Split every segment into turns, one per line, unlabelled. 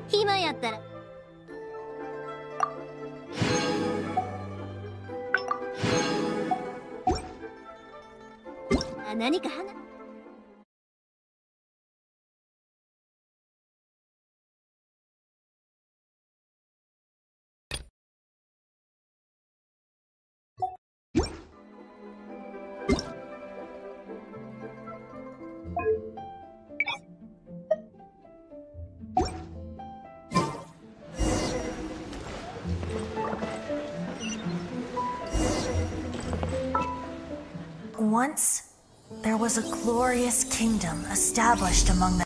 暇やったら。何か話。
Once, there was a glorious kingdom established among the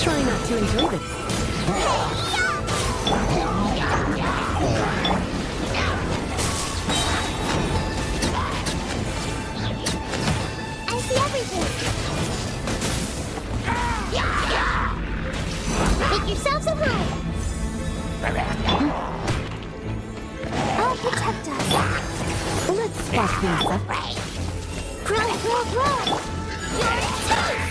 Try not to enjoy this. I see everything. Make yourselves at home. I'll protect us. Let's spark things up. Grow, grow, grow. Your taste.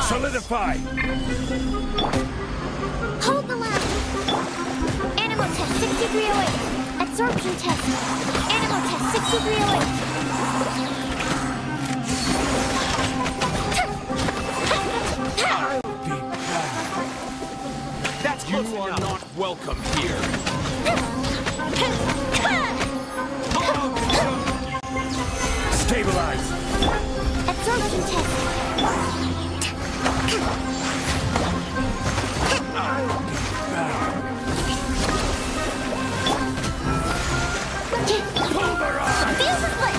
Solidify!
Hold the line! Animal test 6308. Absorption test. Animal test 6308.
That's close enough. You are not welcome here. Stabilize!
Absorption test. Fuse is lit.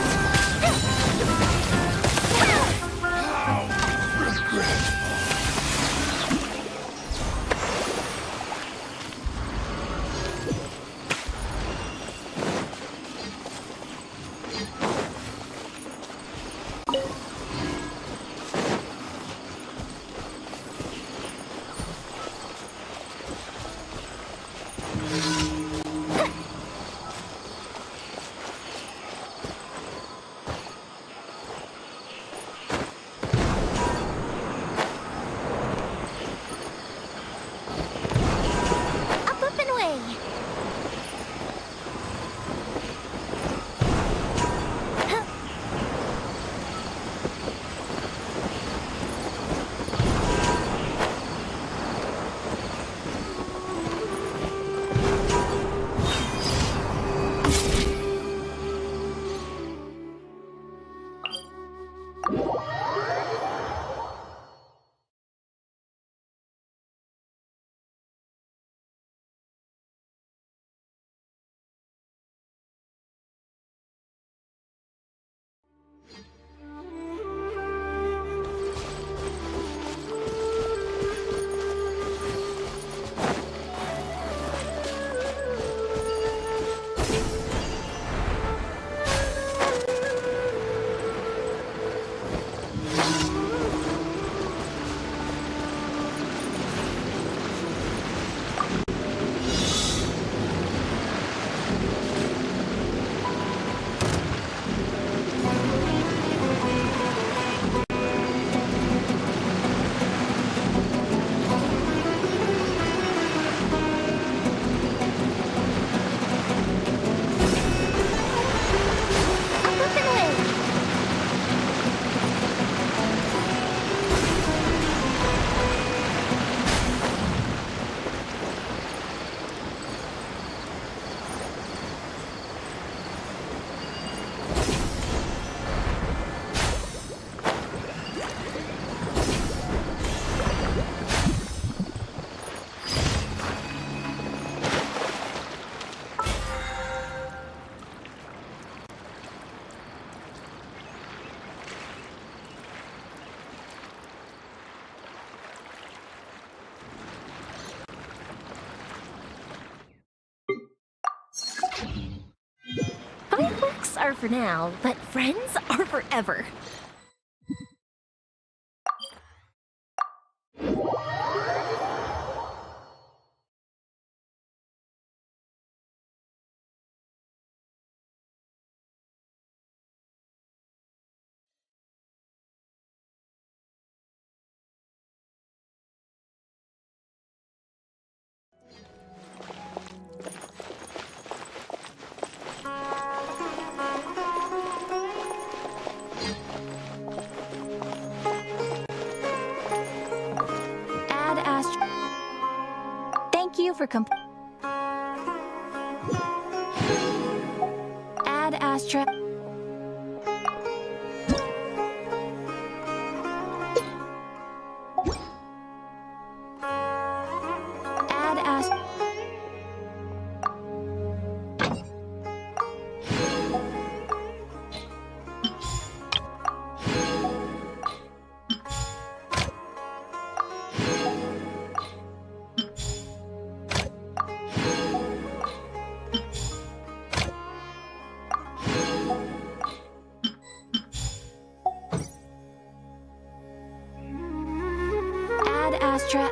are for now, but friends are forever.
Add Astro. Thank you for Add Astra. Add Astra. Add Astra.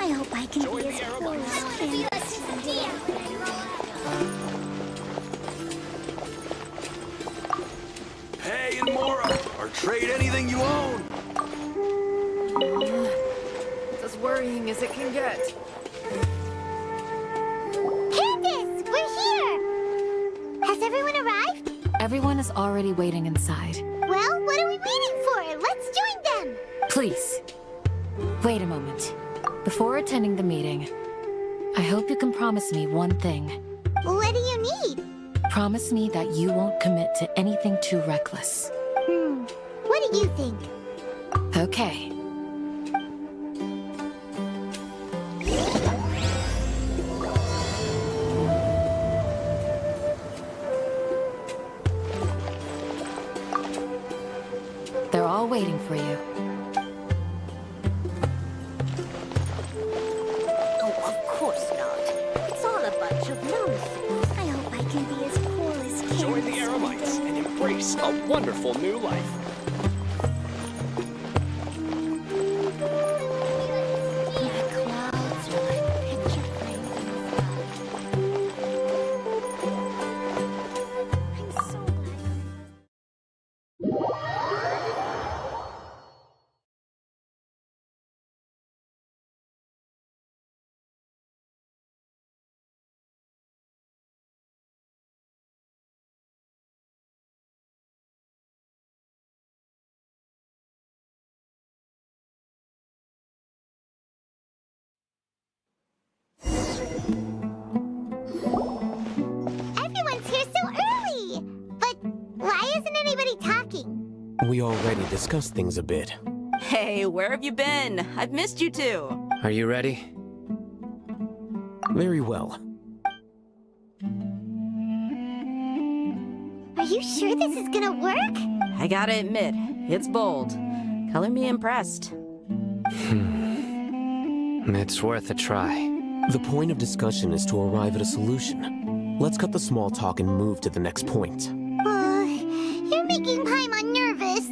I hope I can be as cool as
Hey, and Mora, or trade anything you own.
It's as worrying as it can get.
Candace, we're here! Has everyone arrived?
Everyone is already waiting inside.
Well, what are we waiting for? Let's join them!
Please, wait a moment. Before attending the meeting, I hope you can promise me one thing.
What do you need?
Promise me that you won't commit to anything too reckless.
What do you think?
Okay. They're all waiting for you.
Oh, of course not. It's all a bunch of nonsense.
I hope I can be as cool as Candace.
Join the Aramites and embrace a wonderful new life.
The clouds are like picture frames in the sky. I'm so glad. Everyone's here so early! But why isn't anybody talking?
We already discussed things a bit.
Hey, where have you been? I've missed you too.
Are you ready? Very well.
Are you sure this is gonna work?
I gotta admit, it's bold. Color me impressed.
It's worth a try. The point of discussion is to arrive at a solution. Let's cut the small talk and move to the next point.
You're making Paimon nervous.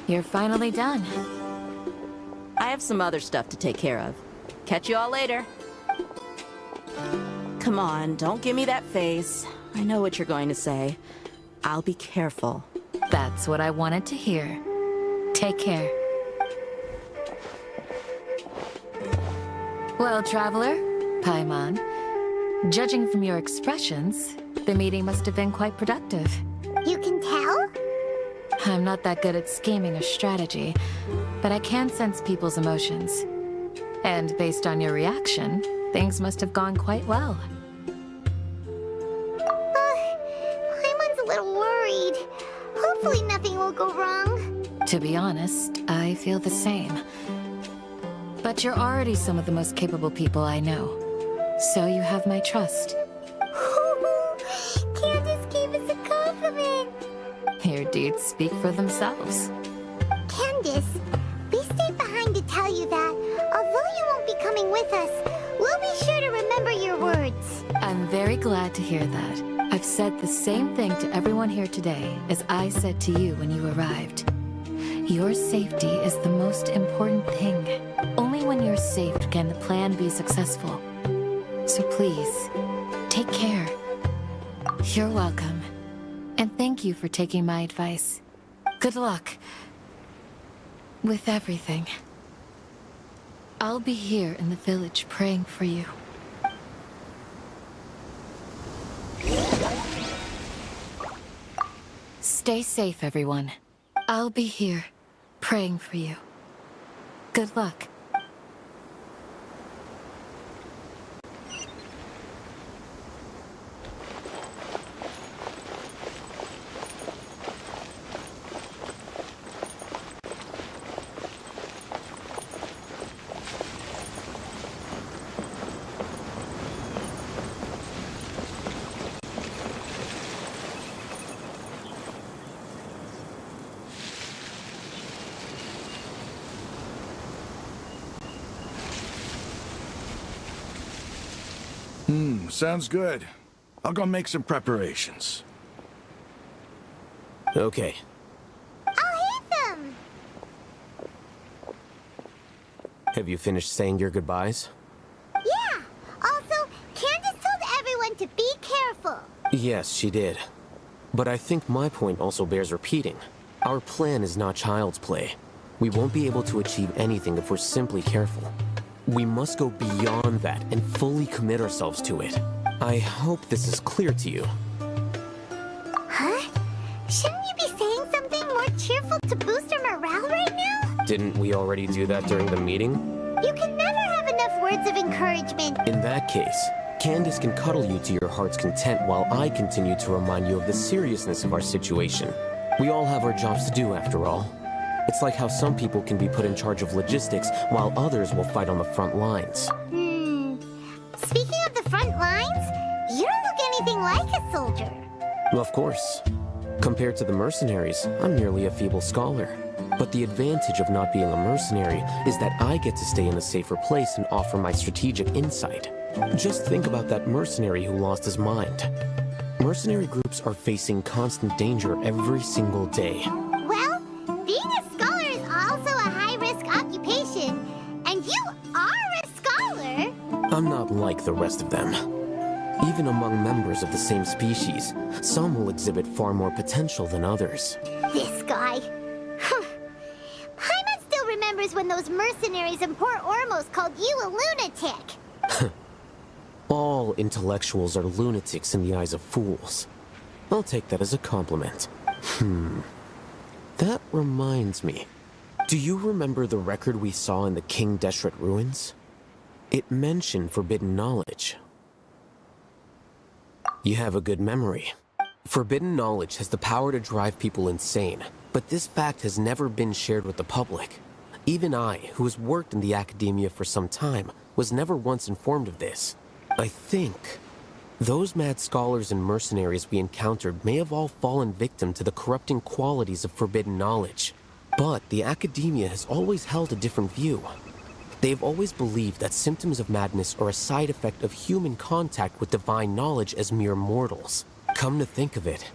You're finally done.
I have some other stuff to take care of. Catch you all later. Come on, don't give me that face. I know what you're going to say. I'll be careful.
That's what I wanted to hear. Take care. Well, traveler, Paimon, judging from your expressions, the meeting must have been quite productive.
You can tell?
I'm not that good at scheming or strategy, but I can sense people's emotions. And based on your reaction, things must have gone quite well.
Paimon's a little worried. Hopefully nothing will go wrong.
To be honest, I feel the same. But you're already some of the most capable people I know, so you have my trust.
Candace gave us a compliment.
Your deeds speak for themselves.
Candace, we stayed behind to tell you that, although you won't be coming with us, we'll be sure to remember your words.
I'm very glad to hear that. I've said the same thing to everyone here today as I said to you when you arrived. Your safety is the most important thing. Only when you're safe can the plan be successful. So please, take care. You're welcome. And thank you for taking my advice. Good luck with everything. I'll be here in the village praying for you. Stay safe, everyone. I'll be here praying for you. Good luck.
Sounds good. I'll go make some preparations.
Okay.
I'll hit them.
Have you finished saying your goodbyes?
Yeah. Also, Candace told everyone to be careful.
Yes, she did. But I think my point also bears repeating. Our plan is not child's play. We won't be able to achieve anything if we're simply careful. We must go beyond that and fully commit ourselves to it. I hope this is clear to you.
Huh? Shouldn't you be saying something more cheerful to boost our morale right now?
Didn't we already do that during the meeting?
You can never have enough words of encouragement.
In that case, Candace can cuddle you to your heart's content while I continue to remind you of the seriousness of our situation. We all have our jobs to do, after all. It's like how some people can be put in charge of logistics while others will fight on the front lines.
Speaking of the front lines, you don't look anything like a soldier.
Of course. Compared to the mercenaries, I'm merely a feeble scholar. But the advantage of not being a mercenary is that I get to stay in a safer place and offer my strategic insight. Just think about that mercenary who lost his mind. Mercenary groups are facing constant danger every single day.
Well, being a scholar is also a high-risk occupation, and you are a scholar.
I'm not like the rest of them. Even among members of the same species, some will exhibit far more potential than others.
This guy. Paimon still remembers remembers when those mercenaries in Port Ormos called you a lunatic.
All intellectuals are lunatics in the eyes of fools. I'll take that as a compliment. That reminds me. Do you remember the record we saw in the King Deshret ruins? It mentioned forbidden knowledge. You have a good memory. Forbidden knowledge has the power to drive people insane, but this fact has never been shared with the public. Even I, who has worked in the academia for some time, was never once informed of this. I think those mad scholars and mercenaries we encountered may have all fallen victim to the corrupting qualities of forbidden knowledge. But the academia has always held a different view. They have always believed that symptoms of madness are a side effect of human contact with divine knowledge as mere mortals. Come to think of it,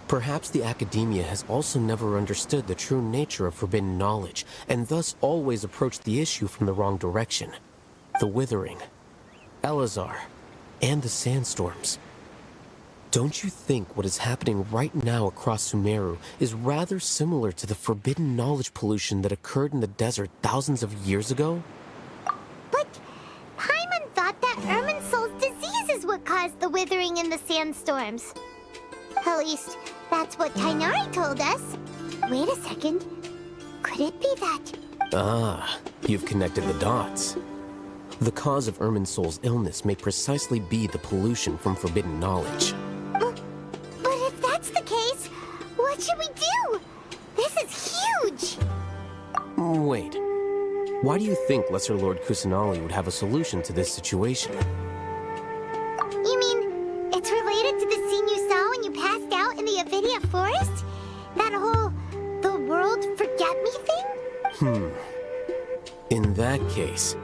perhaps the academia has also never understood the true nature of forbidden knowledge, and thus always approached the issue from the wrong direction. The Withering, Elazar, and the sandstorms. Don't you think what is happening right now across Sumeru is rather similar to the forbidden knowledge pollution that occurred in the desert thousands of years ago?
But Paimon thought that Irminsul's disease is what caused the withering and the sandstorms. At least, that's what Tainari told us. Wait a second. Could it be that...
Ah, you've connected the dots. The cause of Irminsul's illness may precisely be the pollution from forbidden knowledge.
But if that's the case, what should we do? This is huge!
Wait. Why do you think Lesser Lord Kusanali would have a solution to this situation?
You mean, it's related to the scene you saw when you passed out in the Avidia forest? That whole, the world forget me thing?
In that case,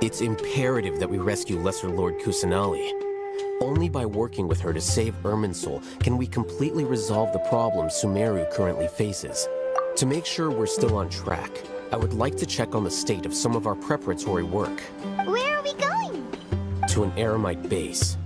it's imperative that we rescue Lesser Lord Kusanali. Only by working with her to save Irminsul can we completely resolve the problems Sumeru currently faces. To make sure we're still on track, I would like to check on the state of some of our preparatory work.
Where are we going?
To an Eremite base.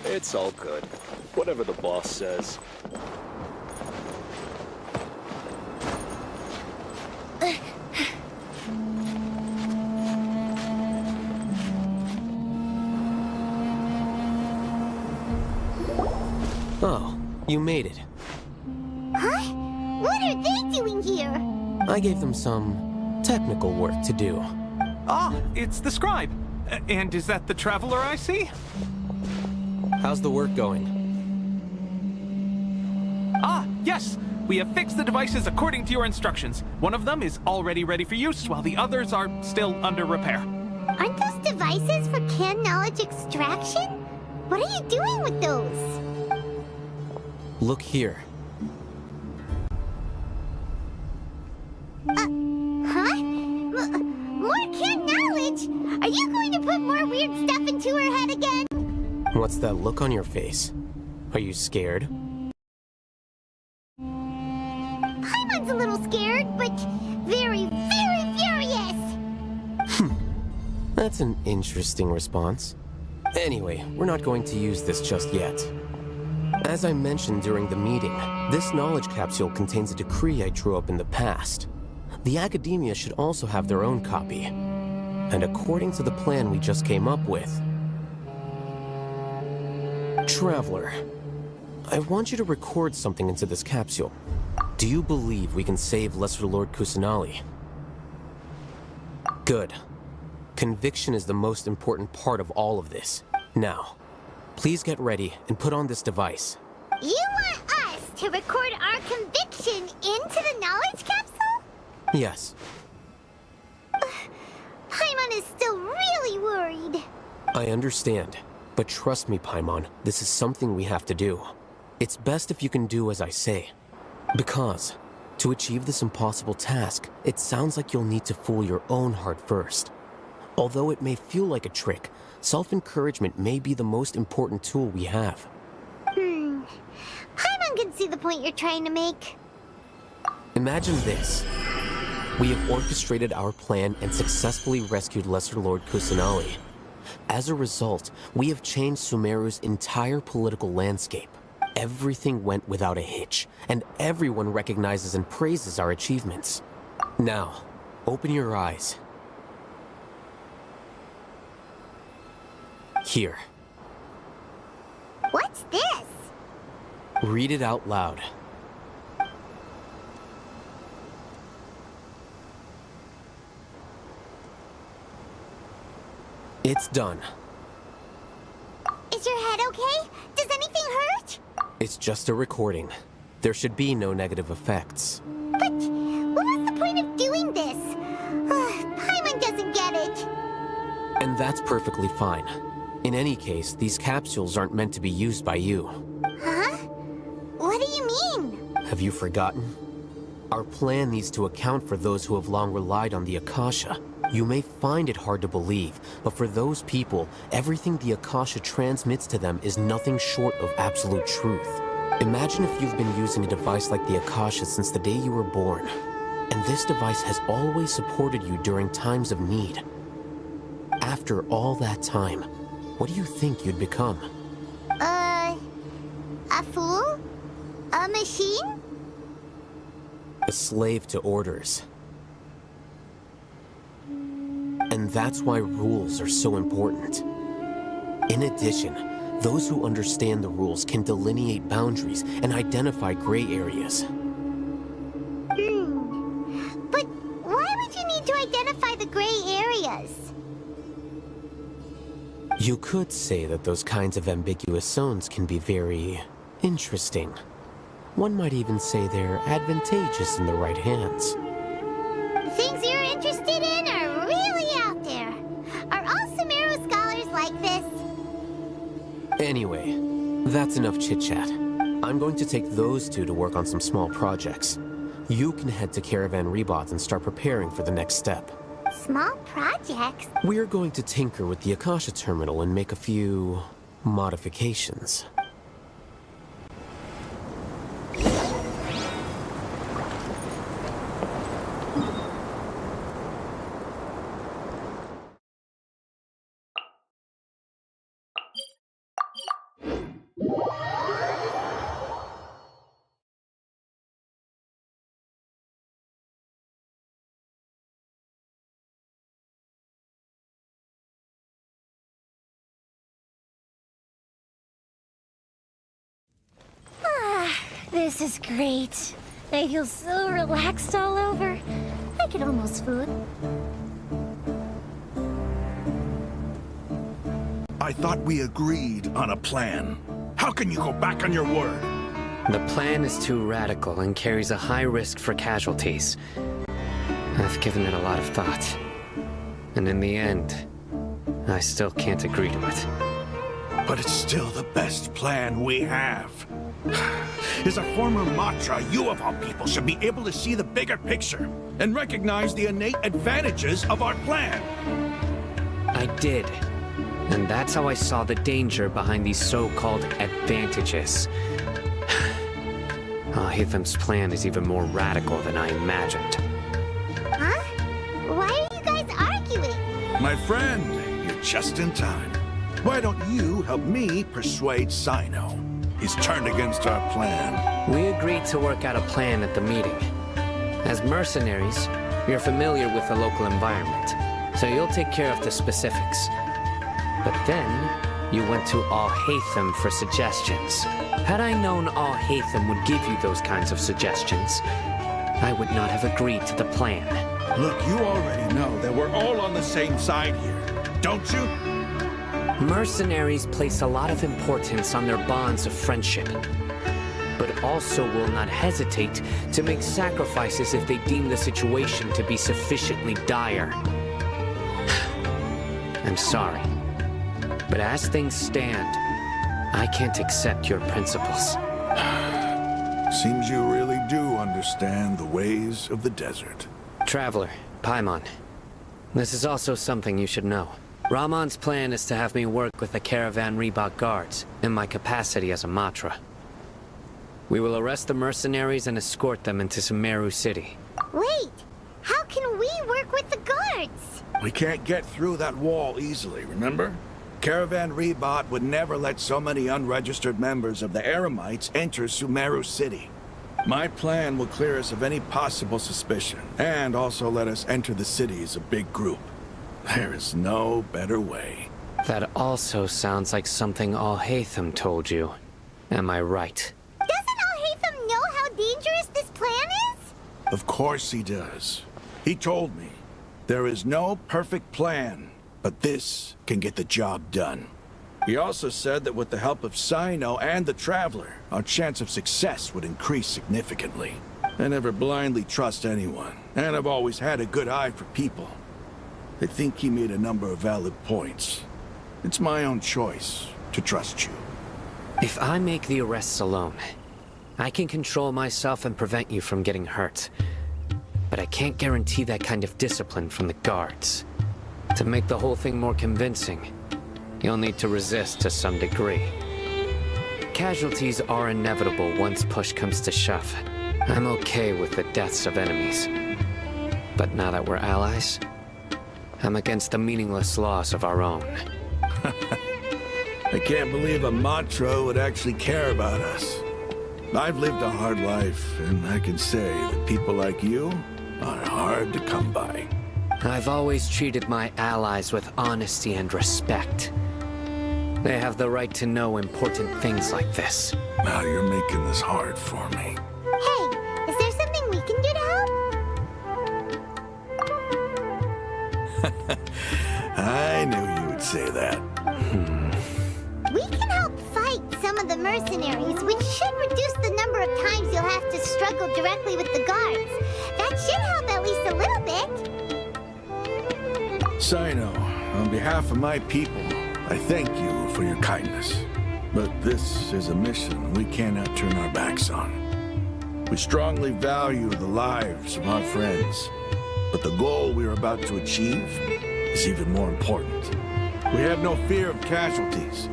It's all good. Whatever the boss says.
Oh, you made it.
Huh? What are they doing here?
I gave them some technical work to do.
Ah, it's the scribe. And is that the traveler I see?
How's the work going?
Ah, yes! We have fixed the devices according to your instructions. One of them is already ready for use, while the others are still under repair.
Aren't those devices for canned knowledge extraction? What are you doing with those?
Look here.
Huh? More canned knowledge? Are you going to put more weird stuff into her head again?
What's that look on your face? Are you scared?
Paimon's a little scared, but very, very furious!
That's an interesting response. Anyway, we're not going to use this just yet. As I mentioned during the meeting, this knowledge capsule contains a decree I drew up in the past. The academia should also have their own copy. And according to the plan we just came up with, Traveler, I want you to record something into this capsule. Do you believe we can save Lesser Lord Kusanali? Good. Conviction is the most important part of all of this. Now, please get ready and put on this device.
You want us to record our conviction into the knowledge capsule?
Yes.
Paimon is still really worried.
I understand. But trust me, Paimon, this is something we have to do. It's best if you can do as I say. Because, to achieve this impossible task, it sounds like you'll need to fool your own heart first. Although it may feel like a trick, self-encouragement may be the most important tool we have.
Paimon can see the point you're trying to make.
Imagine this. We have orchestrated our plan and successfully rescued Lesser Lord Kusanali. As a result, we have changed Sumeru's entire political landscape. Everything went without a hitch, and everyone recognizes and praises our achievements. Now, open your eyes. Here.
What's this?
Read it out loud. It's done.
Is your head okay? Does anything hurt?
It's just a recording. There should be no negative effects.
But what was the point of doing this? Paimon doesn't get it.
And that's perfectly fine. In any case, these capsules aren't meant to be used by you.
Huh? What do you mean?
Have you forgotten? Our plan needs to account for those who have long relied on the Akasha. You may find it hard to believe, but for those people, everything the Akasha transmits to them is nothing short of absolute truth. Imagine if you've been using a device like the Akasha since the day you were born, and this device has always supported you during times of need. After all that time, what do you think you'd become?
A fool? A machine?
A slave to orders. And that's why rules are so important. In addition, those who understand the rules can delineate boundaries and identify gray areas.
But why would you need to identify the gray areas?
You could say that those kinds of ambiguous zones can be very interesting. One might even say they're advantageous in the right hands.
Things you're interested in are really out there. Are all Sumeru scholars like this?
Anyway, that's enough chit-chat. I'm going to take those two to work on some small projects. You can head to Caravan Rebot and start preparing for the next step.
Small projects?
We're going to tinker with the Akasha terminal and make a few modifications.
This is great. I feel so relaxed all over. I could almost food.
I thought we agreed on a plan. How can you go back on your word?
The plan is too radical and carries a high risk for casualties. I've given it a lot of thought. And in the end, I still can't agree to it.
But it's still the best plan we have. As a former Matra, you of all people should be able to see the bigger picture and recognize the innate advantages of our plan.
I did. And that's how I saw the danger behind these so-called advantages. Hithem's plan is even more radical than I imagined.
Huh? Why are you guys arguing?
My friend, you're just in time. Why don't you help me persuade Sino? He's turned against our plan.
We agreed to work out a plan at the meeting. As mercenaries, you're familiar with the local environment, so you'll take care of the specifics. But then, you went to Al-Haytham for suggestions. Had I known Al-Haytham would give you those kinds of suggestions, I would not have agreed to the plan.
Look, you already know that we're all on the same side here, don't you?
Mercenaries place a lot of importance on their bonds of friendship, but also will not hesitate to make sacrifices if they deem the situation to be sufficiently dire. I'm sorry, but as things stand, I can't accept your principles.
Seems you really do understand the ways of the desert.
Traveler, Paimon, this is also something you should know. Ramon's plan is to have me work with the Caravan Reebok guards in my capacity as a Matra. We will arrest the mercenaries and escort them into Sumeru City.
Wait, how can we work with the guards?
We can't get through that wall easily, remember? Caravan Reebok would never let so many unregistered members of the Eremites enter Sumeru City. My plan will clear us of any possible suspicion, and also let us enter the city as a big group. There is no better way.
That also sounds like something Al-Haytham told you. Am I right?
Doesn't Al-Haytham know how dangerous this plan is?
Of course he does. He told me, there is no perfect plan, but this can get the job done. He also said that with the help of Sino and the Traveler, our chance of success would increase significantly. I never blindly trust anyone, and I've always had a good eye for people. I think he made a number of valid points. It's my own choice to trust you.
If I make the arrests alone, I can control myself and prevent you from getting hurt. But I can't guarantee that kind of discipline from the guards. To make the whole thing more convincing, you'll need to resist to some degree. Casualties are inevitable once push comes to shove. I'm okay with the deaths of enemies. But now that we're allies, I'm against the meaningless loss of our own.
I can't believe a Matra would actually care about us. I've lived a hard life, and I can say that people like you are hard to come by.
I've always treated my allies with honesty and respect. They have the right to know important things like this.
Now you're making this hard for me.
Hey, is there something we can do to help?
I knew you would say that.
We can help fight some of the mercenaries, which should reduce the number of times you'll have to struggle directly with the guards. That should help at least a little bit.
Sino, on behalf of my people, I thank you for your kindness. But this is a mission we cannot turn our backs on. We strongly value the lives of our friends, but the goal we are about to achieve is even more important. We have no fear of casualties,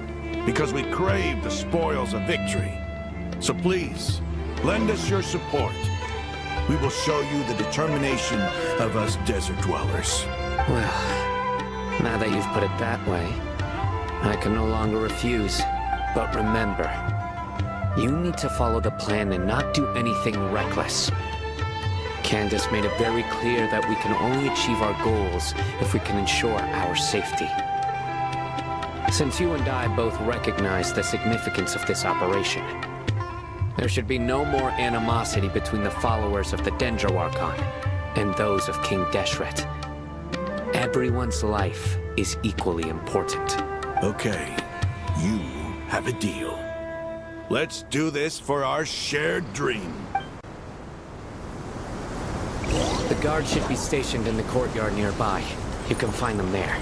because we crave the spoils of victory. So please, lend us your support. We will show you the determination of us desert dwellers.
Well, now that you've put it that way, I can no longer refuse. But remember, you need to follow the plan and not do anything reckless. Candace made it very clear that we can only achieve our goals if we can ensure our safety. Since you and I both recognize the significance of this operation, there should be no more animosity between the followers of the Dendro Archon and those of King Deshret. Everyone's life is equally important.
Okay, you have a deal. Let's do this for our shared dream.
The guards should be stationed in the courtyard nearby. You can find them there.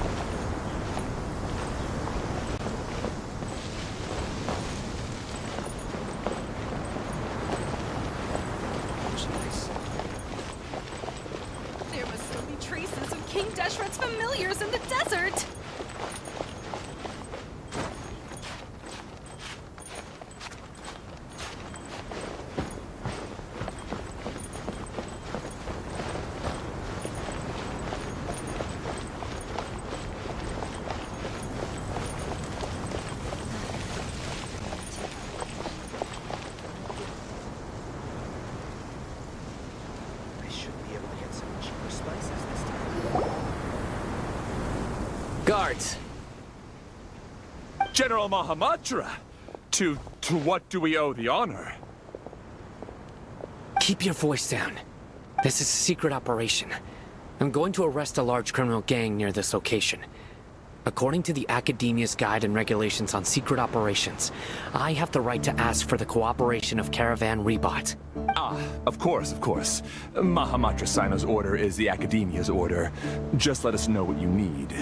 There must still be traces of King Deshret's familiars in the desert!
Guards!
General Mahamatra! To what do we owe the honor?
Keep your voice down. This is a secret operation. I'm going to arrest a large criminal gang near this location. According to the Academia's Guide and Regulations on Secret Operations, I have the right to ask for the cooperation of Caravan Rebot.
Ah, of course, of course. Mahamatra Sino's order is the Academia's order. Just let us know what you need.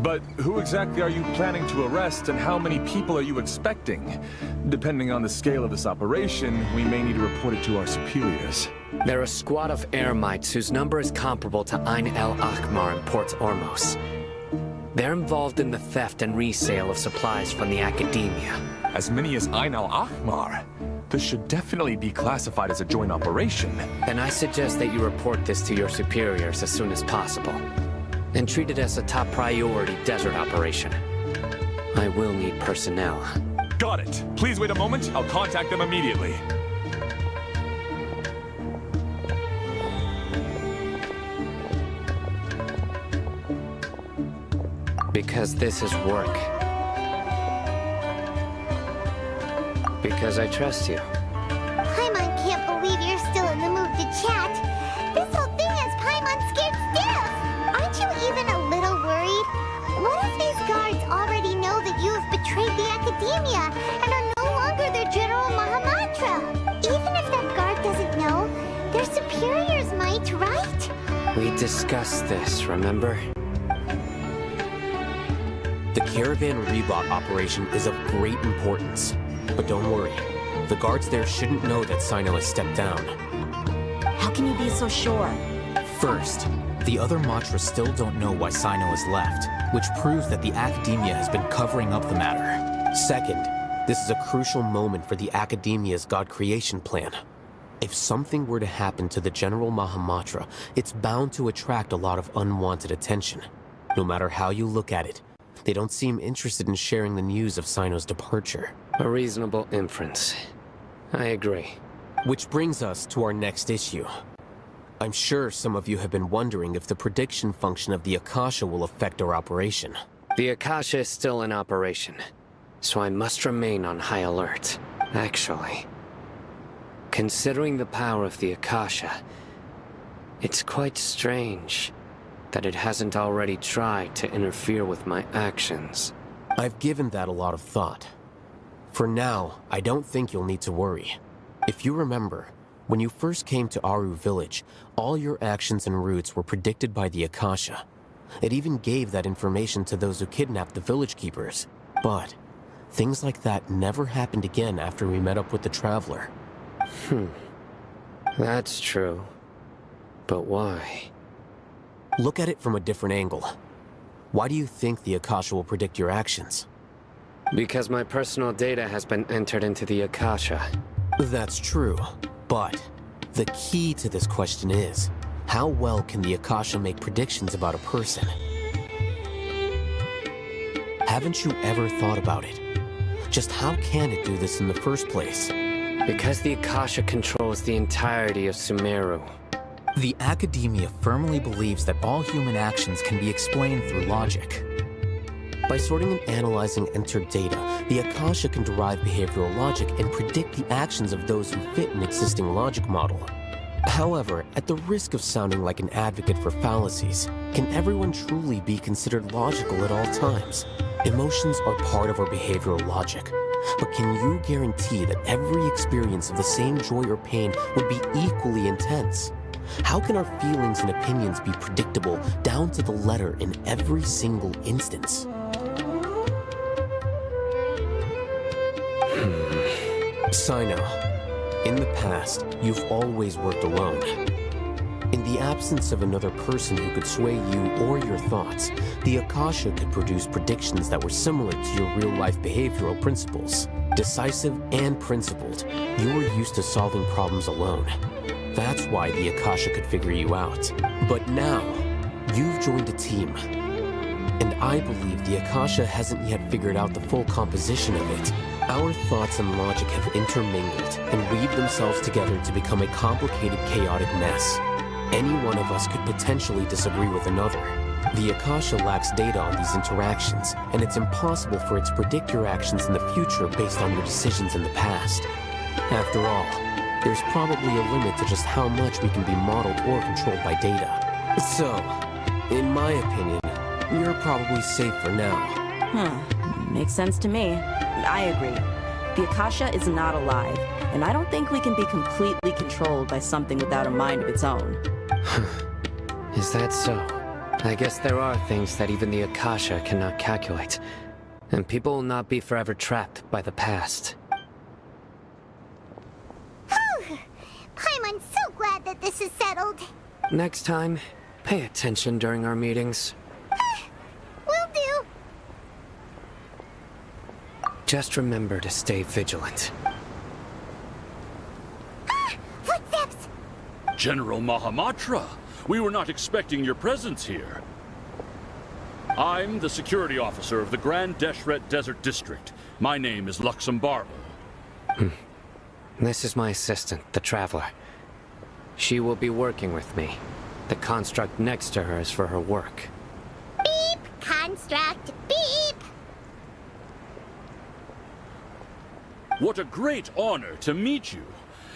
But who exactly are you planning to arrest, and how many people are you expecting? Depending on the scale of this operation, we may need to report it to our superiors.
They're a squad of Eremites whose number is comparable to Ain el Akhmar in Port Ormos. They're involved in the theft and resale of supplies from the Academia.
As many as Ain el Akhmar? This should definitely be classified as a joint operation.
Then I suggest that you report this to your superiors as soon as possible. And treat it as a top priority desert operation. I will need personnel.
Got it. Please wait a moment. I'll contact them immediately.
Because this is work. Because I trust you.
Paimon can't believe you're still in the mood to chat. This whole thing has Paimon scared stiff. Aren't you even a little worried? What if these guards already know that you have betrayed the Academia and are no longer their General Mahamatra? Even if that guard doesn't know, their superiors might, right?
We discussed this, remember?
The Caravan Rebot operation is of great importance. But don't worry, the guards there shouldn't know that Sino has stepped down.
How can you be so sure?
First, the other Matras still don't know why Sino has left, which proves that the Academia has been covering up the matter.
Second, this is a crucial moment for the Academia's God creation plan. If something were to happen to the General Mahamatra, it's bound to attract a lot of unwanted attention. No matter how you look at it, they don't seem interested in sharing the news of Sino's departure.
A reasonable inference. I agree.
Which brings us to our next issue. I'm sure some of you have been wondering if the prediction function of the Akasha will affect our operation.
The Akasha is still in operation, so I must remain on high alert. Actually, considering the power of the Akasha, it's quite strange that it hasn't already tried to interfere with my actions.
I've given that a lot of thought. For now, I don't think you'll need to worry. If you remember, when you first came to Aru Village, all your actions and routes were predicted by the Akasha. It even gave that information to those who kidnapped the village keepers. But things like that never happened again after we met up with the Traveler.
That's true. But why?
Look at it from a different angle. Why do you think the Akasha will predict your actions?
Because my personal data has been entered into the Akasha.
That's true, but the key to this question is, how well can the Akasha make predictions about a person? Haven't you ever thought about it? Just how can it do this in the first place?
Because the Akasha controls the entirety of Sumeru.
The Academia firmly believes that all human actions can be explained through logic.
By sorting and analyzing entered data, the Akasha can derive behavioral logic and predict the actions of those who fit an existing logic model. However, at the risk of sounding like an advocate for fallacies, can everyone truly be considered logical at all times? Emotions are part of our behavioral logic. But can you guarantee that every experience of the same joy or pain would be equally intense? How can our feelings and opinions be predictable down to the letter in every single instance? Sino, in the past, you've always worked alone. In the absence of another person who could sway you or your thoughts, the Akasha could produce predictions that were similar to your real-life behavioral principles. Decisive and principled, you were used to solving problems alone. That's why the Akasha could figure you out. But now, you've joined a team. And I believe the Akasha hasn't yet figured out the full composition of it. Our thoughts and logic have intermingled and weaved themselves together to become a complicated, chaotic mess. Any one of us could potentially disagree with another. The Akasha lacks data on these interactions, and it's impossible for it to predict your actions in the future based on your decisions in the past. After all, there's probably a limit to just how much we can be modeled or controlled by data. So, in my opinion, you're probably safe for now.
Makes sense to me. I agree. The Akasha is not alive, and I don't think we can be completely controlled by something without a mind of its own.
Is that so? I guess there are things that even the Akasha cannot calculate, and people will not be forever trapped by the past.
I'm so glad that this is settled.
Next time, pay attention during our meetings.
Will do.
Just remember to stay vigilant.
Footsteps!
General Mahamatra, we were not expecting your presence here. I'm the security officer of the Grand Deshret Desert District. My name is Luxembarbo.
This is my assistant, the Traveler. She will be working with me. The construct next to her is for her work.
Beep! Construct! Beep!
What a great honor to meet you.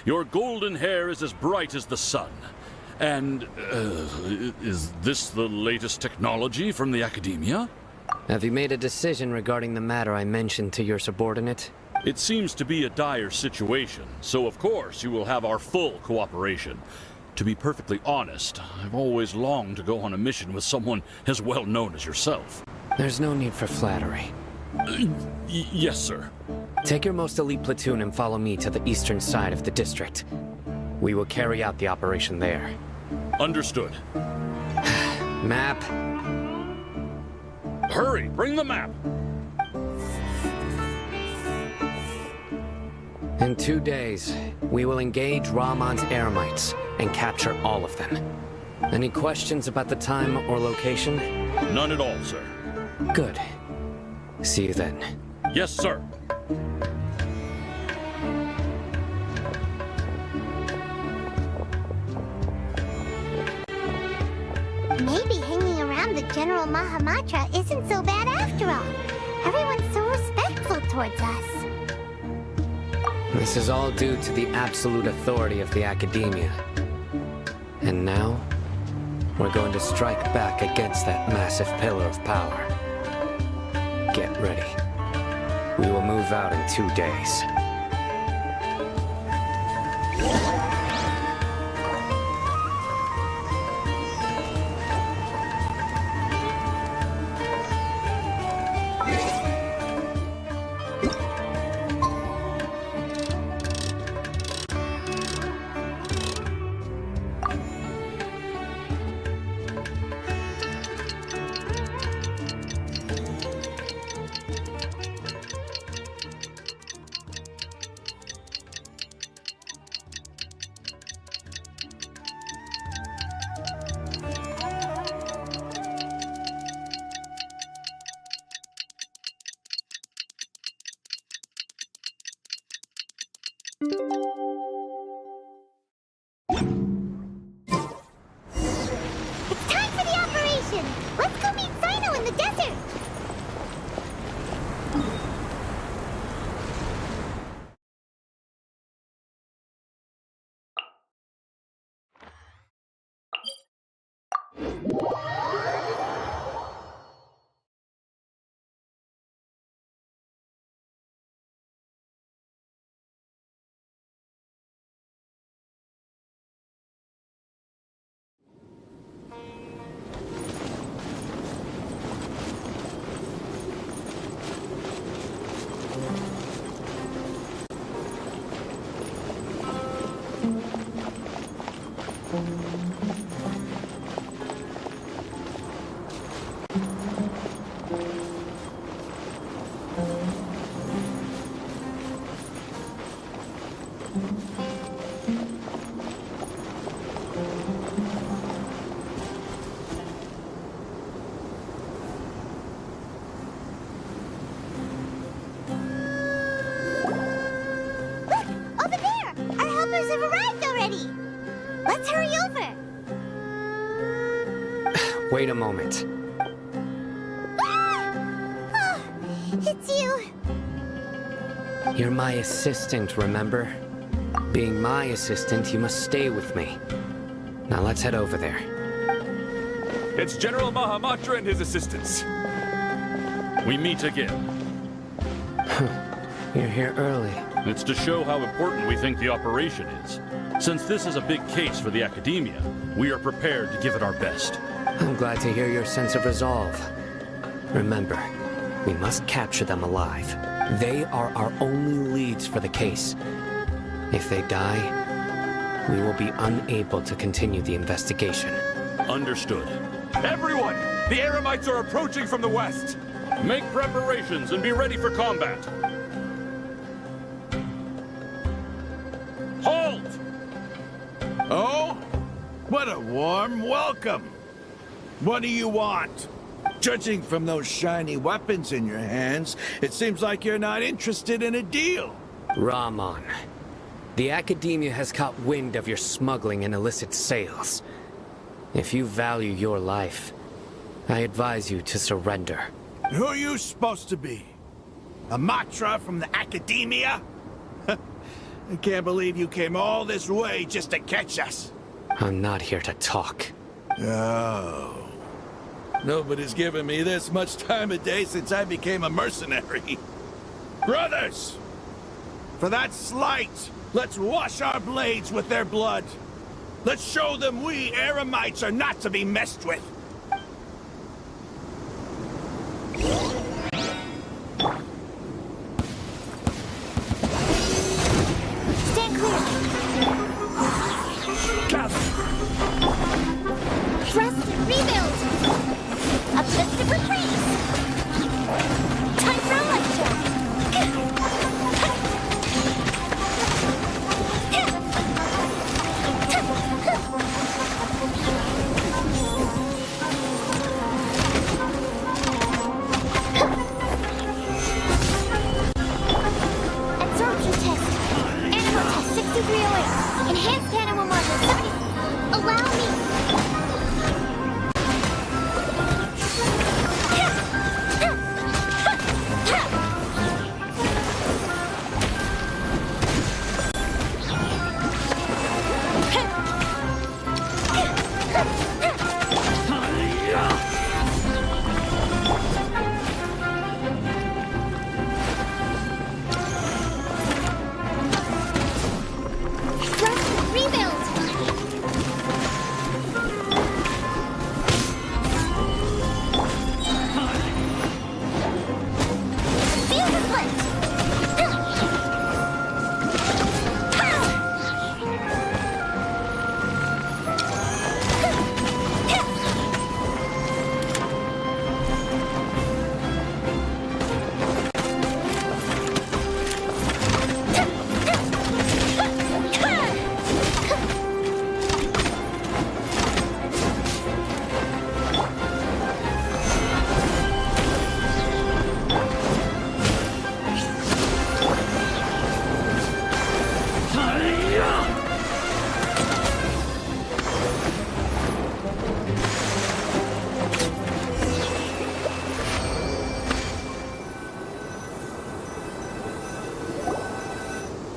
Your golden hair is as bright as the sun. And, is this the latest technology from the Academia?
Have you made a decision regarding the matter I mentioned to your subordinate?
It seems to be a dire situation, so of course you will have our full cooperation. To be perfectly honest, I've always longed to go on a mission with someone as well known as yourself.
There's no need for flattery.
Yes, sir.
Take your most elite platoon and follow me to the eastern side of the district. We will carry out the operation there.
Understood.
Map.
Hurry, bring the map!
In 2 days, we will engage Rahman's Eremites and capture all of them. Any questions about the time or location?
None at all, sir.
Good. See you then.
Yes, sir.
Maybe hanging around the General Mahamatra isn't so bad after all. Everyone's so respectful towards us.
This is all due to the absolute authority of the Academia. And now, we're going to strike back against that massive pillar of power. Get ready. We will move out in 2 days.
It's time for the operation! Let's go meet Sino in the desert! Over there! Our helpers have arrived already! Let's hurry over!
Wait a moment.
It's you.
You're my assistant, remember? Being my assistant, you must stay with me. Now let's head over there.
It's General Mahamatra and his assistants.
We meet again.
You're here early.
It's to show how important we think the operation is. Since this is a big case for the Academia, we are prepared to give it our best.
I'm glad to hear your sense of resolve. Remember, we must capture them alive. They are our only leads for the case. If they die, we will be unable to continue the investigation.
Understood.
Everyone! The Eremites are approaching from the west!
Make preparations and be ready for combat. Halt!
Oh? What a warm welcome! What do you want? Judging from those shiny weapons in your hands, it seems like you're not interested in a deal.
Rahman, the Academia has caught wind of your smuggling and illicit sales. If you value your life, I advise you to surrender.
Who are you supposed to be? A Matra from the Academia? I can't believe you came all this way just to catch us.
I'm not here to talk.
Oh. Nobody's given me this much time of day since I became a mercenary. Brothers! For that slight, let's wash our blades with their blood. Let's show them we Eremites are not to be messed with.
Stand clear. Thrust and rebuild. Uplift and replace. Time for a lecture. Absorption test. Animal test 6308. Enhanced animal module 70. Allow me.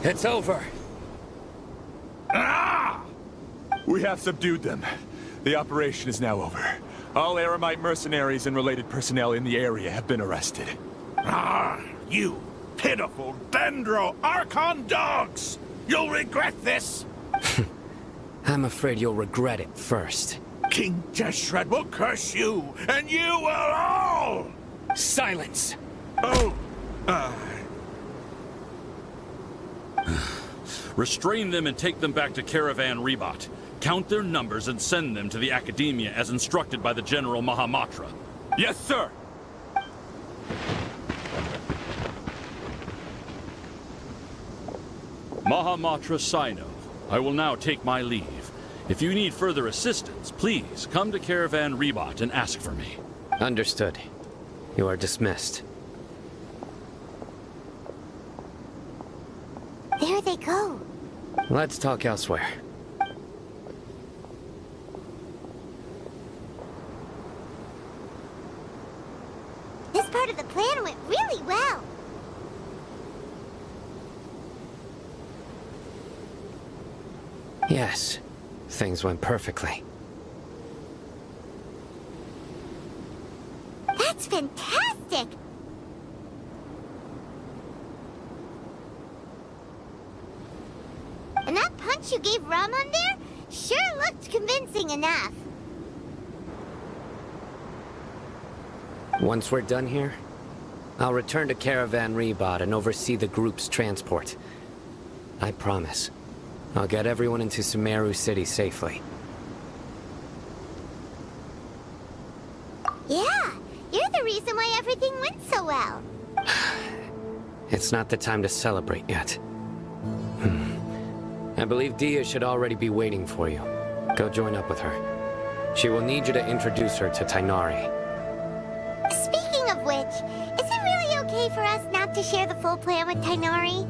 It's over.
Ah! We have subdued them. The operation is now over. All Eremite mercenaries and related personnel in the area have been arrested.
Ah, you pitiful Dendro Archon dogs! You'll regret this!
I'm afraid you'll regret it first.
King Deshret will curse you, and you will all!
Silence!
Oh,
Restrain them and take them back to Caravan Rebot. Count their numbers and send them to the Academia as instructed by the General Mahamatra.
Yes, sir!
Mahamatra Sino, I will now take my leave. If you need further assistance, please come to Caravan Rebot and ask for me.
Understood. You are dismissed.
There they go.
Let's talk elsewhere.
This part of the plan went really
Yes, things went perfectly.
That's fantastic! And that punch you gave Ramon there sure looked convincing enough.
Once we're done here, I'll return to Caravan Rebot and oversee the group's transport. I promise. I'll get everyone into Sumeru City safely.
Yeah, you're the reason why everything went so well.
It's not the time to celebrate yet. I believe Dia should already be waiting for you. Go join up with her. She will need you to introduce her to Tighnari.
Speaking of which, is it really okay for us not to share the full plan with Tighnari?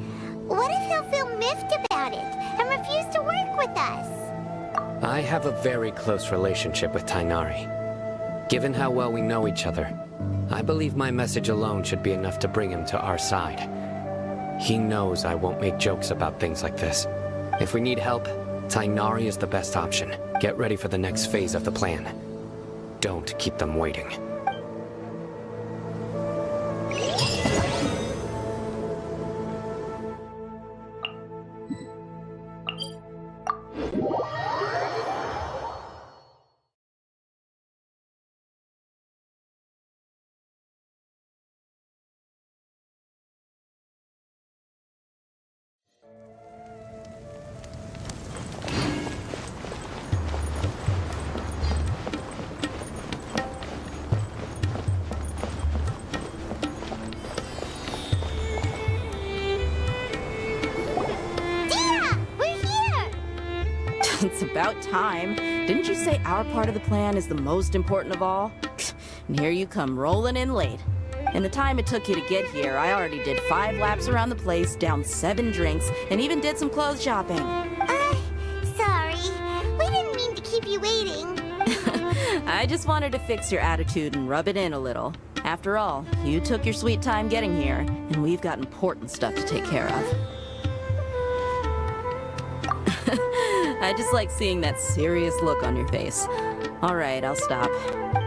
What if he'll feel miffed about it and refuse to work with us?
I have a very close relationship with Tighnari. Given how well we know each other, I believe my message alone should be enough to bring him to our side. He knows I won't make jokes about things like this. If we need help, Tighnari is the best option. Get ready for the next phase of the plan. Don't keep them waiting.
It's about time. Didn't you say our part of the plan is the most important of all? And here you come rolling in late. In the time it took you to get here, I already did 5 laps around the place, downed 7 drinks, and even did some clothes shopping.
Sorry. We didn't mean to keep you waiting.
I just wanted to fix your attitude and rub it in a little. After all, you took your sweet time getting here, and we've got important stuff to take care of. I just like seeing that serious look on your face. All right, I'll stop.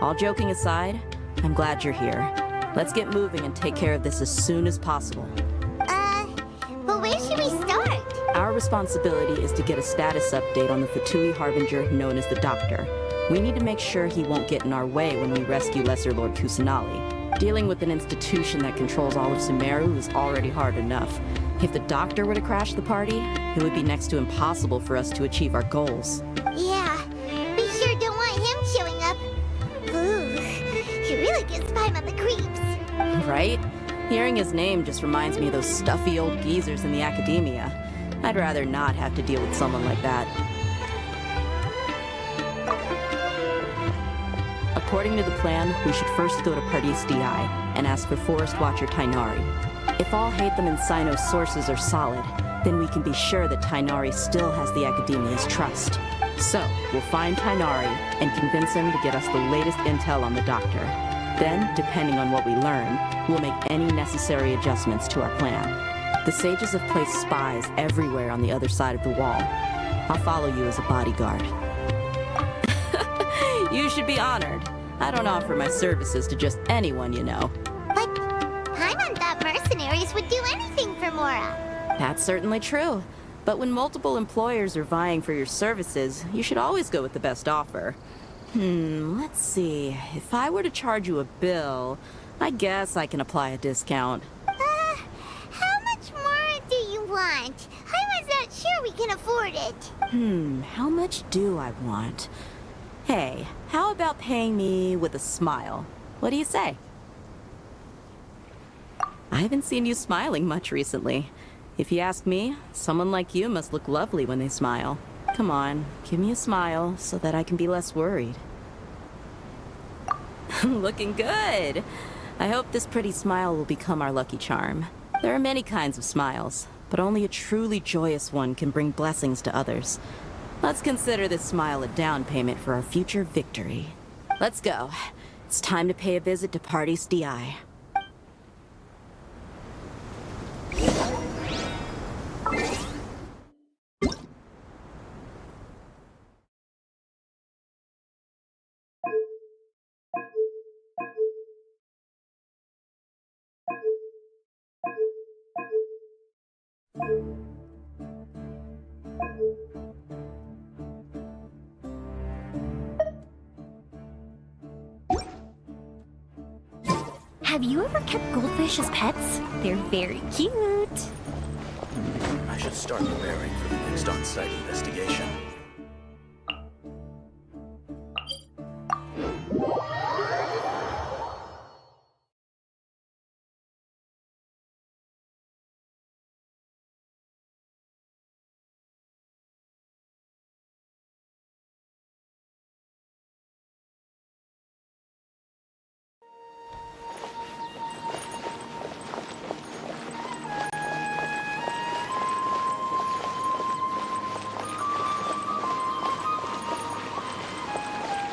All joking aside, I'm glad you're here. Let's get moving and take care of this as soon as possible.
But where should we start?
Our responsibility is to get a status update on the Fatui Harbinger known as the Doctor. We need to make sure he won't get in our way when we rescue Lesser Lord Kusanali. Dealing with an institution that controls all of Sumeru is already hard enough. If the Doctor were to crash the party, it would be next to impossible for us to achieve our goals.
Yeah, we sure don't want him showing up. Ooh, he really gives Paimon the creeps.
Right? Hearing his name just reminds me of those stuffy old geezers in the academia. I'd rather not have to deal with someone like that. According to the plan, we should first go to Pardis Di and ask for Forest Watcher Tighnari. If all Hatham and Sino's sources are solid, then we can be sure that Tighnari still has the Academia's trust. So, we'll find Tighnari and convince him to get us the latest intel on the Doctor. Then, depending on what we learn, we'll make any necessary adjustments to our plan. The sages have placed spies everywhere on the other side of the wall. I'll follow you as a bodyguard. You should be honored. I don't offer my services to just anyone you know.
But Paimon thought mercenaries would do anything for Mora.
That's certainly true. But when multiple employers are vying for your services, you should always go with the best offer. Let's see. If I were to charge you a bill, I guess I can apply a discount.
How much more do you want? I was not sure we can afford it.
How much do I want? Hey, how about paying me with a smile? What do you say? I haven't seen you smiling much recently. If you ask me, someone like you must look lovely when they smile. Come on, give me a smile so that I can be less worried. Looking good! I hope this pretty smile will become our lucky charm. There are many kinds of smiles, but only a truly joyous one can bring blessings to others. Let's consider this smile a down payment for our future victory. Let's go. It's time to pay a visit to Pardis Di.
Have you ever kept goldfish as pets? They're very cute.
I should start preparing for the next on-site investigation.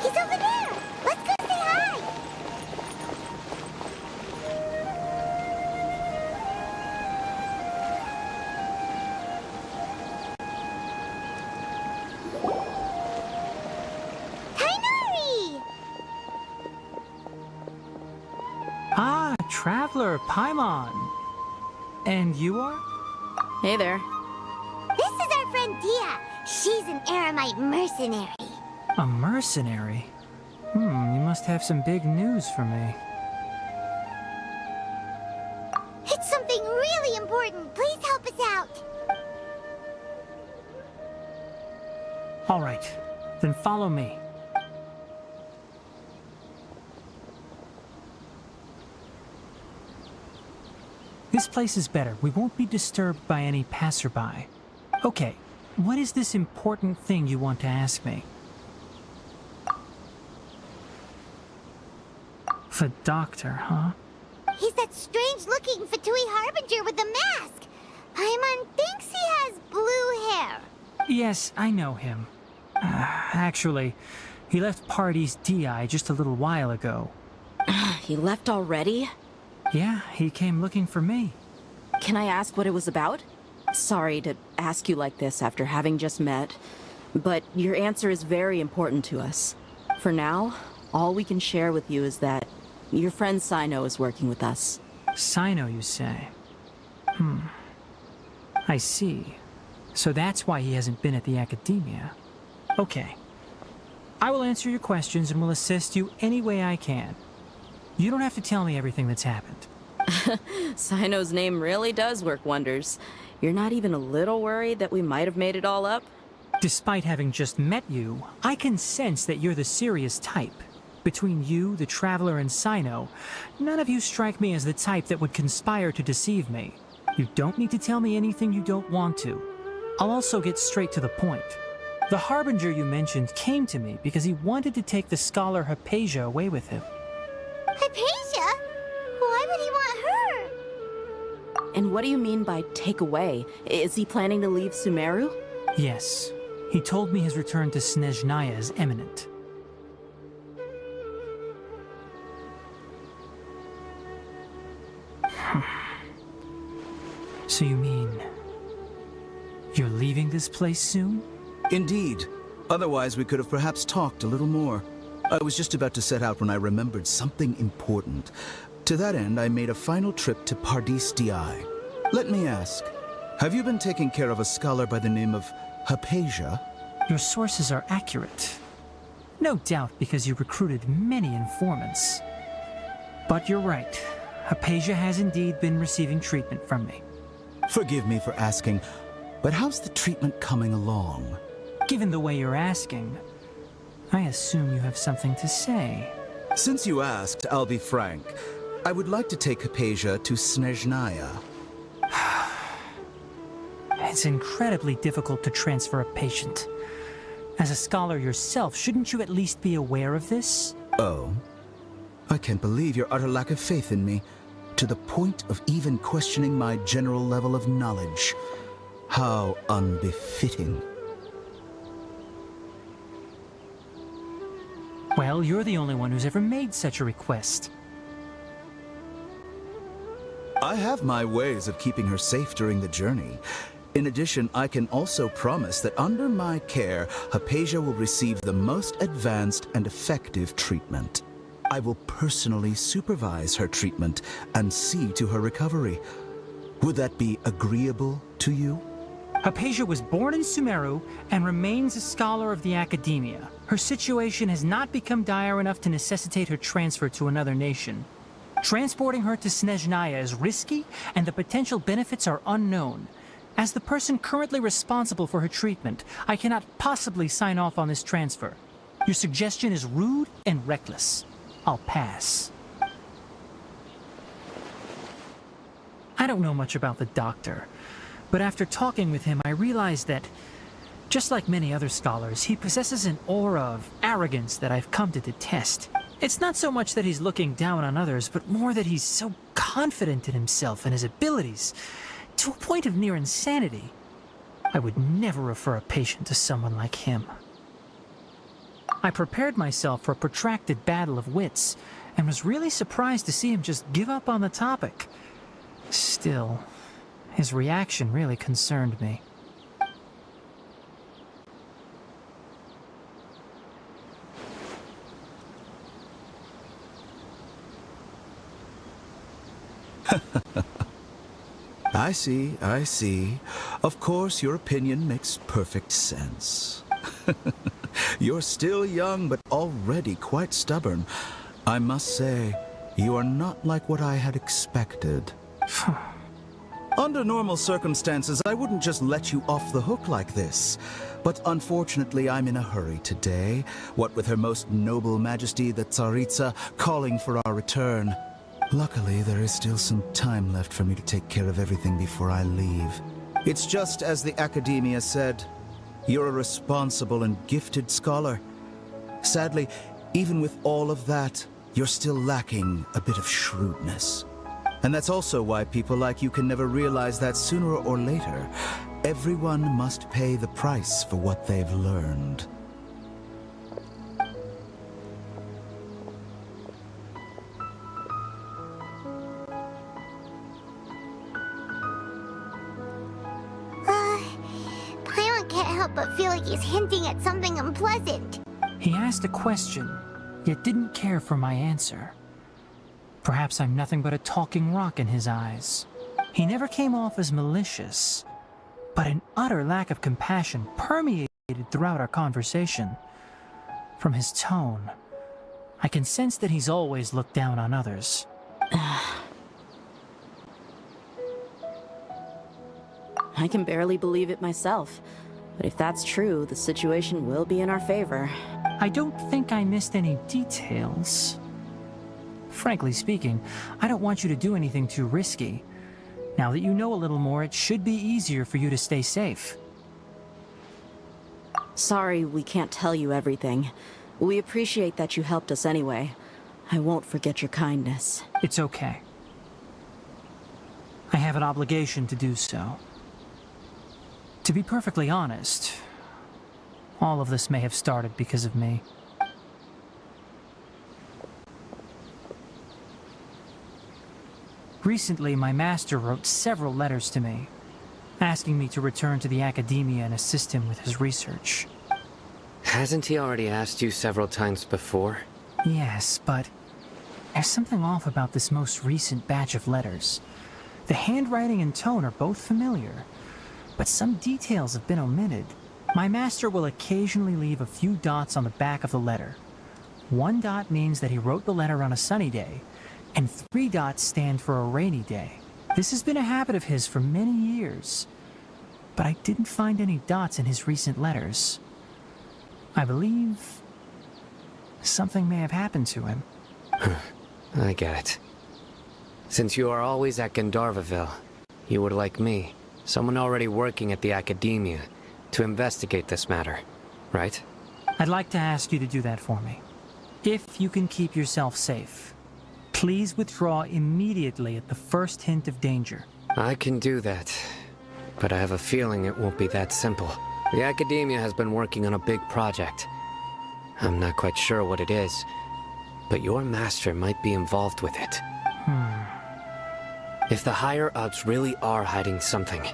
He's over there! Let's go say hi! Kainari!
Ah, Traveler, Paimon. And you are?
Hey there.
This is our friend Dia. She's an Aramite mercenary.
A mercenary? You must have some big news for me.
It's something really important. Please help us out.
All right, then follow me. This place is better. We won't be disturbed by any passerby. Okay, what is this important thing you want to ask me? The doctor, huh?
He's that strange-looking Fatui Harbinger with the mask. Paimon thinks he has blue hair.
Yes, I know him. Actually, he left Party's DI just a little while ago.
He left already?
Yeah, he came looking for me.
Can I ask what it was about? Sorry to ask you like this after having just met, but your answer is very important to us. For now, all we can share with you is that your friend Sino is working with us.
Sino, you say? I see. So that's why he hasn't been at the Academia. Okay. I will answer your questions and will assist you any way I can. You don't have to tell me everything that's happened.
Sino's name really does work wonders. You're not even a little worried that we might have made it all up?
Despite having just met you, I can sense that you're the serious type. Between you, the Traveler, and Sino, none of you strike me as the type that would conspire to deceive me. You don't need to tell me anything you don't want to. I'll also get straight to the point. The Harbinger you mentioned came to me because he wanted to take the scholar Hypatia away with him.
Hypatia? Why would he want her?
And what do you mean by take away? Is he planning to leave Sumeru?
Yes. He told me his return to Snezhnaya is imminent. So you mean you're leaving this place soon?
Indeed. Otherwise, we could have perhaps talked a little more. I was just about to set out when I remembered something important. To that end, I made a final trip to Pardis Di. Let me ask, have you been taking care of a scholar by the name of Hypatia?
Your sources are accurate. No doubt because you recruited many informants. But you're right. Hypatia has indeed been receiving treatment from me.
Forgive me for asking, but how's the treatment coming along?
Given the way you're asking, I assume you have something to say.
Since you asked, I'll be frank. I would like to take Hypatia to Snezhnaya.
It's incredibly difficult to transfer a patient. As a scholar yourself, shouldn't you at least be aware of this?
Oh? I can't believe your utter lack of faith in me, to the point of even questioning my general level of knowledge. How unbefitting.
Well, you're the only one who's ever made such a request.
I have my ways of keeping her safe during the journey. In addition, I can also promise that under my care, Hypatia will receive the most advanced and effective treatment. I will personally supervise her treatment and see to her recovery. Would that be agreeable to you?
Hypatia was born in Sumeru and remains a scholar of the Academia. Her situation has not become dire enough to necessitate her transfer to another nation. Transporting her to Snezhnaya is risky, and the potential benefits are unknown. As the person currently responsible for her treatment, I cannot possibly sign off on this transfer. Your suggestion is rude and reckless. I'll pass. I don't know much about the doctor, but after talking with him, I realized that, just like many other scholars, he possesses an aura of arrogance that I've come to detest. It's not so much that he's looking down on others, but more that he's so confident in himself and his abilities, to a point of near insanity. I would never refer a patient to someone like him. I prepared myself for a protracted battle of wits, and was really surprised to see him just give up on the topic. Still, his reaction really concerned me.
I see, I see. Of course, your opinion makes perfect sense. You're still young, but already quite stubborn. I must say, you are not like what I had expected. Under normal circumstances, I wouldn't just let you off the hook like this. But unfortunately, I'm in a hurry today, what with Her Most Noble Majesty the Tsaritsa calling for our return. Luckily, there is still some time left for me to take care of everything before I leave. It's just as the Academia said, you're a responsible and gifted scholar. Sadly, even with all of that, you're still lacking a bit of shrewdness. And that's also why people like you can never realize that sooner or later, everyone must pay the price for what they've learned.
Paimon can't help but feel like he's hinting at something unpleasant.
He asked a question, yet didn't care for my answer. Perhaps I'm nothing but a talking rock in his eyes. He never came off as malicious, but an utter lack of compassion permeated throughout our conversation. From his tone, I can sense that he's always looked down on others.
I can barely believe it myself. But if that's true, the situation will be in our favor.
I don't think I missed any details. Frankly speaking, I don't want you to do anything too risky. Now that you know a little more, it should be easier for you to stay safe.
Sorry we can't tell you everything. We appreciate that you helped us anyway. I won't forget your kindness.
It's okay. I have an obligation to do so. To be perfectly honest, all of this may have started because of me. Recently, my master wrote several letters to me, asking me to return to the Academia and assist him with his research.
Hasn't he already asked you several times before?
Yes, but there's something off about this most recent batch of letters. The handwriting and tone are both familiar, but some details have been omitted. My master will occasionally leave a few dots on the back of the letter. One dot means that he wrote the letter on a sunny day, and 3 dots stand for a rainy day. This has been a habit of his for many years, but I didn't find any dots in his recent letters. I believe something may have happened to him.
I get it. Since you are always at Gandharvaville, you would like me, someone already working at the Academia, to investigate this matter, right?
I'd like to ask you to do that for me. If you can keep yourself safe, please withdraw immediately at the first hint of danger.
I can do that, but I have a feeling it won't be that simple. The Academia has been working on a big project. I'm not quite sure what it is, but your master might be involved with it. If the higher-ups really are hiding something,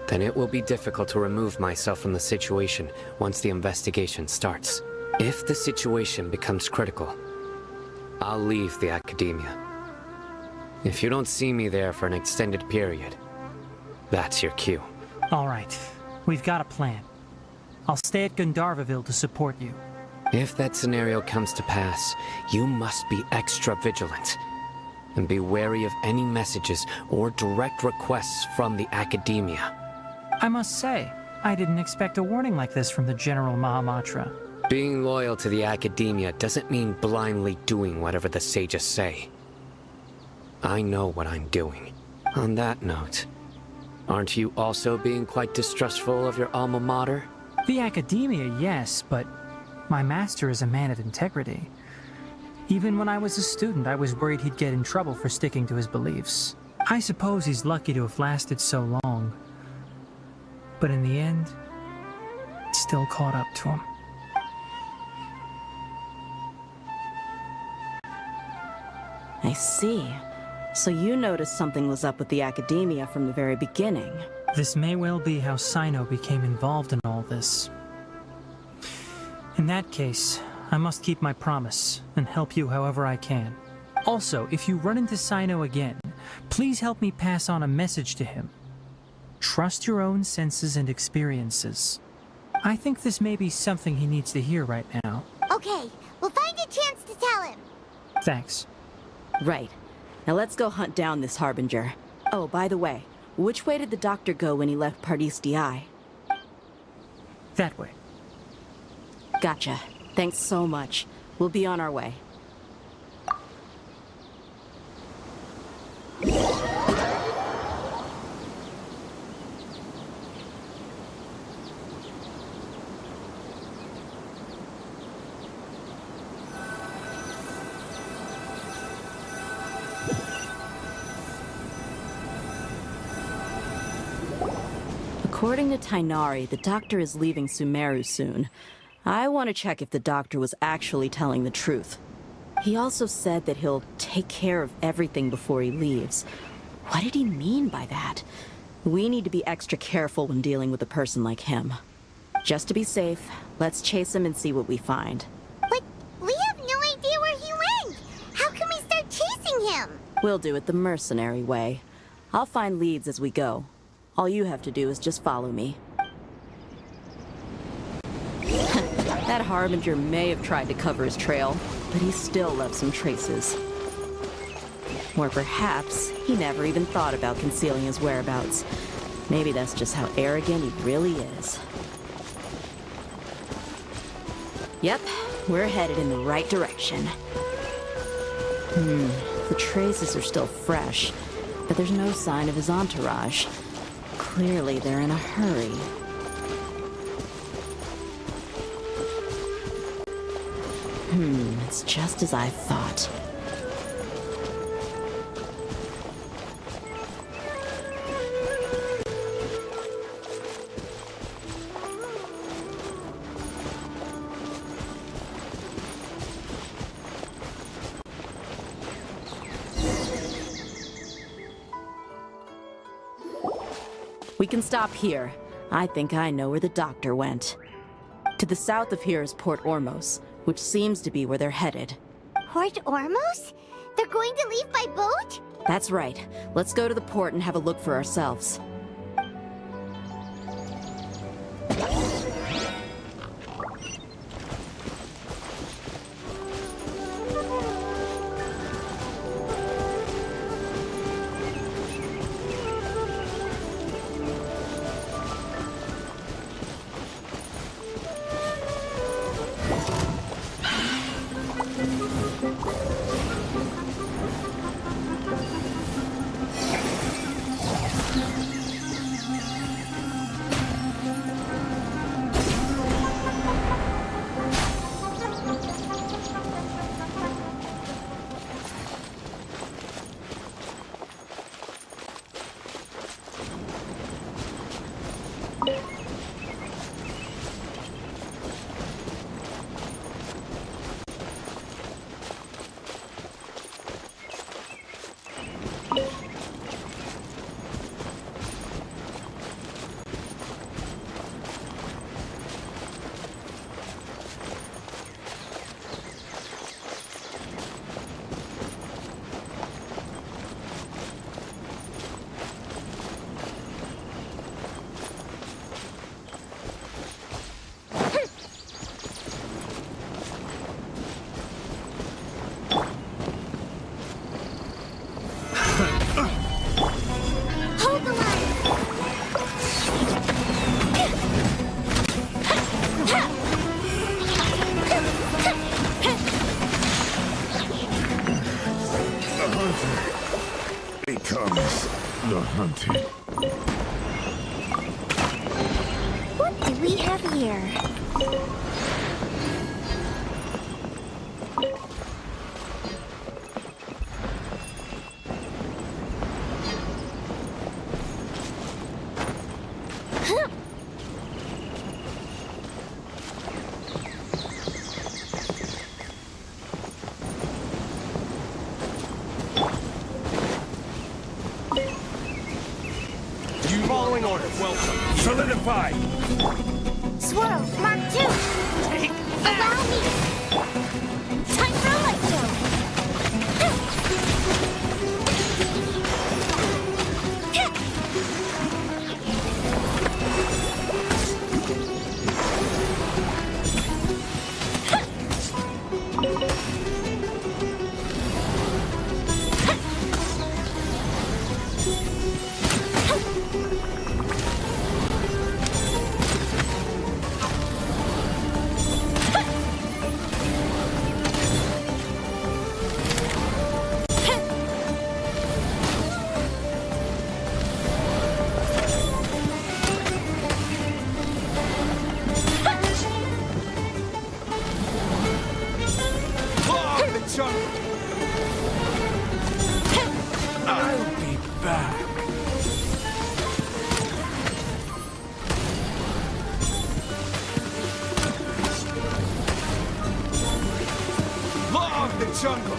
then it will be difficult to remove myself from the situation once the investigation starts. If the situation becomes critical, I'll leave the Academia. If you don't see me there for an extended period, That's your cue.
All right, we've got a plan. I'll stay at Gandharvaville to support you.
If that scenario comes to pass, you must be extra vigilant. And be wary of any messages or direct requests from the Academia.
I must say, I didn't expect a warning like this from the General Mahamatra.
Being loyal to the Academia doesn't mean blindly doing whatever the sages say. I know what I'm doing. On that note, aren't you also being quite distrustful of your alma mater?
The Academia, yes, but my master is a man of integrity. Even when I was a student, I was worried he'd get in trouble for sticking to his beliefs. I suppose he's lucky to have lasted so long. But in the end, it still caught up to him.
I see. So you noticed something was up with the Academia from the very beginning.
This may well be how Sino became involved in all this. In that case, I must keep my promise and help you however I can. Also, if you run into Sino again, please help me pass on a message to him. Trust your own senses and experiences. I think this may be something he needs to hear right now.
Okay, we'll find a chance to tell him.
Thanks.
Right. Now let's go hunt down this Harbinger. Oh, by the way, which way did the doctor go when he left Pardis DI?
That way.
Gotcha. Thanks so much. We'll be on our way. According to Tighnari, the doctor is leaving Sumeru soon. I want to check if the doctor was actually telling the truth. He also said that he'll take care of everything before he leaves. What did he mean by that? We need to be extra careful when dealing with a person like him. Just to be safe, let's chase him and see what we find.
But we have no idea where he went! How can we start chasing him?
We'll do it the mercenary way. I'll find leads as we go. All you have to do is just follow me. That Harbinger may have tried to cover his trail, but he still left some traces. Or perhaps he never even thought about concealing his whereabouts. Maybe that's just how arrogant he really is. Yep, we're headed in the right direction. The traces are still fresh, but there's no sign of his entourage. Clearly they're in a hurry. It's just as I thought. We can stop here. I think I know where the doctor went. To the south of here is Port Ormos, which seems to be where they're headed.
Port Ormos? They're going to leave by boat?
That's right. Let's go to the port and have a look for ourselves.
What do we have here?
Following orders. Welcome. Solidify.
Swirl, Mark 2.
Take.
Allow me. Time for a light show.
I'll be back. Law of the jungle.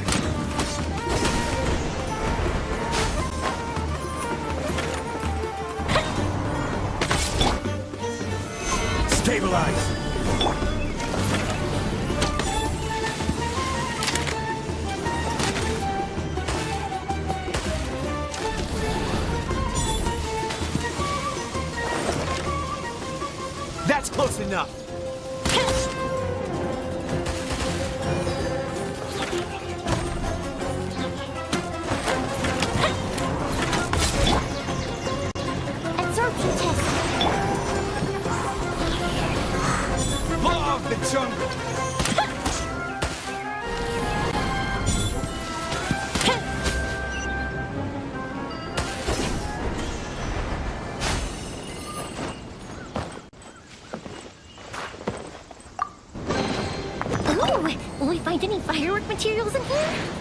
Stabilize. That's close enough.
Absorption test.
Law of the jungle.
Ooh, will we find any firework materials in here?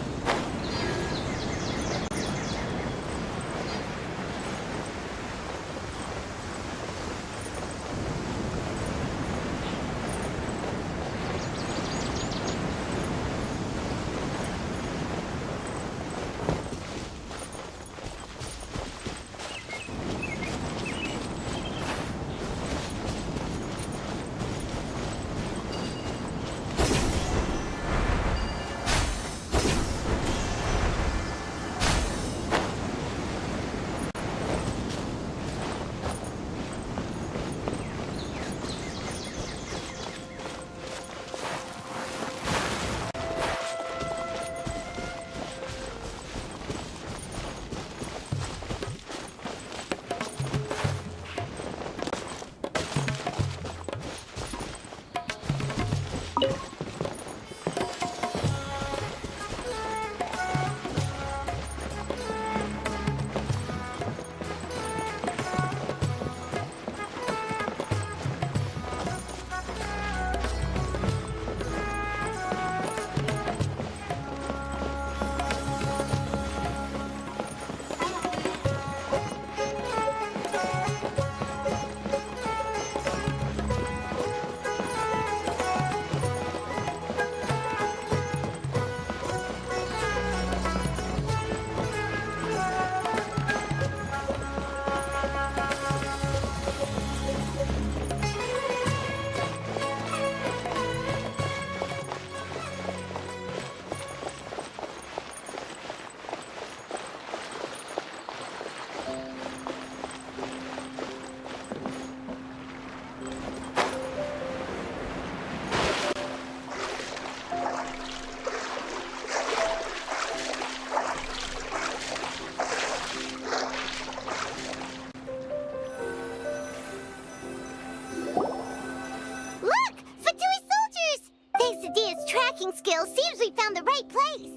skill, seems we found the right place.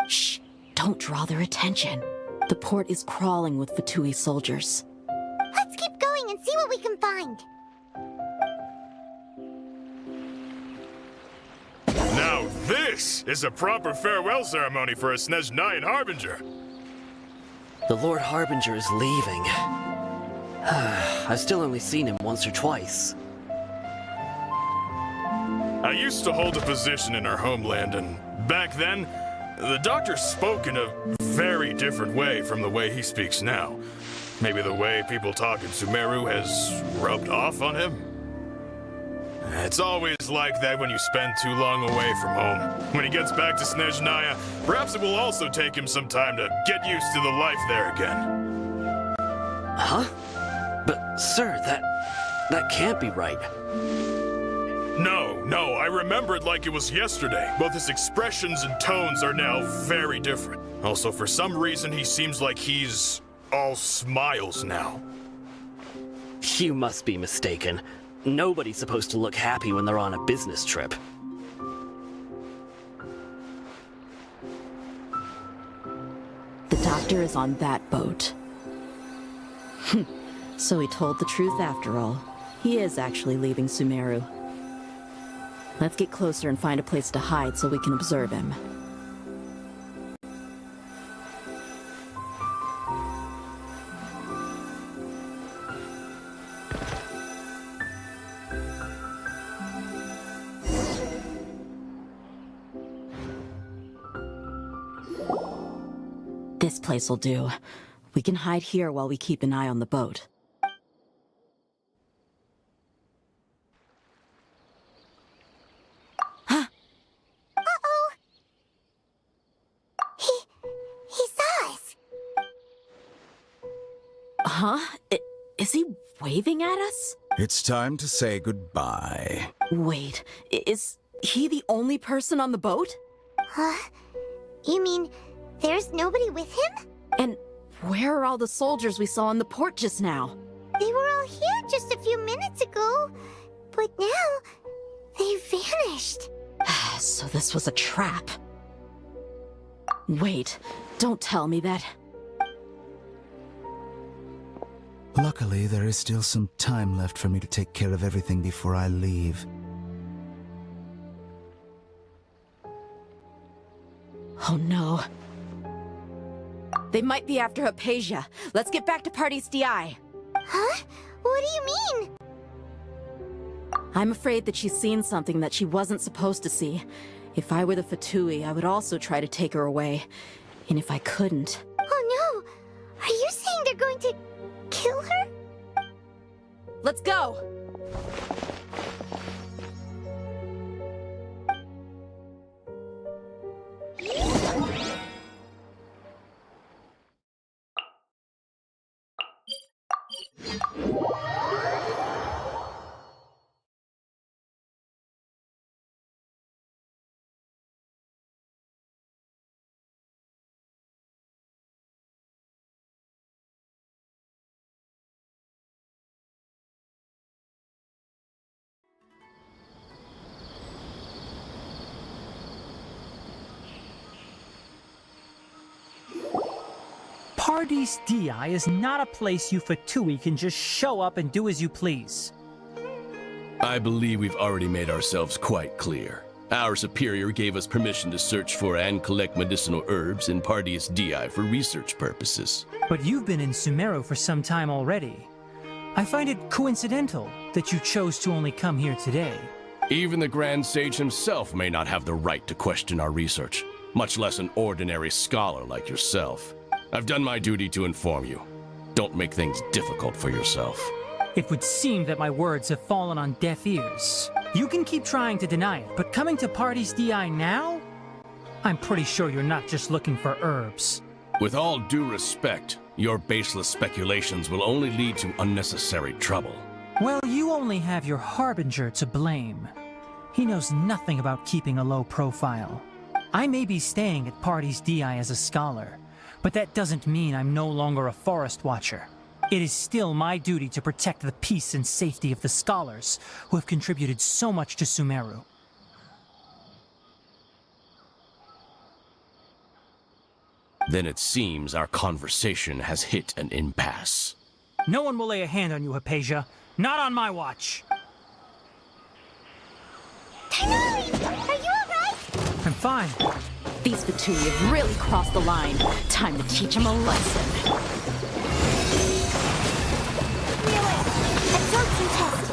Shh! Don't draw their attention. The port is crawling with Fatui soldiers.
we can find.
Now this is a proper farewell ceremony for a Snezhnayan Harbinger.
The Lord Harbinger is leaving. I've still only seen him once or twice.
I used to hold a position in our homeland, and back then, the doctor spoke in a very different way from the way he speaks now. Maybe the way people talk in Sumeru has rubbed off on him? It's always like that when you spend too long away from home. When he gets back to Snezhnaya, perhaps it will also take him some time to get used to the life there again.
Huh? But, sir, that can't be right.
No, I remember it like it was yesterday. Both his expressions and tones are now very different. Also, for some reason, he seems like he's all smiles now.
You must be mistaken. Nobody's supposed to look happy when they're on a business trip.
The doctor is on that boat. So he told the truth after all. He is actually leaving Sumeru. Let's get closer and find a place to hide so we can observe him. This place will do. We can hide here while we keep an eye on the boat.
He saw us.
Huh? Is he waving at us?
It's time to say goodbye.
Wait, is he the only person on the boat?
Huh? You mean there's nobody with him?
And where are all the soldiers we saw in the port just now?
They were all here just a few minutes ago, but now they vanished.
So this was a trap. Wait, don't tell me that.
Luckily, there is still some time left for me to take care of everything before I leave.
Oh no. They might be after Hypatia. Let's get back to Party's DI.
Huh? What do you mean?
I'm afraid that she's seen something that she wasn't supposed to see. If I were the Fatui, I would also try to take her away. And if I couldn't...
Oh no! Are you saying they're going to kill her?
Let's go!
Pardees Di is not a place you Fatui can just show up and do as you please.
I believe we've already made ourselves quite clear. Our superior gave us permission to search for and collect medicinal herbs in Pardees Di for research purposes.
But you've been in Sumeru for some time already. I find it coincidental that you chose to only come here today.
Even the Grand Sage himself may not have the right to question our research, much less an ordinary scholar like yourself. I've done my duty to inform you. Don't make things difficult for yourself.
It would seem that my words have fallen on deaf ears. You can keep trying to deny it, but coming to Pardees Di now? I'm pretty sure you're not just looking for herbs.
With all due respect, your baseless speculations will only lead to unnecessary trouble.
Well, you only have your Harbinger to blame. He knows nothing about keeping a low profile. I may be staying at Pardees Di as a scholar, but that doesn't mean I'm no longer a forest watcher. It is still my duty to protect the peace and safety of the scholars who have contributed so much to Sumeru.
Then it seems our conversation has hit an impasse.
No one will lay a hand on you, Hypatia. Not on my watch.
Tighnari, are you alright?
I'm fine.
These Fatui have really crossed the line. Time to teach them a lesson.
Absorption test.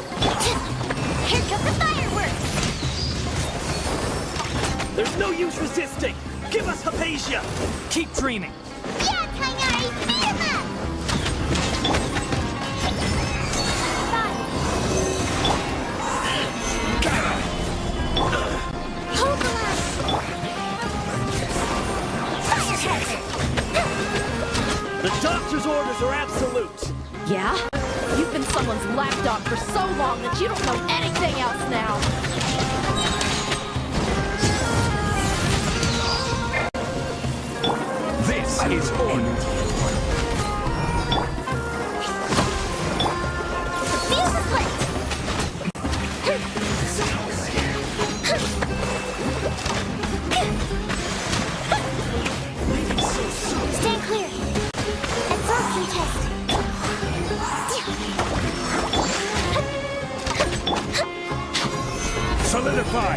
Here comes the fireworks.
There's no use resisting. Give us Hypatia.
Keep dreaming.
Yeah, Tighnari, beat him up. Hold the line. Fire hazard.
The doctor's orders are absolute.
Yeah? You've been someone's lapdog for so long that you don't know anything else now.
This is order.
Fuse is lit. Stand clear. Absorption test.
Solidify.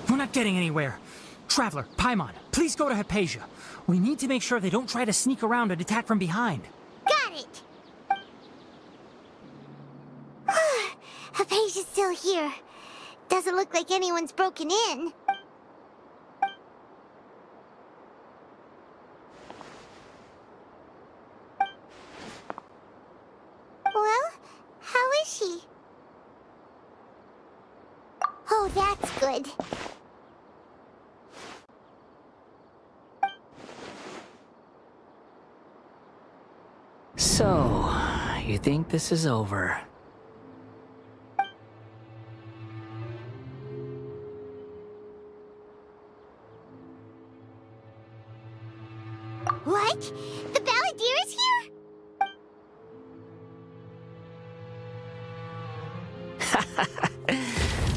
We're not getting anywhere. Traveler, Paimon, please go to Hypatia. We need to make sure they don't try to sneak around and attack from behind.
Got it. Hypatia's still here. Doesn't look like anyone's broken in. Well, how is she? Oh, that's good.
So, you think this is over?
What? The Balladeer is here?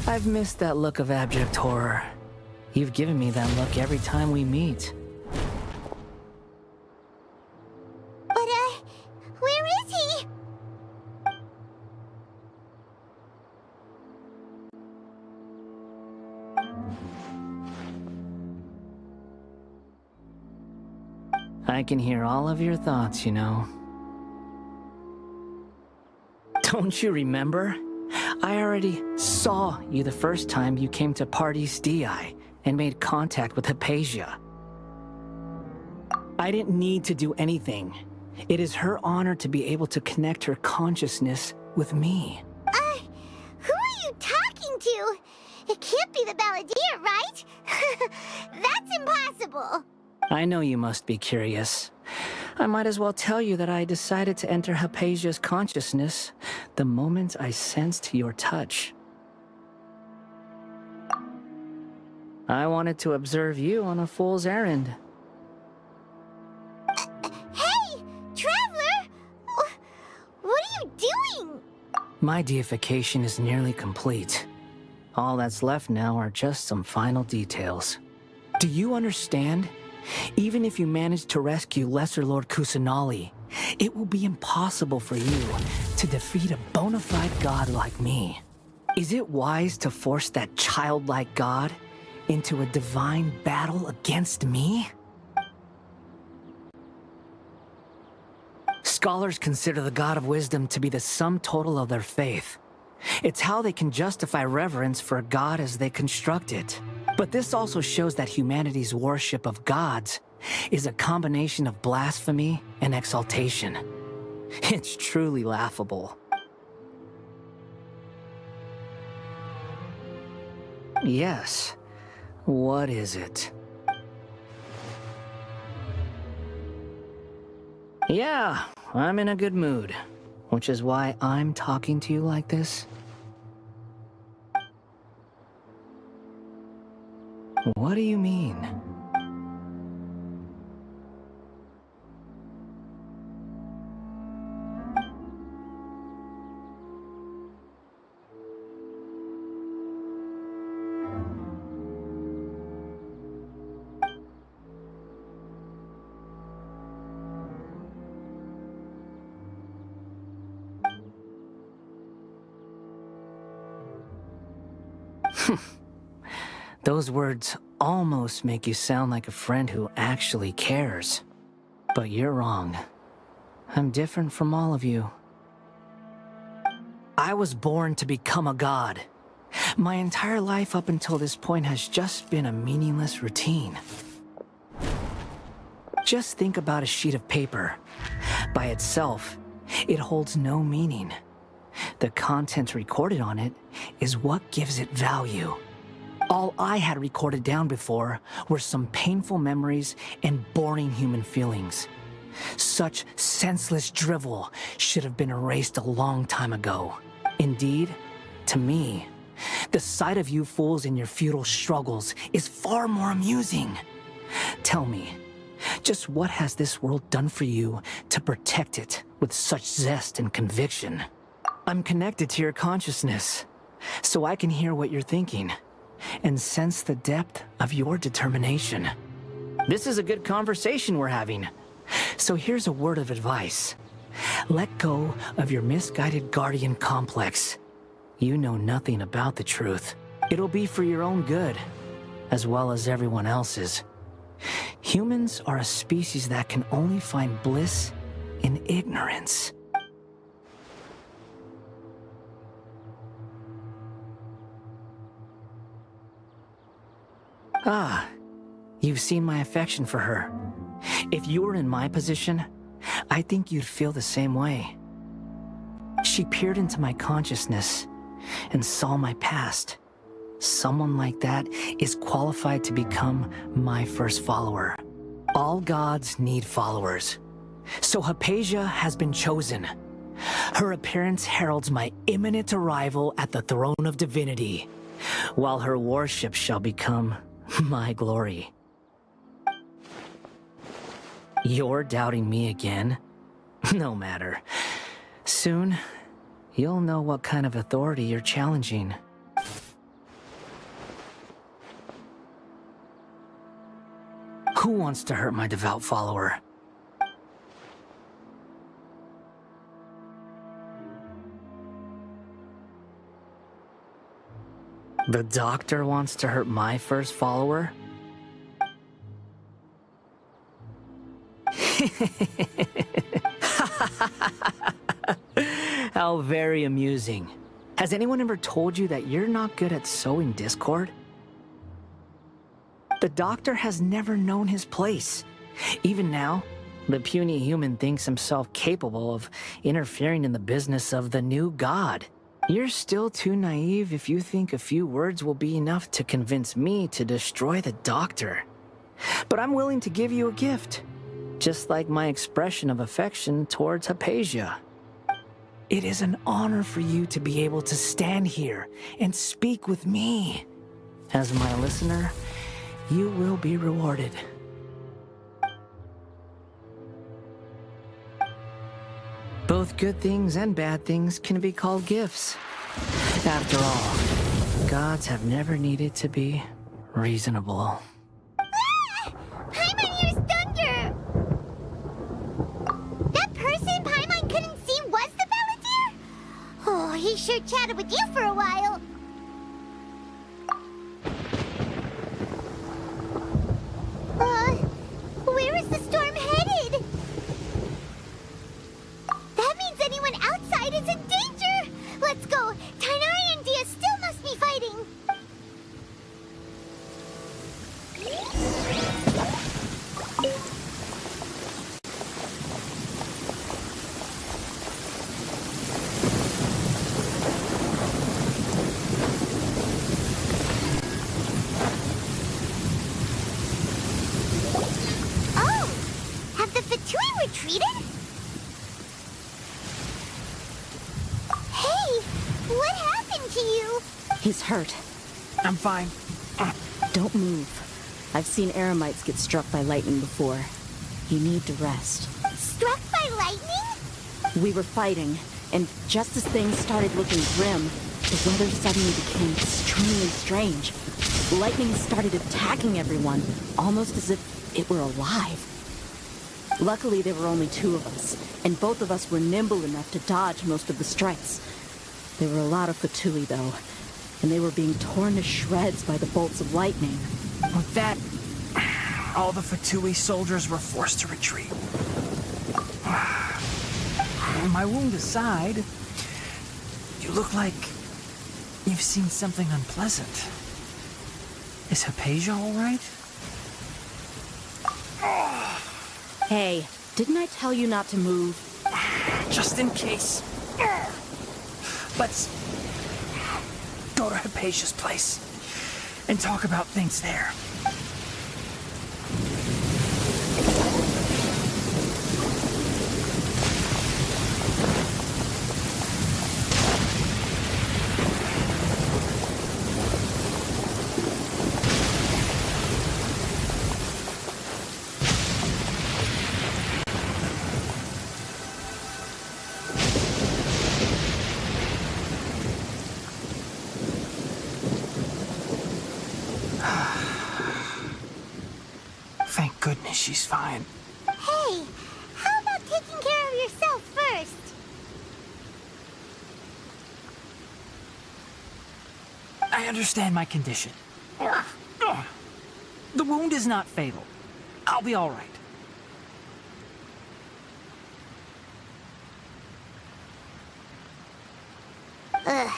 I've missed that look of abject horror. You've given me that look every time we meet.
But, where is he?
I can hear all of your thoughts, you know. Don't you remember? I already saw you the first time you came to Party's DI and made contact with Hypatia. I didn't need to do anything. It is her honor to be able to connect her consciousness with me.
Who are you talking to? It can't be the Balladeer, right? That's impossible.
I know you must be curious. I might as well tell you that I decided to enter Hypatia's consciousness the moment I sensed your touch. I wanted to observe you on a fool's errand.
Hey, Traveler! What are you doing?
My deification is nearly complete. All that's left now are just some final details. Do you understand? Even if you manage to rescue Lesser Lord Kusanali, it will be impossible for you to defeat a bona fide god like me. Is it wise to force that childlike god into a divine battle against me? Scholars consider the God of Wisdom to be the sum total of their faith. It's how they can justify reverence for a god as they construct it. But this also shows that humanity's worship of gods is a combination of blasphemy and exaltation. It's truly laughable. Yes. What is it? Yeah, I'm in a good mood, which is why I'm talking to you like this. What do you mean? Those words almost make you sound like a friend who actually cares. But you're wrong. I'm different from all of you. I was born to become a god. My entire life up until this point has just been a meaningless routine. Just think about a sheet of paper. By itself, it holds no meaning. The content recorded on it is what gives it value. All I had recorded down before were some painful memories and boring human feelings. Such senseless drivel should have been erased a long time ago. Indeed, to me, the sight of you fools in your futile struggles is far more amusing. Tell me, just what has this world done for you to protect it with such zest and conviction? I'm connected to your consciousness, so I can hear what you're thinking and sense the depth of your determination. This is a good conversation we're having. So here's a word of advice. Let go of your misguided guardian complex. You know nothing about the truth. It'll be for your own good, as well as everyone else's. Humans are a species that can only find bliss in ignorance. Ah, you've seen my affection for her. If you were in my position, I think you'd feel the same way. She peered into my consciousness and saw my past. Someone like that is qualified to become my first follower. All gods need followers. So Hypatia has been chosen. Her appearance heralds my imminent arrival at the throne of divinity, while her worship shall become my glory. You're doubting me again? No matter. Soon, you'll know what kind of authority you're challenging. Who wants to hurt my devout follower? The doctor wants to hurt my first follower? How very amusing. Has anyone ever told you that you're not good at sowing discord? The doctor has never known his place. Even now, the puny human thinks himself capable of interfering in the business of the new god. You're still too naive if you think a few words will be enough to convince me to destroy the doctor. But I'm willing to give you a gift, just like my expression of affection towards Hypatia. It is an honor for you to be able to stand here and speak with me. As my listener, you will be rewarded. Both good things and bad things can be called gifts. After all, gods have never needed to be reasonable.
Paimon used thunder! That person Paimon couldn't see was the Palantir? Oh, he sure chatted with you for a while. Where is the storm headed? That means anyone outside is in danger! Let's go! Tainari and Dia still must be fighting! Oh! Have the Fatui retreated? Hey! What happened to you?
He's hurt.
I'm fine.
Don't move. I've seen Eremites get struck by lightning before. You need to rest.
Struck by lightning?
We were fighting, and just as things started looking grim, the weather suddenly became extremely strange. Lightning started attacking everyone, almost as if it were alive. Luckily, there were only two of us, and both of us were nimble enough to dodge most of the strikes. There were a lot of Fatui, though, and they were being torn to shreds by the bolts of lightning.
With that, all the Fatui soldiers were forced to retreat. My wound aside, you look like you've seen something unpleasant. Is Hypatia all right?
Hey, didn't I tell you not to move?
Just in case. Let's go to Hypatia's place and talk about things there. Thank goodness she's fine.
Hey, how about taking care of yourself first?
I understand my condition. The wound is not fatal. I'll be all right.
Ugh.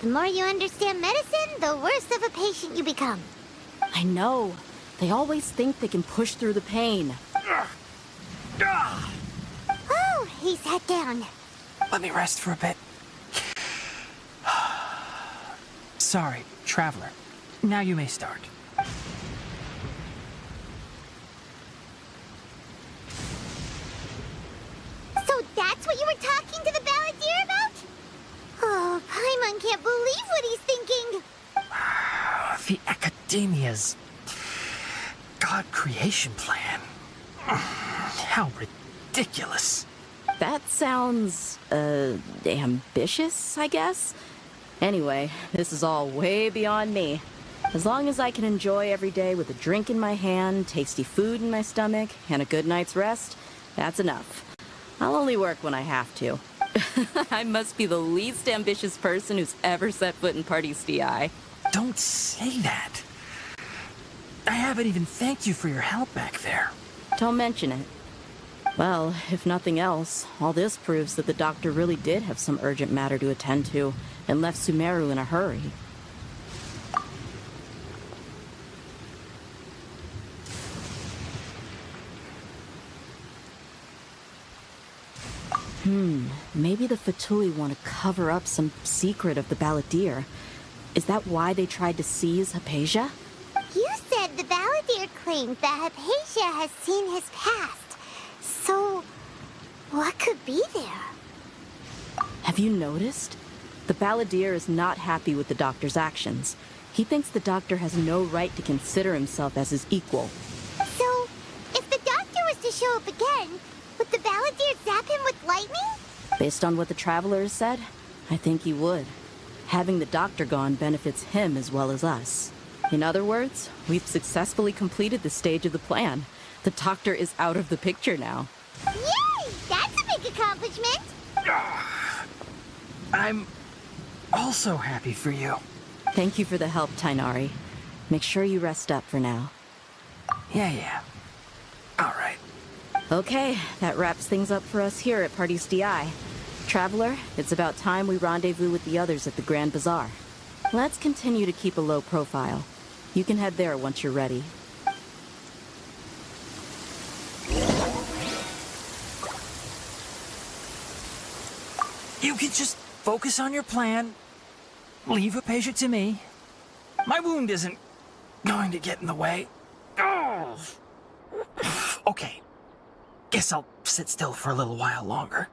The more you understand medicine, the worse of a patient you become.
I know. They always think they can push through the pain.
Oh, he sat down.
Let me rest for a bit. Sorry, traveler. Now you may start.
So that's what you were talking to the balladeer about? Oh, Paimon can't believe what he's thinking.
The Academia's God creation plan. How ridiculous.
That sounds, ambitious, I guess? Anyway, this is all way beyond me. As long as I can enjoy every day with a drink in my hand, tasty food in my stomach, and a good night's rest, that's enough. I'll only work when I have to. I must be the least ambitious person who's ever set foot in Party's DI.
Don't say that. I haven't even thanked you for your help back there.
Don't mention it. Well, if nothing else, all this proves that the doctor really did have some urgent matter to attend to, and left Sumeru in a hurry. Maybe the Fatui want to cover up some secret of the balladeer. Is that why they tried to seize Hypatia?
You said the balladeer claimed that Hypatia has seen his past. So, what could be there?
Have you noticed? The balladeer is not happy with the doctor's actions. He thinks the doctor has no right to consider himself as his equal.
So, if the doctor was to show up again, would the balladeer zap him with lightning?
Based on what the traveler has said, I think he would. Having the doctor gone benefits him as well as us. In other words, we've successfully completed this stage of the plan. The doctor is out of the picture now.
Yay! That's a big accomplishment!
I'm also happy for you.
Thank you for the help, Tainari. Make sure you rest up for now.
Yeah. All right.
Okay, that wraps things up for us here at Party's DI. Traveler, it's about time we rendezvous with the others at the Grand Bazaar. Let's continue to keep a low profile. You can head there once you're ready.
You can just focus on your plan. Leave Hypatia to me. My wound isn't going to get in the way. Oh. Okay. Guess I'll sit still for a little while longer.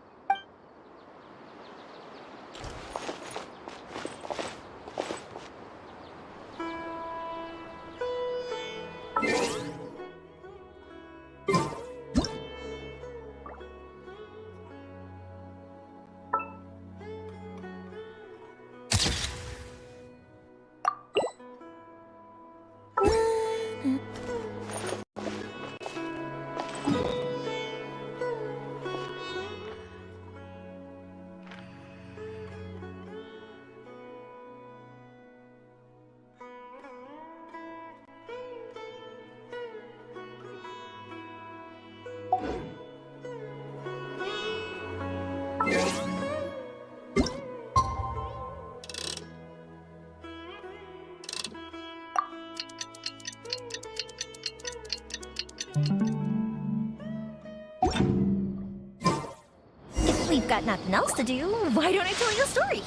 If we've got nothing else to do, why don't I tell you a story?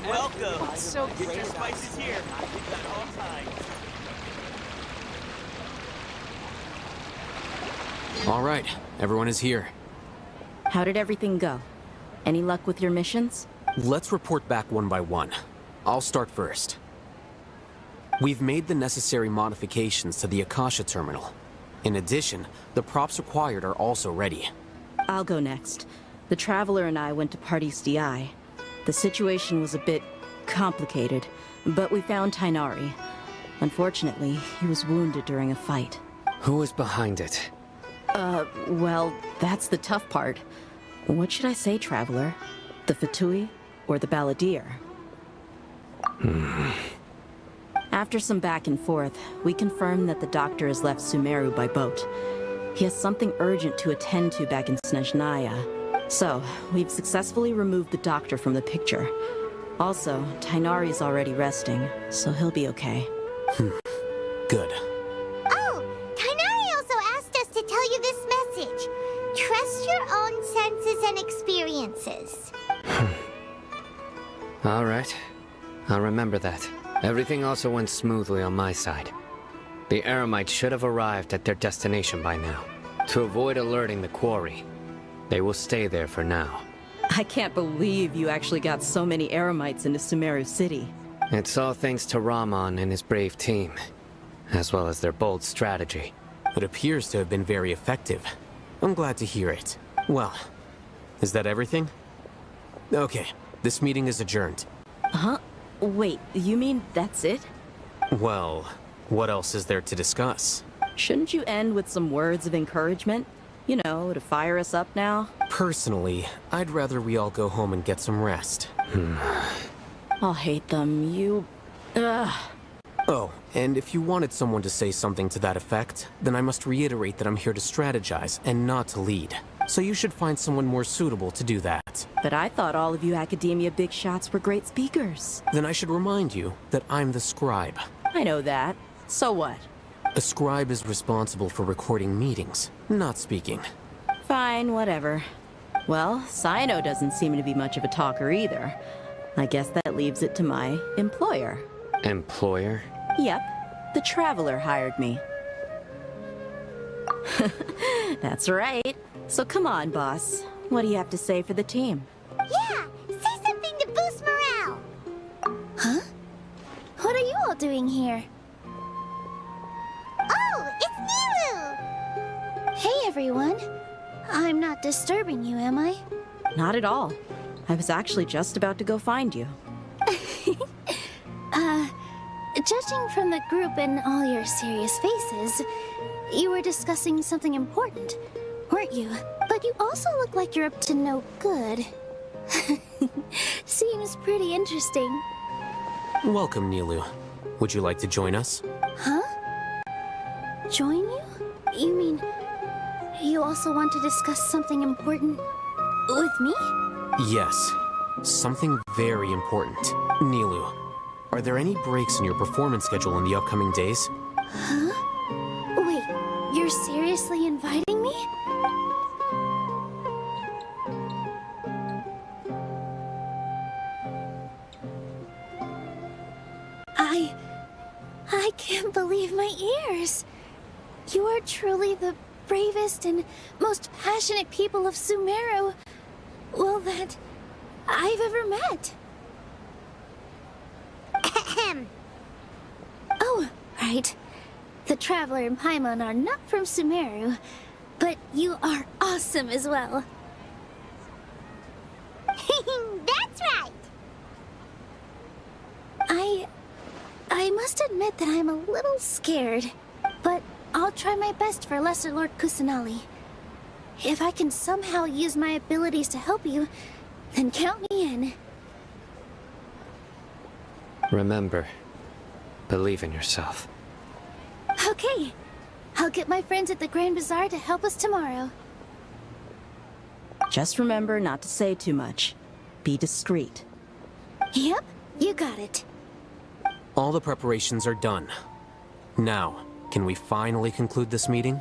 Welcome. It's so get your spices here. We've got all time.
All right, everyone is here.
How did everything go? Any luck with your missions?
Let's report back one by one. I'll start first. We've made the necessary modifications to the Akasha terminal. In addition, the props required are also ready.
I'll go next. The Traveler and I went to Party's DI. The situation was a bit complicated, but we found Tainari. Unfortunately, he was wounded during a fight.
Who was behind it?
Well, that's the tough part. What should I say, Traveler? The Fatui or the Balladeer? After some back and forth, we confirmed that the doctor has left Sumeru by boat. He has something urgent to attend to back in Snezhnaya. So, we've successfully removed the doctor from the picture. Also, Tainari's already resting, so he'll be okay.
Good.
Oh, Tainari also asked us to tell you this message. Trust your own senses and experiences.
All right. I'll remember that. Everything also went smoothly on my side. The Eremites should have arrived at their destination by now. To avoid alerting the quarry, they will stay there for now.
I can't believe you actually got so many Eremites into Sumeru City.
It's all thanks to Rahman and his brave team, as well as their bold strategy.
It appears to have been very effective. I'm glad to hear it. Well, is that everything? Okay, this meeting is adjourned.
Huh? Wait, you mean that's it?
Well, what else is there to discuss?
Shouldn't you end with some words of encouragement? You know, to fire us up now?
Personally, I'd rather we all go home and get some rest.
I'll hate them, you... Ugh.
Oh, and if you wanted someone to say something to that effect, then I must reiterate that I'm here to strategize and not to lead. So you should find someone more suitable to do that.
But I thought all of you academia big shots were great speakers.
Then I should remind you that I'm the scribe.
I know that. So what?
A scribe is responsible for recording meetings, not speaking.
Fine, whatever. Well, Sino doesn't seem to be much of a talker either. I guess that leaves it to my employer.
Employer?
Yep. The Traveler hired me. That's right. So come on, boss. What do you have to say for the team?
Yeah, say something to boost morale. Huh? What are you all doing here? Oh, it's Nilu! Hey, everyone. I'm not disturbing you, am I?
Not at all. I was actually just about to go find you.
Judging from the group and all your serious faces, you were discussing something important, weren't you? But you also look like you're up to no good. Seems pretty interesting.
Welcome, Nilu. Would you like to join us?
Huh? Join you? You mean you also want to discuss something important with me?
Yes. Something very important. Nilu, are there any breaks in your performance schedule in the upcoming days?
Huh? Wait, you're seriously inviting me? I can't believe my ears. You are truly the bravest and most passionate people of Sumeru, well, that I've ever met. Oh, right. The Traveler and Paimon are not from Sumeru, but you are awesome as well. That's right! I must admit that I'm a little scared, but I'll try my best for Lesser Lord Kusanali. If I can somehow use my abilities to help you, then count me in.
Remember, believe in yourself.
Okay. I'll get my friends at the Grand Bazaar to help us tomorrow.
Just remember not to say too much. Be discreet.
Yep, you got it.
All the preparations are done. Now, can we finally conclude this meeting?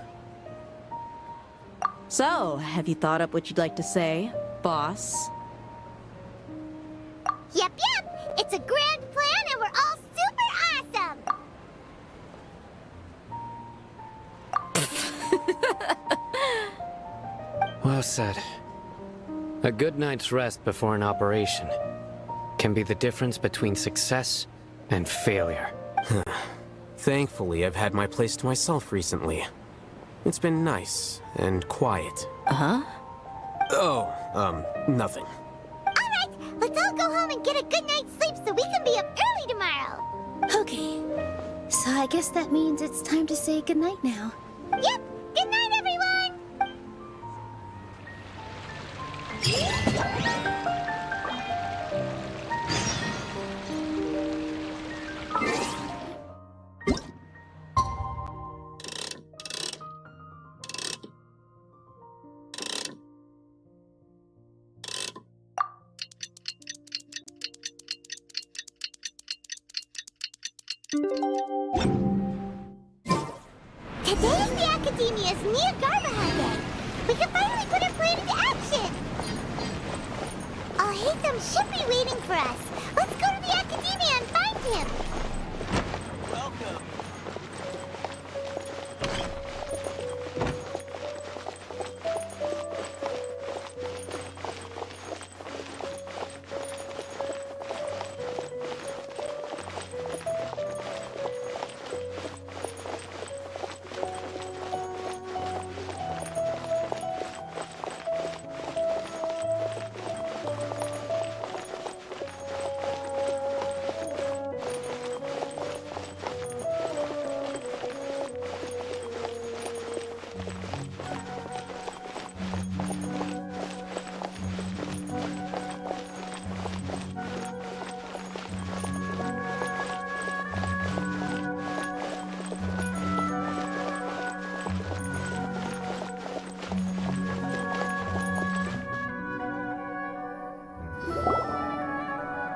So, have you thought up what you'd like to say, boss?
Yep. It's a grand plan and we're all super awesome!
Well said. A good night's rest before an operation can be the difference between success and failure.
Thankfully, I've had my place to myself recently. It's been nice and quiet.
Uh-huh?
Oh, nothing.
Alright, let's all go home and get a good night's sleep so we can be up early tomorrow. Okay, so I guess that means it's time to say goodnight now. Yep, good night, everyone! Today's the Academia's Near Garbaha Day. We can finally put our plan into action. Al-Haytham should be waiting for us. Let's go to the Academia and find him.
Welcome.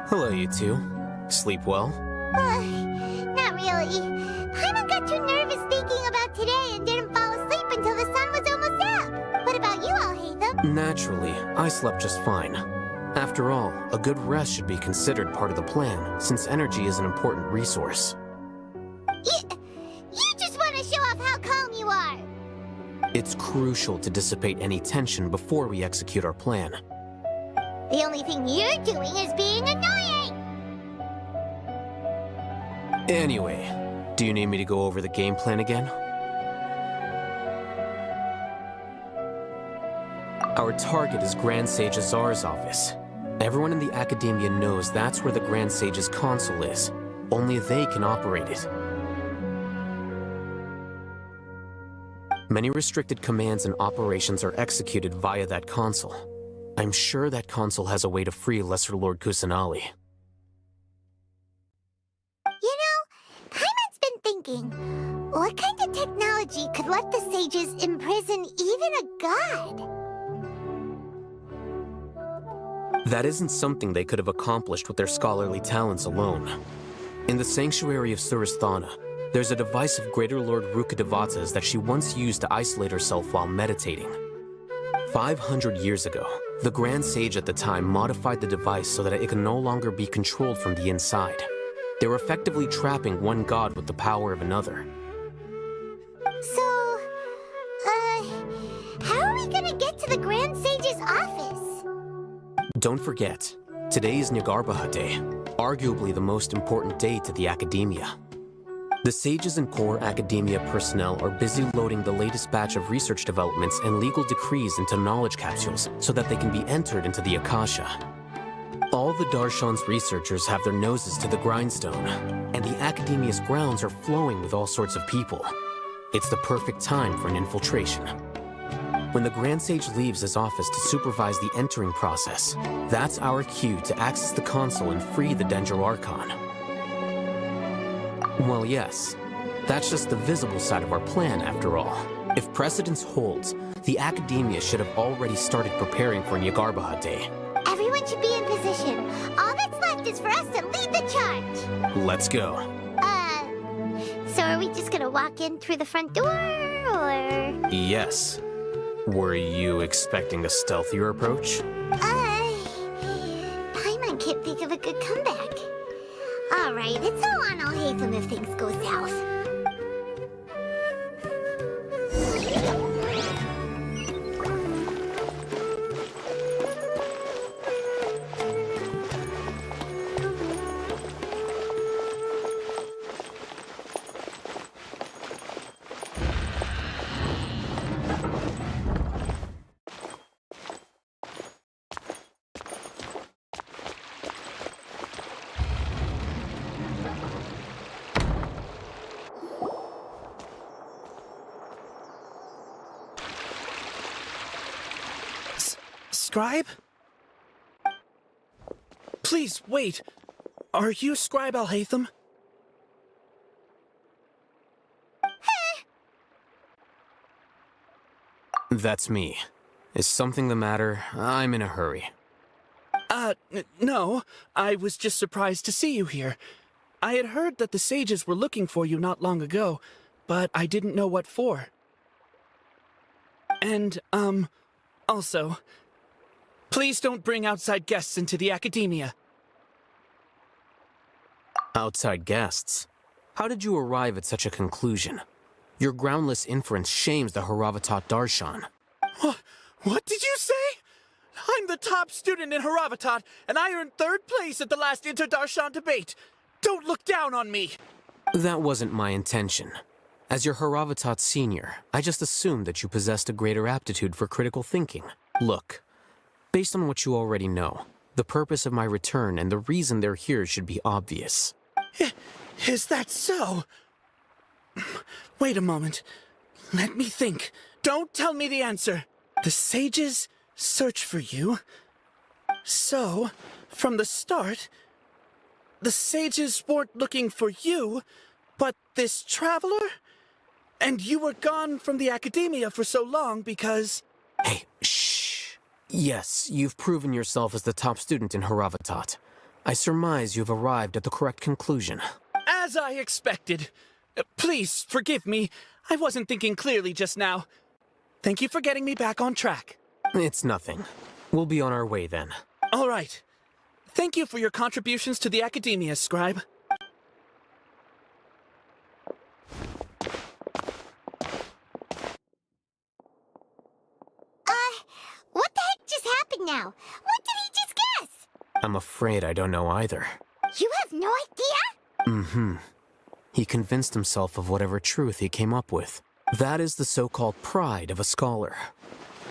Hello, you two. Sleep well?
Not really. Paimon got too nervous thinking about today and didn't fall asleep until the sun was almost up. What about you, Alhaitham?
Naturally, I slept just fine. After all, a good rest should be considered part of the plan, since energy is an important resource.
You just want to show off how calm you are.
It's crucial to dissipate any tension before we execute our plan.
The only thing you're doing is being annoying.
Anyway, do you need me to go over the game plan again? Our target is Grand Sage Azar's office. Everyone in the Academia knows that's where the Grand Sage's console is. Only they can operate it. Many restricted commands and operations are executed via that console. I'm sure that console has a way to free Lesser Lord Kusanali.
You know, Paimon's been thinking, what kind of technology could let the sages imprison even a god?
That isn't something they could have accomplished with their scholarly talents alone. In the Sanctuary of Surasthana, there's a device of Greater Lord Rukkhadevata's that she once used to isolate herself while meditating. 500 years ago, the Grand Sage at the time modified the device so that it could no longer be controlled from the inside. They were effectively trapping one god with the power of another.
So, how are we gonna get to the Grand Sage's office?
Don't forget, today is Nyagarbha Day, arguably the most important day to the Academia. The sages and core Academia personnel are busy loading the latest batch of research developments and legal decrees into knowledge capsules so that they can be entered into the Akasha. All the Darshan's researchers have their noses to the grindstone, and the Academia's grounds are flowing with all sorts of people. It's the perfect time for an infiltration. When the Grand Sage leaves his office to supervise the entering process, that's our cue to access the console and free the Dendro Archon. Well, yes, that's just the visible side of our plan, after all. If precedence holds, the Academia should have already started preparing for Nyagarbha Day.
Everyone should be in position. All that's left is for us to lead the charge.
Let's go.
So are we just gonna walk in through the front door, or...?
Yes. Were you expecting a stealthier approach?
Paimon can't think of a good comeback. Alright, it's all on Alhaitham if things go south.
Scribe? Please, wait. Are you Scribe Alhaitham?
That's me. Is something the matter? I'm in a hurry.
No. I was just surprised to see you here. I had heard that the sages were looking for you not long ago, but I didn't know what for. And, also, please don't bring outside guests into the Academia.
Outside guests? How did you arrive at such a conclusion? Your groundless inference shames the Haravatat Darshan.
What did you say? I'm the top student in Haravatat, and I earned 3rd place at the last Inter-Darshan debate. Don't look down on me!
That wasn't my intention. As your Haravatat senior, I just assumed that you possessed a greater aptitude for critical thinking. Look, based on what you already know, the purpose of my return and the reason they're here should be obvious.
Is that so? Wait a moment. Let me think. Don't tell me the answer. The sages search for you. So, from the start, the sages weren't looking for you, but this traveler? And you were gone from the Academia for so long because...
Hey, shh. Yes, you've proven yourself as the top student in Haravatat. I surmise you've arrived at the correct conclusion.
As I expected. Please forgive me. I wasn't thinking clearly just now. Thank you for getting me back on track.
It's nothing. We'll be on our way then.
All right. Thank you for your contributions to the Academia, Scribe.
What the heck just happened now? What did he just guess?
I'm afraid I don't know either.
You have no idea?
Mm-hmm. He convinced himself of whatever truth he came up with. That is the so-called pride of a scholar.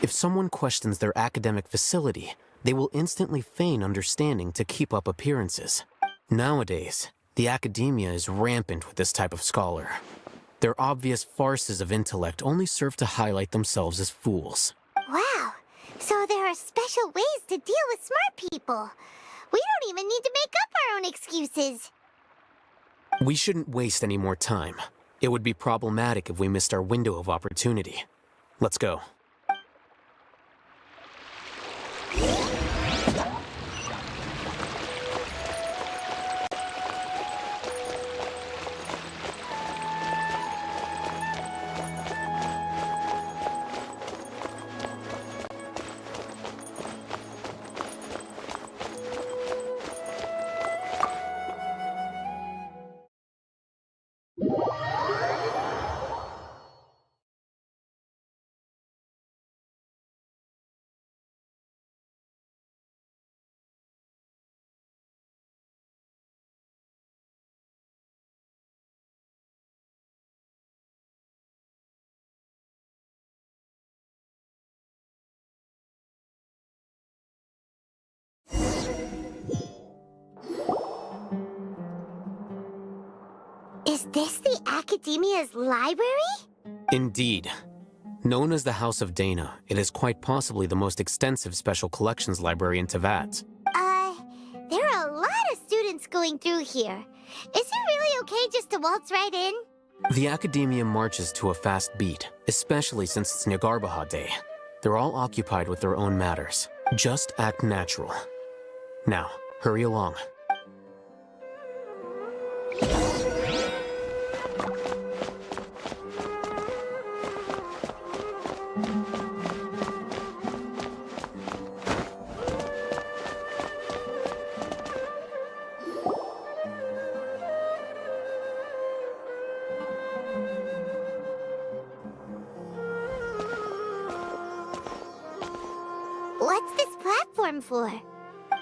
If someone questions their academic facility, they will instantly feign understanding to keep up appearances. Nowadays, the academia is rampant with this type of scholar. Their obvious farces of intellect only serve to highlight themselves as fools.
Wow. So there are special ways to deal with smart people. We don't even need to make up our own excuses.
We shouldn't waste any more time. It would be problematic if we missed our window of opportunity. Let's go.
Is this the Academia's library?
Indeed. Known as the House of Dana, it is quite possibly the most extensive special collections library in Teyvat.
There are a lot of students going through here. Is it really okay just to waltz right in?
The Academia marches to a fast beat, especially since it's Nagarbaha Day. They're all occupied with their own matters. Just act natural. Now, hurry along.
What's this platform for?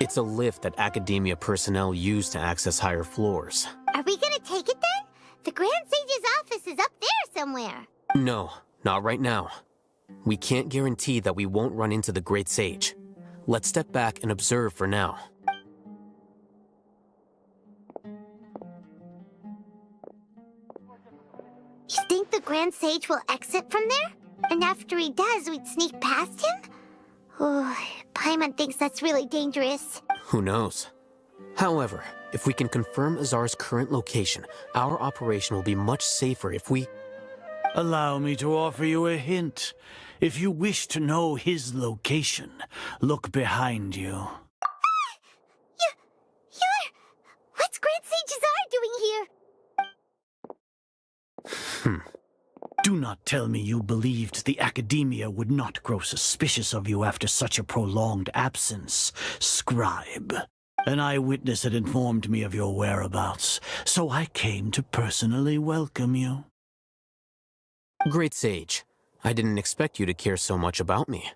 It's a lift that Academia personnel use to access higher floors.
Are we gonna take it then? The Grand Sage's office is up there somewhere.
No, not right now. We can't guarantee that we won't run into the Great Sage. Let's step back and observe for now.
You think the Grand Sage will exit from there? And after he does, we'd sneak past him? Oh, Paimon thinks that's really dangerous.
Who knows? However, if we can confirm Azar's current location, our operation will be much safer if we...
Allow me to offer you a hint. If you wish to know his location, look behind you.
What's Grand Sage Azar doing here?
Do not tell me you believed the Academia would not grow suspicious of you after such a prolonged absence, Scribe. An eyewitness had informed me of your whereabouts, so I came to personally welcome you.
Great Sage, I didn't expect you to care so much about me.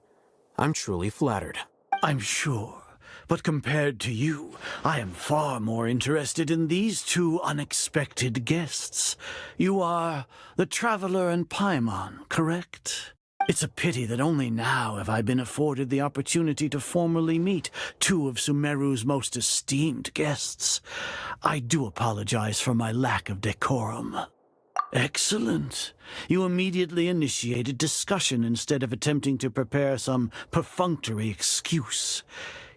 I'm truly flattered.
I'm sure, but compared to you, I am far more interested in these two unexpected guests. You are the Traveler and Paimon, correct? It's a pity that only now have I been afforded the opportunity to formally meet two of Sumeru's most esteemed guests. I do apologize for my lack of decorum. Excellent. You immediately initiated discussion instead of attempting to prepare some perfunctory excuse.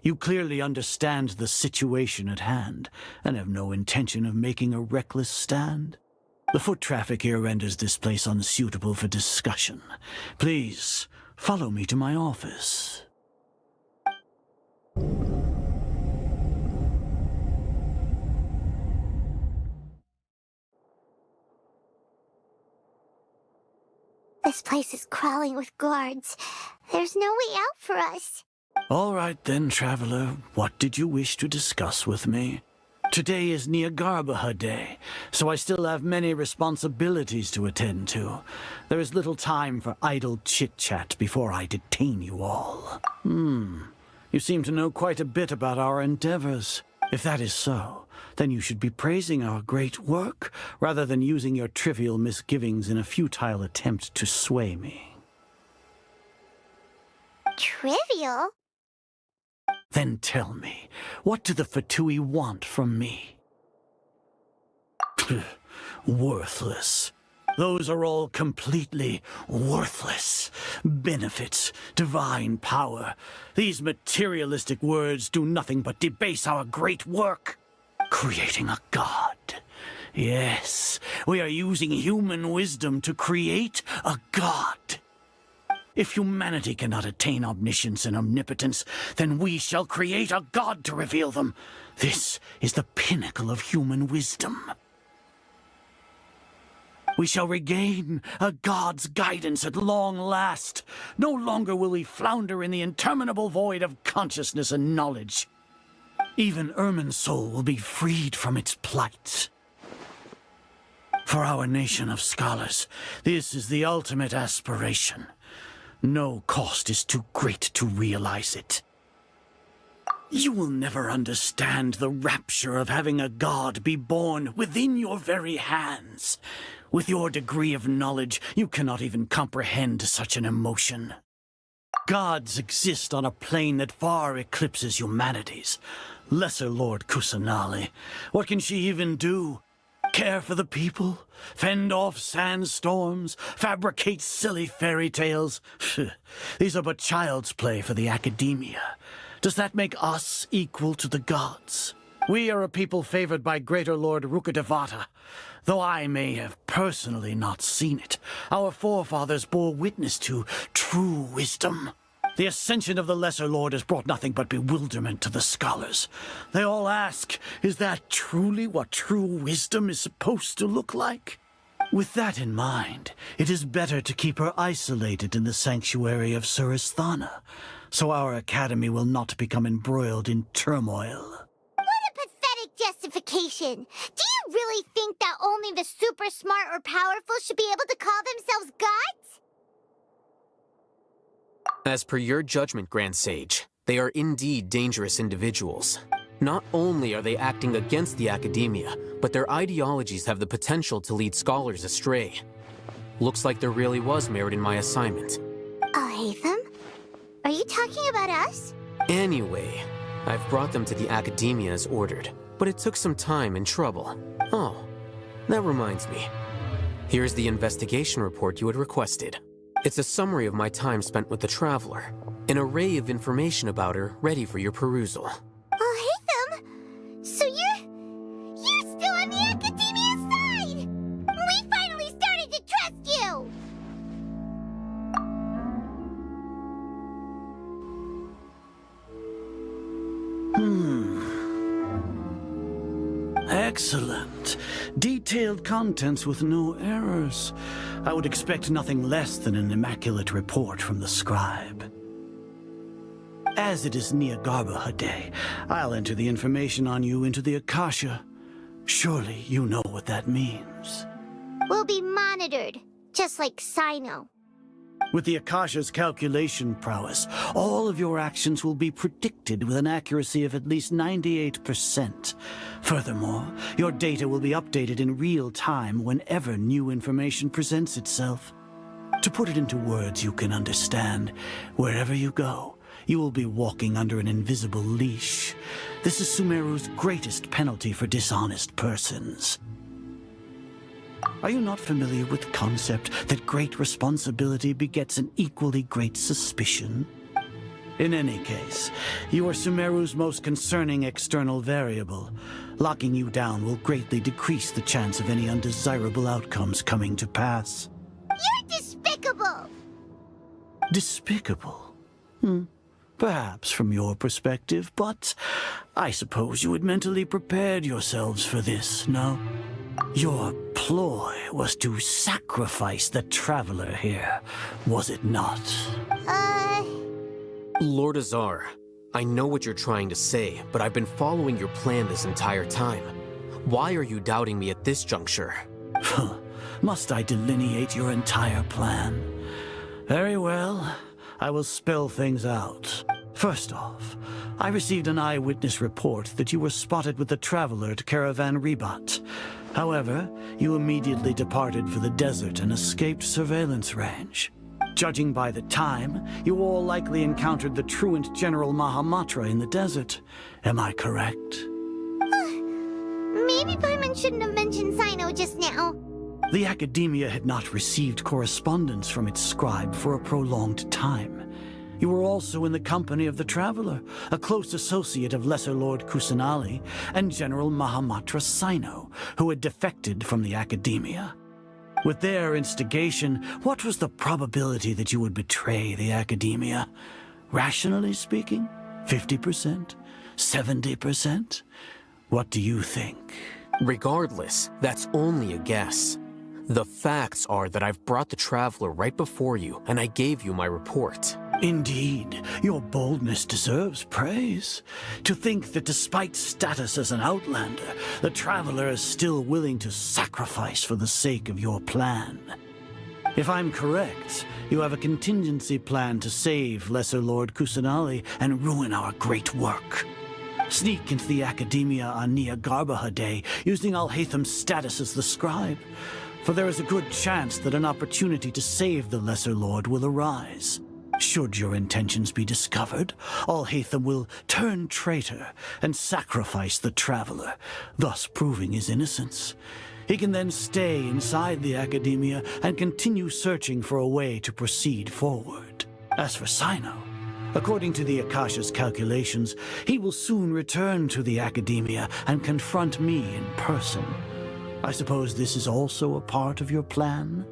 You clearly understand the situation at hand, and have no intention of making a reckless stand. The foot traffic here renders this place unsuitable for discussion. Please, follow me to my office.
This place is crawling with guards. There's no way out for us.
All right then, traveler. What did you wish to discuss with me? Today is Neagarbaha Day, so I still have many responsibilities to attend to. There is little time for idle chit-chat before I detain you all. You seem to know quite a bit about our endeavors. If that is so, then you should be praising our great work, rather than using your trivial misgivings in a futile attempt to sway me.
Trivial?
Then tell me, what do the Fatui want from me? Worthless. Those are all completely worthless. Benefits, divine power. These materialistic words do nothing but debase our great work. Creating a god. Yes, we are using human wisdom to create a god. If humanity cannot attain omniscience and omnipotence, then we shall create a god to reveal them. This is the pinnacle of human wisdom. We shall regain a god's guidance at long last. No longer will we flounder in the interminable void of consciousness and knowledge. Even Ermin's soul will be freed from its plight. For our nation of scholars, this is the ultimate aspiration. No cost is too great to realize it. You will never understand the rapture of having a god be born within your very hands. With your degree of knowledge, you cannot even comprehend such an emotion. Gods exist on a plane that far eclipses humanity's. Lesser Lord Kusanali, what can she even do? Care for the people? Fend off sandstorms? Fabricate silly fairy tales? These are but child's play for the academia. Does that make us equal to the gods? We are a people favored by Greater Lord Rukadevata. Though I may have personally not seen it, our forefathers bore witness to true wisdom. The ascension of the Lesser Lord has brought nothing but bewilderment to the scholars. They all ask, is that truly what true wisdom is supposed to look like? With that in mind, it is better to keep her isolated in the sanctuary of Surasthana, so our academy will not become embroiled in turmoil.
What a pathetic justification! Do you really think that only the super smart or powerful should be able to call themselves gods?
As per your judgment, Grand Sage, they are indeed dangerous individuals. Not only are they acting against the academia, but their ideologies have the potential to lead scholars astray. Looks like there really was merit in my assignment.
Hatham? Are you talking about us?
Anyway, I've brought them to the academia as ordered, but it took some time and trouble. Oh, that reminds me. Here's the investigation report you had requested. It's a summary of my time spent with the Traveler, an array of information about her ready for your perusal.
Hatham! So you're still on the academia side! We finally started to trust you!
Excellent. Detailed contents with no errors. I would expect nothing less than an immaculate report from the scribe. As it is Neagarbaha Day, I'll enter the information on you into the Akasha. Surely you know what that means.
We'll be monitored, just like Sino.
With the Akasha's calculation prowess, all of your actions will be predicted with an accuracy of at least 98%. Furthermore, your data will be updated in real time whenever new information presents itself. To put it into words you can understand, wherever you go, you will be walking under an invisible leash. This is Sumeru's greatest penalty for dishonest persons. Are you not familiar with the concept that great responsibility begets an equally great suspicion? In any case, you are Sumeru's most concerning external variable. Locking you down will greatly decrease the chance of any undesirable outcomes coming to pass.
You're despicable!
Despicable? Perhaps from your perspective, but I suppose you had mentally prepared yourselves for this, no? Your ploy was to sacrifice the traveler here, was it not?
Lord Azar, I know what you're trying to say, but I've been following your plan this entire time. Why are you doubting me at this juncture?
Must I delineate your entire plan? Very well. I will spell things out. First off, I received an eyewitness report that you were spotted with the traveler at Caravan Rebat. However, you immediately departed for the desert and escaped surveillance range. Judging by the time, you all likely encountered the truant General Mahamatra in the desert. Am I correct?
Maybe Paimon shouldn't have mentioned Sino just now.
The Academia had not received correspondence from its scribe for a prolonged time. You were also in the company of the Traveler, a close associate of Lesser Lord Kusanali and General Mahamatra Sino, who had defected from the Academia. With their instigation, what was the probability that you would betray the Academia? Rationally speaking, 50%? 70%? What do you think?
Regardless, that's only a guess. The facts are that I've brought the Traveler right before you, and I gave you my report.
Indeed, your boldness deserves praise. To think that despite status as an outlander, the Traveler is still willing to sacrifice for the sake of your plan. If I'm correct, you have a contingency plan to save Lesser Lord Kusanali and ruin our great work. Sneak into the Academia on Nia Garbaha Day, using Alhaitham's status as the scribe. For there is a good chance that an opportunity to save the Lesser Lord will arise. Should your intentions be discovered, Alhaitham will turn traitor and sacrifice the Traveler, thus proving his innocence. He can then stay inside the Academia and continue searching for a way to proceed forward. As for Sino, according to the Akasha's calculations, he will soon return to the Academia and confront me in person. I suppose this is also a part of your plan?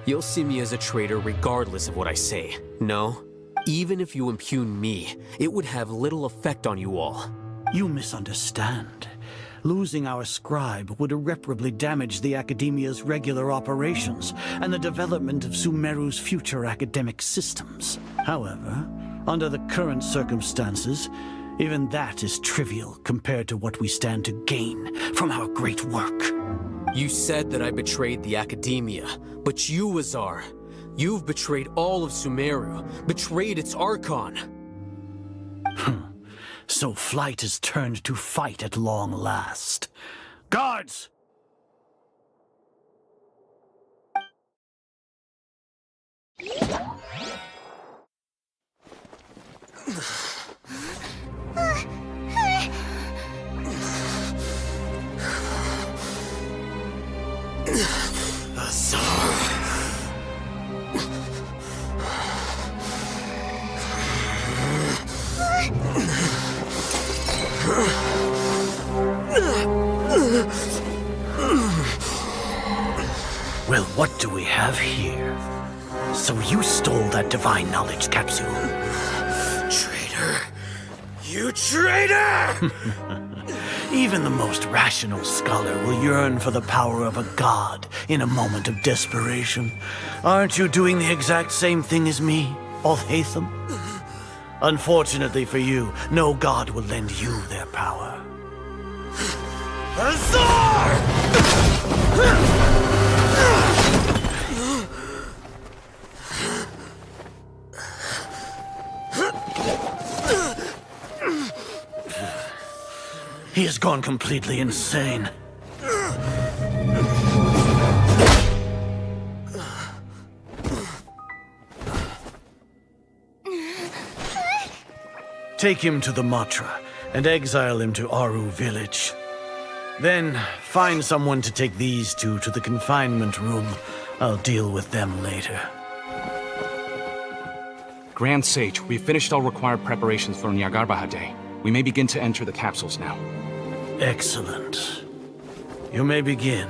You'll see me as a traitor regardless of what I say. No? Even if you impugn me, it would have little effect on you all.
You misunderstand. Losing our scribe would irreparably damage the Academia's regular operations and the development of Sumeru's future academic systems. However, under the current circumstances, even that is trivial compared to what we stand to gain from our great work.
You said that I betrayed the Academia, but you, Azar, you've betrayed all of Sumeru, betrayed its archon.
So flight has turned to fight at long last. Guards! Well, what do we have here? So you stole that divine knowledge capsule.
Traitor! You traitor!
Even the most rational scholar will yearn for the power of a god in a moment of desperation. Aren't you doing the exact same thing as me, Alhaitham? Unfortunately for you, no god will lend you their power.
Azar!
He has gone completely insane. Take him to the Matra and exile him to Aru village. Then find someone to take these two to the confinement room. I'll deal with them later.
Grand Sage, we've finished all required preparations for Nyagarbha Day. We may begin to enter the capsules now.
Excellent. You may begin.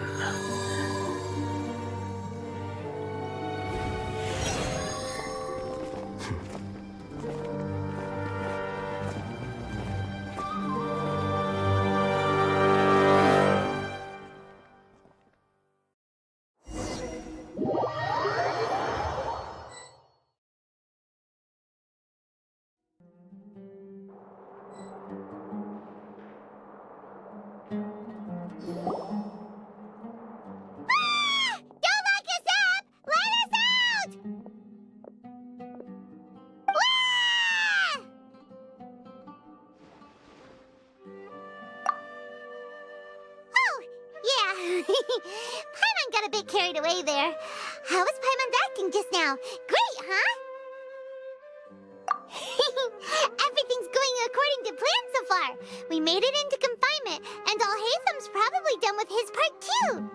Paimon got a bit carried away there. How was Paimon's acting just now? Great, huh? Everything's going according to plan so far. We made it into confinement, and Alhaitham's probably done with his part too.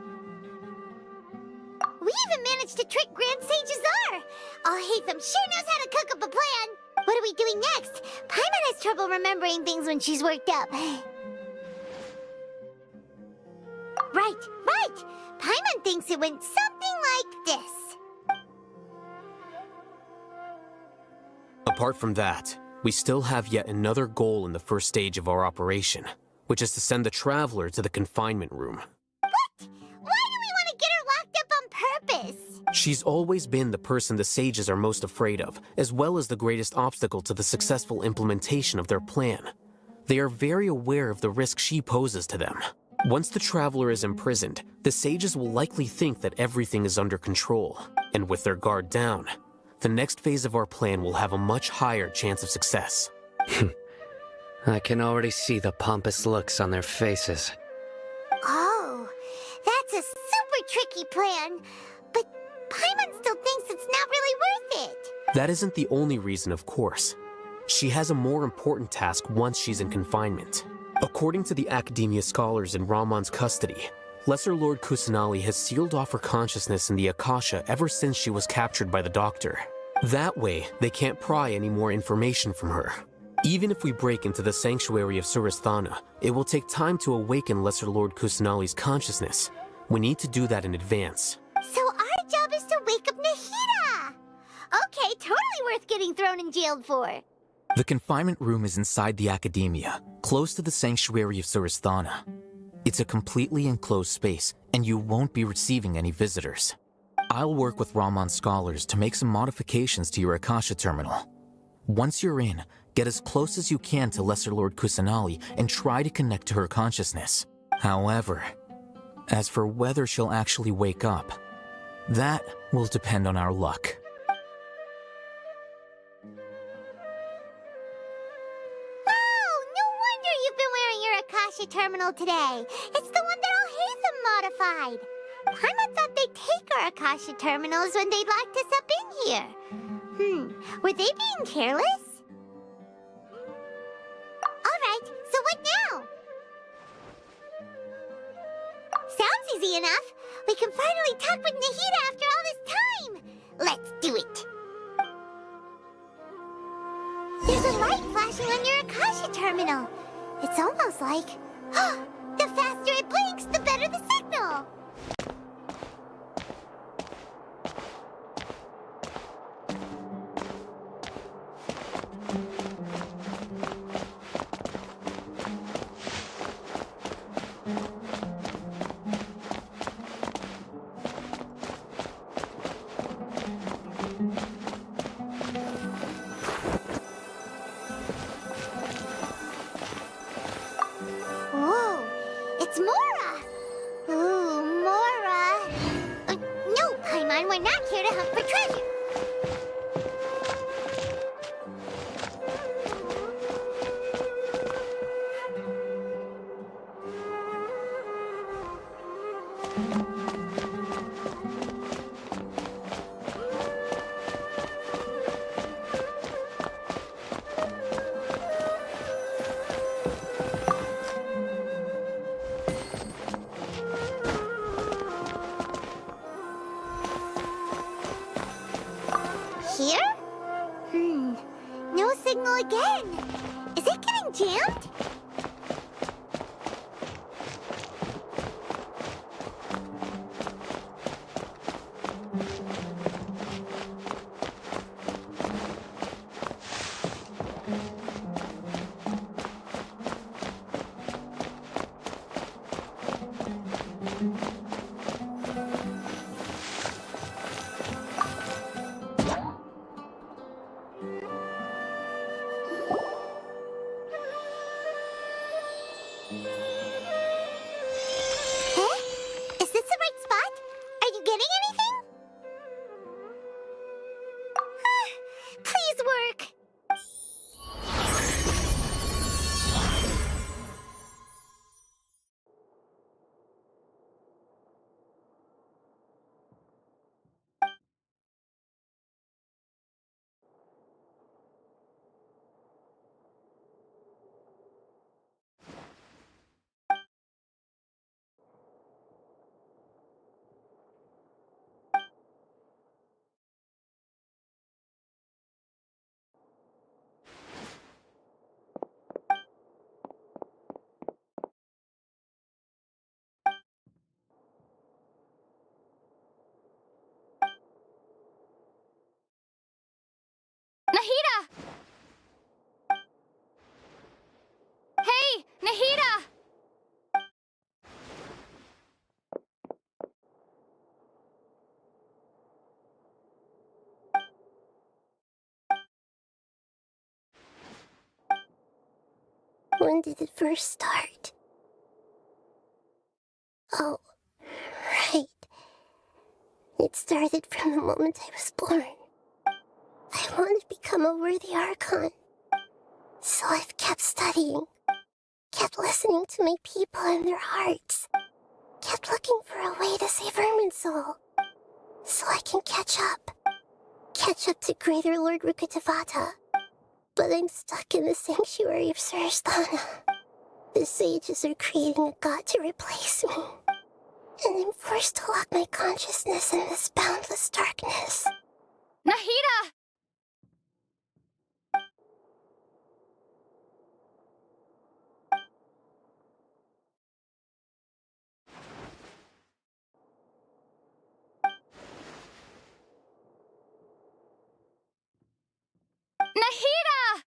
We even managed to trick Grand Sage Azar. Alhaitham sure knows how to cook up a plan. What are we doing next? Paimon has trouble remembering things when she's worked up. Right. Paimon thinks it went something like this.
Apart from that, we still have yet another goal in the first stage of our operation, which is to send the Traveler to the confinement room.
What? Why do we want to get her locked up on purpose?
She's always been the person the sages are most afraid of, as well as the greatest obstacle to the successful implementation of their plan. They are very aware of the risk she poses to them. Once the Traveler is imprisoned, the sages will likely think that everything is under control, and with their guard down, the next phase of our plan will have a much higher chance of success.
I can already see the pompous looks on their faces.
Oh, that's a super tricky plan. But Paimon still thinks it's not really worth it.
That isn't the only reason, of course. She has a more important task once she's in confinement. According to the Academia scholars in Ramon's custody, Lesser Lord Kusanali has sealed off her consciousness in the Akasha ever since she was captured by the Doctor. That way, they can't pry any more information from her. Even if we break into the sanctuary of Suristhana, it will take time to awaken Lesser Lord Kusanali's consciousness. We need to do that in advance.
So our job is to wake up Nahida! Okay, totally worth getting thrown in jail for.
The confinement room is inside the Academia, close to the sanctuary of Suristhana. It's a completely enclosed space, and you won't be receiving any visitors. I'll work with Ramon's scholars to make some modifications to your Akasha terminal. Once you're in, get as close as you can to Lesser Lord Kusanali and try to connect to her consciousness. However, as for whether she'll actually wake up, that will depend on our luck.
Akasha terminal today. It's the one that Alhaitham modified. Paimon thought they'd take our Akasha terminals when they locked us up in here. Were they being careless? Alright, so what now? Sounds easy enough. We can finally talk with Nahida after all this time. Let's do it. There's a light flashing on your Akasha terminal. It's almost like... the faster it blinks, the better the signal! It's Mora! Ooh, Mora! No, Paimon, we're not here to hunt for treasure. Here? No signal again. Is it getting jammed? When did it first start? Oh, right. It started from the moment I was born. I want to become a worthy archon. So I've kept studying, kept listening to my people and their hearts, kept looking for a way to save Irminsul, so I can catch up to Greater Lord Rukkhadevata. But I'm stuck in the sanctuary of Surasthana. The sages are creating a god to replace me, and I'm forced to lock my consciousness in this boundless darkness.
Nahida! Nahida!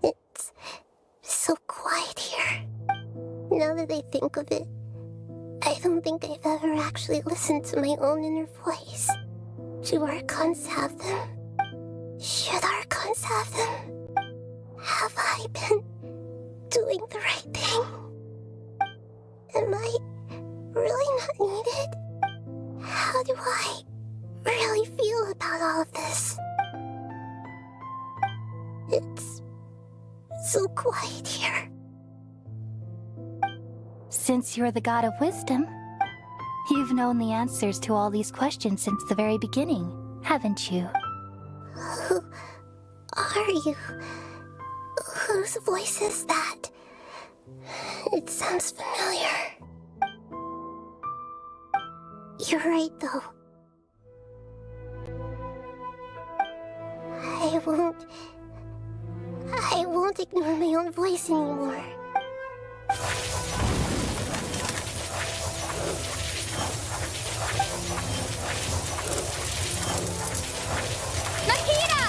It's so quiet here. Now that I think of it, I don't think I've ever actually listened to my own inner voice. Do archons have them? Should archons have them? Have I been doing the right thing? Am I really not needed? How do I really feel about all of this? It's so quiet here.
Since you're the god of wisdom, you've known the answers to all these questions since the very beginning, haven't you?
Who are you? Whose voice is that? It sounds familiar. You're right, though. I won't ignore my own voice anymore.
Nahida!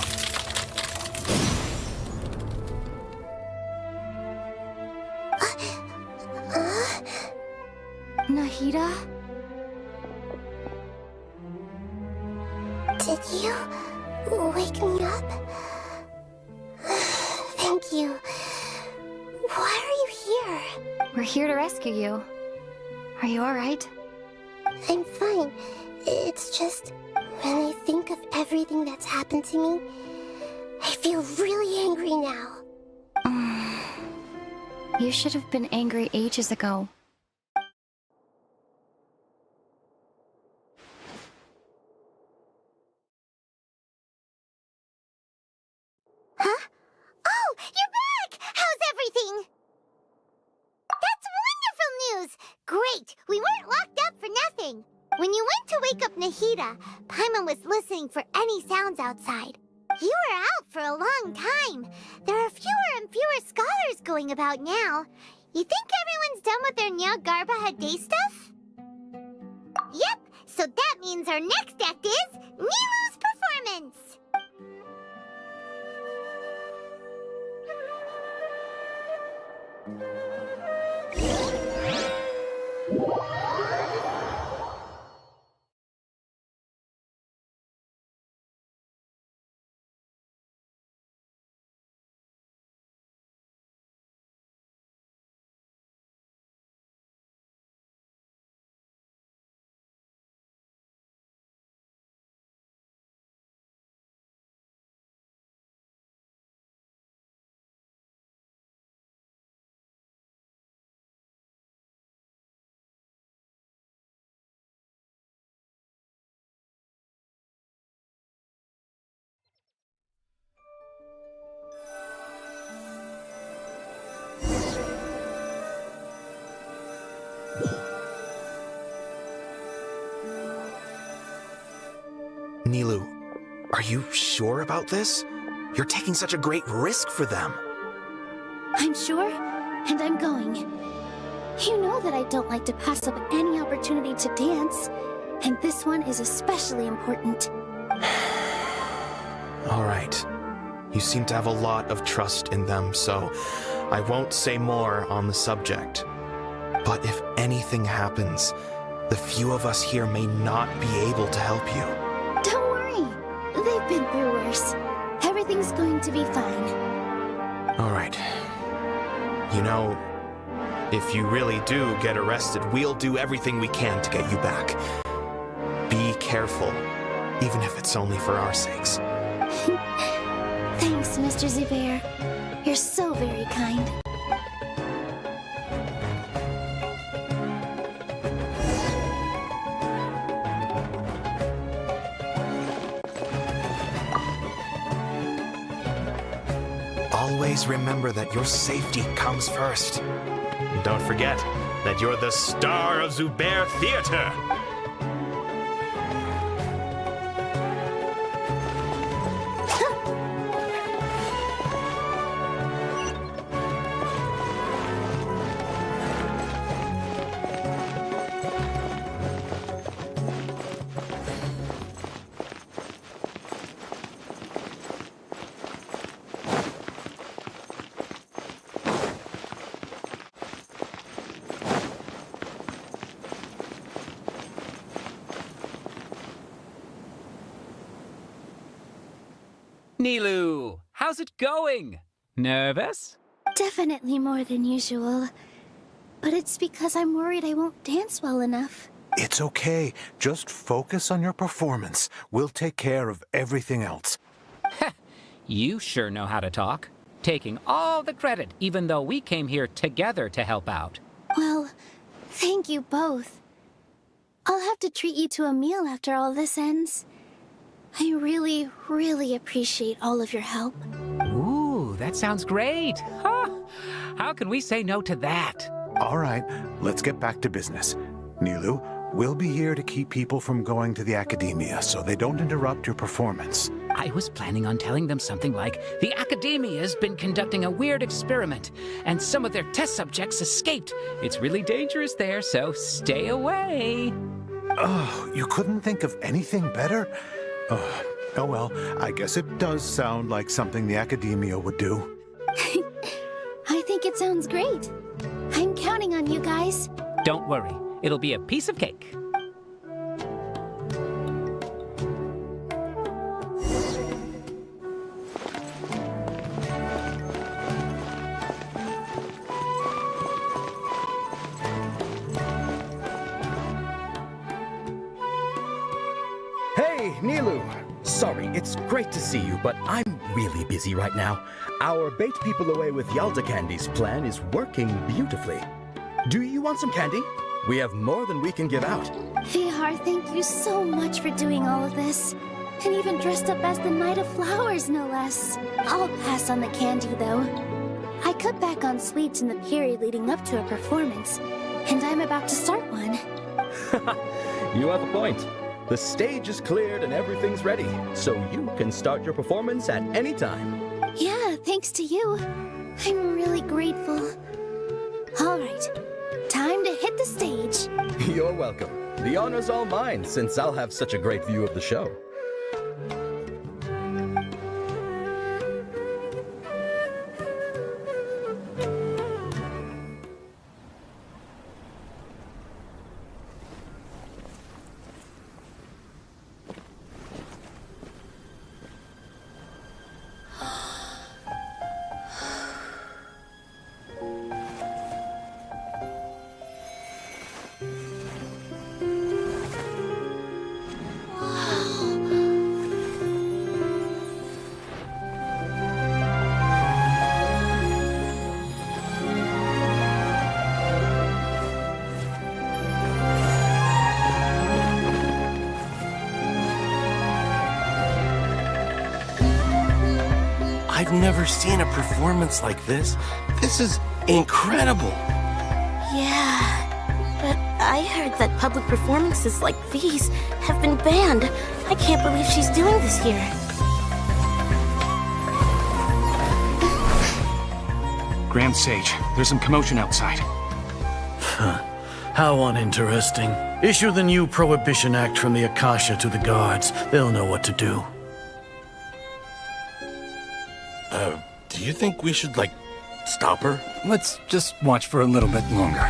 Nahida?
Did you wake me up? Thank you. Why are you here?
We're here to rescue you. Are you alright?
I'm fine. It's just, when I think of everything that's happened to me, I feel really angry now.
You should have been angry ages ago.
Huh? Oh, you're back! How's everything? That's wonderful news! Great! We weren't locked up for nothing. When you went to wake up Nahida, Paimon was listening for any sounds outside. You were out for a long time. There are fewer and fewer scholars going about now. You think everyone's done with their Nyagarbha Day stuff? Yep, so that means our next act is Nilu's performance.
Nilu, are you sure about this? You're taking such a great risk for them.
I'm sure, and I'm going. You know that I don't like to pass up any opportunity to dance, and this one is especially important.
All right. You seem to have a lot of trust in them, so I won't say more on the subject. But if anything happens, The few of us here may not be able to help you.
Don't worry. They've been through worse. Everything's going to be fine.
All right. You know, if you really do get arrested, we'll do everything we can to get you back. Be careful, even if it's only for our sakes.
Thanks, Mr. Zubair. You're so very kind.
Always remember that your safety comes first. Don't forget that you're the star of Zubair Theater.
Nilu, how's it going? Nervous?
Definitely more than usual. But it's because I'm worried I won't dance well enough.
It's okay. Just focus on your performance. We'll take care of everything else.
You sure know how to talk. Taking all the credit, even though we came here together to help out.
Well, thank you both. I'll have to treat you to a meal after all this ends. I really, really appreciate all of your help.
Ooh, that sounds great. Huh? How can we say no to that?
All right, let's get back to business. Nilu, we'll be here to keep people from going to the academia so they don't interrupt your performance.
I was planning on telling them something like, the academia's been conducting a weird experiment, and some of their test subjects escaped. It's really dangerous there, so stay away.
Oh, you couldn't think of anything better? Oh well, I guess it does sound like something the academia would do.
I think it sounds great. I'm counting on you guys.
Don't worry, it'll be a piece of cake.
Hey, Nilu! Sorry, it's great to see you, but I'm really busy right now. Our Bait People Away with Yalda Candies plan is working beautifully. Do you want some candy? We have more than we can give out.
Vihar, thank you so much for doing all of this. And even dressed up as the Knight of Flowers, no less. I'll pass on the candy, though. I cut back on sweets in the period leading up to a performance, and I'm about to start one.
You have a point. The stage is cleared and everything's ready, so you can start your performance at any time.
Yeah, thanks to you. I'm really grateful. All right, time to hit the stage.
You're welcome. The honor's all mine, since I'll have such a great view of the show.
I've never seen a performance like this. This is incredible.
Yeah, but I heard that public performances like these have been banned. I can't believe she's doing this here.
Grand Sage, there's some commotion outside.
How uninteresting. Issue the new Prohibition Act from the Akasha to the guards. They'll know what to do.
Do you think we should, stop her?
Let's just watch for a little bit longer.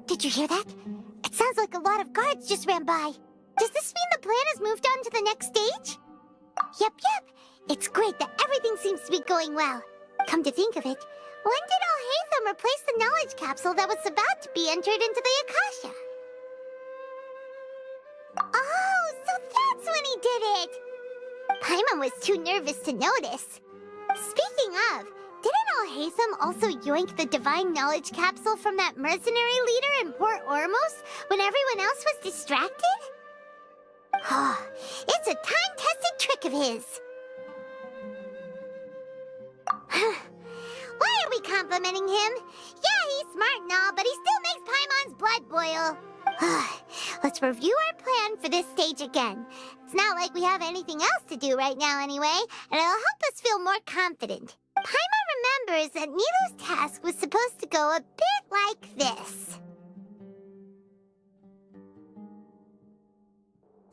Did you hear that? It sounds like a lot of guards just ran by. Does this mean the plan has moved on to the next stage? Yep. It's great that everything seems to be going well. Come to think of it, when did Alhaitham replace the knowledge capsule that was about to be entered into the Akasha? Oh, so that's when he did it! Paimon was too nervous to notice. Speaking of, didn't Alhaitham also yoink the divine knowledge capsule from that mercenary leader in Port Ormos when everyone else was distracted? Oh, it's a time-tested trick of his. Why are we complimenting him? Yeah, he's smart and all, but he still makes Paimon's blood boil. Let's review our plan for this stage again. It's not like we have anything else to do right now anyway, and it'll help us feel more confident. Paimon remembers that Nilu's task was supposed to go a bit like this.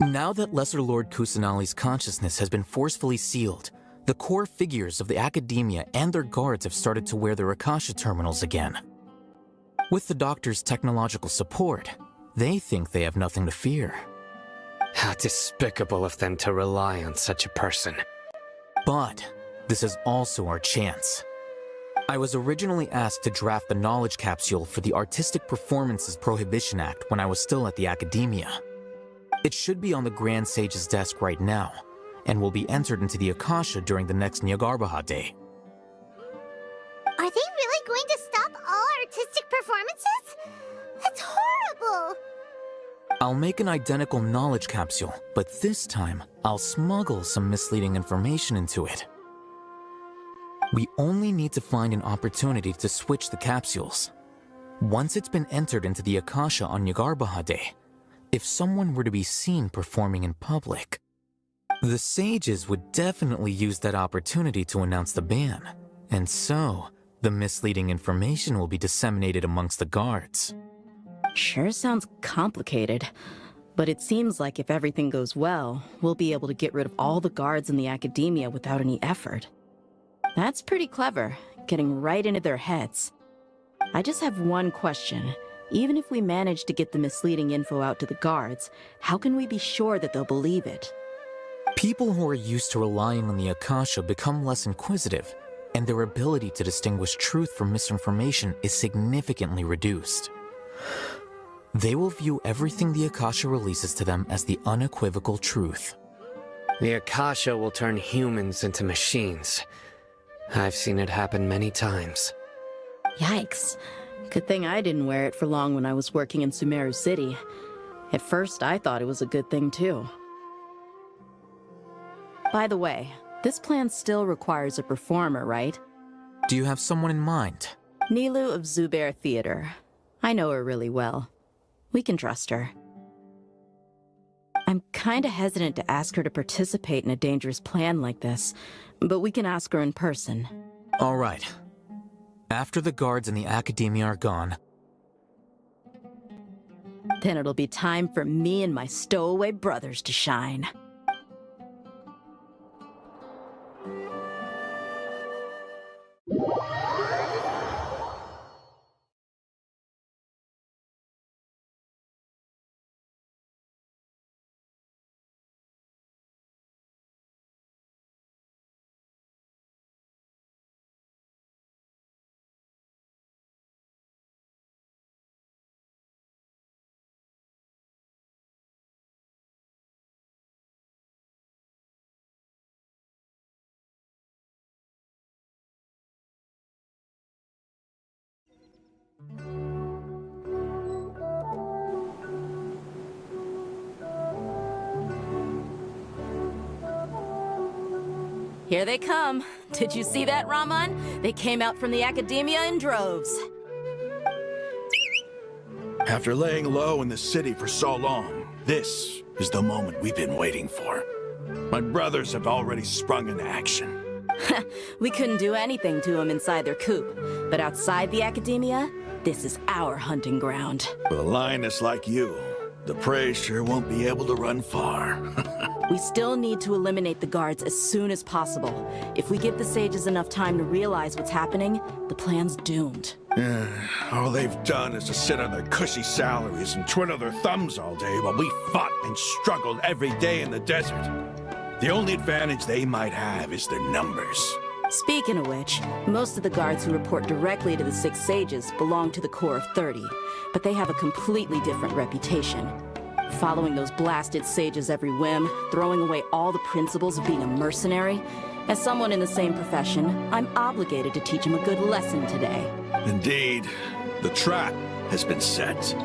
Now that Lesser Lord Kusanali's consciousness has been forcefully sealed, the core figures of the Academia and their guards have started to wear their Akasha terminals again. With the Doctor's technological support, they think they have nothing to fear.
How despicable of them to rely on such a person.
But this is also our chance. I was originally asked to draft the knowledge capsule for the Artistic Performances Prohibition Act when I was still at the Academia. It should be on the Grand Sage's desk right now, and will be entered into the Akasha during the next Nyargarbaha Day.
Are they really going to stop all artistic performances? That's horrible!
I'll make an identical knowledge capsule, but this time, I'll smuggle some misleading information into it. We only need to find an opportunity to switch the capsules. Once it's been entered into the Akasha on Nyargarbaha Day, if someone were to be seen performing in public, the sages would definitely use that opportunity to announce the ban, and so the misleading information will be disseminated amongst the guards.
Sure sounds complicated, but it seems like if everything goes well, we'll be able to get rid of all the guards in the Academia without any effort. That's pretty clever, getting right into their heads. I just have one question. Even if we manage to get the misleading info out to the guards, how can we be sure that they'll believe it?
People who are used to relying on the Akasha become less inquisitive, and their ability to distinguish truth from misinformation is significantly reduced. They will view everything the Akasha releases to them as the unequivocal truth.
The Akasha will turn humans into machines. I've seen it happen many times.
Yikes. Good thing I didn't wear it for long when I was working in Sumeru City. At first, I thought it was a good thing too. By the way, this plan still requires a performer, right?
Do you have someone in mind?
Nilu of Zubair Theater. I know her really well. We can trust her. I'm kinda hesitant to ask her to participate in a dangerous plan like this, but we can ask her in person.
All right. After the guards in the Academia are gone,
then it'll be time for me and my stowaway brothers to shine. Here they come. Did you see that, Raman? They came out from the academia in droves.
After laying low in the city for so long, this is the moment we've been waiting for. My brothers have already sprung into action.
We couldn't do anything to them inside their coop, but outside the academia, this is our hunting ground.
With a lioness like you, the prey sure won't be able to run far.
We still need to eliminate the guards as soon as possible. If we give the sages enough time to realize what's happening, the plan's doomed.
All they've done is to sit on their cushy salaries and twiddle their thumbs all day while we fought and struggled every day in the desert. The only advantage they might have is their numbers.
Speaking of which, most of the guards who report directly to the Six Sages belong to the Corps of 30, but they have a completely different reputation. Following those blasted sages every whim, throwing away all the principles of being a mercenary. As someone in the same profession, I'm obligated to teach them a good lesson today.
Indeed, the trap has been set.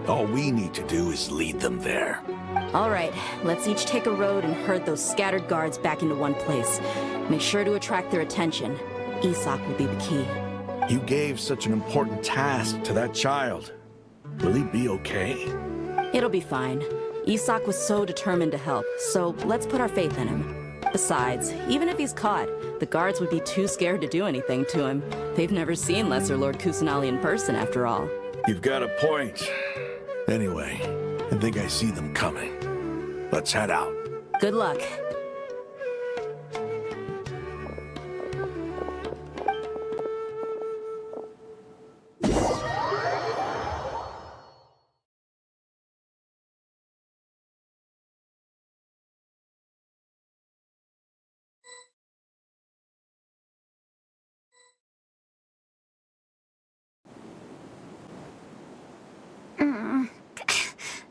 All we need to do is lead them there.
All right, let's each take a road and herd those scattered guards back into one place. Make sure to attract their attention. Isak will be the key.
You gave such an important task to that child. Will he be okay?
It'll be fine. Isak was so determined to help, so let's put our faith in him. Besides, even if he's caught, the guards would be too scared to do anything to him. They've never seen Lesser Lord Kusanali in person, after all.
You've got a point. Anyway, I think I see them coming. Let's head out.
Good luck.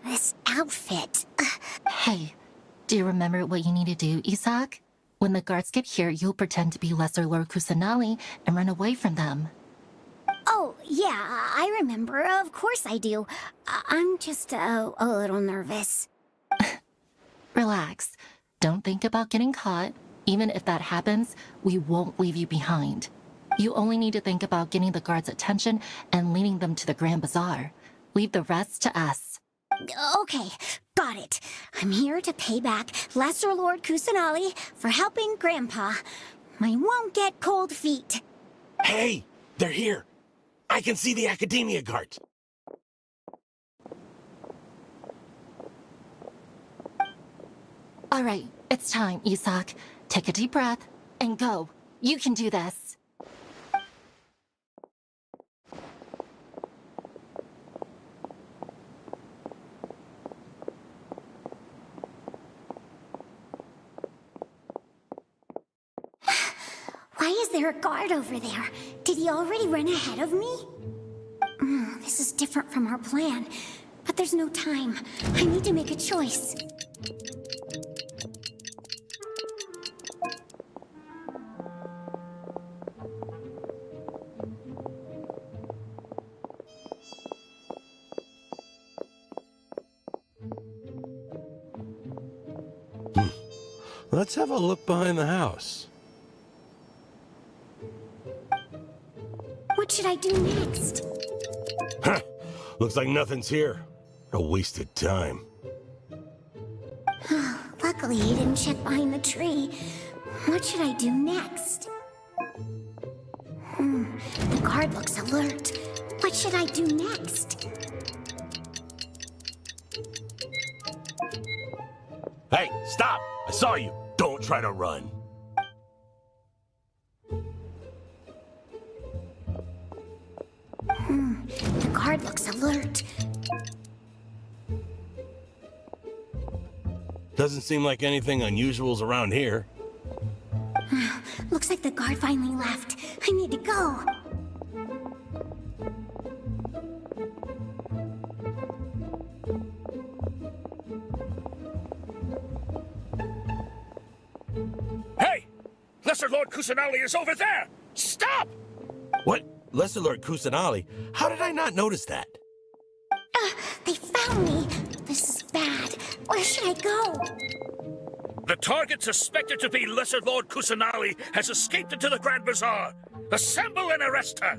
This outfit.
Hey, do you remember what you need to do, Isak? When the guards get here, you'll pretend to be Lesser Lord Kusanali and run away from them.
Oh, yeah, I remember. Of course I do. I'm just a little nervous.
Relax. Don't think about getting caught. Even if that happens, we won't leave you behind. You only need to think about getting the guards' attention and leading them to the Grand Bazaar. Leave the rest to us.
Okay, got it. I'm here to pay back Lesser Lord Kusanali for helping Grandpa. I won't get cold feet.
Hey, they're here. I can see the Academia guards.
All right, it's time, Isak. Take a deep breath and go. You can do this.
Why is there a guard over there? Did he already run ahead of me? This is different from our plan, but there's no time. I need to make a choice.
Let's have a look behind the house.
What should I do next?
Huh. Looks like nothing's here. A wasted time.
Luckily, he didn't check behind the tree. What should I do next? The guard looks alert. What should I do next?
Hey, stop! I saw you. Don't try to run.
The guard looks alert.
Doesn't seem like anything unusual's around here.
Looks like the guard finally left. I need to go.
Hey! Lesser Lord Kusanali is over there! Stop! What? Lesser Lord Kusanali? How did I not notice that?
They found me. This is bad. Where should I go?
The target suspected to be Lesser Lord Kusanali has escaped into the Grand Bazaar. Assemble and arrest her!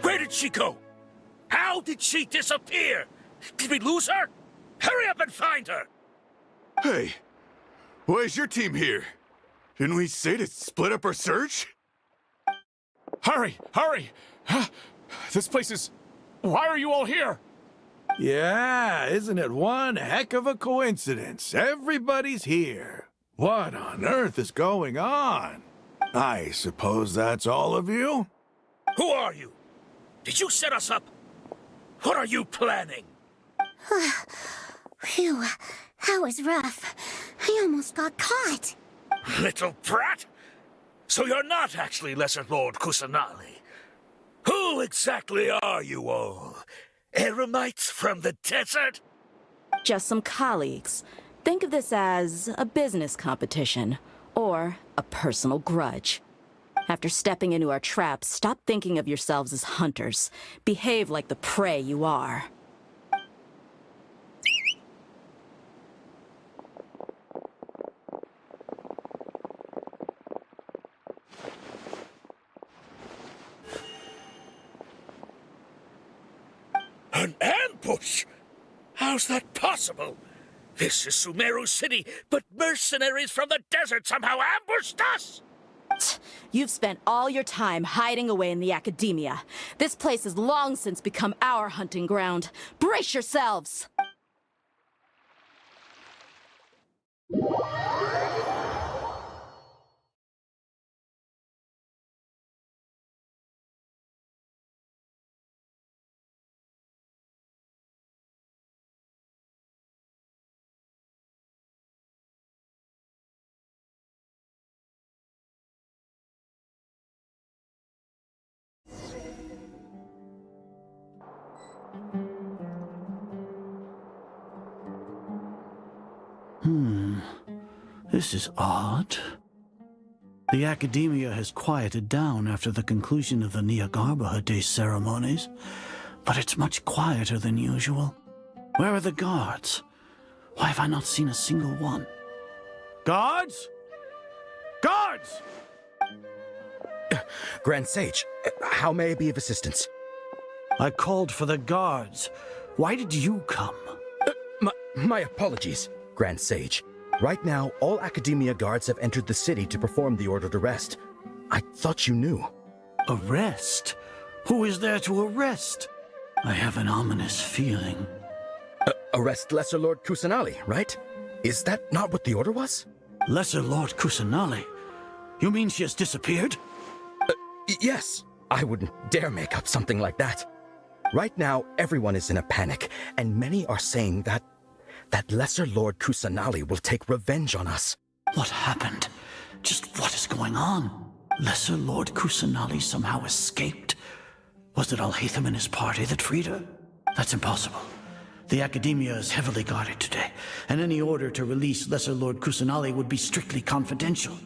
Where did she go? How did she disappear? Did we lose her? Hurry up and find her!
Hey, why is your team here? Didn't we say to split up our search?
Hurry! Hurry! This place is... Why are you all here?
Yeah, isn't it one heck of a coincidence? Everybody's here. What on earth is going on? I suppose that's all of you?
Who are you? Did you set us up? What are you planning?
Phew, that was rough. I almost got caught.
Little brat! So you're not actually Lesser Lord Kusanali. Who exactly are you all? Eremites from the desert?
Just some colleagues. Think of this as a business competition, or a personal grudge. After stepping into our traps, stop thinking of yourselves as hunters. Behave like the prey you are.
An ambush? How's that possible? This is Sumeru City, but mercenaries from the desert somehow ambushed us!
You've spent all your time hiding away in the academia. This place has long since become our hunting ground. Brace yourselves!
This is odd. The academia has quieted down after the conclusion of the Niagarbaha Day ceremonies, but it's much quieter than usual. Where are the guards? Why have I not seen a single one? Guards? Guards!
Grand Sage, how may I be of assistance?
I called for the guards. Why did you come?
My apologies, Grand Sage. Right now, all Academia guards have entered the city to perform the ordered arrest. I thought you knew.
Arrest? Who is there to arrest? I have an ominous feeling.
Arrest Lesser Lord Kusanali, right? Is that not what the order was?
Lesser Lord Kusanali? You mean she has disappeared?
Yes. I wouldn't dare make up something like that. Right now, everyone is in a panic, and many are saying that Lesser Lord Kusanali will take revenge on us.
What happened? Just what is going on? Lesser Lord Kusanali somehow escaped? Was it Alhaitham and his party that freed her? That's impossible. The Academia is heavily guarded today, and any order to release Lesser Lord Kusanali would be strictly confidential.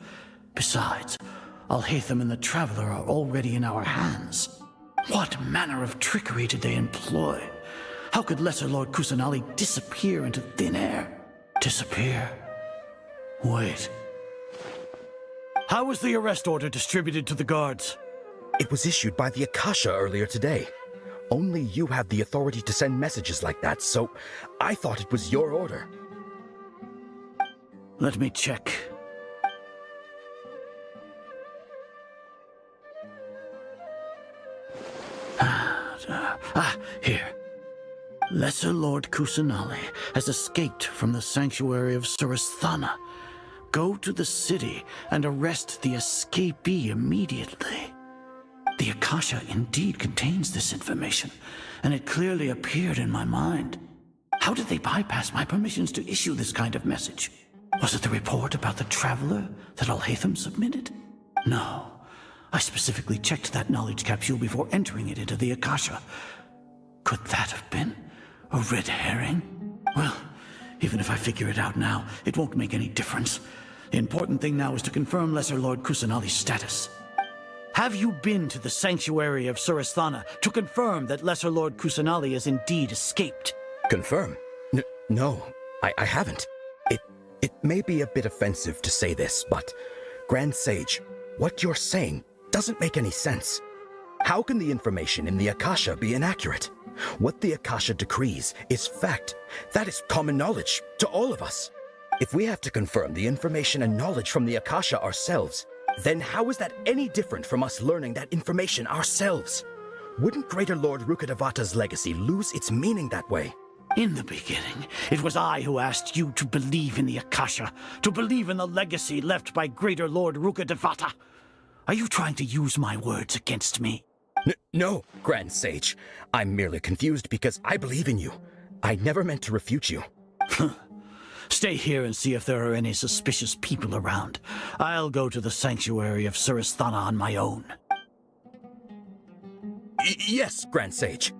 Besides, Alhaitham and the Traveler are already in our hands. What manner of trickery did they employ? How could Lesser Lord Kusanali disappear into thin air? Disappear? Wait. How was the arrest order distributed to the guards?
It was issued by the Akasha earlier today. Only you have the authority to send messages like that, so I thought it was your order.
Let me check. Here. Lesser Lord Kusanali has escaped from the sanctuary of Surasthana. Go to the city and arrest the escapee immediately. The Akasha indeed contains this information, and it clearly appeared in my mind. How did they bypass my permissions to issue this kind of message? Was it the report about the Traveler that Alhaitham submitted? No. I specifically checked that knowledge capsule before entering it into the Akasha. Could that have been a red herring? Well, even if I figure it out now, it won't make any difference. The important thing now is to confirm Lesser Lord Kusanali's status. Have you been to the sanctuary of Surasthana to confirm that Lesser Lord Kusanali has indeed escaped?
Confirm? No, I haven't. It may be a bit offensive to say this, but Grand Sage, what you're saying doesn't make any sense. How can the information in the Akasha be inaccurate? What the Akasha decrees is fact. That is common knowledge to all of us. If we have to confirm the information and knowledge from the Akasha ourselves, then how is that any different from us learning that information ourselves? Wouldn't Greater Lord Rukkhadevata's legacy lose its meaning that way?
In the beginning, it was I who asked you to believe in the Akasha, to believe in the legacy left by Greater Lord Rukkhadevata. Are you trying to use my words against me?
No, Grand Sage. I'm merely confused because I believe in you. I never meant to refute you.
Stay here and see if there are any suspicious people around. I'll go to the sanctuary of Surasthana on my own.
Yes, Grand Sage.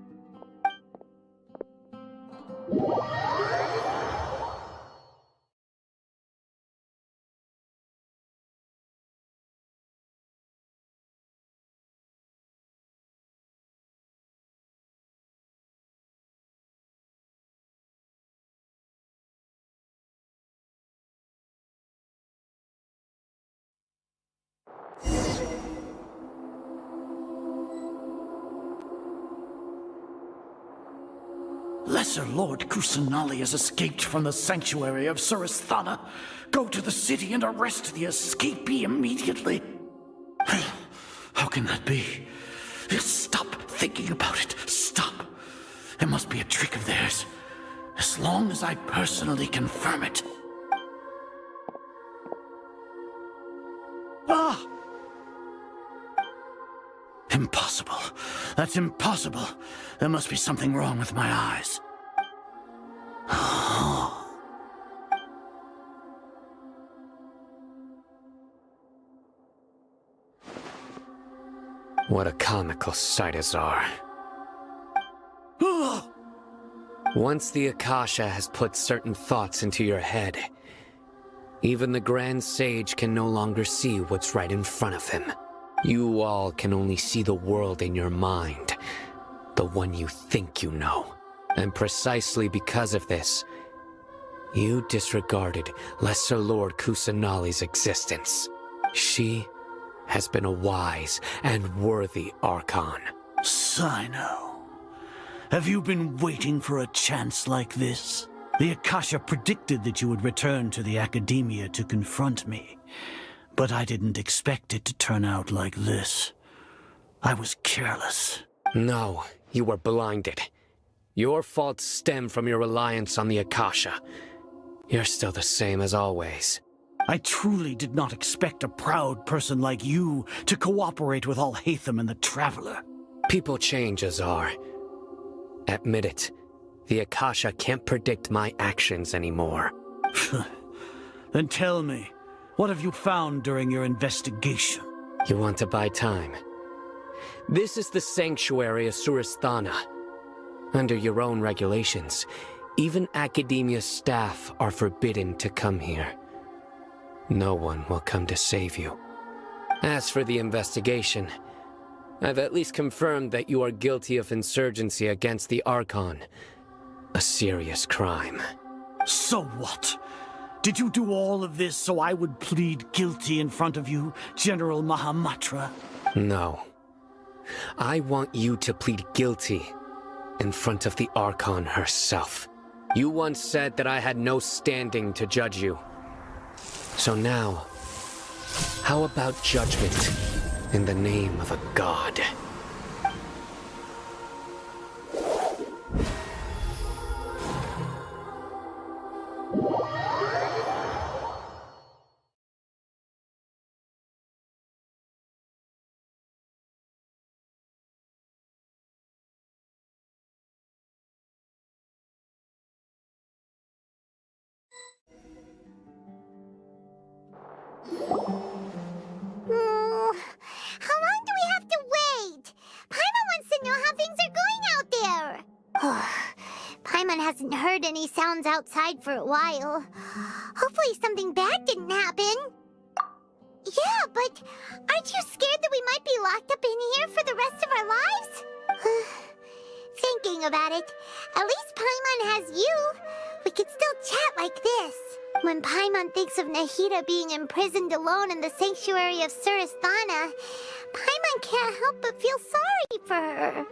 Lesser Lord Kusanali has escaped from the sanctuary of Surasthana. Go to the city and arrest the escapee immediately. How can that be? Stop thinking about it. Stop. It must be a trick of theirs. As long as I personally confirm it. Ah! Impossible. That's impossible. There must be something wrong with my eyes.
What a comical sight, Azar. Once the Akasha has put certain thoughts into your head, even the Grand Sage can no longer see what's right in front of him. You all can only see the world in your mind, the one you think you know. And precisely because of this, you disregarded Lesser Lord Kusanali's existence. She has been a wise and worthy archon.
Sino, have you been waiting for a chance like this? The Akasha predicted that you would return to the Academia to confront me. But I didn't expect it to turn out like this. I was careless.
No, you were blinded. Your faults stem from your reliance on the Akasha. You're still the same as always.
I truly did not expect a proud person like you to cooperate with Alhaitham and the Traveler.
People change, Azar. Admit it. The Akasha can't predict my actions anymore.
Then tell me, what have you found during your investigation?
You want to buy time? This is the sanctuary of Surasthana. Under your own regulations, even Academia staff are forbidden to come here. No one will come to save you. As for the investigation, I've at least confirmed that you are guilty of insurgency against the Archon. A serious crime.
So what? Did you do all of this so I would plead guilty in front of you, General Mahamatra?
No. I want you to plead guilty in front of the Archon herself. You once said that I had no standing to judge you. So now, how about judgment in the name of a god?
How hasn't heard any sounds outside for a while. Hopefully something bad didn't happen. Yeah, but aren't you scared that we might be locked up in here for the rest of our lives? Thinking about it, at least Paimon has you. We could still chat like this. When Paimon thinks of Nahida being imprisoned alone in the sanctuary of Surasthana, Paimon can't help but feel sorry for her.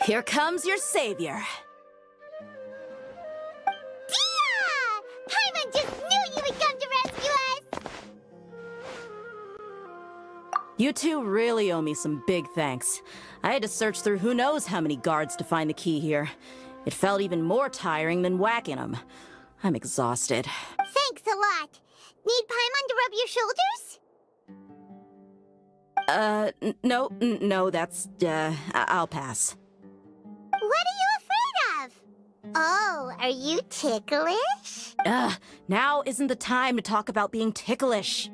Here comes your savior.
Dia! Paimon just knew you would come to rescue us!
You two really owe me some big thanks. I had to search through who knows how many guards to find the key here. It felt even more tiring than whacking them. I'm exhausted.
Thanks a lot. Need Paimon to rub your shoulders?
No, that's, I'll pass.
What are you afraid of? Oh, are you ticklish?
Now isn't the time to talk about being ticklish.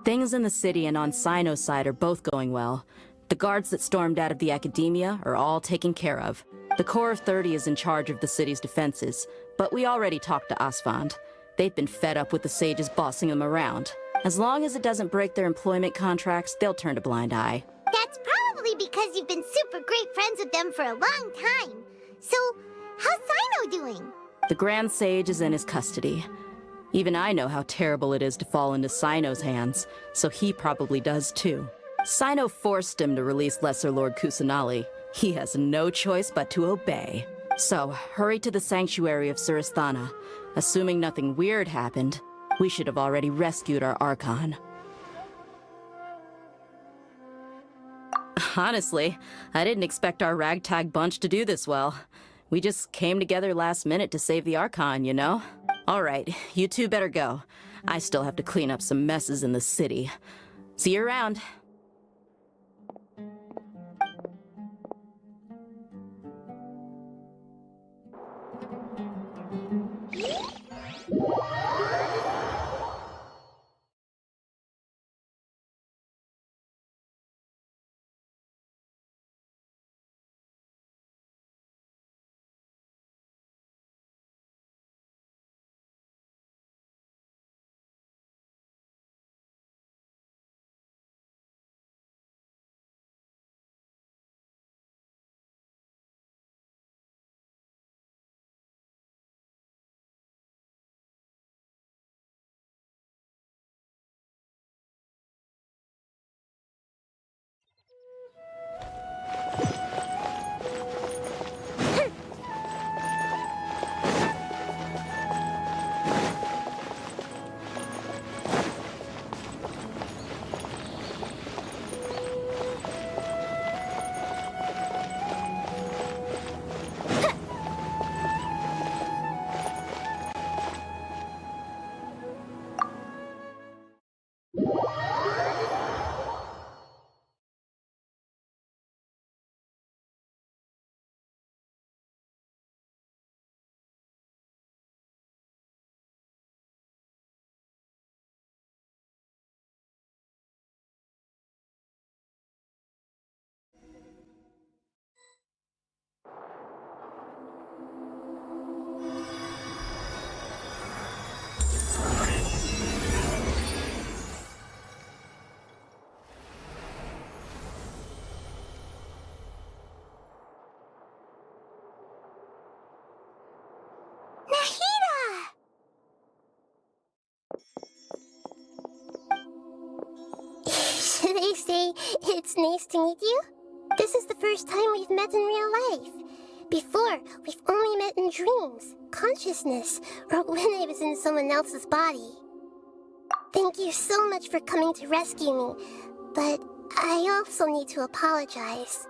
Things in the city and on Sino's side are both going well. The guards that stormed out of the academia are all taken care of. The Corps of 30 is in charge of the city's defenses, but we already talked to Asfand. They've been fed up with the sages bossing them around. As long as it doesn't break their employment contracts, they'll turn a blind eye.
That's probably because you've been super great friends with them for a long time. So, how's Sino doing?
The Grand Sage is in his custody. Even I know how terrible it is to fall into Sino's hands, so he probably does too. Sino forced him to release Lesser Lord Kusanali. He has no choice but to obey. So, hurry to the sanctuary of Surasthana. Assuming nothing weird happened, we should have already rescued our archon. Honestly, I didn't expect our ragtag bunch to do this well. We just came together last minute to save the archon, you know? Alright, you two better go. I still have to clean up some messes in the city. See you around.
Should I say it's nice to meet you? This is the first time we've met in real life. Before, we've only met in dreams, consciousness, or when I was in someone else's body. Thank you so much for coming to rescue me, but I also need to apologize.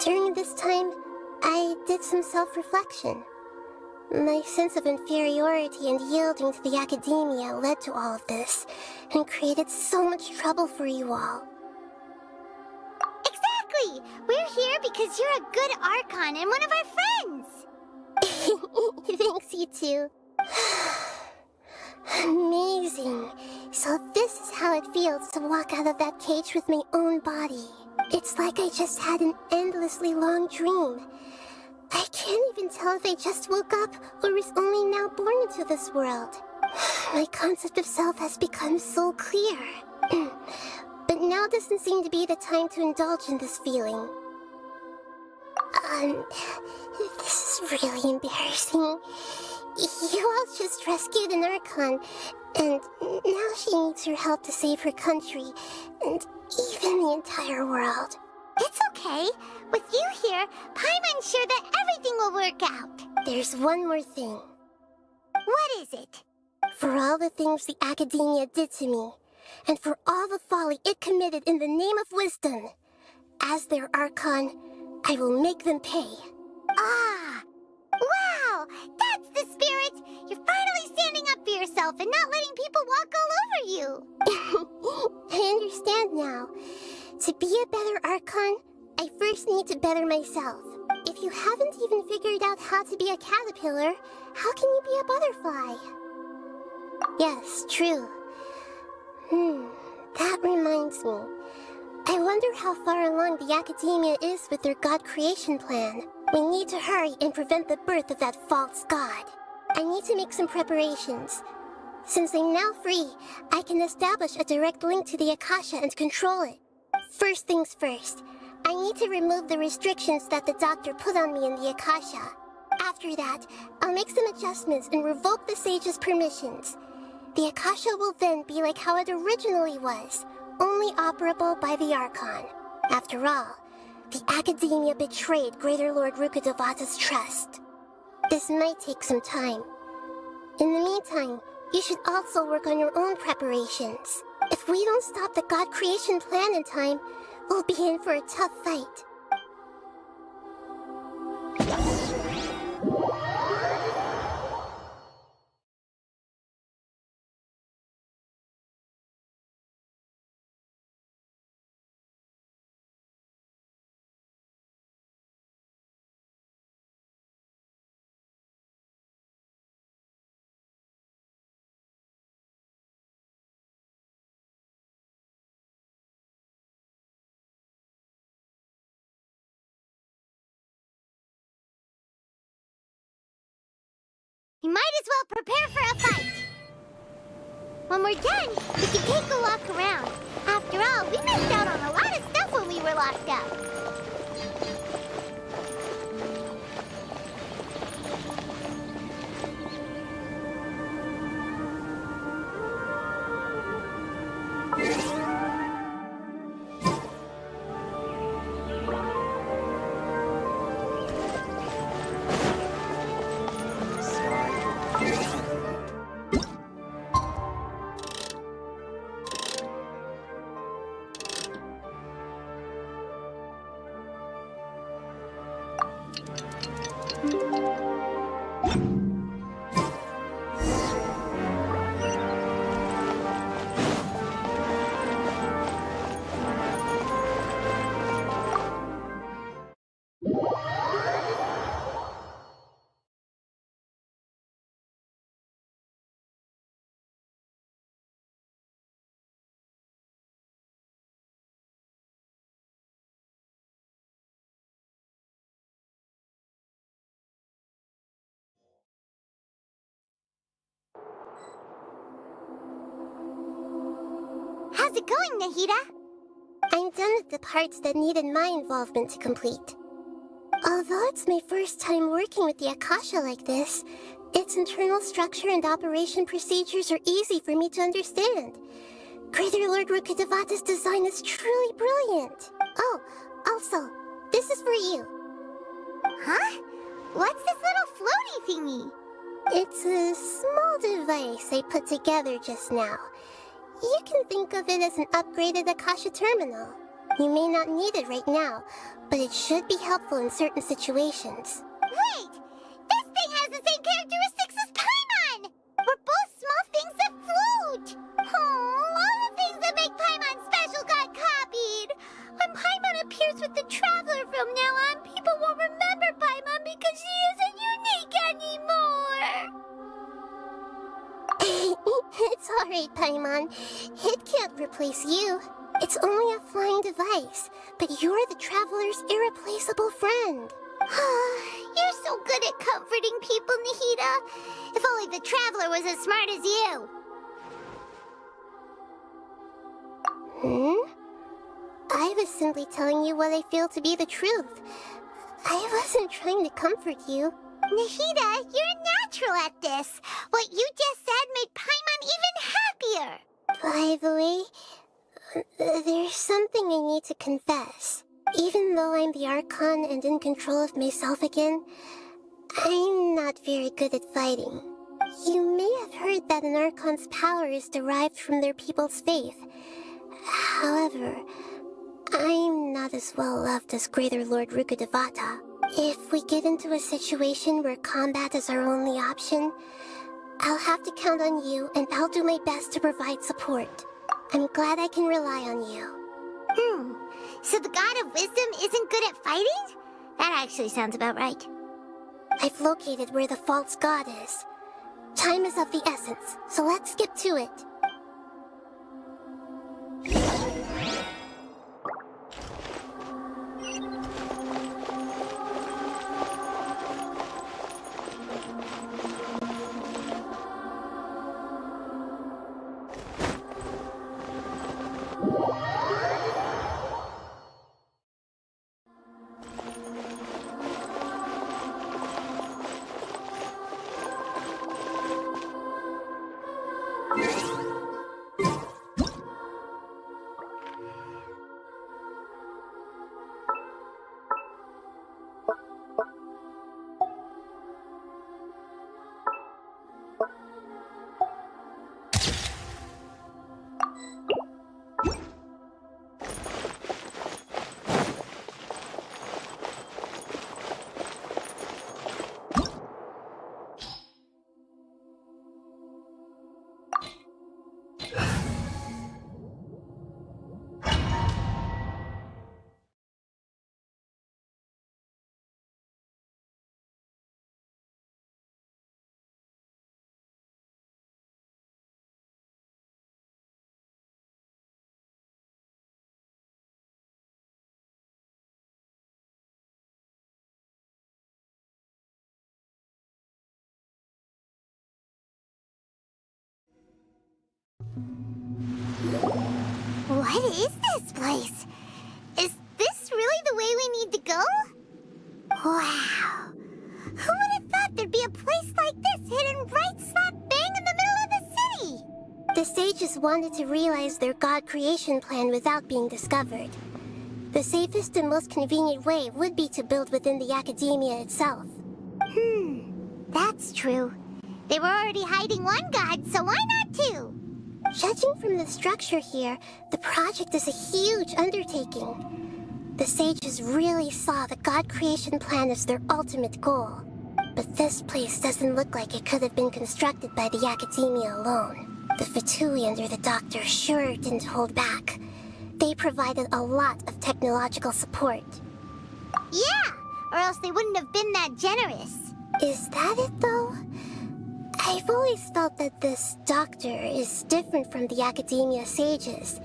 During this time, I did some self-reflection. My sense of inferiority and yielding to the academia led to all of this, and created so much trouble for you all. Exactly! We're here because you're a good archon and one of our friends! Thanks, you two. Amazing.
So this is how it feels to walk out of that cage with my own body. It's like I just had an endlessly long dream. I can't even tell if I just woke up or was only now born into this world. My concept of self has become so clear. But now doesn't seem to be the time to indulge in this feeling. This is really embarrassing. You all just rescued an archon, and now she needs your help to save her country, and even the entire world.
It's okay. With you here, Paimon's sure that everything will work out.
There's one more thing.
What is it?
For all the things the Academia did to me, and for all the folly it committed in the name of wisdom, as their archon, I will make them pay.
Ah! Wow! That's the spirit! You're finally standing up for yourself and not letting people walk all over you!
I understand now. To be a better archon, I first need to better myself. If you haven't even figured out how to be a caterpillar, how can you be a butterfly? Yes, true. That reminds me. I wonder how far along the Academia is with their god creation plan. We need to hurry and prevent the birth of that false god. I need to make some preparations. Since I'm now free, I can establish a direct link to the Akasha and control it. First things first, I need to remove the restrictions that the doctor put on me in the Akasha. After that, I'll make some adjustments and revoke the sage's permissions. The Akasha will then be like how it originally was, only operable by the Archon. After all, the Academia betrayed Greater Lord Rukkhadevata's trust. This might take some time. In the meantime, you should also work on your own preparations. If we don't stop the God creation plan in time, we'll be in for a tough fight.
You might as well prepare for a fight. When we're done, we can take a walk around. After all, we missed out on a lot of stuff when we were locked up. How's it going, Nahida?
I'm done with the parts that needed my involvement to complete. Although it's my first time working with the Akasha like this, its internal structure and operation procedures are easy for me to understand. Greater Lord Rukkhadevata's design is truly brilliant. Oh, also, this is for you.
Huh? What's this little floaty thingy?
It's a small device I put together just now. You can think of it as an upgraded Akasha terminal. You may not need it right now, but it should be helpful in certain situations.
Wait! This thing has the same characteristics as Paimon! We're both small things that float! Oh, all the things that make Paimon special got copied! When Paimon appears with the Traveler from now on, people won't remember Paimon because she isn't unique anymore!
It's alright, Paimon. Archon. It can't replace you. It's only a flying device, but you're the Traveler's irreplaceable friend.
You're so good at comforting people, Nahida. If only the Traveler was as smart as you.
I was simply telling you what I feel to be the truth. I wasn't trying to comfort you.
Nahida, you're natural at this. What you just said made Paimon even happier.
By the way, there's something I need to confess. Even though I'm the Archon and in control of myself again, I'm not very good at fighting. You may have heard that an Archon's power is derived from their people's faith. However, I'm not as well loved as Greater Lord Rukkhadevata. If we get into a situation where combat is our only option, I'll have to count on you, and I'll do my best to provide support. I'm glad I can rely on you.
So the God of Wisdom isn't good at fighting? That actually sounds about right.
I've located where the false god is. Time is of the essence, so let's skip to it.
What is this place? Is this really the way we need to go? Wow. Who would have thought there'd be a place like this hidden right slap bang in the middle of the city?
The sages wanted to realize their god creation plan without being discovered. The safest and most convenient way would be to build within the academia itself.
That's true. They were already hiding one god, so why not two?
Judging from the structure here, the project is a huge undertaking. The sages really saw the god creation plan as their ultimate goal. But this place doesn't look like it could have been constructed by the academia alone. The Fatui under the doctor sure didn't hold back. They provided a lot of technological support.
Yeah, or else they wouldn't have been that generous.
Is that it, though? I've always felt that this doctor is different from the academia sages.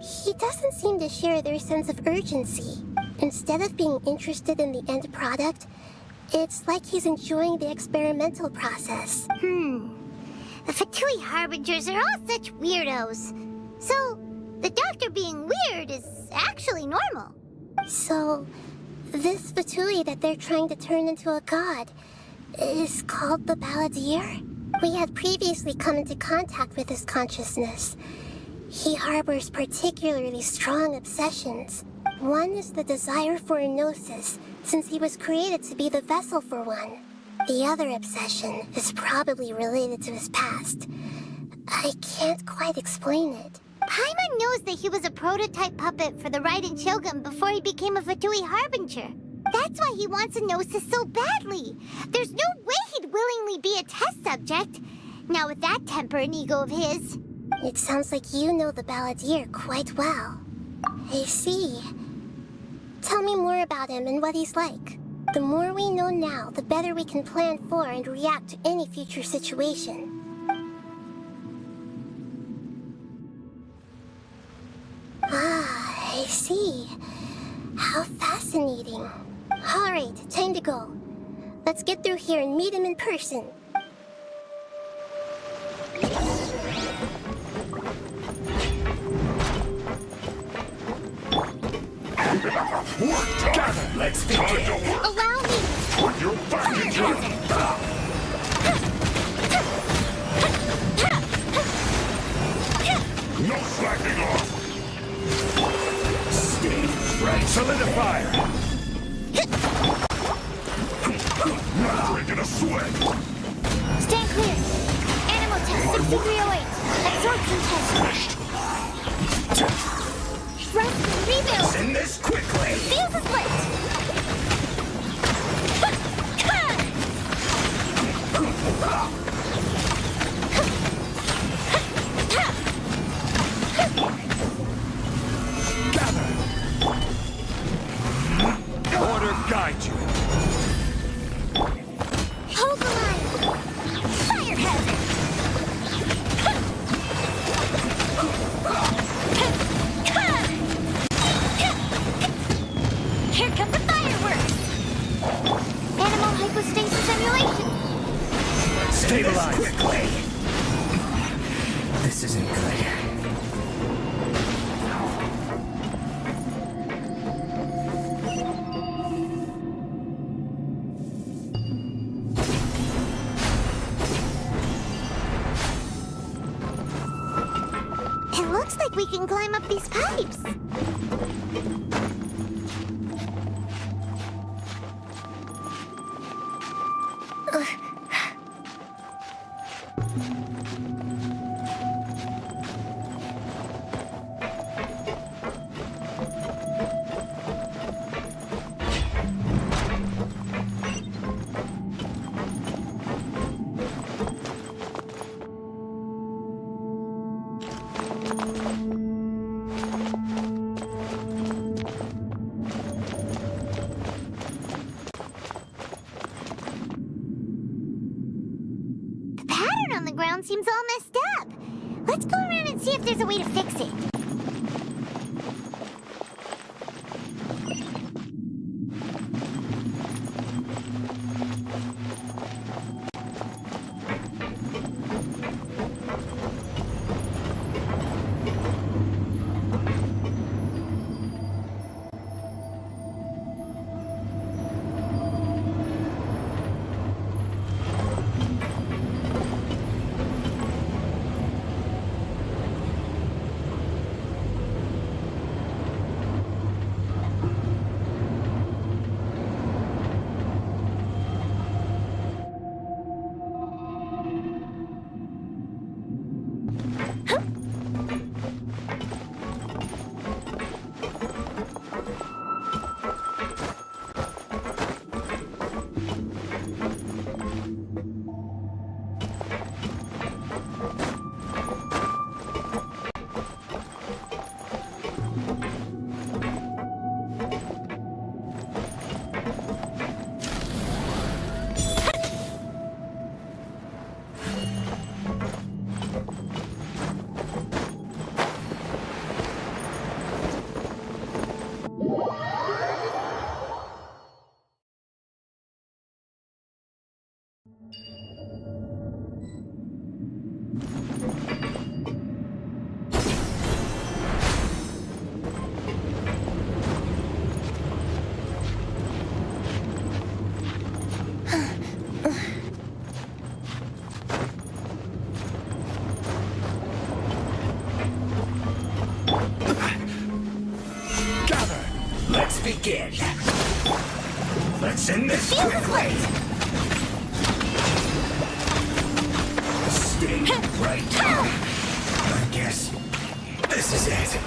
He doesn't seem to share their sense of urgency. Instead of being interested in the end product, it's like he's enjoying the experimental process.
The Fatui Harbingers are all such weirdos. So, the doctor being weird is actually normal.
So, this Fatui that they're trying to turn into a god is called the Balladeer? We had previously come into contact with his consciousness. He harbors particularly strong obsessions. One is the desire for a gnosis, since he was created to be the vessel for one. The other obsession is probably related to his past. I can't quite explain it.
Paimon knows that he was a prototype puppet for the Raiden Shogun before he became a Fatui Harbinger. That's why he wants a gnosis so badly. There's no way he'd willingly be a test subject. Now with that temper and ego of his.
It sounds like you know the Balladeer quite well. I see. Tell me more about him and what he's like. The more we know now, the better we can plan for and react to any future situation. see. How fascinating. Alright, time to go. Let's get through here and meet him in person.
Work together! Let's begin!
Allow me!
Put your back into it! No slacking off! Stay right. Solidify! Not breaking a sweat!
Stand clear! Animal test 6308. Absorption test. Rest and rebuild!
Send this quickly!
Fuse is lit!
Gather! Order guide you!
Hold the line! Fire hazard! Here come the fireworks! Animal hypostasis simulation!
Stabilize! Quickly!
This isn't good.
It looks like we can climb up these pipes. The pattern on the ground seems all messed up. Let's go around and see if there's a way to fix it.
Let's begin. Let's end this quickly. Stay right. I guess this is it.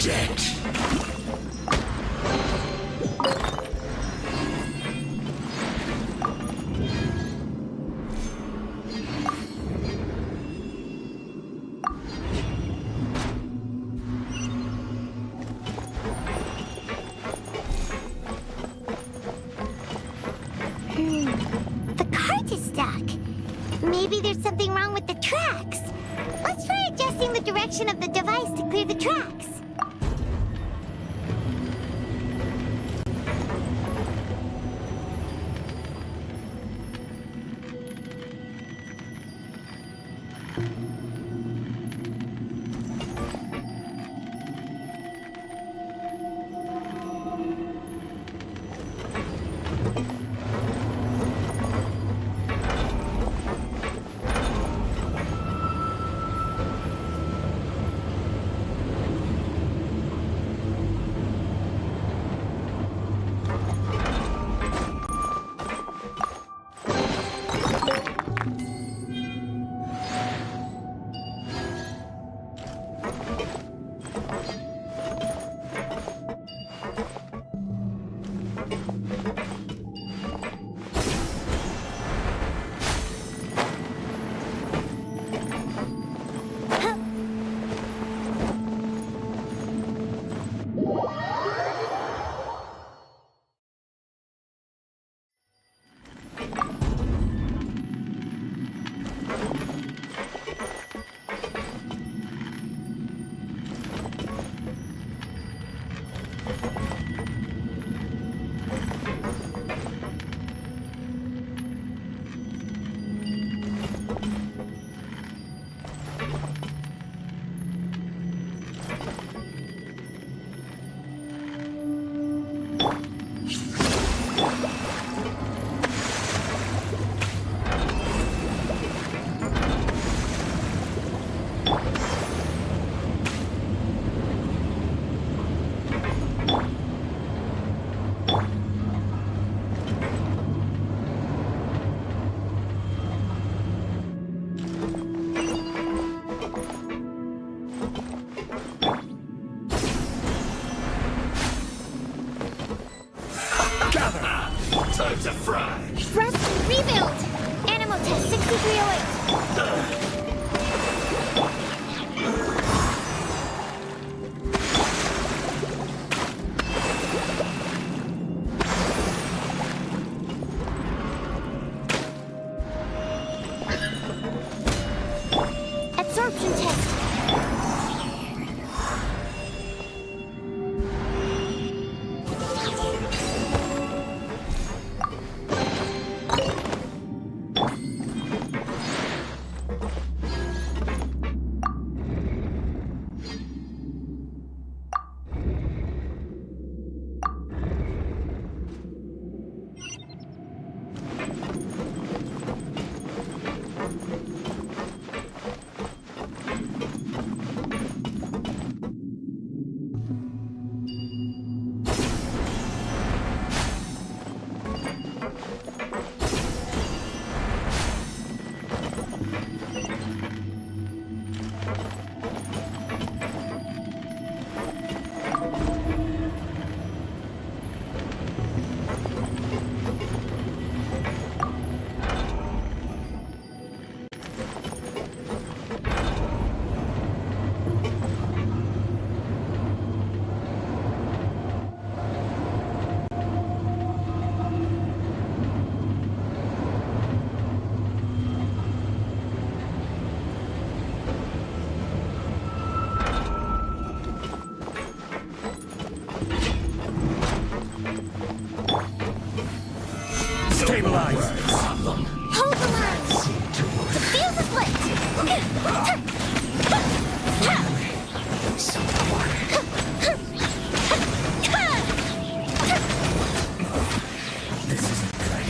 set.
The cart is stuck. Maybe there's something wrong with the tracks. Let's try adjusting the direction of the device to clear the tracks.
Time to fry.
Rust, rebuild! Animal test 6308. Absorption test.
Stabilize.
Hold the line! The fuse is lit!
This isn't good.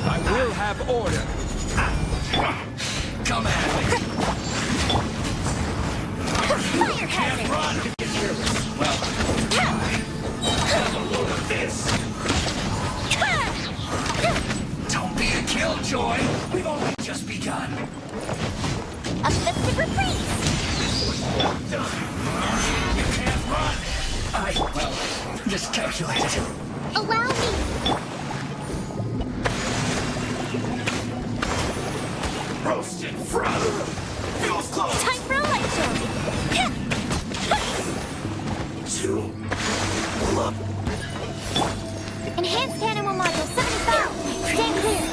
I will have order. Come at me.
Fire
Can't run. Well, have a load of this. Don't be a killjoy. We've only just begun.
A festive reprise!
You can't run. Miscalculated.
Allow me!
Roasted frog! Feels close!
Time for a light show! Enhanced animal module 75! Stand clear!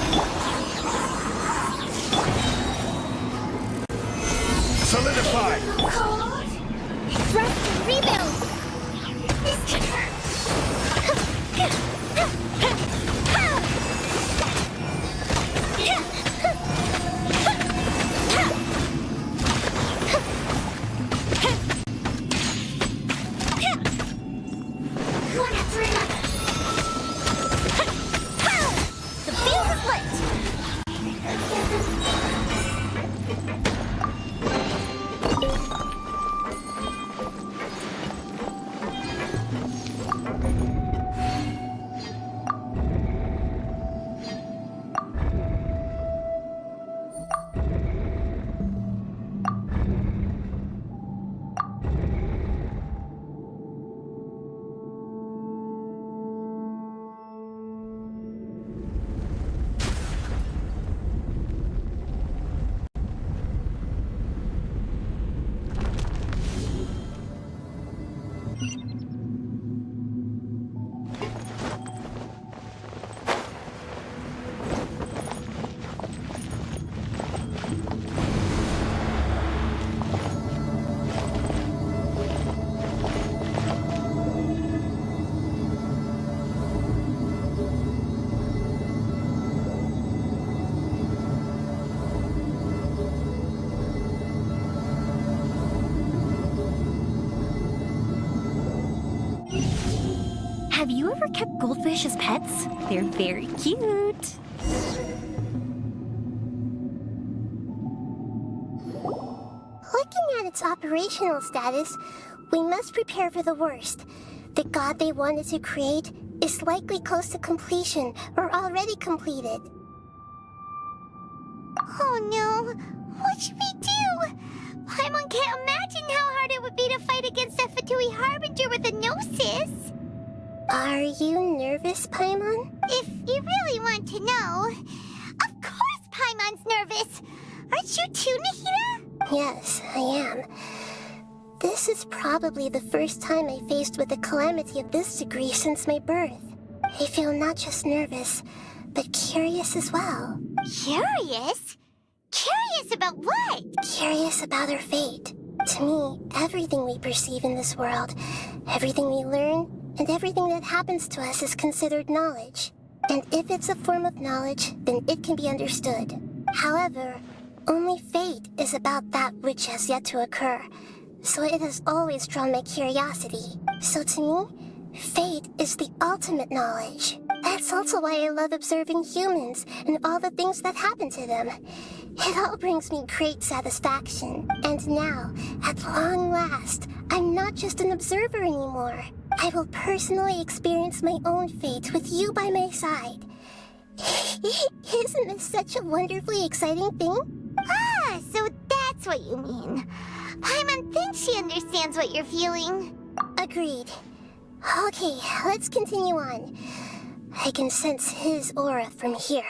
Solidify!
Thrust and rebuild! The fuse is lit! Have you ever kept goldfish as pets? They're very cute.
Looking at its operational status, we must prepare for the worst. The god they wanted to create is likely close to completion or already completed.
Oh no! What should we do? Paimon can't imagine how hard it would be to fight against a Fatui Harbinger with a Gnosis!
Are you nervous, Paimon?
If you really want to know... Of course Paimon's nervous! Aren't you too, Nahida?
Yes, I am. This is probably the first time I faced with a calamity of this degree since my birth. I feel not just nervous, but curious as well.
Curious? Curious about what?
Curious about our fate. To me, everything we perceive in this world, everything we learn, and everything that happens to us is considered knowledge. And if it's a form of knowledge, then it can be understood. However, only fate is about that which has yet to occur, so it has always drawn my curiosity. So to me, fate is the ultimate knowledge. That's also why I love observing humans and all the things that happen to them. It all brings me great satisfaction. And now, at long last, I'm not just an observer anymore. I will personally experience my own fate with you by my side. Isn't this such a wonderfully exciting thing?
Ah, so that's what you mean. Paimon thinks she understands what you're feeling.
Agreed. Okay, let's continue on. I can sense his aura from here.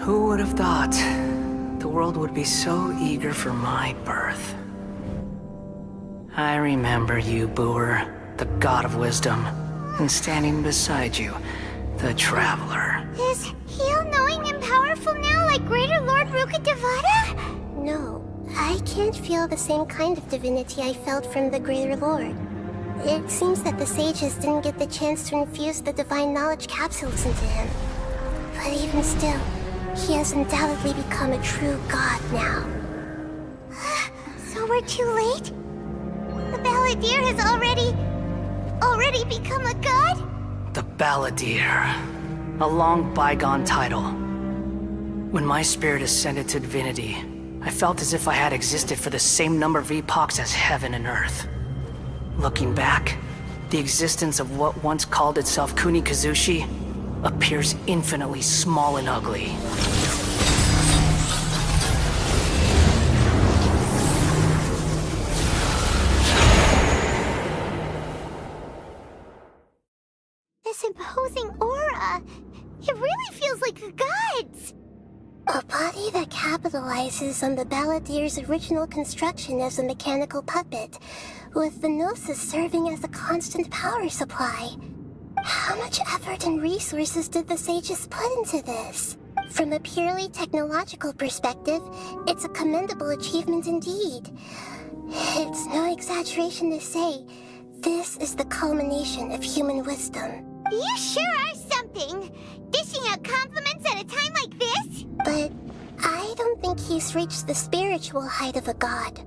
Who would have thought?
world would be so eager for my birth. I remember you, Booer, the god of wisdom, and standing beside you, the traveler.
Is he all-knowing and powerful now like Greater Lord Rukkhadevata?
No, I can't feel the same kind of divinity I felt from the Greater Lord. It seems that the sages didn't get the chance to infuse the divine knowledge capsules into him. But even still, he has undoubtedly become a true god now.
So we're too late? The Balladeer has already become a god?
The Balladeer. A long bygone title. When my spirit ascended to divinity, I felt as if I had existed for the same number of epochs as heaven and earth. Looking back, the existence of what once called itself Kunikazushi appears infinitely small and ugly.
This imposing aura, it really feels like the gods!
A body that capitalizes on the Balladeer's original construction as a mechanical puppet, with the Gnosis serving as a constant power supply. How much effort and resources did the sages put into this? From a purely technological perspective, it's a commendable achievement indeed. It's no exaggeration to say, this is the culmination of human wisdom.
You sure are something! Dishing out compliments at a time like this?
But I don't think he's reached the spiritual height of a god.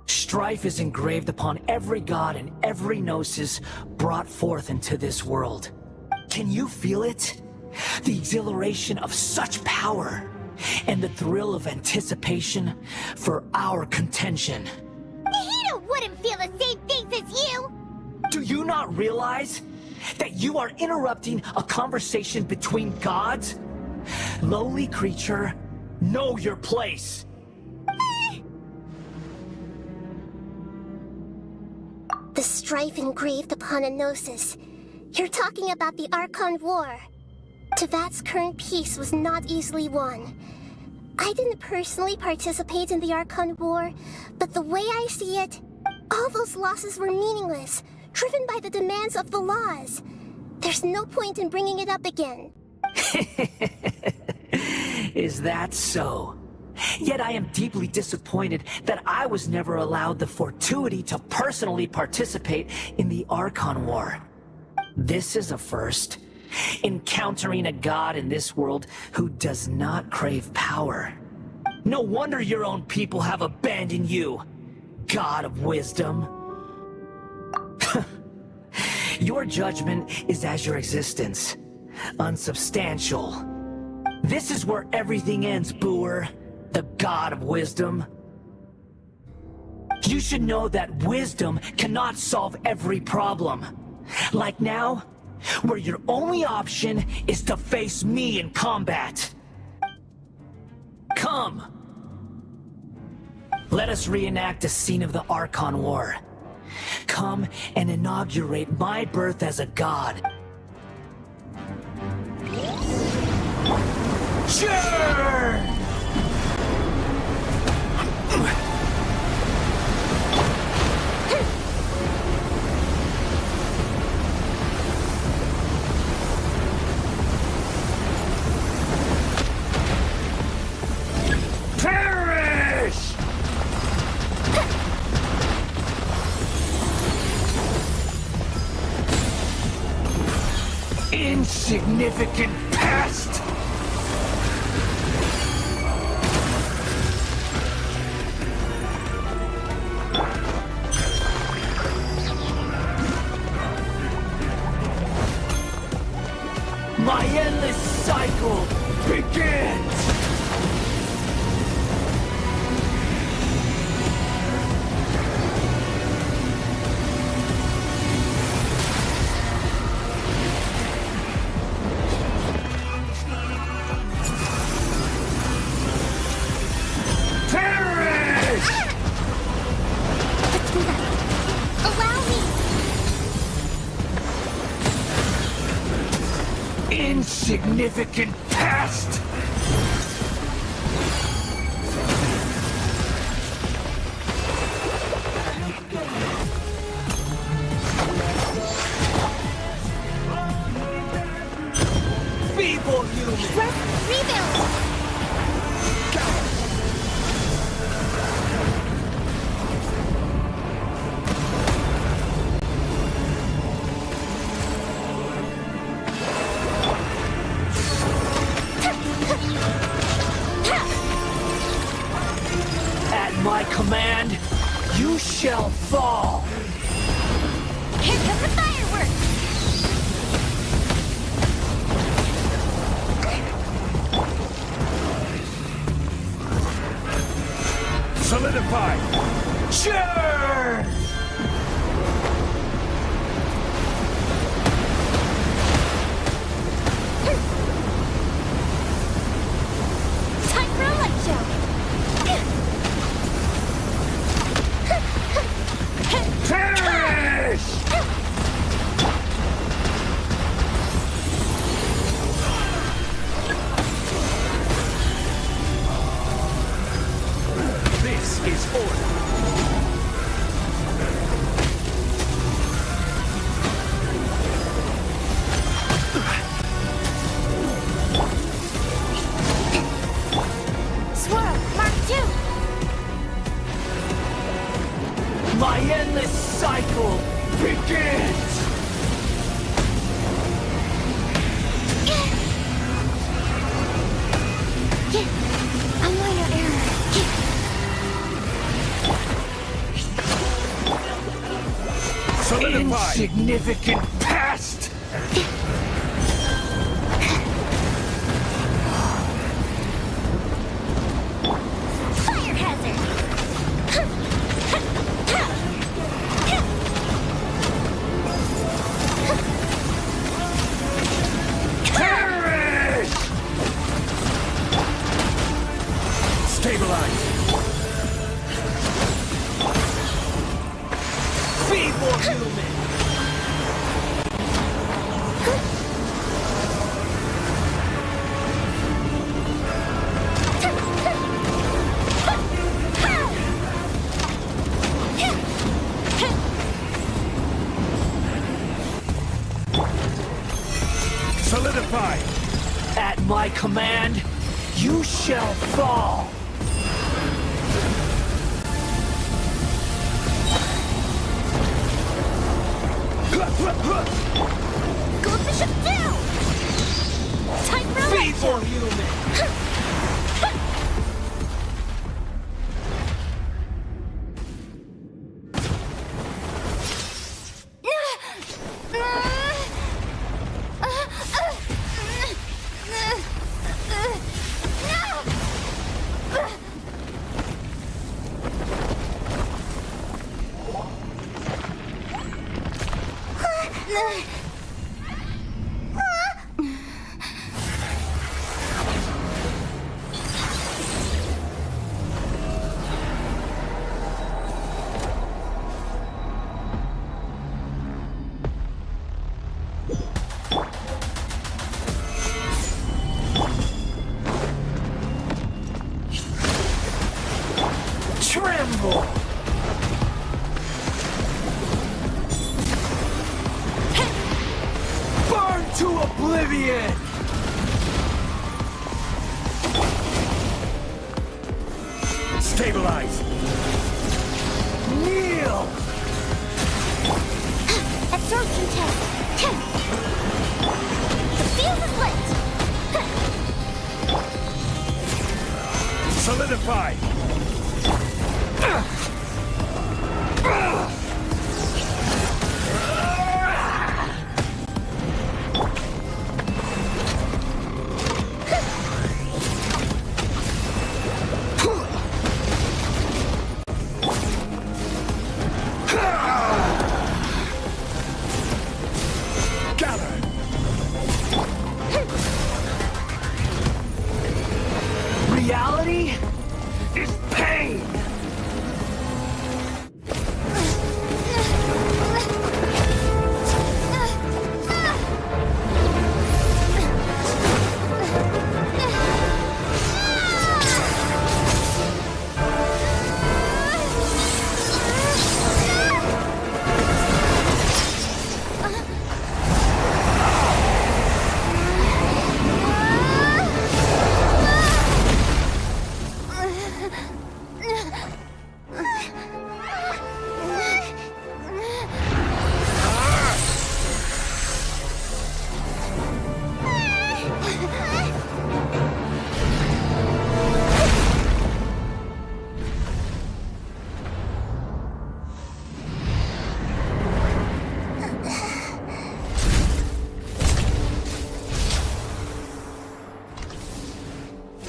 Strife is engraved upon every god and every gnosis brought forth into this world. Can you feel it? The exhilaration of such power, and the thrill of anticipation for our contention.
Nahida wouldn't feel the same things as you!
Do you not realize that you are interrupting a conversation between gods? Lowly creature, know your place.
The strife engraved upon a gnosis. You're talking about the Archon War. Tevat's current peace was not easily won. I didn't personally participate in the Archon War, but the way I see it, all those losses were meaningless, driven by the demands of the laws. There's no point in bringing it up again.
Is that so? Yet I am deeply disappointed that I was never allowed the fortuity to personally participate in the Archon War. This is a first. Encountering a god in this world who does not crave power. No wonder your own people have abandoned you, god of wisdom. Your judgment is as your existence, unsubstantial. This is where everything ends, Booer, the god of wisdom. You should know that wisdom cannot solve every problem. Like now, where your only option is to face me in combat. Come! Let us reenact a scene of the Archon War. Come and inaugurate my birth as a god. Sure! Perish! Insignificant pest! My endless cycle begins! Insignificant pest!
First, rebuild!
At my command, you shall fall!
Here come the fireworks!
Solidify!
Sure!
Time for a light show!
Perish!
This is order.
Swirl, Mark 2!
My endless cycle begins!
A minor error.
Solidify!
Insignificant past!
Fire hazard!
Perish!
Stabilize!
Feeble human!
Solidify!
At my command, you shall fall!
Go Bishop down! Time for a light show!
Feeble human! Tremble! Burn to oblivion!
Stabilize!
Kneel!
Absorption test! The field is lit!
Solidify!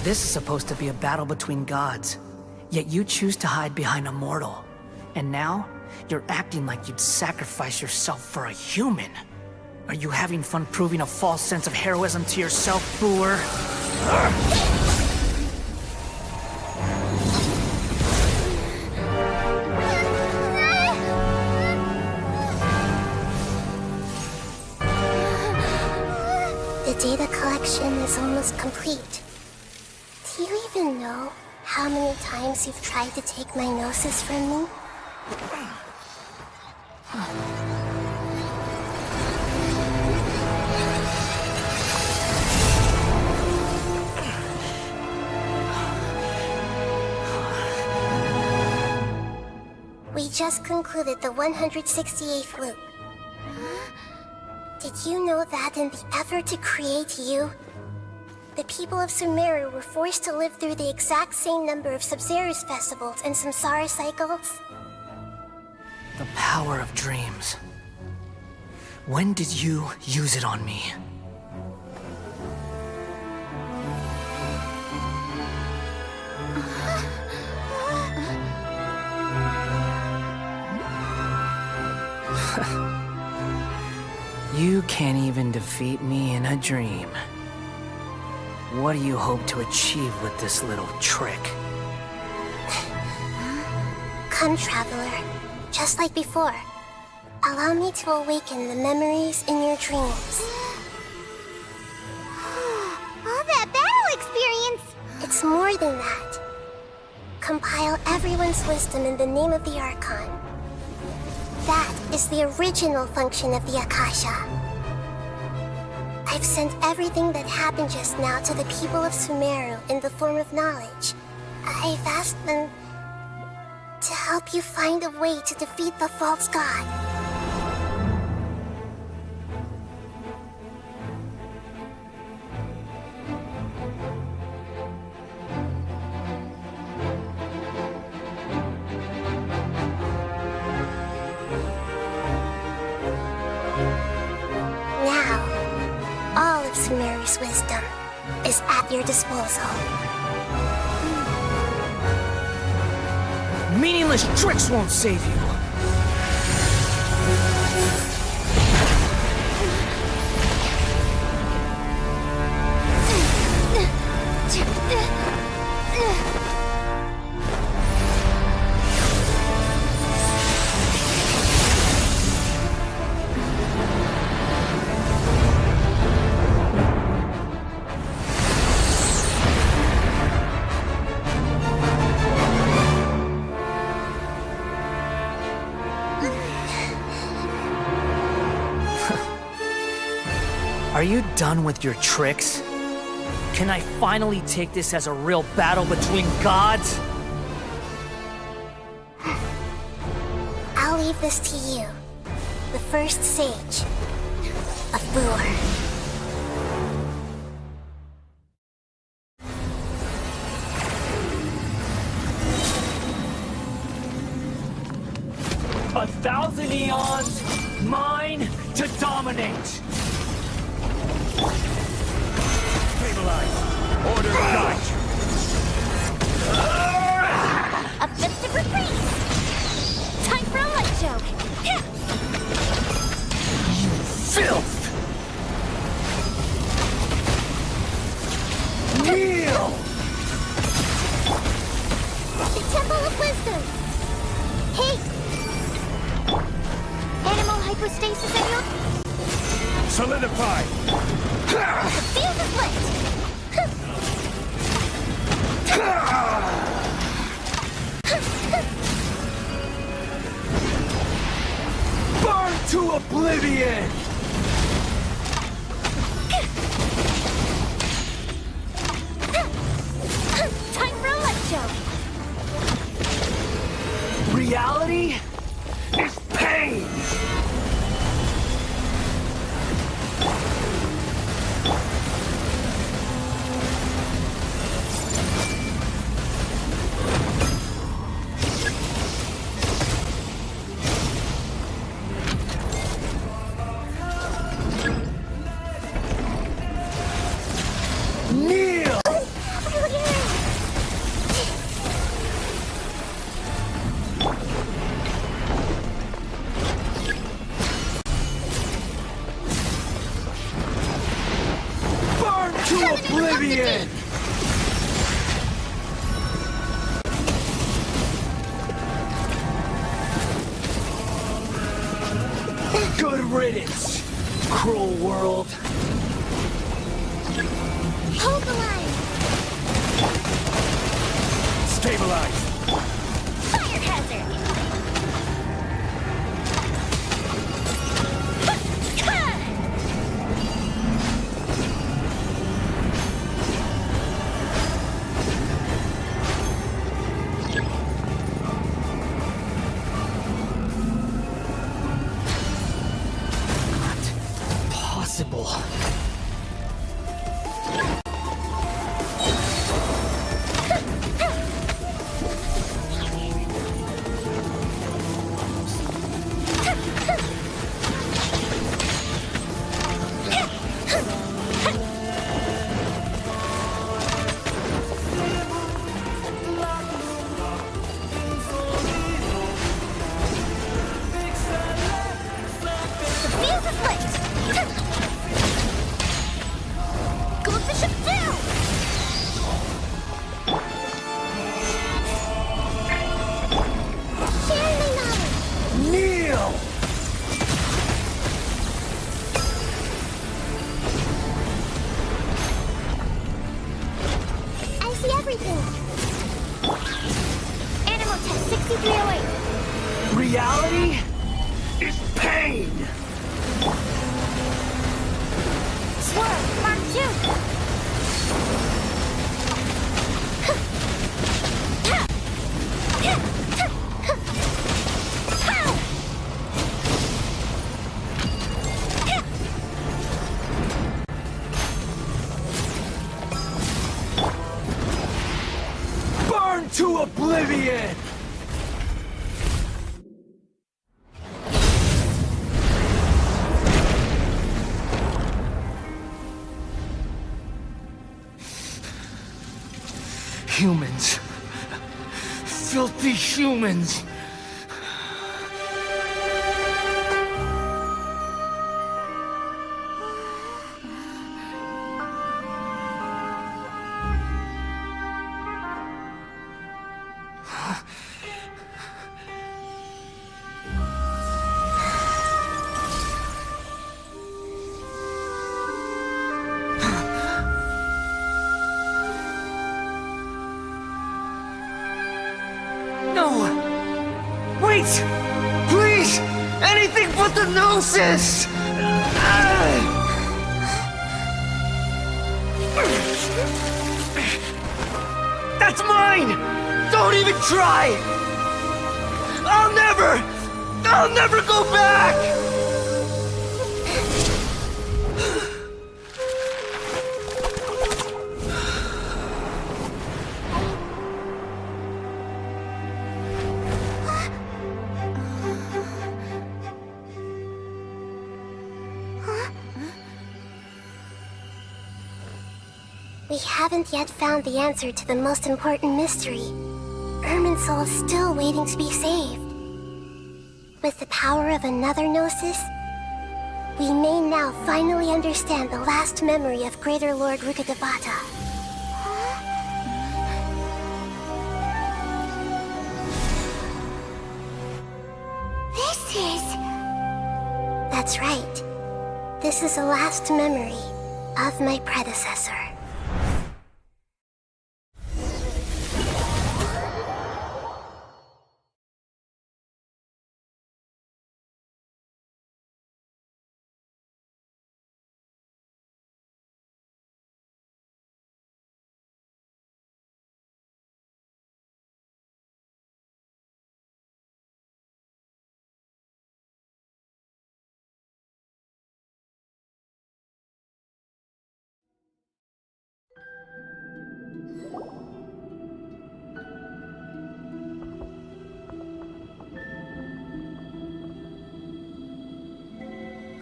This is supposed to be a battle between gods, yet you choose to hide behind a mortal. And now, you're acting like you'd sacrifice yourself for a human. Are you having fun proving a false sense of heroism to yourself, Brewer?
The data collection is almost complete. Do you even know how many times you've tried to take my gnosis from me? We just concluded the 168th loop. Did you know that in the effort to create you, the people of Sumeru were forced to live through the exact same number of Sub-Zerus festivals and samsara cycles?
The power of dreams. When did you use it on me? You can't even defeat me in a dream. What do you hope to achieve with this little trick?
Come, Traveler. Just like before. Allow me to awaken the memories in your dreams.
All that battle experience!
It's more than that. Compile everyone's wisdom in the name of the Archon. That is the original function of the Akasha. I've sent everything that happened just now to the people of Sumeru in the form of knowledge. I've asked them to help you find a way to defeat the false god. Sumeru's wisdom is at your disposal.
Meaningless tricks won't save you! Are you done with your tricks? Can I finally take this as a real battle between gods?
I'll leave this to you, the first sage of Brewer.
1,000 eons, mine to dominate! Stabilize! Order guide!
A festive retreat! Time for a light show!
You filth! Kneel!
The Temple of Wisdom! Hey! Animal hypostasis in you?
Solidify!
The field is lit!
Burn to oblivion!
Time for a light show!
Reality is pain!
Brilliant!
oblivion! Good riddance, cruel world.
Hold the line!
Stabilize.
Fire hazard!
Possible. Reality is pain!
Swerve, Mark 2!
Burn to oblivion! Humans. Filthy humans. No! Wait! Please! Anything but the Gnosis! That's mine! Don't even try! I'll never go back!
We haven't yet found the answer to the most important mystery. Irminsul is still waiting to be saved. With the power of another Gnosis, we may now finally understand the last memory of Greater Lord Rukkhadevata.
This is...
That's right. This is the last memory of my predecessor.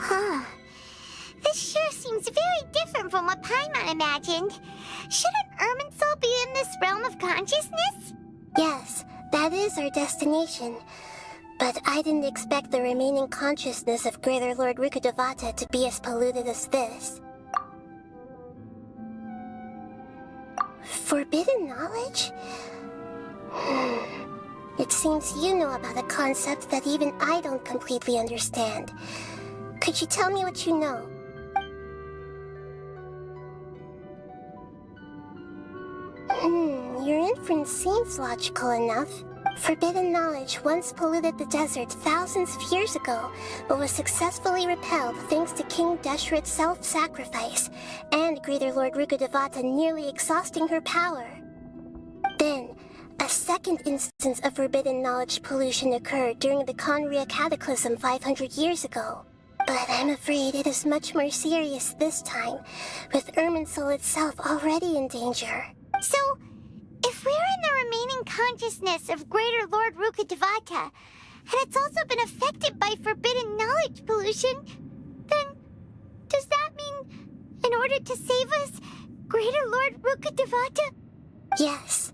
Huh. This sure seems very different from what Paimon imagined. Shouldn't Irminsul be in this realm of consciousness?
Yes, that is our destination. But I didn't expect the remaining consciousness of Greater Lord Rukkhadevata to be as polluted as this. Forbidden knowledge? It seems you know about a concept that even I don't completely understand. Could you tell me what you know? Your inference seems logical enough. Forbidden knowledge once polluted the desert thousands of years ago, but was successfully repelled thanks to King Deshret's self-sacrifice, and Greater Lord Rukkhadevata nearly exhausting her power. Then, a second instance of forbidden knowledge pollution occurred during the Conria Cataclysm 500 years ago. But I'm afraid it is much more serious this time, with Irminsul itself already in danger.
So, if we're in the remaining consciousness of Greater Lord Rukkhadevata, and it's also been affected by forbidden knowledge pollution, then does that mean, in order to save us, Greater Lord Rukkhadevata?
Yes.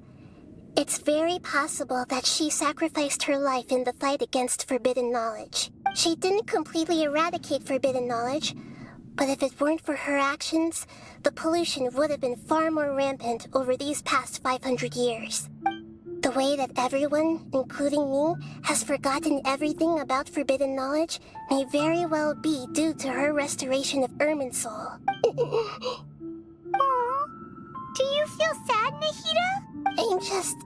It's very possible that she sacrificed her life in the fight against forbidden knowledge. She didn't completely eradicate forbidden knowledge, but if it weren't for her actions, the pollution would have been far more rampant over these past 500 years. The way that everyone, including me, has forgotten everything about forbidden knowledge may very well be due to her restoration of Irminsul.
Aww. Do you feel sad, Nahida?
I'm just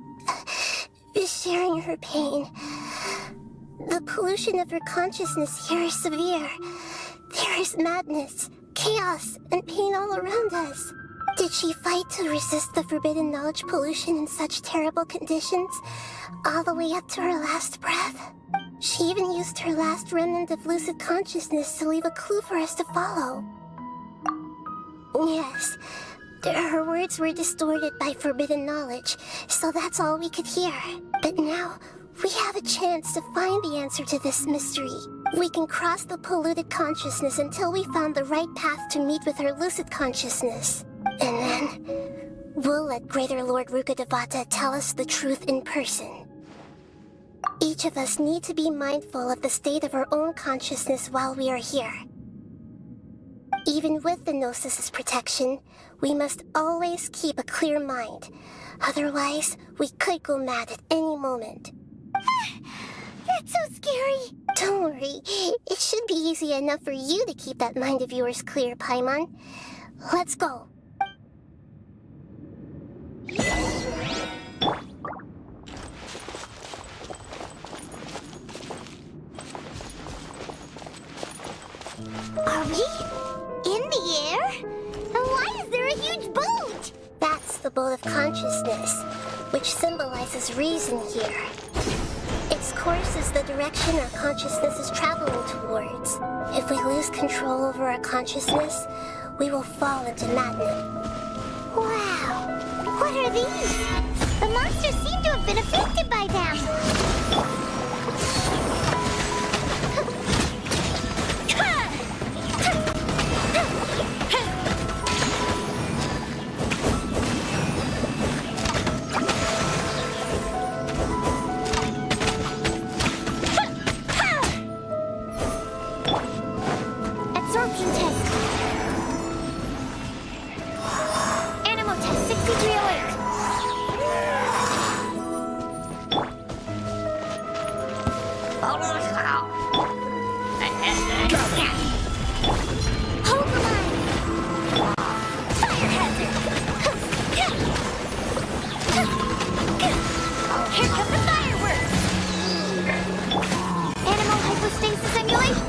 sharing her pain. The pollution of her consciousness here is severe. There is madness, chaos, and pain all around us. Did she fight to resist the forbidden knowledge pollution in such terrible conditions, all the way up to her last breath? She even used her last remnant of lucid consciousness to leave a clue for us to follow. Yes, her words were distorted by forbidden knowledge, so that's all we could hear. But now, we have a chance to find the answer to this mystery. We can cross the polluted consciousness until we found the right path to meet with her lucid consciousness. And then, we'll let Greater Lord Rukkhadevata tell us the truth in person. Each of us need to be mindful of the state of our own consciousness while we are here. Even with the Gnosis' protection, we must always keep a clear mind. Otherwise, we could go mad at any moment.
That's so scary.
Don't worry. It should be easy enough for you to keep that mind of yours clear, Paimon. Let's go.
Are we in the air? And why is there a huge boat?
That's the boat of consciousness, which symbolizes reason here. Its course is the direction our consciousness is traveling towards. If we lose control over our consciousness, we will fall into madness.
Wow! What are these? The monsters seem to have been affected by them.
Absorption test. Animo test 6308.
Here come the fireworks! Animal hypostasis emulation!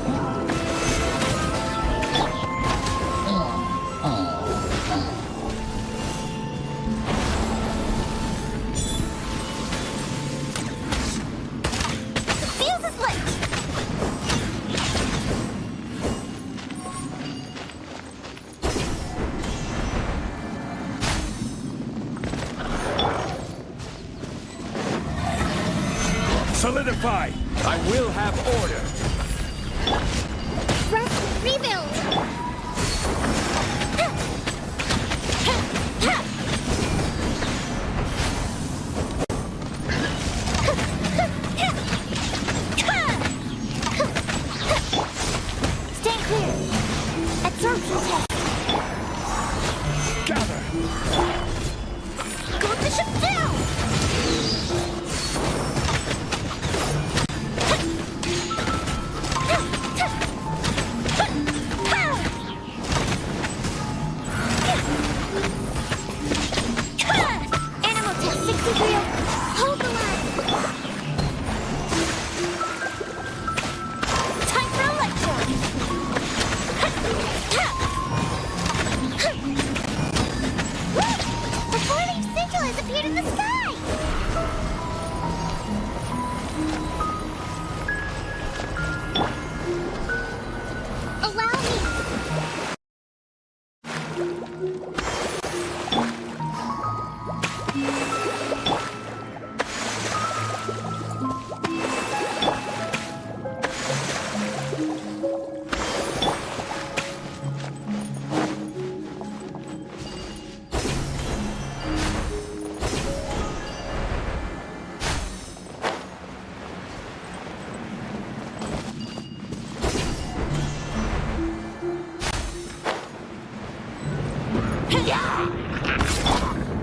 The fuse is lit!
Solidify! I will have order!
Rest, rebuild! Stay clear! Absorption test!
Gather!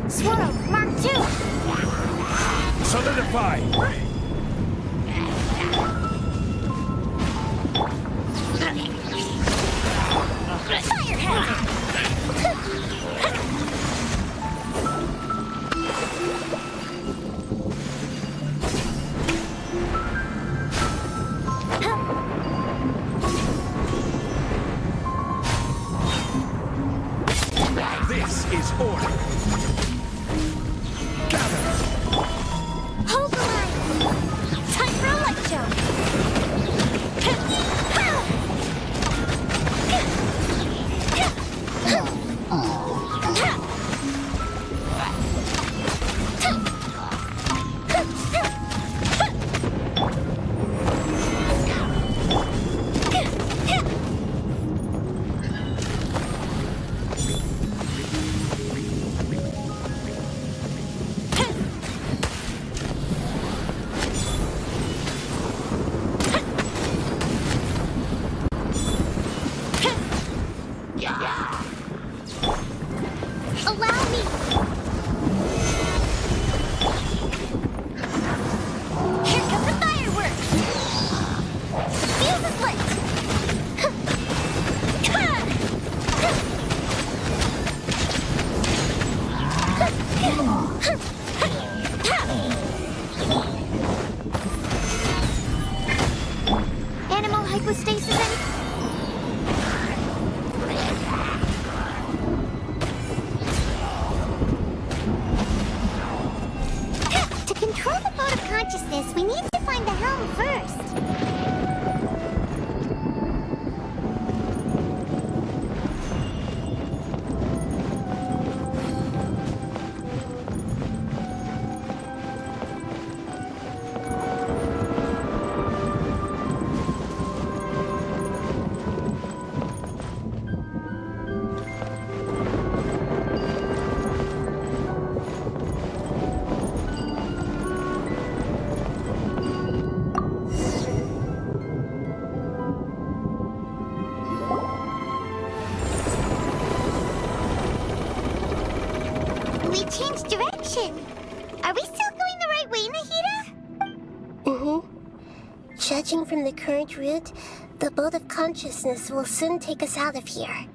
Swirl, Mark 2!
Solidify!
Fire hazard!
This is order!
Hold the line! Time for a light show! Allow me! Here come the fireworks! The fuse is lit! Animal hypostasis in. To control the boat of consciousness, we need to find the helm first. We changed direction. Are we still going the right way, Nahida?
Mm-hmm. Judging from the current route, the boat of consciousness will soon take us out of here.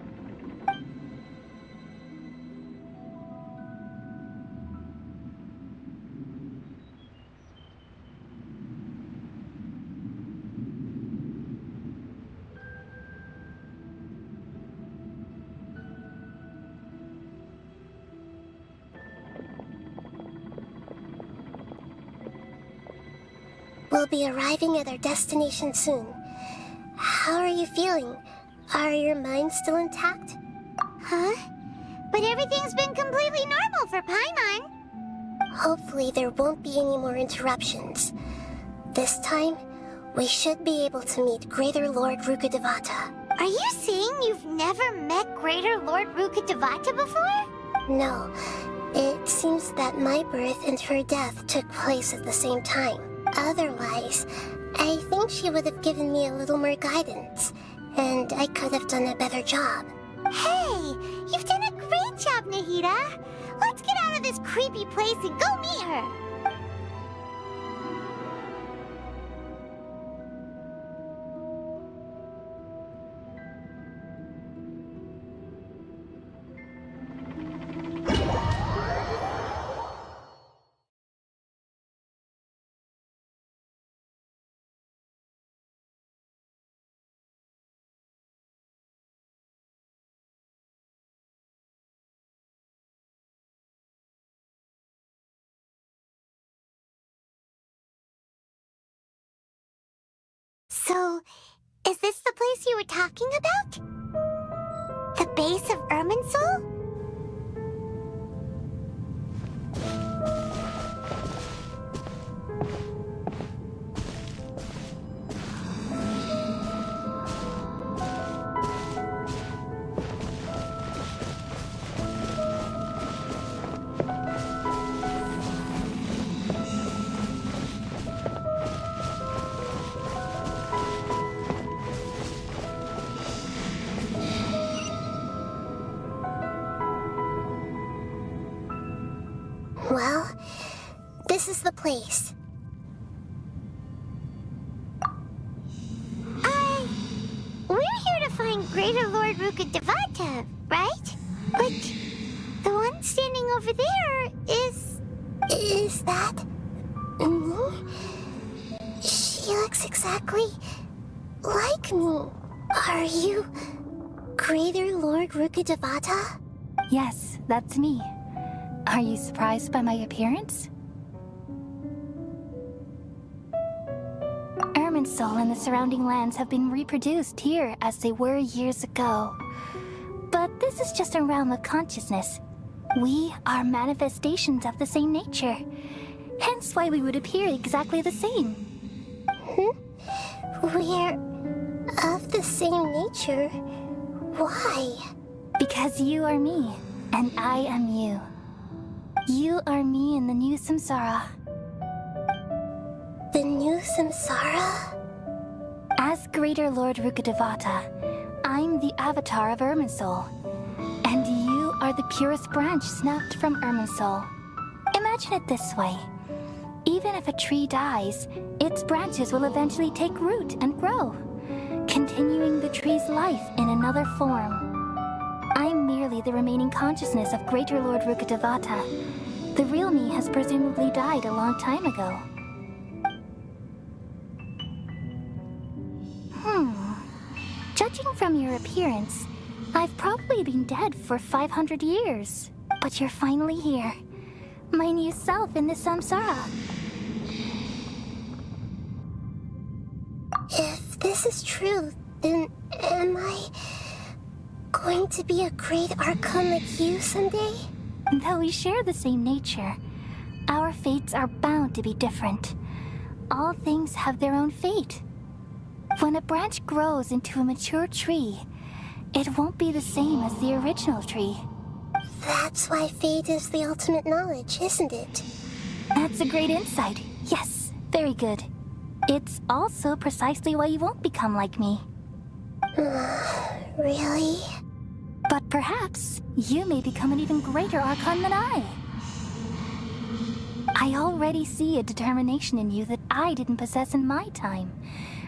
We'll be arriving at our destination soon. How are you feeling? Are your minds still intact?
Huh? But everything's been completely normal for Paimon.
Hopefully there won't be any more interruptions. This time, we should be able to meet Greater Lord Rukkhadevata.
Are you saying you've never met Greater Lord Rukkhadevata before?
No. It seems that my birth and her death took place at the same time. Otherwise, I think she would have given me a little more guidance, and I could have done a better job.
Hey, you've done a great job, Nahida. Let's get out of this creepy place and go meet her. So, is this the place you were talking about? The base of Irminsul?
this is the place.
We're here to find Greater Lord Rukkhadevata, right? But the one standing over there is...
Is that... me? She looks exactly like me. Are you Greater Lord Rukkhadevata?
Yes, that's me. Are you surprised by my appearance? Irminsul and the surrounding lands have been reproduced here as they were years ago. But this is just a realm of consciousness. We are manifestations of the same nature. Hence why we would appear exactly the same.
We're of the same nature? Why?
Because you are me, and I am you. You are me in the new samsara.
The new samsara?
As Greater Lord Rukkhadevata, I'm the avatar of Irminsul, and you are the purest branch snapped from Irminsul. Imagine it this way. Even if a tree dies, its branches will eventually take root and grow, continuing the tree's life in another form. I'm merely the remaining consciousness of Greater Lord Rukkhadevata. The real me has presumably died a long time ago. Judging from your appearance, I've probably been dead for 500 years. But you're finally here. My new self in the samsara.
If this is true, then am I going to be a great archon like you someday?
Though we share the same nature, our fates are bound to be different. All things have their own fate. When a branch grows into a mature tree, it won't be the same as the original tree.
That's why fate is the ultimate knowledge, isn't it?
That's a great insight. Yes, very good. It's also precisely why you won't become like me.
Really?
But perhaps you may become an even greater archon than I. I already see a determination in you that I didn't possess in my time,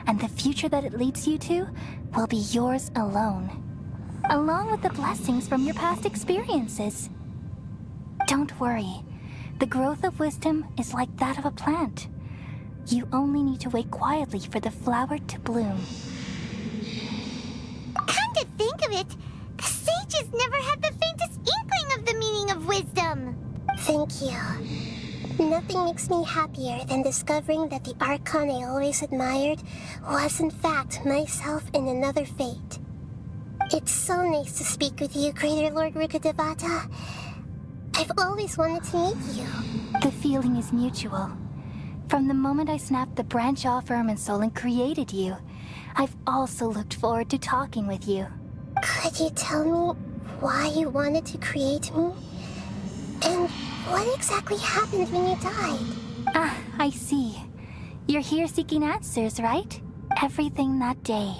and the future that it leads you to will be yours alone, along with the blessings from your past experiences. Don't worry. The growth of wisdom is like that of a plant. You only need to wait quietly for the flower to bloom.
Come to think of it, the sages never had the faintest inkling of the meaning of wisdom.
Thank you. Nothing makes me happier than discovering that the archon I always admired was in fact myself in another fate. It's so nice to speak with you, Greater Lord Rukkhadevata. I've always wanted to meet you.
The feeling is mutual. From the moment I snapped the branch off Irminsul and created you, I've also looked forward to talking with you.
Could you tell me why you wanted to create me? And what exactly happened when you died?
Ah, I see. You're here seeking answers, right? Everything that day,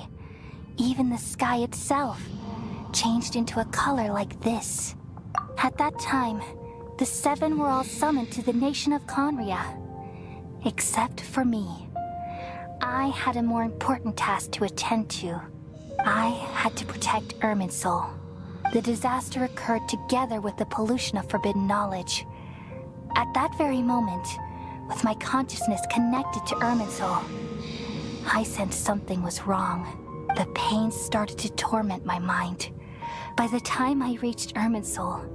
even the sky itself, changed into a color like this. At that time, the seven were all summoned to the nation of Conria. Except for me. I had a more important task to attend to. I had to protect Irminsul. The disaster occurred together with the pollution of forbidden knowledge. At that very moment, with my consciousness connected to Irminsul, I sensed something was wrong. The pain started to torment my mind. By the time I reached Irminsul,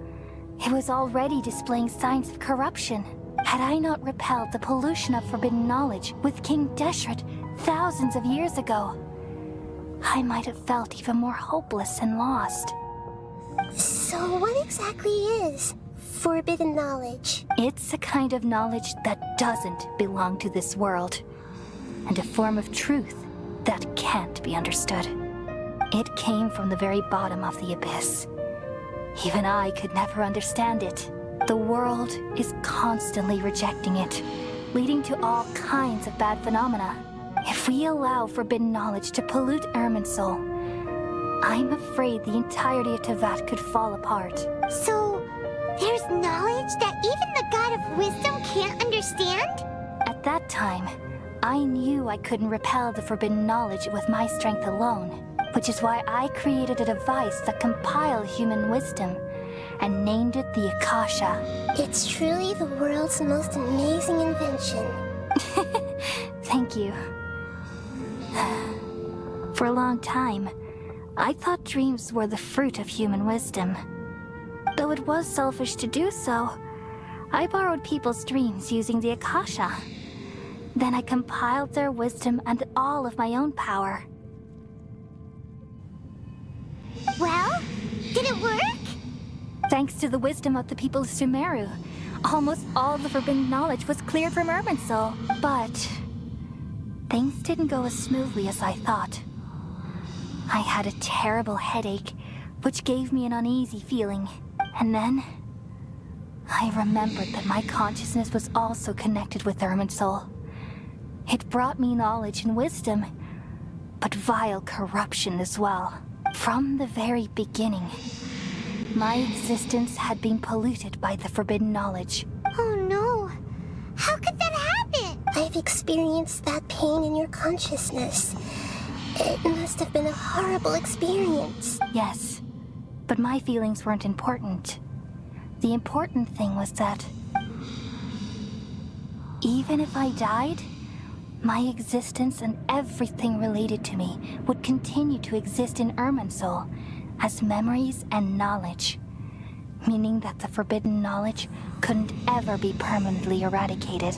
it was already displaying signs of corruption. Had I not repelled the pollution of forbidden knowledge with King Deshret thousands of years ago, I might have felt even more hopeless and lost.
So what exactly is forbidden knowledge?
It's a kind of knowledge that doesn't belong to this world, and a form of truth that can't be understood. It came from the very bottom of the abyss. Even I could never understand it. The world is constantly rejecting it, leading to all kinds of bad phenomena. If we allow forbidden knowledge to pollute Irminsul, I'm afraid the entirety of Tevat could fall apart.
So, There's knowledge that even the God of Wisdom can't understand?
At that time, I knew I couldn't repel the forbidden knowledge with my strength alone, which is why I created a device that compiled human wisdom and named it the Akasha.
It's truly the world's most amazing invention.
Thank you. For a long time, I thought dreams were the fruit of human wisdom. Though it was selfish to do so, I borrowed people's dreams using the Akasha. Then I compiled their wisdom and all of my own power.
Well, did it work?
Thanks to the wisdom of the people of Sumeru, almost all the forbidden knowledge was cleared from Irminsul. But things didn't go as smoothly as I thought. I had a terrible headache, which gave me an uneasy feeling. And then I remembered that my consciousness was also connected with Irminsul. It brought me knowledge and wisdom, but vile corruption as well. From the very beginning, my existence had been polluted by the forbidden knowledge.
Oh no! How could that happen?
I've experienced that pain in your consciousness. It must have been a horrible experience.
Yes, but my feelings weren't important. The important thing was that even if I died, my existence and everything related to me would continue to exist in Irminsul as memories and knowledge, meaning that the forbidden knowledge couldn't ever be permanently eradicated.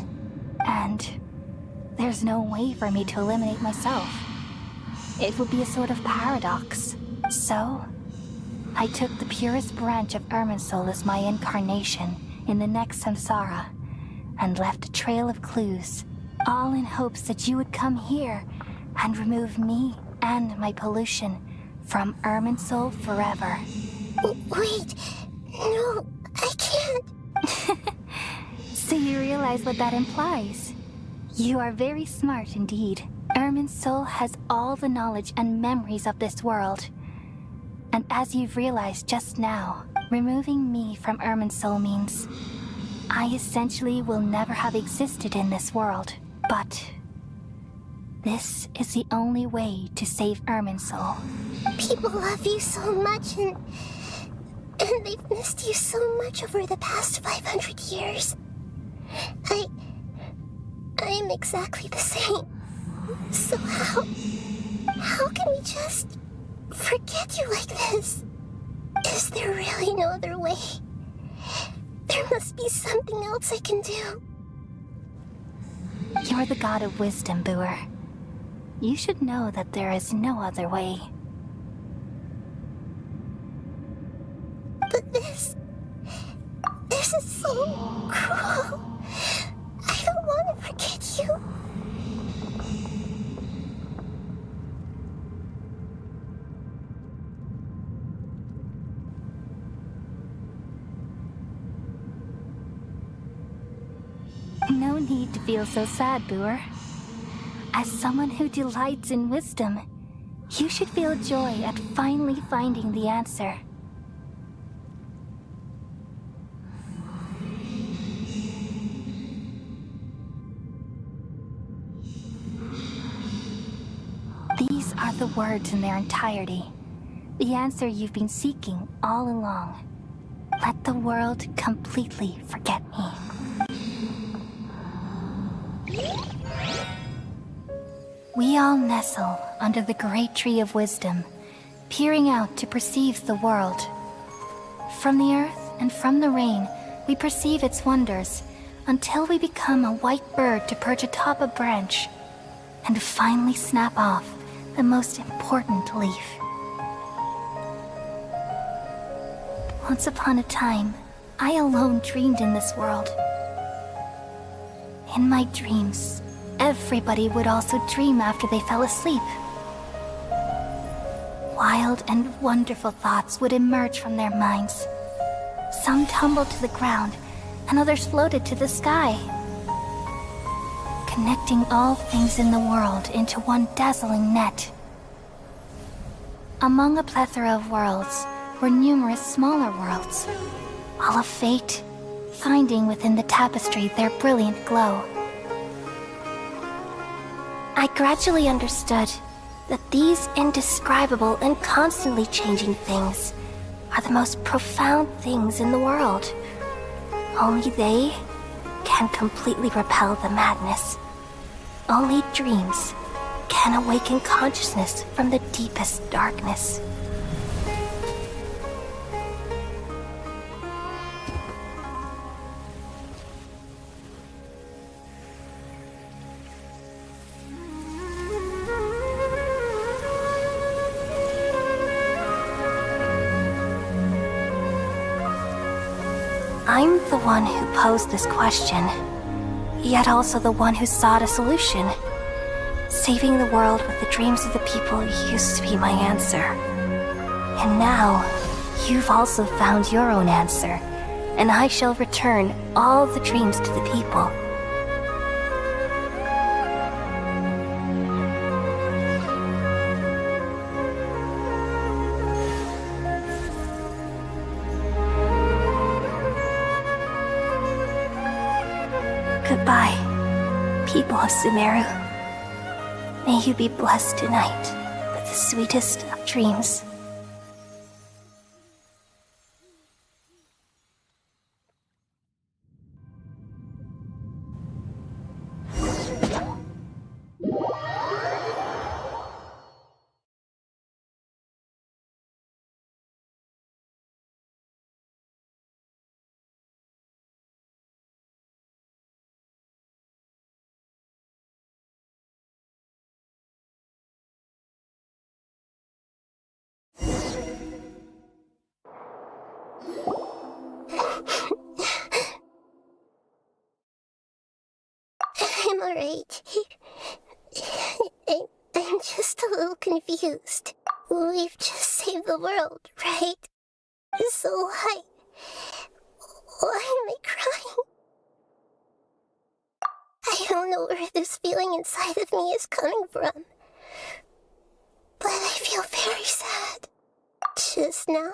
And there's no way for me to eliminate myself. It would be a sort of paradox. So, I took the purest branch of Irminsul as my incarnation in the next samsara, and left a trail of clues, all in hopes that you would come here and remove me and my pollution from Irminsul forever.
Wait, no, I can't.
So you realize what that implies? You are very smart indeed. Irminsul has all the knowledge and memories of this world. And as you've realized just now, removing me from Irminsul means I essentially will never have existed in this world. But this is the only way to save Irminsul.
People love you so much, and they've missed you so much over the past 500 years. I am exactly the same. So how can we just forget you like this? Is there really no other way? There must be something else I can do.
You're the god of wisdom, Boer. You should know that there is no other way.
But this is so cruel. I don't want to forget you.
No need to feel so sad, Boer. As someone who delights in wisdom, you should feel joy at finally finding the answer. These are the words in their entirety. The answer you've been seeking all along. Let the world completely forget me. We all nestle under the great tree of wisdom, peering out to perceive the world. From the earth and from the rain, we perceive its wonders, until we become a white bird to perch atop a branch, and finally snap off the most important leaf. Once upon a time, I alone dreamed in this world. In my dreams, everybody would also dream after they fell asleep. Wild and wonderful thoughts would emerge from their minds. Some tumbled to the ground, and others floated to the sky, connecting all things in the world into one dazzling net. Among a plethora of worlds were numerous smaller worlds, all of fate, finding within the tapestry their brilliant glow. I gradually understood that these indescribable and constantly changing things are the most profound things in the world. Only they can completely repel the madness. Only dreams can awaken consciousness from the deepest darkness. I'm the one who posed this question, yet also the one who sought a solution. Saving the world with the dreams of the people used to be my answer. And now, you've also found your own answer, and I shall return all the dreams to the people. Goodbye, people of Sumeru. May you be blessed tonight with the sweetest of dreams.
I'm alright. I'm just a little confused. We've just saved the world, right? So why am I crying? I don't know where this feeling inside of me is coming from, but I feel very sad. Just now,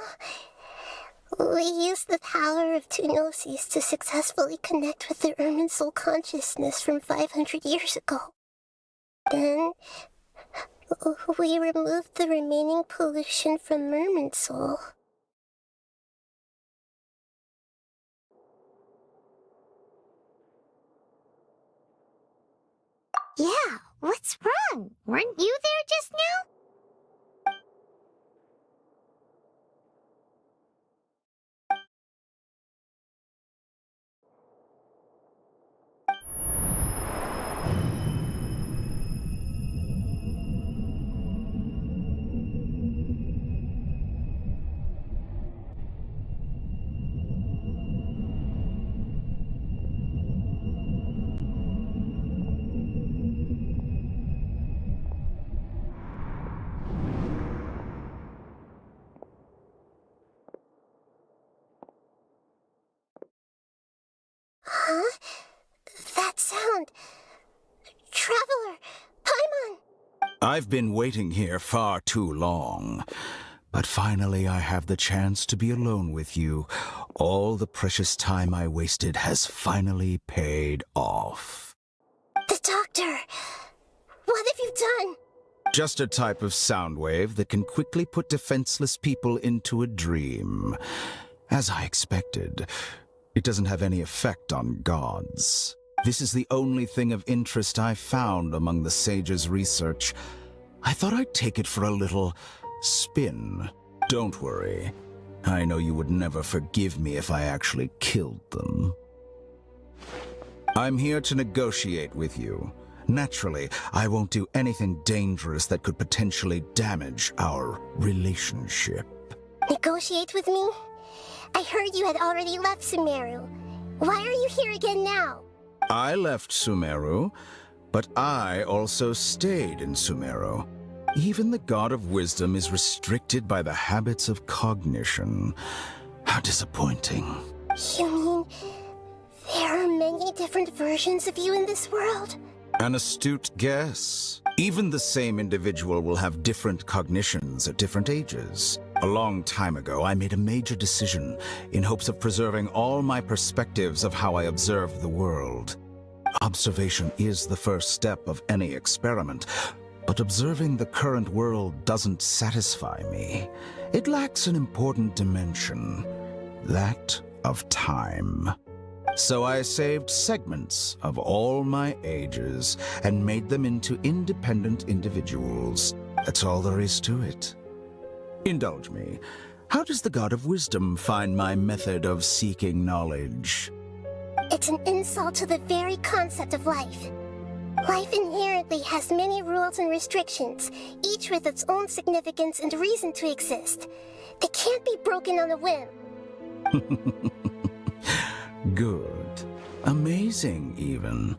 we used the power of two gnosis to successfully connect with the Irminsul consciousness from 500 years ago. Then, we removed the remaining pollution from Irminsul.
Yeah, what's wrong? Weren't you there just now?
Huh? That sound. Traveler! Paimon!
I've been waiting here far too long. But finally I have the chance to be alone with you. All the precious time I wasted has finally paid off.
The doctor! What have you done?
Just a type of sound wave that can quickly put defenseless people into a dream. As I expected, it doesn't have any effect on gods. This is the only thing of interest I found among the sage's research. I thought I'd take it for a little spin. Don't worry. I know you would never forgive me if I actually killed them. I'm here to negotiate with you. Naturally, I won't do anything dangerous that could potentially damage our relationship.
Negotiate with me? I heard you had already left Sumeru. Why are you here again now?
I left Sumeru, but I also stayed in Sumeru. Even the God of Wisdom is restricted by the habits of cognition. How disappointing.
You mean there are many different versions of you in this world?
An astute guess. Even the same individual will have different cognitions at different ages. A long time ago, I made a major decision in hopes of preserving all my perspectives of how I observe the world. Observation is the first step of any experiment, but observing the current world doesn't satisfy me. It lacks an important dimension, that of time. So I saved segments of all my ages and made them into independent individuals. That's all there is to it. Indulge me. How does the God of Wisdom find my method of seeking knowledge?
It's an insult to the very concept of life. Life inherently has many rules and restrictions, each with its own significance and reason to exist. They can't be broken on a whim.
Good. Amazing, even.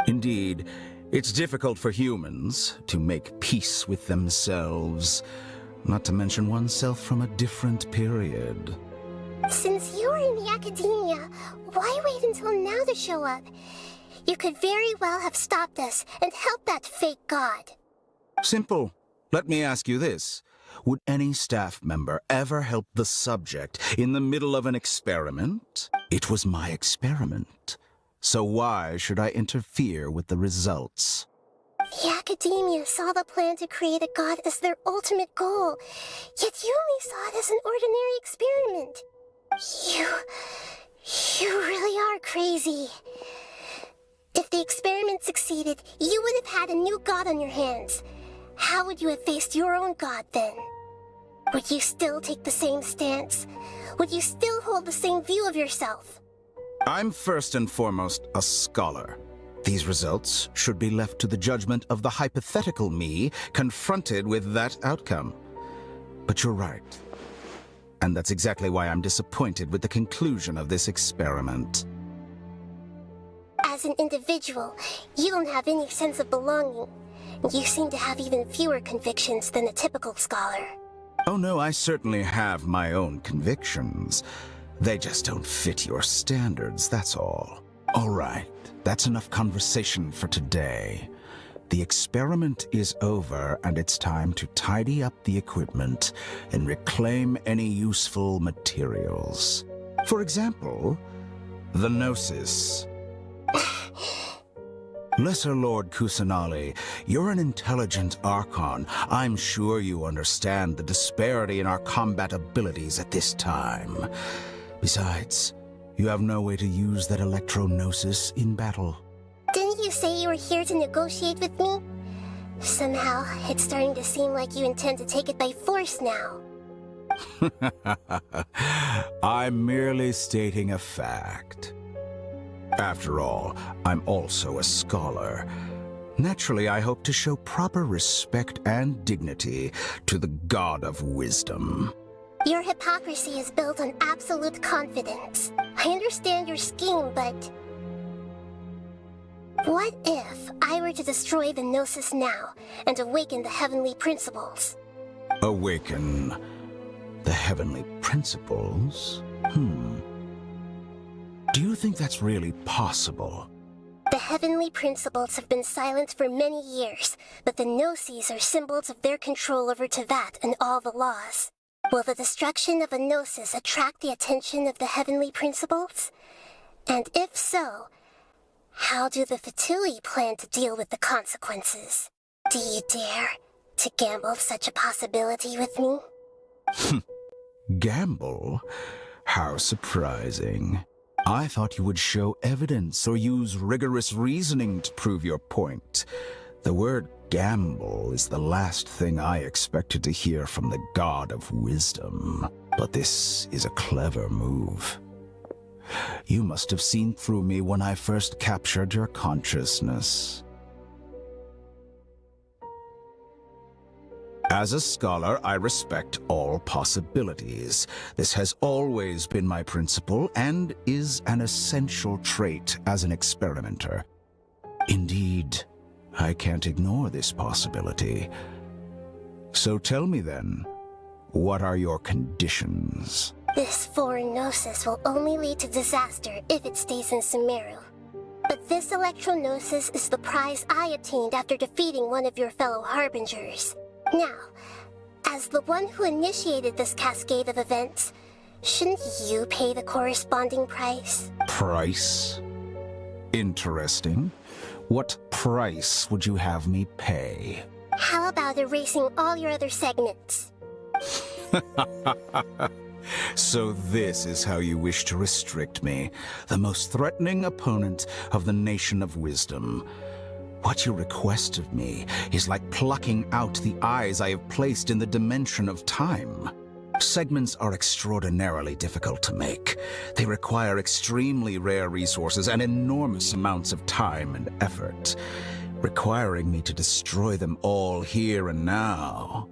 Indeed, it's difficult for humans to make peace with themselves, not to mention oneself from a different period.
Since you're in the academia, why wait until now to show up? You could very well have stopped us and helped that fake god.
Simple. Let me ask you this. Would any staff member ever help the subject in the middle of an experiment? It was my experiment. So why should I interfere with the results?
The academia saw the plan to create a god as their ultimate goal, yet you only saw it as an ordinary experiment. You really are crazy. If the experiment succeeded, you would have had a new god on your hands. How would you have faced your own god then? Would you still take the same stance? Would you still hold the same view of yourself?
I'm first and foremost a scholar. These results should be left to the judgment of the hypothetical me confronted with that outcome. But you're right. And that's exactly why I'm disappointed with the conclusion of this experiment.
As an individual, you don't have any sense of belonging. You seem to have even fewer convictions than a typical scholar.
Oh no, I certainly have my own convictions. They just don't fit your standards, that's all. All right, that's enough conversation for today. The experiment is over, and it's time to tidy up the equipment and reclaim any useful materials. For example, the Gnosis. Lesser Lord Kusanali, you're an intelligent archon. I'm sure you understand the disparity in our combat abilities at this time. Besides, you have no way to use that electro-gnosis in battle.
Didn't you say you were here to negotiate with me? Somehow, it's starting to seem like you intend to take it by force now.
I'm merely stating a fact. After all, I'm also a scholar. Naturally, I hope to show proper respect and dignity to the God of Wisdom.
Your hypocrisy is built on absolute confidence. I understand your scheme, but... what if I were to destroy the Gnosis now and awaken the heavenly principles?
Awaken the heavenly principles? Do you think that's really possible?
The heavenly principles have been silent for many years, but the Gnosis are symbols of their control over Tevat and all the laws. Will the destruction of a Gnosis attract the attention of the heavenly principles? And if so, how do the Fatui plan to deal with the consequences? Do you dare to gamble such a possibility with me?
Gamble? How surprising. I thought you would show evidence or use rigorous reasoning to prove your point. The word gamble is the last thing I expected to hear from the God of Wisdom. But this is a clever move. You must have seen through me when I first captured your consciousness. As a scholar, I respect all possibilities. This has always been my principle and is an essential trait as an experimenter. Indeed, I can't ignore this possibility. So tell me then, what are your conditions?
This foreign Gnosis will only lead to disaster if it stays in Sumeru. But this electronosis is the prize I obtained after defeating one of your fellow Harbingers. Now, as the one who initiated this cascade of events, shouldn't you pay the corresponding price?
Price? Interesting. What price would you have me pay?
How about erasing all your other segments?
So this is how you wish to restrict me, the most threatening opponent of the Nation of Wisdom. What you request of me is like plucking out the eyes I have placed in the dimension of time. Segments are extraordinarily difficult to make. They require extremely rare resources and enormous amounts of time and effort, requiring me to destroy them all here and now.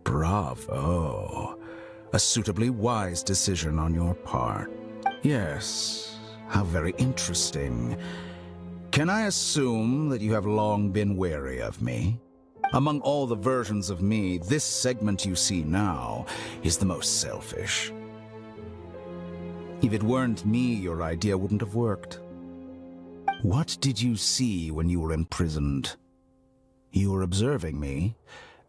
Bravo. A suitably wise decision on your part. Yes, how very interesting. Can I assume that you have long been wary of me? Among all the versions of me, this segment you see now is the most selfish. If it weren't me, your idea wouldn't have worked. What did you see when you were imprisoned? You were observing me,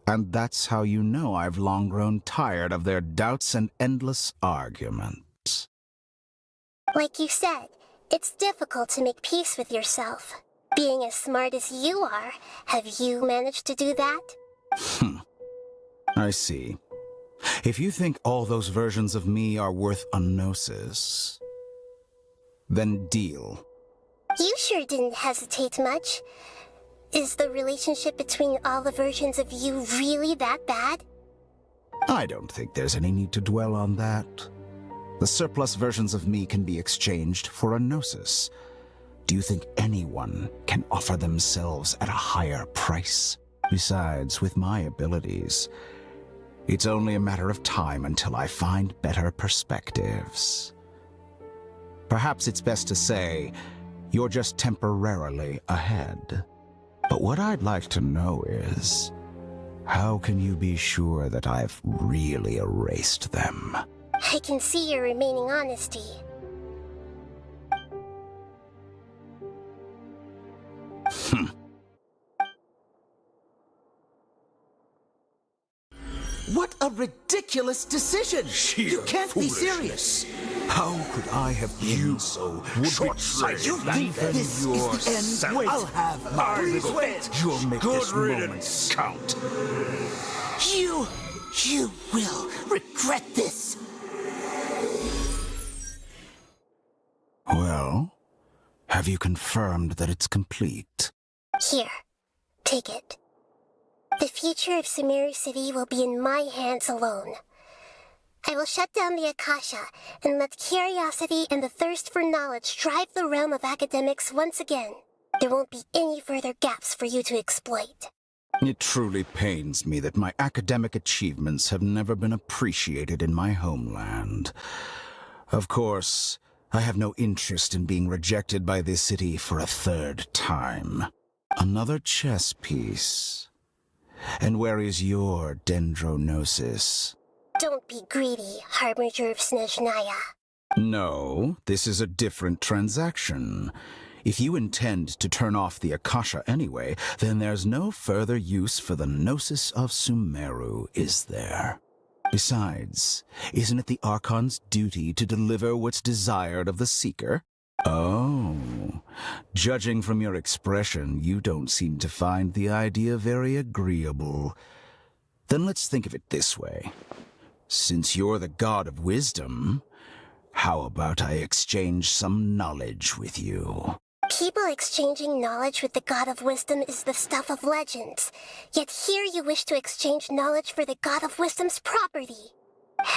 and that's how you know I've long grown tired of their doubts and endless arguments.
Like you said, it's difficult to make peace with yourself. Being as smart as you are, have you managed to do that?
I see. If you think all those versions of me are worth a gnosis, then deal.
You sure didn't hesitate much. Is the relationship between all the versions of you really that bad?
I don't think there's any need to dwell on that. The surplus versions of me can be exchanged for a gnosis. Do you think anyone can offer themselves at a higher price? Besides, with my abilities, it's only a matter of time until I find better perspectives. Perhaps it's best to say, you're just temporarily ahead. But what I'd like to know is, how can you be sure that I've really erased them?
I can see your remaining honesty.
What a ridiculous decision! You can't be serious!
How could I have been so short-sighted?
You think this is the end?
Wait.
I'll have my
Please
revenge.
wait. You'll make
Good
this moment
riddance.
count.
You will regret this.
Well, have you confirmed that it's complete?
Here, take it. The future of Sumeru City will be in my hands alone. I will shut down the Akasha and let curiosity and the thirst for knowledge drive the realm of academics once again. There won't be any further gaps for you to exploit.
It truly pains me that my academic achievements have never been appreciated in my homeland. Of course, I have no interest in being rejected by this city for a third time. Another chess piece. And where is your dendronosis?
Don't be greedy, Harbinger of Snezhnaya.
No, this is a different transaction. If you intend to turn off the Akasha anyway, then there's no further use for the Gnosis of Sumeru, is there? Besides, isn't it the Archon's duty to deliver what's desired of the Seeker? Oh, judging from your expression, you don't seem to find the idea very agreeable. Then let's think of it this way. Since you're the god of wisdom, how about I exchange some knowledge with you?
People exchanging knowledge with the God of Wisdom is the stuff of legends. Yet here you wish to exchange knowledge for the God of Wisdom's property.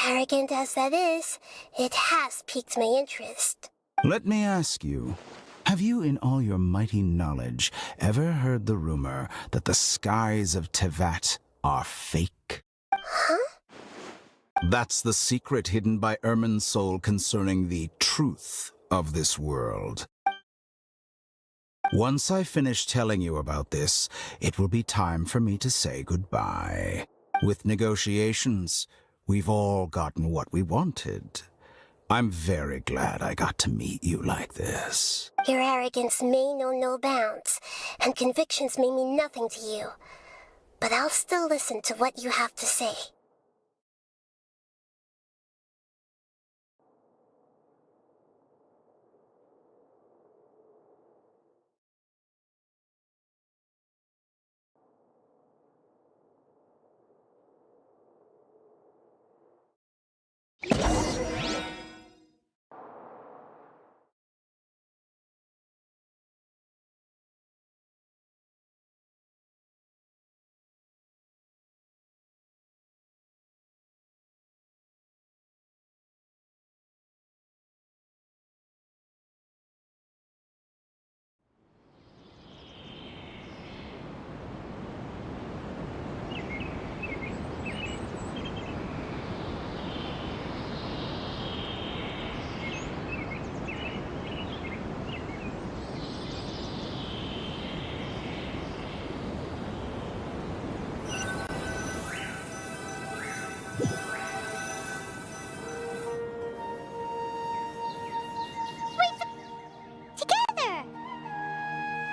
Arrogant as that is, it has piqued my interest.
Let me ask you, have you in all your mighty knowledge ever heard the rumor that the skies of Tevat are fake?
Huh?
That's the secret hidden by Irminsul concerning the truth of this world. Once I finish telling you about this, it will be time for me to say goodbye. With negotiations, we've all gotten what we wanted. I'm very glad I got to meet you like this.
Your arrogance may know no bounds, and convictions may mean nothing to you. But I'll still listen to what you have to say.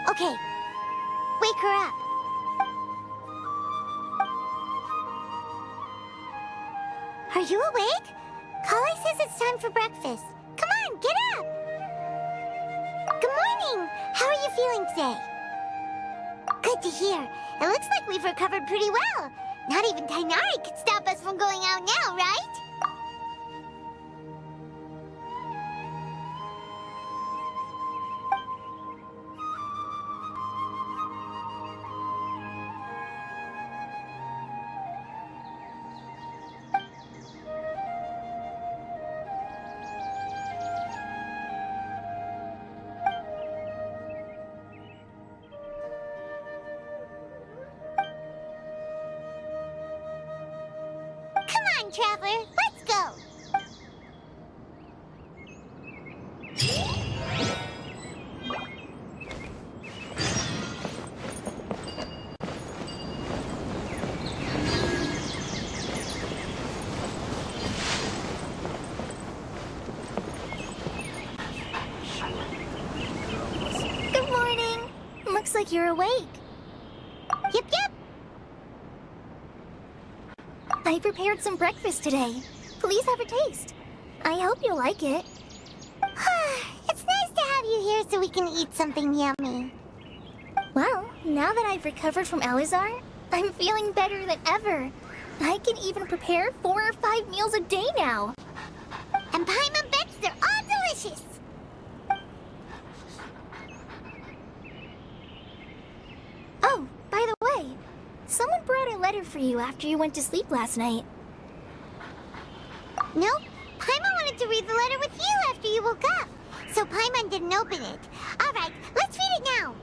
Okay, wake her up. Are you awake? Kali says it's time for breakfast. Come on, get up! Good morning! How are you feeling today? Good to hear. It looks like we've recovered pretty well. Not even Tainari could stop us from going out now, right? Traveler, let's go! Good morning! Looks like you're awake. Yep, yep! I prepared some breakfast today. Please have a taste. I hope you'll like it. It's nice to have you here so we can eat something yummy. Well, now that I've recovered from Elazar, I'm feeling better than ever. I can even prepare 4 or 5 meals a day now. And Paimon bets they're all delicious. Oh, by the way, someone brought a letter for you after you went to sleep last night. Nope. Paimon wanted to read the letter with you after you woke up. So Paimon didn't open it. Alright, let's read it now.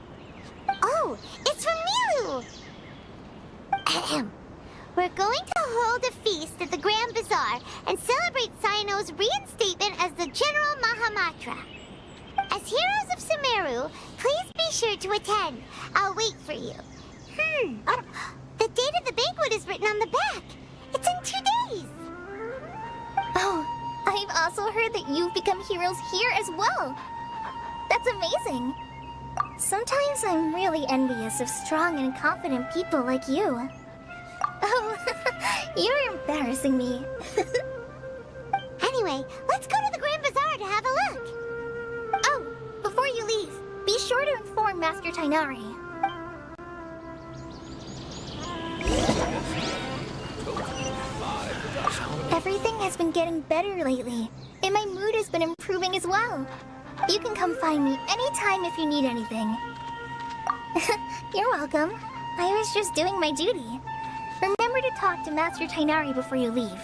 Oh, it's from Milu! Ahem. We're going to hold a feast at the Grand Bazaar and celebrate Cyano's reinstatement as the General Mahamatra. As heroes of Sumeru, please be sure to attend. I'll wait for you. The date of the banquet is written on the back. It's in 2 days. Oh, I've also heard that you've become heroes here as well. That's amazing. Sometimes I'm really envious of strong and confident people like you. Oh, you're embarrassing me. Anyway, let's go to the Grand Bazaar to have a look. Oh, before you leave, be sure to inform Master Tainari. Everything has been getting better lately, and my mood has been improving as well. You can come find me anytime if you need anything. You're welcome. I was just doing my duty. Remember to talk to Master Tainari before you leave.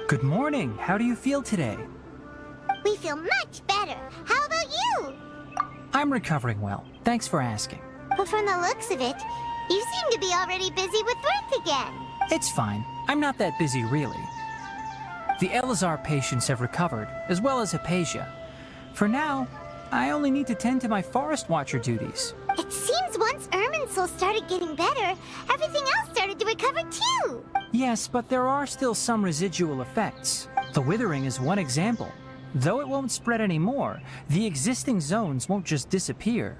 Good morning. How do you feel today?
We feel much better. How about you?
I'm recovering well. Thanks for asking.
But from the looks of it, You seem to be already busy with work again.
It's fine. I'm not that busy, really. The Elazar patients have recovered, as well as Hypatia. For now, I only need to tend to my Forest Watcher duties.
It seems once Irminsul started getting better, everything else started to recover too.
Yes, but there are still some residual effects. The withering is one example. Though it won't spread anymore, the existing zones won't just disappear.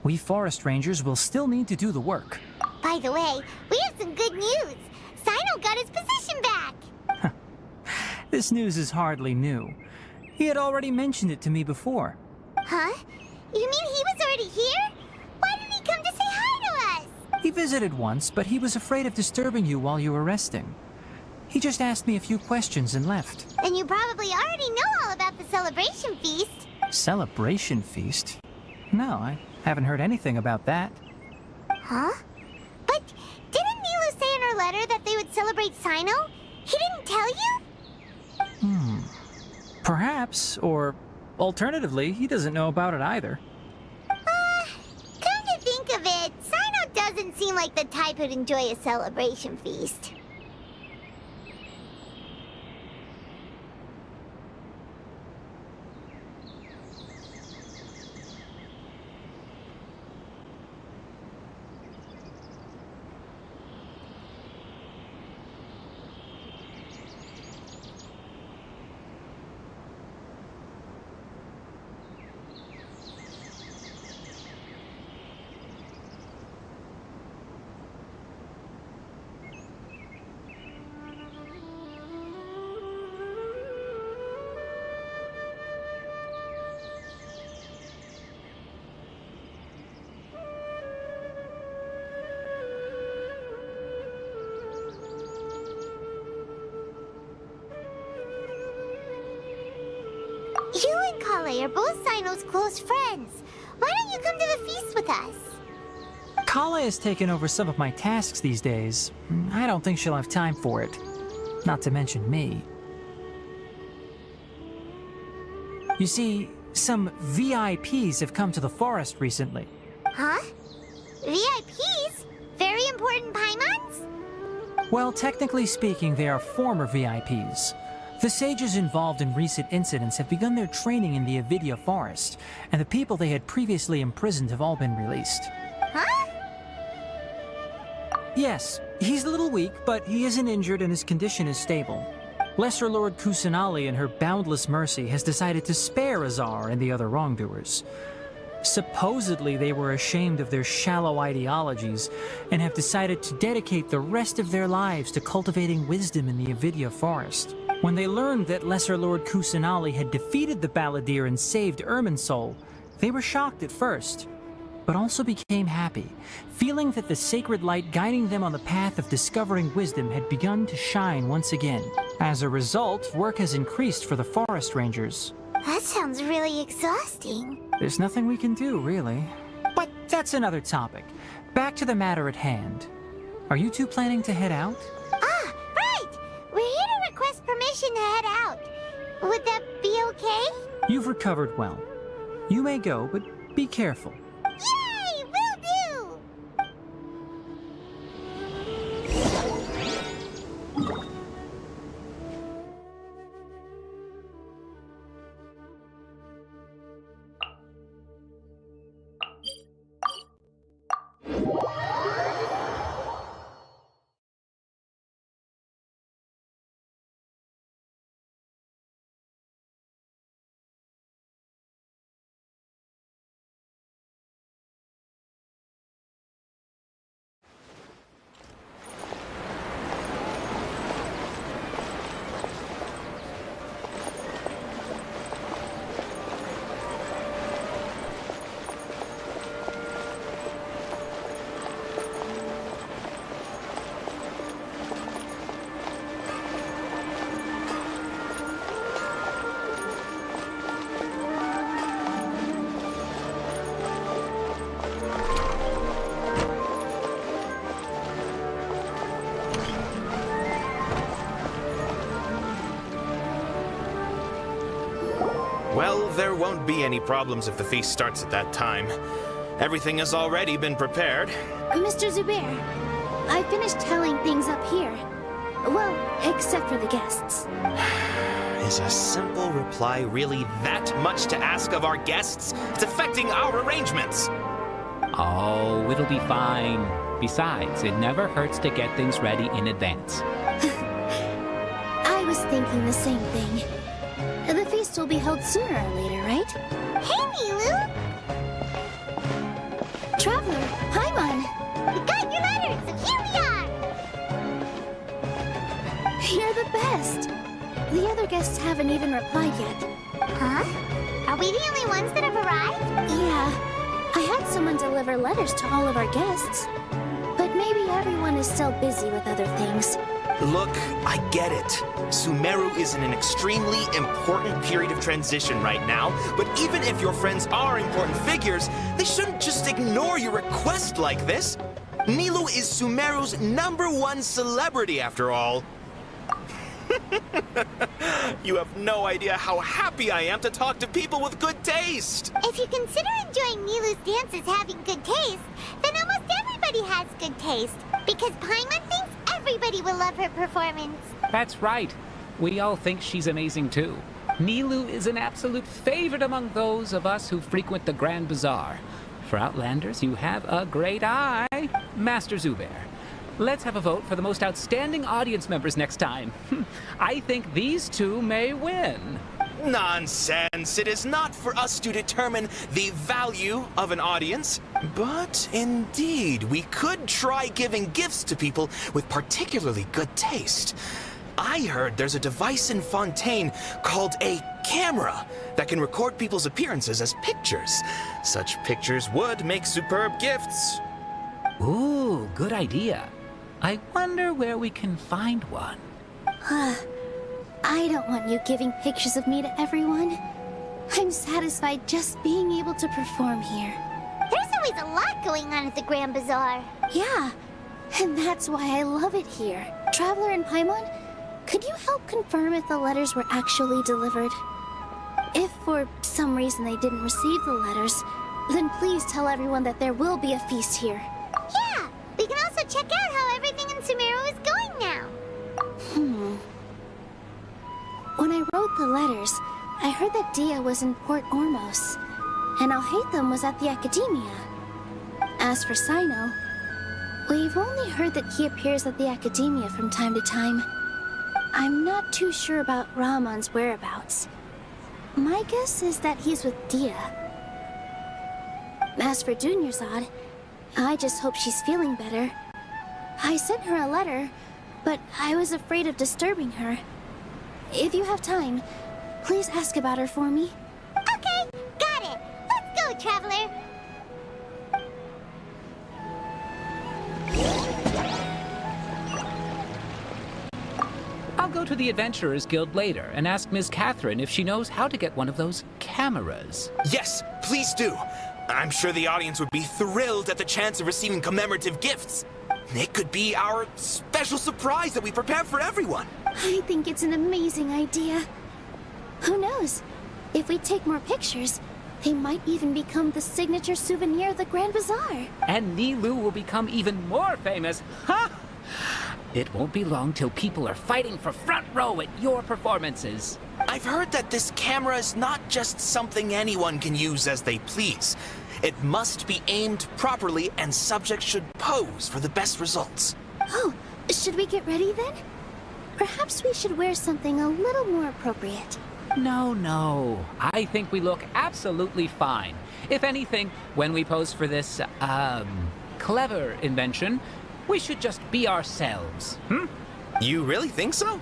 We forest rangers will still need to do the work.
By the way, we have some good news. Sino got his position back.
This news is hardly new. He had already mentioned it to me before.
Huh? You mean he was already here? Why didn't he come to say hi to us?
He visited once, but he was afraid of disturbing you while you were resting. He just asked me a few questions and left.
Then you probably already know all about the celebration feast.
Celebration feast? No, I haven't heard anything about that.
Huh? But didn't Nilu say in her letter that they would celebrate Sino? He didn't tell you?
Perhaps, or alternatively, he doesn't know about it either.
Come to think of it, Sino doesn't seem like the type who'd enjoy a celebration feast. You and Kale are both Sino's close friends. Why don't you come to the feast with us?
Kale has taken over some of my tasks these days. I don't think she'll have time for it. Not to mention me. You see, some VIPs have come to the forest recently.
Huh? VIPs? Very important Paimons?
Well, technically speaking, they are former VIPs. The sages involved in recent incidents have begun their training in the Avidia forest, and the people they had previously imprisoned have all been released.
Huh?
Yes, he's a little weak, but he isn't injured and his condition is stable. Lesser Lord Kusanali, in her boundless mercy, has decided to spare Azar and the other wrongdoers. Supposedly, they were ashamed of their shallow ideologies and have decided to dedicate the rest of their lives to cultivating wisdom in the Avidia forest. When they learned that Lesser Lord Kusanali had defeated the Balladeer and saved Irminsul, they were shocked at first, but also became happy, feeling that the sacred light guiding them on the path of discovering wisdom had begun to shine once again. As a result, work has increased for the forest rangers.
That sounds really exhausting.
There's nothing we can do, really. But that's another topic. Back to the matter at hand. Are you two planning to head out?
Ah, right! We're here to request permission to head out. Would that be okay?
You've recovered well. You may go, but be careful.
Yay! Will do!
Well, there won't be any problems if the feast starts at that time. Everything has already been prepared.
Mr. Zubair, I finished tallying things up here. Well, except for the guests.
Is a simple reply really that much to ask of our guests? It's affecting our arrangements.
Oh, it'll be fine. Besides, it never hurts to get things ready in advance.
I was thinking the same thing. The feast will be held sooner or later, right?
Hey, Nilu!
Traveler, Paimon!
We got your letters, and here we are!
You're the best! The other guests haven't even replied yet.
Huh? Are we the only ones that have arrived?
Yeah. I had someone deliver letters to all of our guests. But maybe everyone is still busy with other things.
Look, I get it. Sumeru is in an extremely important period of transition right now, but even if your friends are important figures, they shouldn't just ignore your request like this. Nilou is Sumeru's #1 celebrity, after all. You have no idea how happy I am to talk to people with good taste.
If you consider enjoying Nilu's dances having good taste, then almost everybody has good taste. Because Paimon thinks everybody will love her performance.
That's right. We all think she's amazing too. Nilou is an absolute favorite among those of us who frequent the Grand Bazaar. For Outlanders, you have a great eye. Master Zubair, let's have a vote for the most outstanding audience members next time. I think these two may win.
Nonsense! It is not for us to determine the value of an audience. But indeed, we could try giving gifts to people with particularly good taste. I heard there's a device in Fontaine called a camera that can record people's appearances as pictures. Such pictures would make superb gifts.
Ooh, good idea. I wonder where we can find one.
I don't want you giving pictures of me to everyone. I'm satisfied just being able to perform here.
There's always a lot going on at the Grand Bazaar.
Yeah, and that's why I love it here. Traveler and Paimon, could you help confirm if the letters were actually delivered? If for some reason they didn't receive the letters, then please tell everyone that there will be a feast here.
Yeah, we can also check out how everything in Sumeru is going now.
When I wrote the letters, I heard that Dia was in Port Ormos, and Alhaitham was at the Academia. As for Sino, we've only heard that he appears at the Academia from time to time. I'm not too sure about Rahman's whereabouts. My guess is that he's with Dia. As for Dunyarzad, I just hope she's feeling better. I sent her a letter, but I was afraid of disturbing her. If you have time, please ask about her for me.
Okay, got it. Let's go, Traveler.
I'll go to the Adventurers Guild later and ask Ms. Catherine if she knows how to get one of those cameras.
Yes, please do. I'm sure the audience would be thrilled at the chance of receiving commemorative gifts. It could be our special surprise that we prepare for everyone.
I think it's an amazing idea. Who knows? If we take more pictures, they might even become the signature souvenir of the Grand Bazaar.
And Nilou will become even more famous. Ha! It won't be long till people are fighting for front row at your performances.
I've heard that this camera is not just something anyone can use as they please. It must be aimed properly, and subjects should pose for the best results.
Oh, should we get ready then? Perhaps we should wear something a little more appropriate.
No. I think we look absolutely fine. If anything, when we pose for this, clever invention, we should just be ourselves.
You really think so?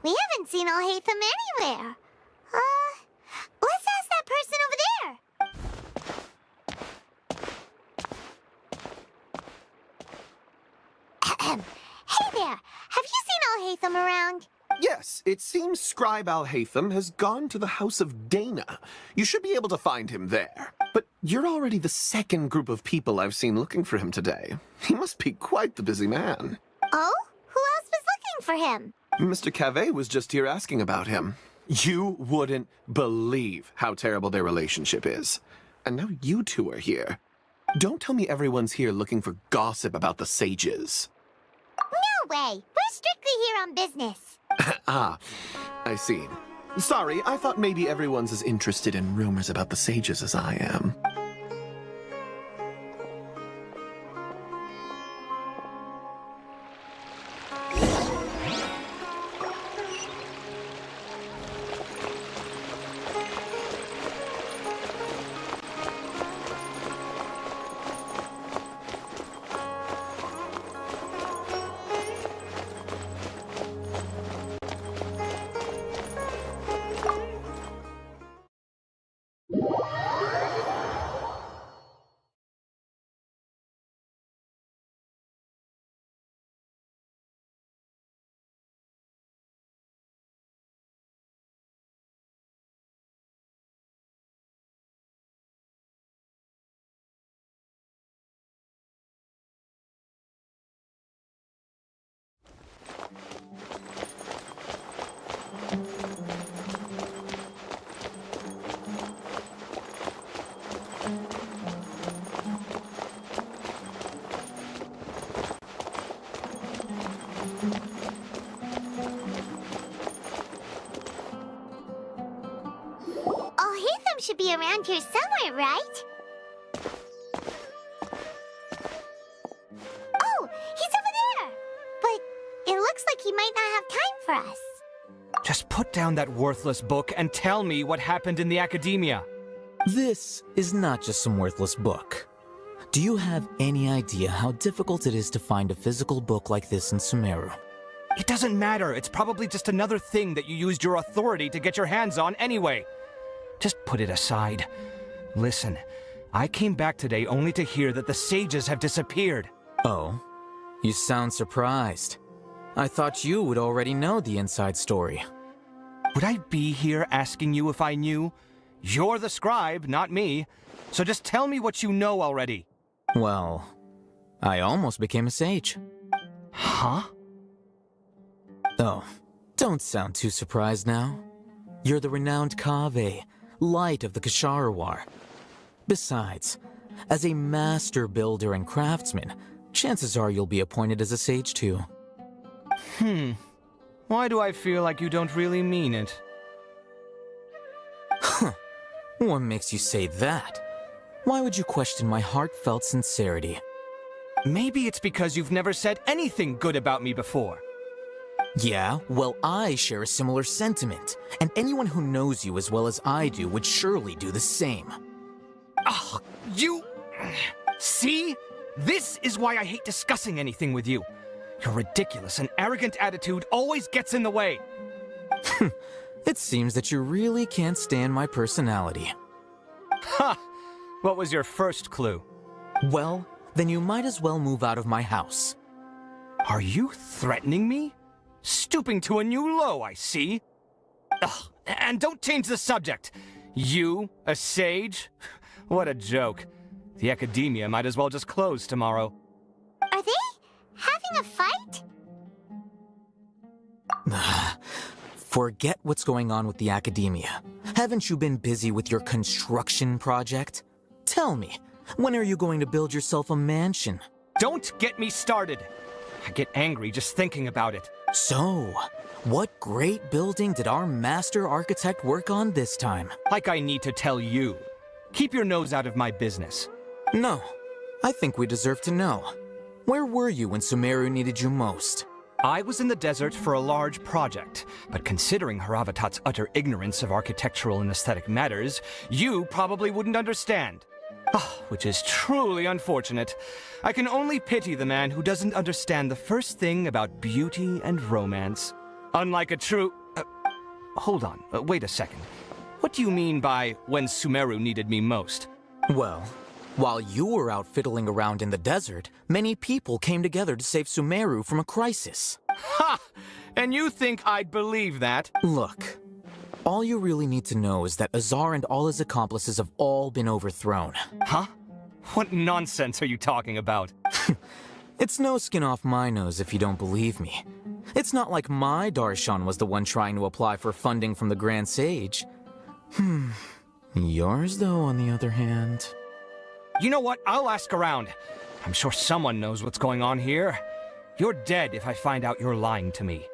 We haven't seen Alhaitham anywhere. Let's ask that person over there. Hey there, have you seen Alhaitham around?
Yes, it seems Scribe Alhaitham has gone to the House of Dana. You should be able to find him there. But you're already the second group of people I've seen looking for him today. He must be quite the busy man.
Oh? Who else was looking for him?
Mr. Cavey was just here asking about him. You wouldn't believe how terrible their relationship is. And now you two are here. Don't tell me everyone's here looking for gossip about the sages.
No way! We're strictly here on business.
Ah, I see. Sorry, I thought maybe everyone's as interested in rumors about the sages as I am.
Alhaitham should be around here somewhere, right? Oh, he's over there! But it looks like he might not have time for us.
Just put down that worthless book and tell me what happened in the academia.
This is not just some worthless book. Do you have any idea how difficult it is to find a physical book like this in Sumeru?
It doesn't matter. It's probably just another thing that you used your authority to get your hands on anyway. Just put it aside. Listen, I came back today only to hear that the sages have disappeared.
Oh? You sound surprised. I thought you would already know the inside story.
Would I be here asking you if I knew? You're the scribe, not me. So just tell me what you know already.
Well, I almost became a sage.
Huh?
Oh, don't sound too surprised now. You're the renowned Kaveh, light of the Ksharawar. Besides, as a master builder and craftsman, chances are you'll be appointed as a sage too.
Why do I feel like you don't really mean it?
Huh. What makes you say that? Why would you question my heartfelt sincerity?
Maybe it's because you've never said anything good about me before.
Yeah, well, I share a similar sentiment, and anyone who knows you as well as I do would surely do the same.
Oh, you... See? This is why I hate discussing anything with you. Your ridiculous and arrogant attitude always gets in the way.
It seems that you really can't stand my personality.
Ha! What was your first clue?
Well, then you might as well move out of my house.
Are you threatening me? Stooping to a new low, I see. Ugh, and don't change the subject. You, a sage? What a joke. The academia might as well just close tomorrow.
Are they having a fight?
Forget what's going on with the academia. Haven't you been busy with your construction project? Tell me, when are you going to build yourself a mansion?
Don't get me started. I get angry just thinking about it.
So, what great building did our master architect work on this time?
Like I need to tell you. Keep your nose out of my business.
No, I think we deserve to know. Where were you when Sumeru needed you most?
I was in the desert for a large project, but considering Haravatat's utter ignorance of architectural and aesthetic matters, you probably wouldn't understand. Which is truly unfortunate. I can only pity the man who doesn't understand the first thing about beauty and romance. Unlike a true... hold on, wait a second. What do you mean by when Sumeru needed me most?
Well, while you were out fiddling around in the desert, many people came together to save Sumeru from a crisis.
Ha! And you think I'd believe that?
Look, all you really need to know is that Azar and all his accomplices have all been overthrown.
Huh? What nonsense are you talking about?
It's no skin off my nose if you don't believe me. It's not like my Darshan was the one trying to apply for funding from the Grand Sage. Yours, though, on the other hand...
You know what? I'll ask around. I'm sure someone knows what's going on here. You're dead if I find out you're lying to me.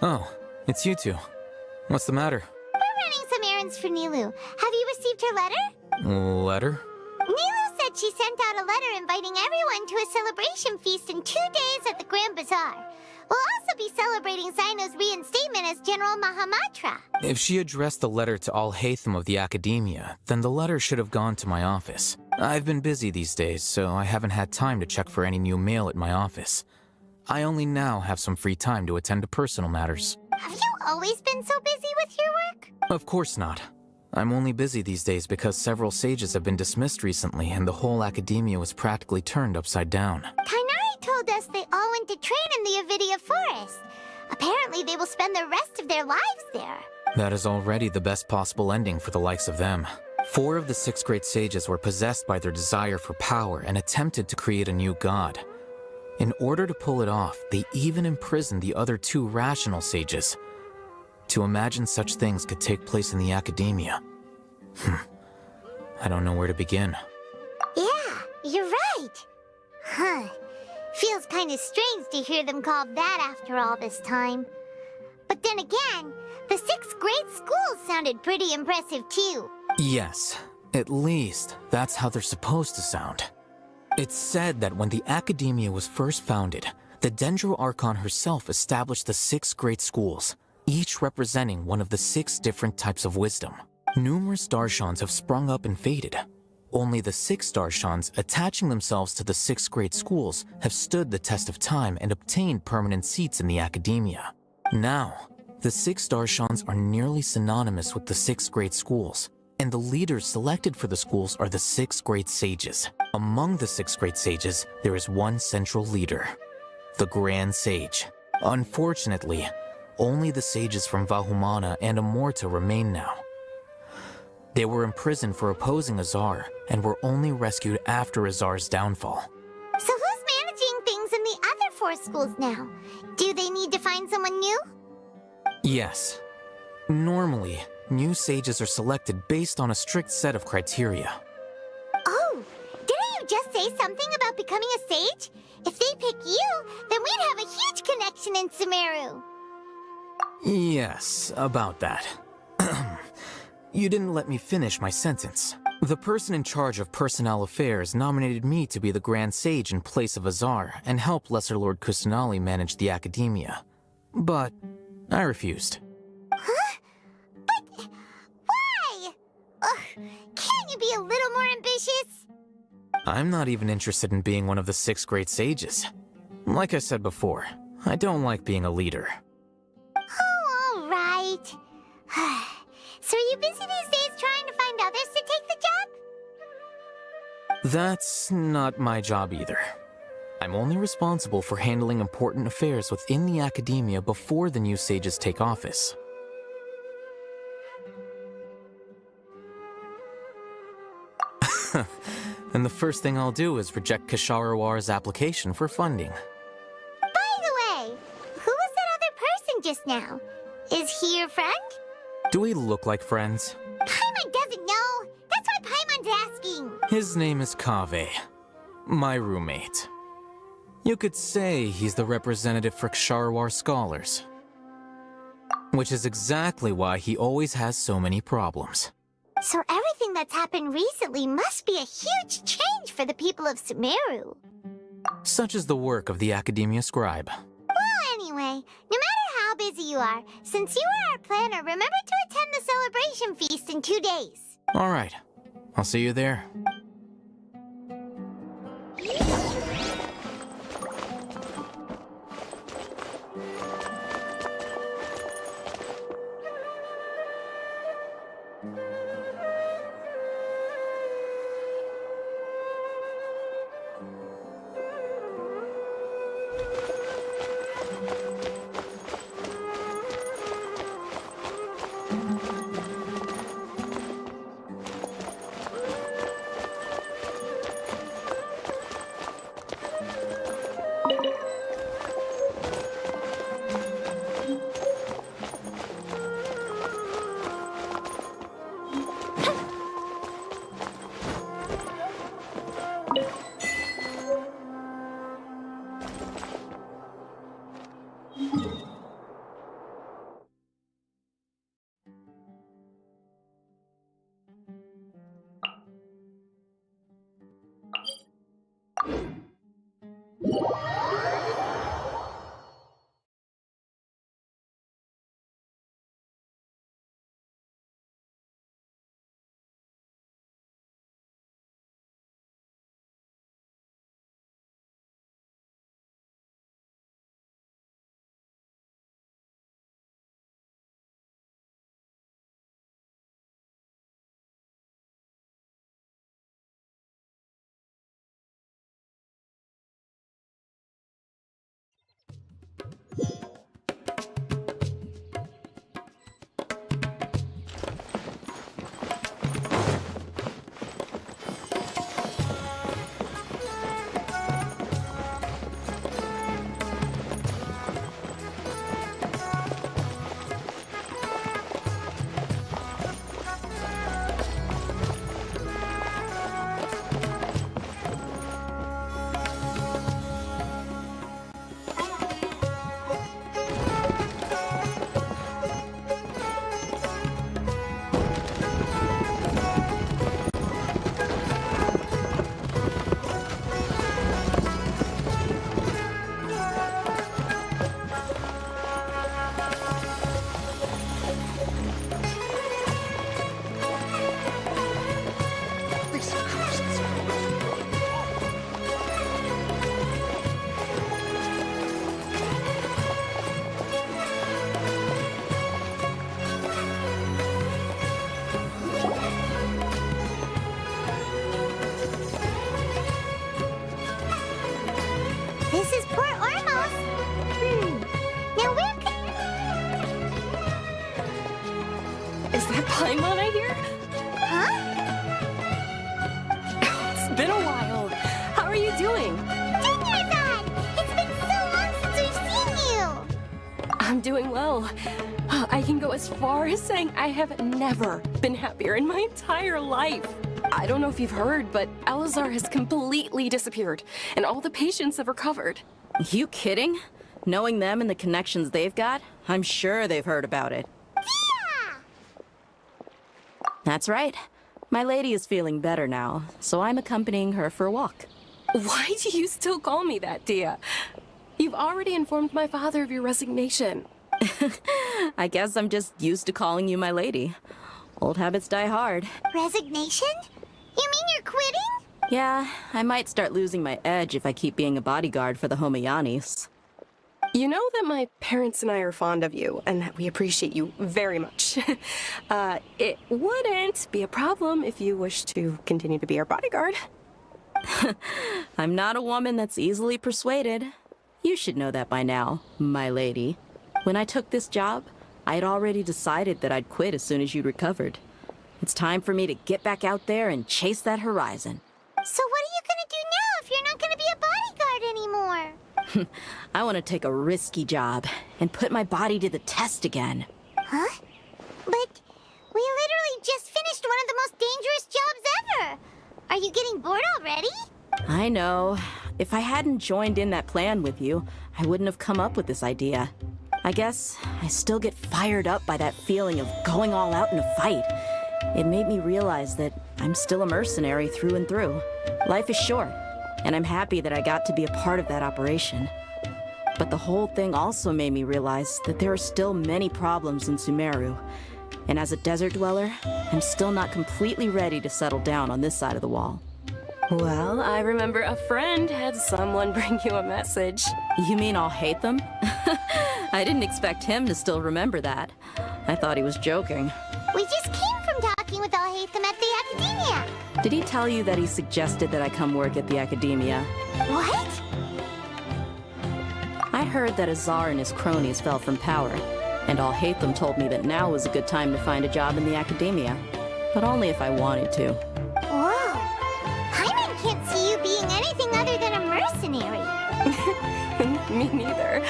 Oh, it's you two. What's the matter?
We're running some errands for Nilou. Have you received her letter?
Letter?
Nilou said she sent out a letter inviting everyone to a celebration feast in 2 days at the Grand Bazaar. We'll also be celebrating Cyno's reinstatement as General Mahamatra.
If she addressed the letter to all Hatham of the Academia, then the letter should have gone to my office. I've been busy these days, so I haven't had time to check for any new mail at my office. I only now have some free time to attend to personal matters.
Have you always been so busy with your work?
Of course not. I'm only busy these days because several sages have been dismissed recently and the whole academia was practically turned upside down.
Kainari told us they all went to train in the Avidia Forest. Apparently they will spend the rest of their lives there.
That is already the best possible ending for the likes of them. 4 of the 6 great sages were possessed by their desire for power and attempted to create a new god. In order to pull it off, they even imprisoned the other 2 rational sages. To imagine such things could take place in the academia. I don't know where to begin.
Yeah, you're right. Huh. Feels kind of strange to hear them called that after all this time. But then again, the 6 great schools sounded pretty impressive too.
Yes, at least that's how they're supposed to sound. It's said that when the Academia was first founded, the Dendro Archon herself established the 6 great schools, each representing one of the 6 different types of wisdom. Numerous Darshans have sprung up and faded. Only the 6 Darshans attaching themselves to the 6 great schools have stood the test of time and obtained permanent seats in the Academia. Now, the 6 Darshans are nearly synonymous with the 6 great schools, and the leaders selected for the schools are the 6 great sages. Among the 6 great sages, there is one central leader, the Grand Sage. Unfortunately, only the sages from Vahumana and Amorta remain now. They were imprisoned for opposing Azar, and were only rescued after Azar's downfall.
So who's managing things in the other 4 schools now? Do they need to find someone new?
Yes. Normally, new sages are selected based on a strict set of criteria.
Oh, didn't you just say something about becoming a sage? If they pick you, then we'd have a huge connection in Sumeru.
Yes, about that. You didn't let me finish my sentence. The person in charge of personnel affairs nominated me to be the Grand Sage in place of Azar and help Lesser Lord Kusanali manage the Academia. But I refused.
Huh? But why? Can't you be a little more ambitious?
I'm not even interested in being one of the 6 great sages. Like I said before, I don't like being a leader.
Oh, all right. So are you busy these days trying to find others to take the job?
That's not my job either. I'm only responsible for handling important affairs within the Academia before the new sages take office. And the first thing I'll do is reject Kasharawar's application for funding.
By the way, who was that other person just now? Is he your friend?
Do we look like friends?
Paimon doesn't know. That's why Paimon's asking.
His name is Kaveh, my roommate. You could say he's the representative for Ksharawar scholars. Which is exactly why he always has so many problems.
So everything that's happened recently must be a huge change for the people of Sumeru.
Such is the work of the Academia Scribe.
What? no matter how busy you are, since you are our planner, remember to attend the celebration feast in 2 days.
All right. I'll see you there.
This is Port Ormos. Now where
Is that Paimon I hear?
Huh?
It's been a while. How are you doing?
Dinnerzad! It's been so long since we've seen you!
I'm doing well. I can go as far as saying I have never been happier in my entire life. I don't know if you've heard, but Elazar has completely disappeared, and all the patients have recovered.
You kidding? Knowing them and the connections they've got, I'm sure they've heard about it.
Yeah!
That's right. My lady is feeling better now, so I'm accompanying her for a walk.
Why do you still call me that, Dia? You've already informed my father of your resignation.
I guess I'm just used to calling you my lady. Old habits die hard.
Resignation? You mean you're quitting?
Yeah, I might start losing my edge if I keep being a bodyguard for the Homayanis.
You know that my parents and I are fond of you, and that we appreciate you very much. It wouldn't be a problem if you wish to continue to be our bodyguard.
I'm not a woman that's easily persuaded. You should know that by now, my lady. When I took this job, I had already decided that I'd quit as soon as you'd recovered. It's time for me to get back out there and chase that horizon.
So what are you gonna do now if you're not gonna be a bodyguard anymore?
I want to take a risky job and put my body to the test again.
Huh? But we literally just finished one of the most dangerous jobs ever! Are you getting bored already?
I know. If I hadn't joined in that plan with you, I wouldn't have come up with this idea. I guess I still get fired up by that feeling of going all out in a fight. It made me realize that I'm still a mercenary through and through. Life is short, and I'm happy that I got to be a part of that operation. But the whole thing also made me realize that there are still many problems in Sumeru. And as a desert dweller, I'm still not completely ready to settle down on this side of the wall.
Well, I remember a friend had someone bring you a message.
You mean I'll hate them? I didn't expect him to still remember that. I thought he was joking.
We just came from talking with All Hate Them at the Academia.
Did he tell you that he suggested that I come work at the Academia?
What?
I heard that Azar and his cronies fell from power, and All Hate Them told me that now was a good time to find a job in the Academia. But only if I wanted to.
Whoa. Paimon can't see you being anything other than a mercenary.
Me neither.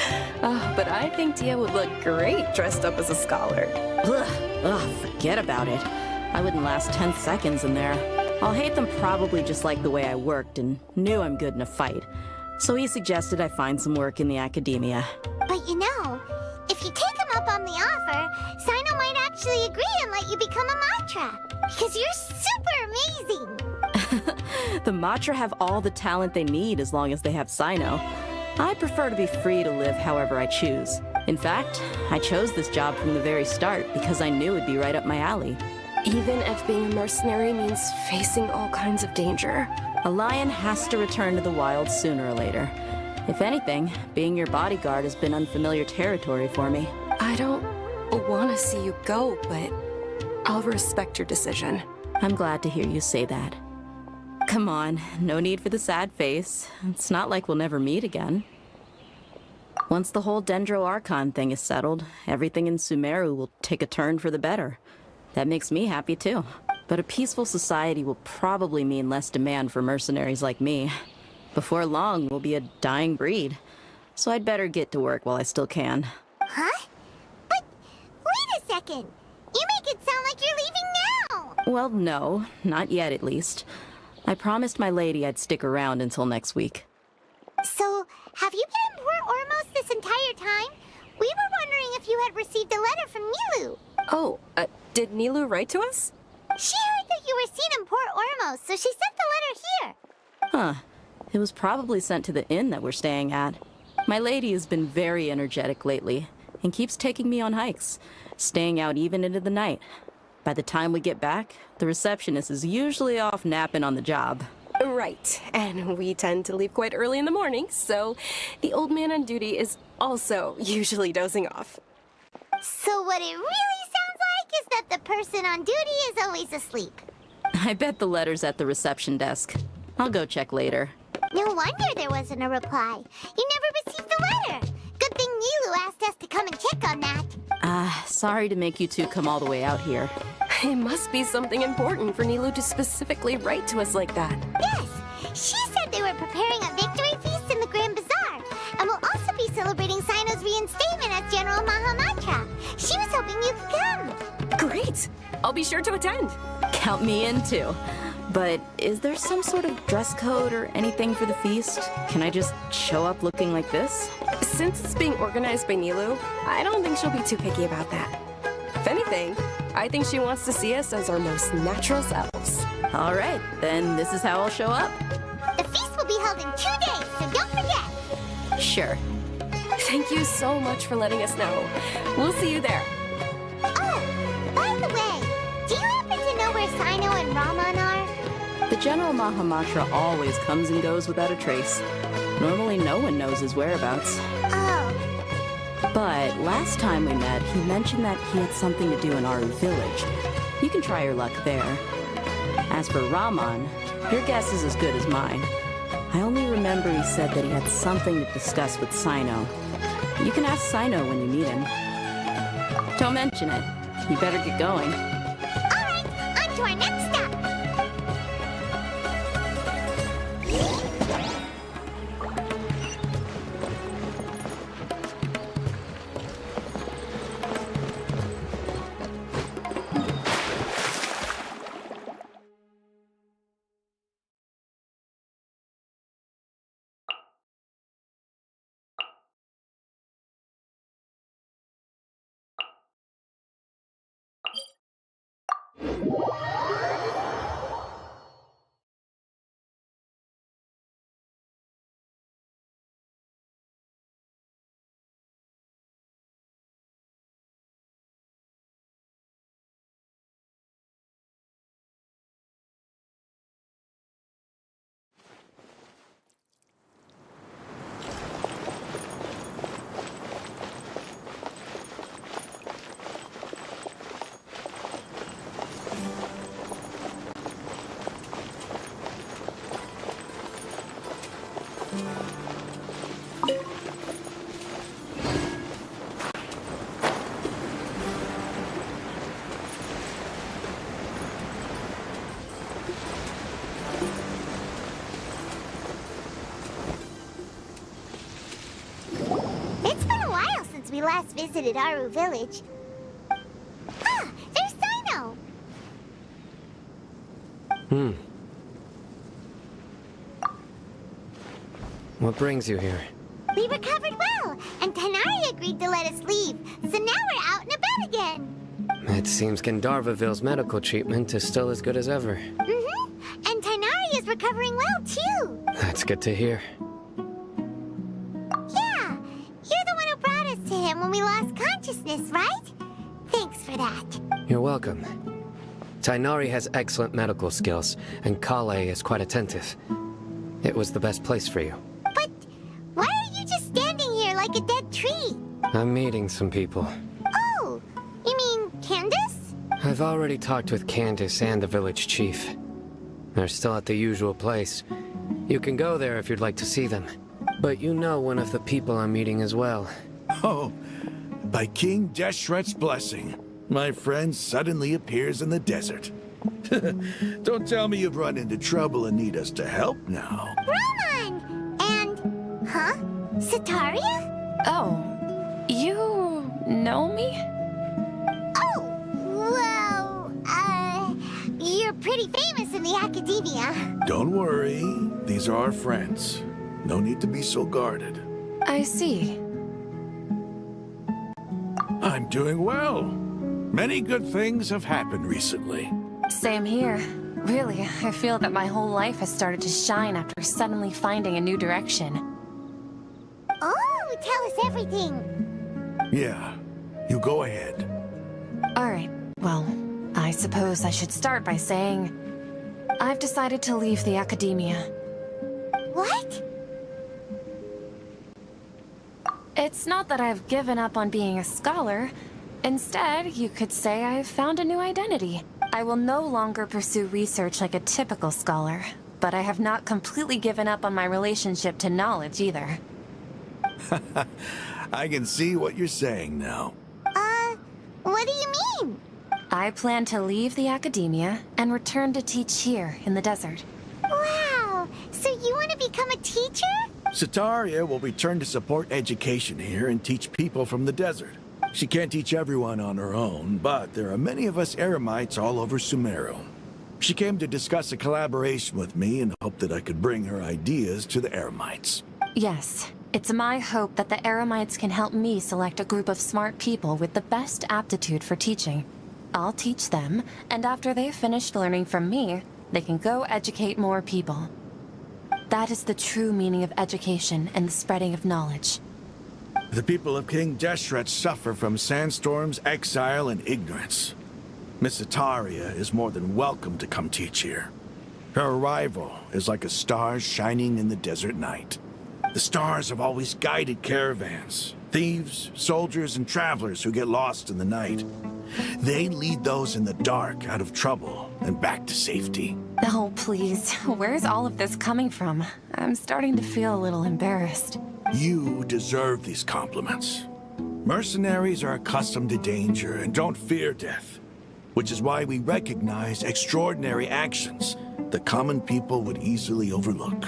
But I think Tia would look great dressed up as a scholar.
Ugh, forget about it. I wouldn't last 10 seconds in there. I'll hate them probably just like the way I worked and knew I'm good in a fight. So he suggested I find some work in the Academia.
But you know, if you take him up on the offer, Sino might actually agree and let you become a Matra. Because you're super amazing.
The Matra have all the talent they need as long as they have Sino. I prefer to be free to live however I choose. In fact, I chose this job from the very start because I knew it'd be right up my alley.
Even if being a mercenary means facing all kinds of danger.
A lion has to return to the wild sooner or later. If anything, being your bodyguard has been unfamiliar territory for me.
I don't want to see you go, but I'll respect your decision.
I'm glad to hear you say that. Come on, no need for the sad face. It's not like we'll never meet again. Once the whole Dendro Archon thing is settled, everything in Sumeru will take a turn for the better. That makes me happy too. But a peaceful society will probably mean less demand for mercenaries like me. Before long, we'll be a dying breed. So I'd better get to work while I still can.
Huh? But wait a second. You make it sound like you're leaving now.
Well, no, not yet at least. I promised my lady I'd stick around until next week.
So, have you been in Port Ormos this entire time? We were wondering if you had received a letter from Nilu.
Oh, did Nilu write to us?
She heard that you were seen in Port Ormos, so she sent the letter here.
Huh. It was probably sent to the inn that we're staying at. My lady has been very energetic lately, and keeps taking me on hikes, staying out even into the night. By the time we get back, the receptionist is usually off napping on the job.
Right, and we tend to leave quite early in the morning, so the old man on duty is also usually dozing off.
So what it really sounds like is that the person on duty is always asleep.
I bet the letter's at the reception desk. I'll go check later.
No wonder there wasn't a reply. You never received the letter. Good thing Nilu asked us to come and check on that.
Sorry to make you two come all the way out here.
It must be something important for Nilu to specifically write to us like that.
Yes, she said they were preparing a victory feast in the Grand Bazaar, and will also be celebrating Sino's reinstatement as General Mahamatra. She was hoping you could come.
Great! I'll be sure to attend.
Count me in too. But is there some sort of dress code or anything for the feast? Can I just show up looking like this?
Since it's being organized by Nilu, I don't think she'll be too picky about that. If anything, I think she wants to see us as our most natural selves.
All right, then this is how I'll show up.
The feast will be held in 2 days, so don't forget.
Sure.
Thank you so much for letting us know. We'll see you there.
Oh, by the way, do you happen to know where Sino and Raman are?
The General Mahamatra always comes and goes without a trace. Normally no one knows his whereabouts.
Oh.
But last time we met, he mentioned that he had something to do in Aru village. You can try your luck there. As for Raman, your guess is as good as mine. I only remember he said that he had something to discuss with Sino. You can ask Sino when you meet him. Don't mention it. You better get going.
All right, on to our next stop. we last visited Aru Village. Ah, there's Sino!
What brings you here?
We recovered well, and Tighnari agreed to let us leave, so now we're out and about again.
It seems Gandharvaville's medical treatment is still as good as ever.
Mm-hmm. And Tighnari is recovering well, too.
That's good to hear.
Yeah, you're the one who brought us to him when we lost consciousness, right? Thanks for that.
You're welcome. Tighnari has excellent medical skills, and Kale is quite attentive. It was the best place for you.
But why are you just standing here like a dead tree?
I'm meeting some people.
Oh, you mean Candace?
I've already talked with Candace and the village chief. They're still at the usual place. You can go there if you'd like to see them. But you know one of the people I'm meeting as well.
Oh, by King Deshret's blessing, my friend suddenly appears in the desert. Don't tell me you've run into trouble and need us to help now.
Roman! And... huh? Sataria?
Oh, you know me?
Oh, well, you're pretty famous in the academia.
Don't worry, these are our friends. No need to be so guarded.
I see.
I'm doing well. Many good things have happened recently.
Same here. Really, I feel that my whole life has started to shine after suddenly finding a new direction.
Oh, tell us everything.
Yeah, you go ahead.
Alright, well, I suppose I should start by saying I've decided to leave the academia.
What?
It's not that I've given up on being a scholar. Instead, you could say I've found a new identity. I will no longer pursue research like a typical scholar, but I have not completely given up on my relationship to knowledge either.
I can see what you're saying now.
What do you mean?
I plan to leave the academia and return to teach here in the desert.
Wow, so you want to become a teacher?
Sataria will return to support education here and teach people from the desert. She can't teach everyone on her own, but there are many of us Eremites all over Sumeru. She came to discuss a collaboration with me and hoped that I could bring her ideas to the Eremites.
Yes, it's my hope that the Eremites can help me select a group of smart people with the best aptitude for teaching. I'll teach them, and after they've finished learning from me, they can go educate more people. That is the true meaning of education and the spreading of knowledge.
The people of King Deshret suffer from sandstorms, exile, and ignorance. Miss Sataria is more than welcome to come teach here. Her arrival is like a star shining in the desert night. The stars have always guided caravans, thieves, soldiers, and travelers who get lost in the night. They lead those in the dark out of trouble and back to safety.
Oh, please. Where's all of this coming from? I'm starting to feel a little embarrassed.
You deserve these compliments. Mercenaries are accustomed to danger and don't fear death, which is why we recognize extraordinary actions that common people would easily overlook.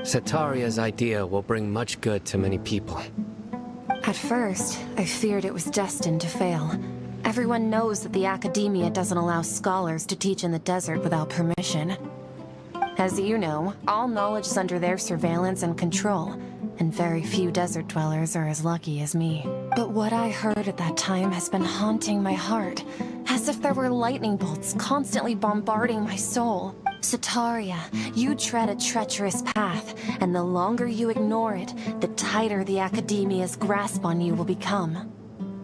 Sataria's idea will bring much good to many people.
At first, I feared it was destined to fail. Everyone knows that the academia doesn't allow scholars to teach in the desert without permission. As you know, all knowledge is under their surveillance and control, and very few desert dwellers are as lucky as me. But what I heard at that time has been haunting my heart, as if there were lightning bolts constantly bombarding my soul. Sataria, you tread a treacherous path, and the longer you ignore it, the tighter the academia's grasp on you will become.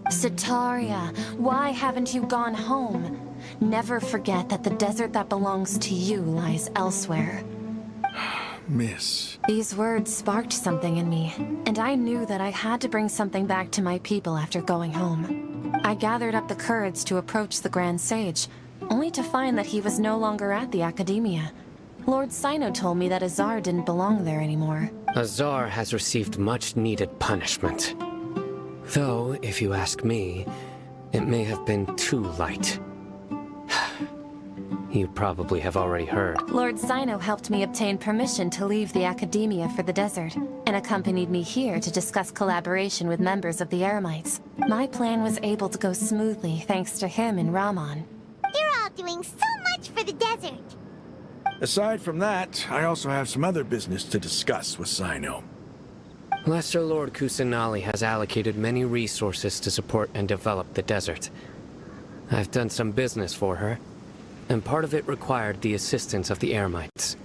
Sataria, why haven't you gone home? Never forget that the desert that belongs to you lies elsewhere.
Miss.
These words sparked something in me, and I knew that I had to bring something back to my people after going home. I gathered up the courage to approach the Grand Sage, only to find that he was no longer at the academia. Lord Sino told me that Azar didn't belong there anymore.
Azar has received much-needed punishment. Though, if you ask me, it may have been too light. You probably have already heard.
Lord Sino helped me obtain permission to leave the Academia for the desert, and accompanied me here to discuss collaboration with members of the Eremites. My plan was able to go smoothly thanks to him and Rahman.
You're all doing so much for the desert.
Aside from that, I also have some other business to discuss with Sino.
Lesser Lord Kusanali has allocated many resources to support and develop the desert. I've done some business for her, and part of it required the assistance of the Eremites.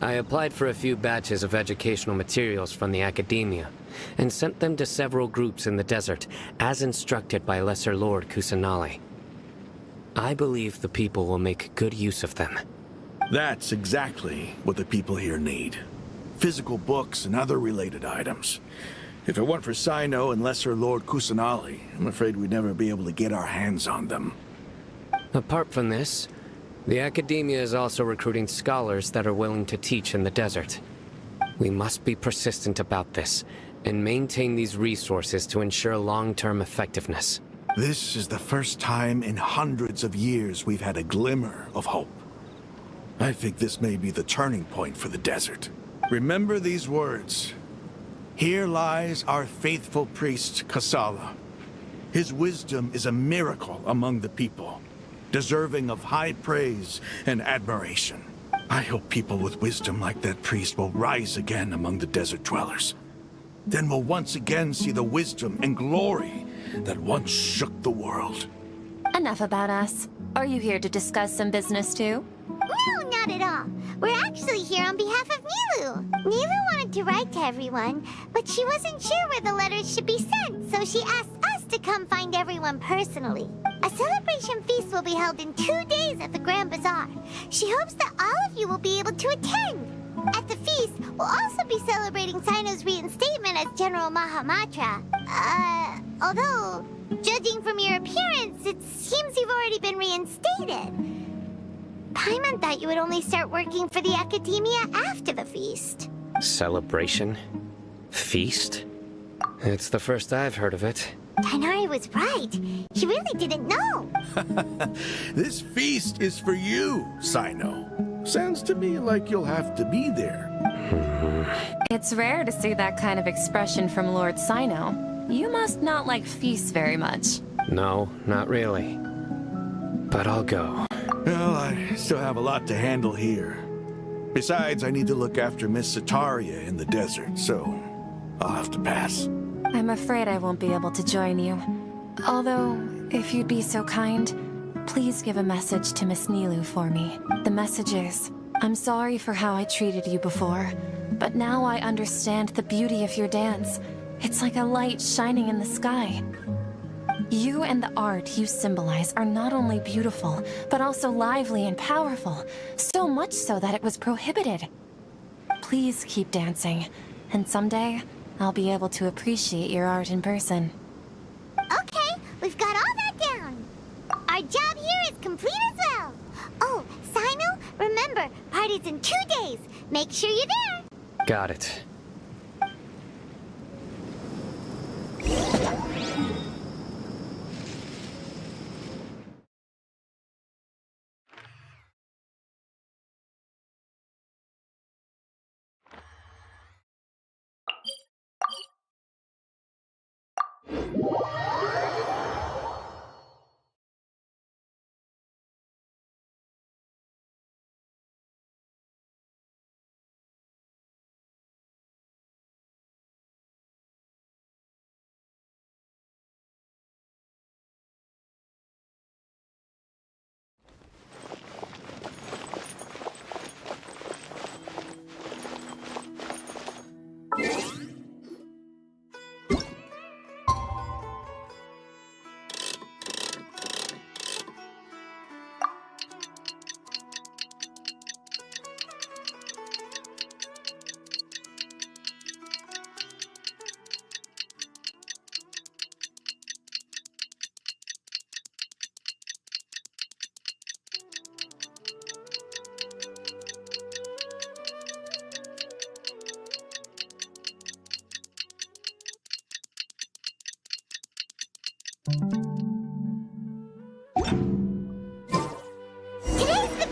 I applied for a few batches of educational materials from the Academia, and sent them to several groups in the desert, as instructed by Lesser Lord Kusanali. I believe the people will make good use of them.
That's exactly what the people here need. Physical books and other related items. If it weren't for Sino and Lesser Lord Kusanali, I'm afraid we'd never be able to get our hands on them.
Apart from this, the Academia is also recruiting scholars that are willing to teach in the desert. We must be persistent about this, and maintain these resources to ensure long-term effectiveness.
This is the first time in hundreds of years we've had a glimmer of hope. I think this may be the turning point for the desert. Remember these words. Here lies our faithful priest, Kasala. His wisdom is a miracle among the people, deserving of high praise and admiration. I hope people with wisdom like that priest will rise again among the desert dwellers. Then we'll once again see the wisdom and glory that once shook the world.
Enough about us. Are you here to discuss some business too?
No, not at all. We're actually here on behalf of Nilu. Nilu wanted to write to everyone, but she wasn't sure where the letters should be sent, so she asked us to come find everyone personally. A celebration feast will be held in 2 days at the Grand Bazaar. She hopes that all of you will be able to attend. At the feast, we'll also be celebrating Sino's reinstatement as General Mahamatra. Although, judging from your appearance, it seems you've already been reinstated. Paimon thought you would only start working for the Academia after the feast.
Celebration? Feast? It's the first I've heard of it.
Tighnari was right. He really didn't know.
This feast is for you, Sino. Sounds to me like you'll have to be there.
It's rare to see that kind of expression from Lord Sino. You must not like feasts very much.
No, not really. But I'll go.
Well, I still have a lot to handle here. Besides, I need to look after Miss Sataria in the desert, so I'll have to pass.
I'm afraid I won't be able to join you. Although, if you'd be so kind, please give a message to Miss Nilu for me. The message is, I'm sorry for how I treated you before, but now I understand the beauty of your dance. It's like a light shining in the sky. You and the art you symbolize are not only beautiful, but also lively and powerful, so much so that it was prohibited. Please keep dancing, and someday, I'll be able to appreciate your art in person.
Okay, we've got all that down. Our job here is complete as well. Oh, Sino, remember, party's in 2 days. Make sure you're there.
Got it.
Today's the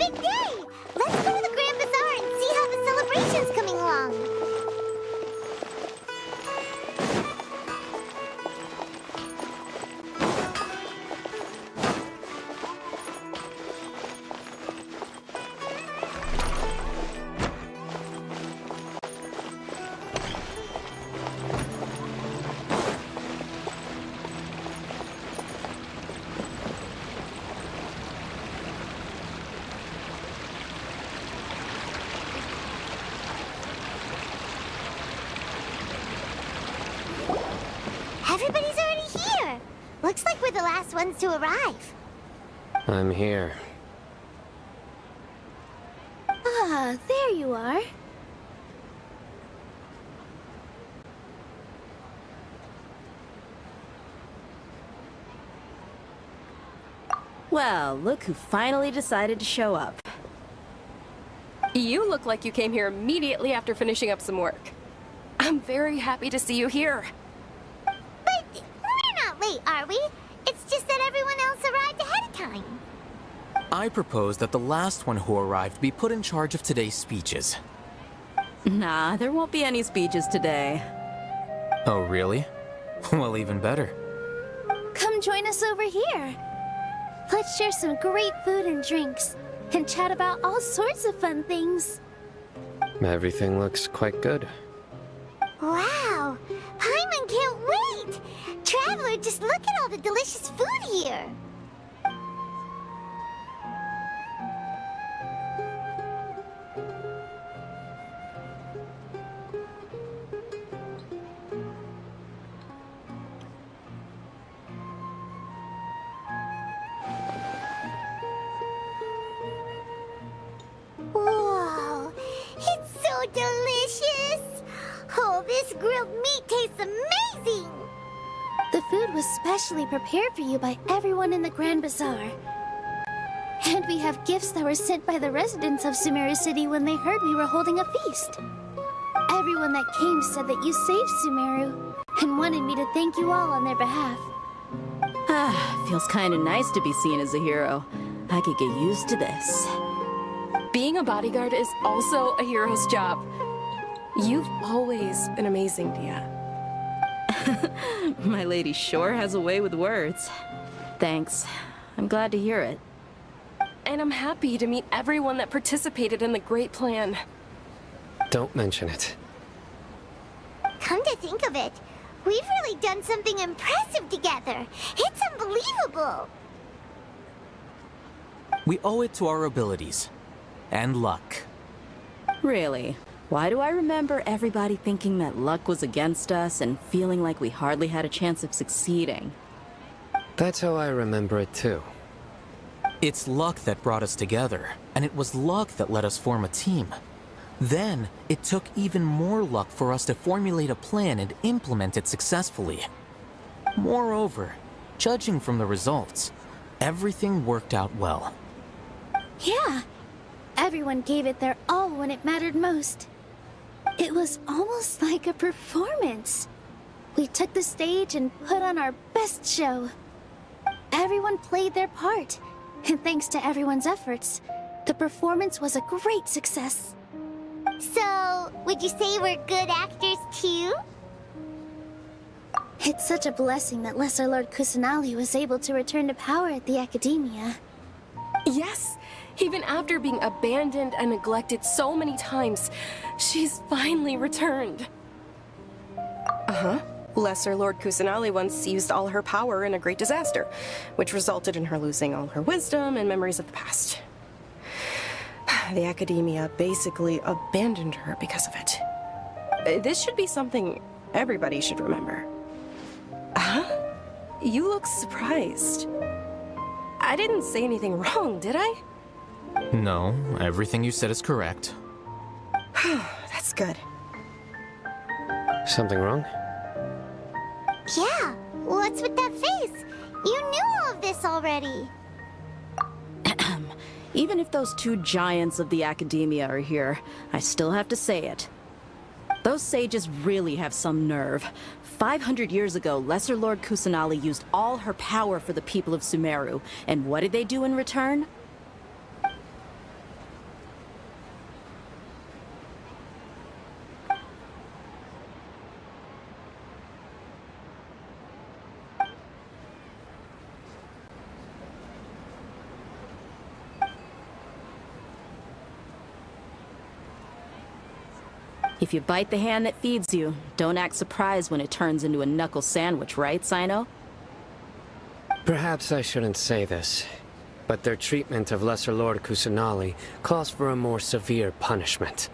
Looks like we're the last ones to arrive.
I'm here.
Ah, there you are.
Well, look who finally decided to show up.
You look like you came here immediately after finishing up some work. I'm very happy to see you here.
But we're not late, are we? It's just that everyone else arrived ahead of time.
I propose that the last one who arrived be put in charge of today's speeches.
Nah, there won't be any speeches today.
Oh, really? Well, even better.
Come join us over here. Let's share some great food and drinks, and chat about all sorts of fun things.
Everything looks quite good.
Wow! Paimon can't wait! Traveler, just look at all the delicious food here! Whoa! It's so delicious! Oh, this grilled meat tastes amazing!
The food was specially prepared for you by everyone in the Grand Bazaar. And we have gifts that were sent by the residents of Sumeru City when they heard we were holding a feast. Everyone that came said that you saved Sumeru, and wanted me to thank you all on their behalf.
Ah, feels kinda nice to be seen as a hero. I could get used to this.
Being a bodyguard is also a hero's job. You've always been amazing, Dia.
My lady sure has a way with words. Thanks. I'm glad to hear it.
And I'm happy to meet everyone that participated in the great plan.
Don't mention it.
Come to think of it, we've really done something impressive together. It's unbelievable!
We owe it to our abilities. And luck.
Really? Why do I remember everybody thinking that luck was against us and feeling like we hardly had a chance of succeeding?
That's how I remember it too.
It's luck that brought us together, and it was luck that let us form a team. Then, it took even more luck for us to formulate a plan and implement it successfully. Moreover, judging from the results, everything worked out well.
Yeah, everyone gave it their all when it mattered most. It was almost like a performance. We took the stage and put on our best show. Everyone played their part, and thanks to everyone's efforts, the performance was a great success.
So, would you say we're good actors too?
It's such a blessing that Lesser Lord Kusanali was able to return to power at the Academia.
Yes! Even after being abandoned and neglected so many times, she's finally returned. Uh-huh. Lesser Lord Kusanali once used all her power in a great disaster, which resulted in her losing all her wisdom and memories of the past. The Academia basically abandoned her because of it. This should be something everybody should remember. Huh? You look surprised. I didn't say anything wrong, did I?
No, everything you said is correct.
That's good.
Something wrong?
Yeah, what's with that face? You knew all of this already.
Even if those two giants of the Academia are here, I still have to say it. Those sages really have some nerve. 500 years ago, Lesser Lord Kusanali used all her power for the people of Sumeru, and what did they do in return? If you bite the hand that feeds you, don't act surprised when it turns into a knuckle sandwich, right, Sino?
Perhaps I shouldn't say this, but their treatment of Lesser Lord Kusanali calls for a more severe punishment.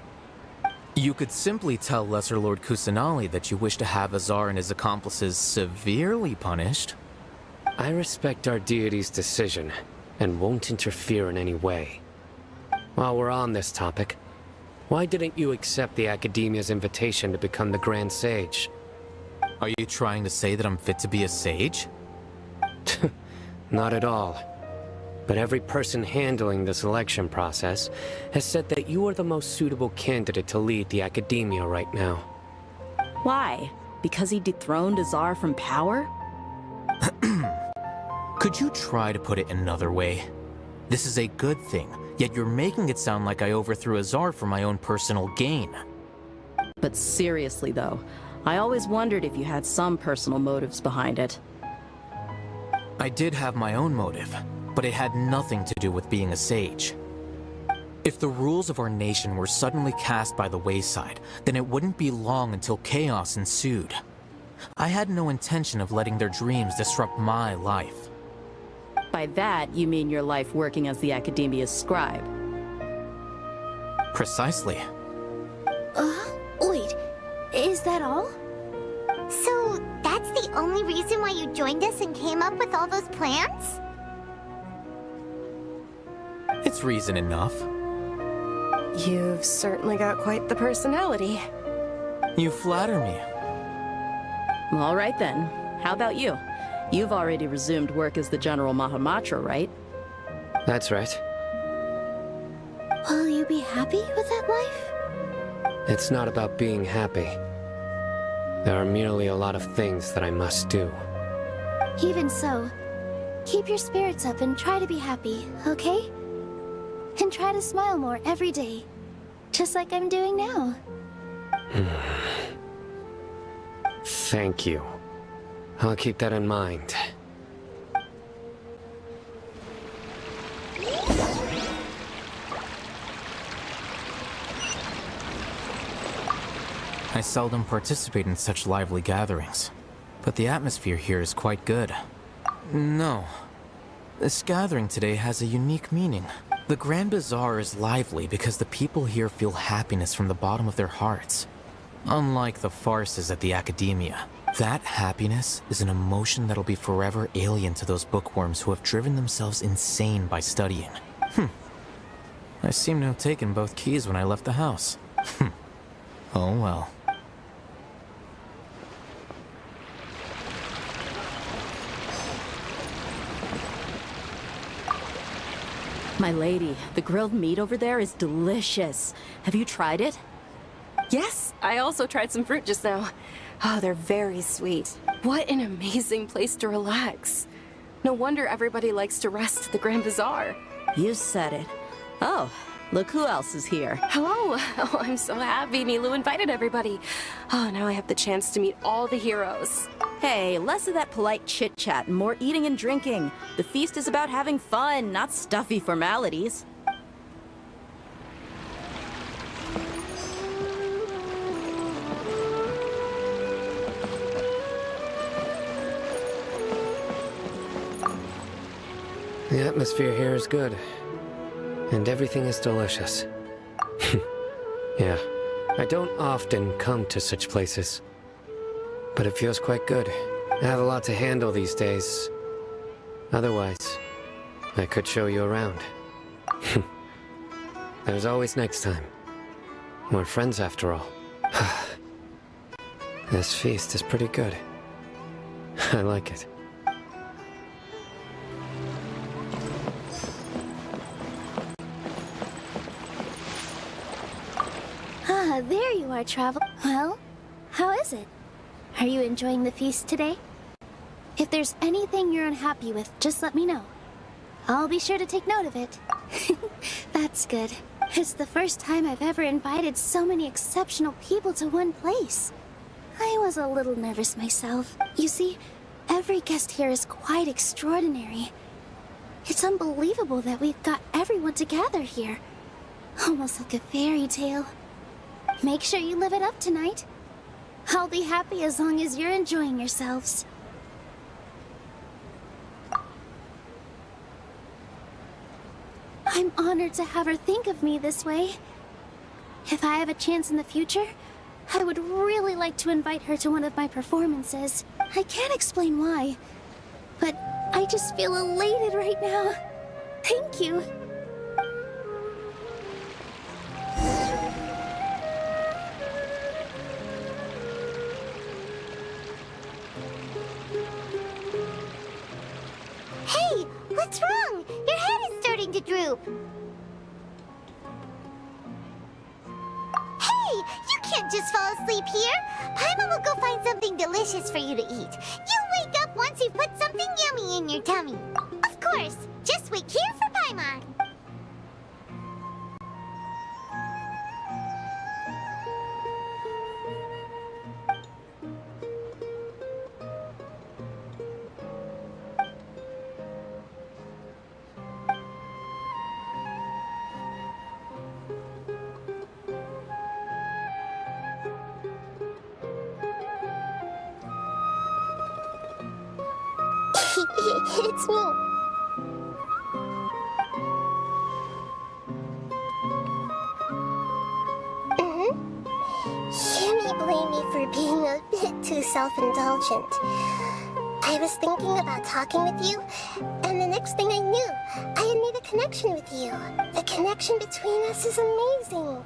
You could simply tell Lesser Lord Kusanali that you wish to have Azar and his accomplices severely punished.
I respect our deity's decision, and won't interfere in any way. While we're on this topic, why didn't you accept the Academia's invitation to become the Grand Sage?
Are you trying to say that I'm fit to be a sage?
Not at all. But every person handling the selection process has said that you are the most suitable candidate to lead the Academia right now.
Why? Because he dethroned Azar from power?
Could you try to put it another way? This is a good thing, yet you're making it sound like I overthrew Azar for my own personal gain.
But seriously though, I always wondered if you had some personal motives behind it.
I did have my own motive, but it had nothing to do with being a sage. If the rules of our nation were suddenly cast by the wayside, then it wouldn't be long until chaos ensued. I had no intention of letting their dreams disrupt my life.
By that, you mean your life working as the Academia's scribe?
Precisely.
Wait, is that all?
So, that's the only reason why you joined us and came up with all those plans?
It's reason enough.
You've certainly got quite the personality.
You flatter me.
All right then. How about you? You've already resumed work as the General Mahamatra, right?
That's right.
Will you be happy with that life?
It's not about being happy. There are merely a lot of things that I must do.
Even so, keep your spirits up and try to be happy, okay? And try to smile more every day, just like I'm doing now.
Thank you. I'll keep that in mind.
I seldom participate in such lively gatherings, but the atmosphere here is quite good. No. This gathering today has a unique meaning. The Grand Bazaar is lively because the people here feel happiness from the bottom of their hearts. Unlike the farces at the Academia, that happiness is an emotion that'll be forever alien to those bookworms who have driven themselves insane by studying. I seem to have taken both keys when I left the house. Oh well.
My lady, the grilled meat over there is delicious. Have you tried it?
Yes, I also tried some fruit just now. Oh, they're very sweet. What an amazing place to relax. No wonder everybody likes to rest at the Grand Bazaar.
You said it. Oh, look who else is here.
Hello. Oh, I'm so happy Nilu invited everybody. Oh, now I have the chance to meet all the heroes.
Hey, less of that polite chit-chat and more eating and drinking. The feast is about having fun, not stuffy formalities.
The atmosphere here is good, and everything is delicious. Yeah, I don't often come to such places, but it feels quite good. I have a lot to handle these days. Otherwise, I could show you around. There's always next time. We're friends after all. This feast is pretty good. I like it.
Ah, there you are, Travel. Well, how is it? Are you enjoying the feast today? If there's anything you're unhappy with, just let me know. I'll be sure to take note of it. That's good. It's the first time I've ever invited so many exceptional people to one place. I was a little nervous myself. You see, every guest here is quite extraordinary. It's unbelievable that we've got everyone together here. Almost like a fairy tale. Make sure you live it up tonight. I'll be happy as long as you're enjoying yourselves. I'm honored to have her think of me this way. If I have a chance in the future, I would really like to invite her to one of my performances. I can't explain why, but I just feel elated right now. Thank you.
Hey, what's wrong? Your head is starting to droop. Hey, you can't just fall asleep here. Paimon will go find something delicious for you to eat. You'll wake up once you've put something yummy in your tummy. Of course, just wait here for Paimon.
It's me. You may blame me for being a bit too self-indulgent. I was thinking about talking with you, and the next thing I knew, I had made a connection with you. The connection between us is amazing.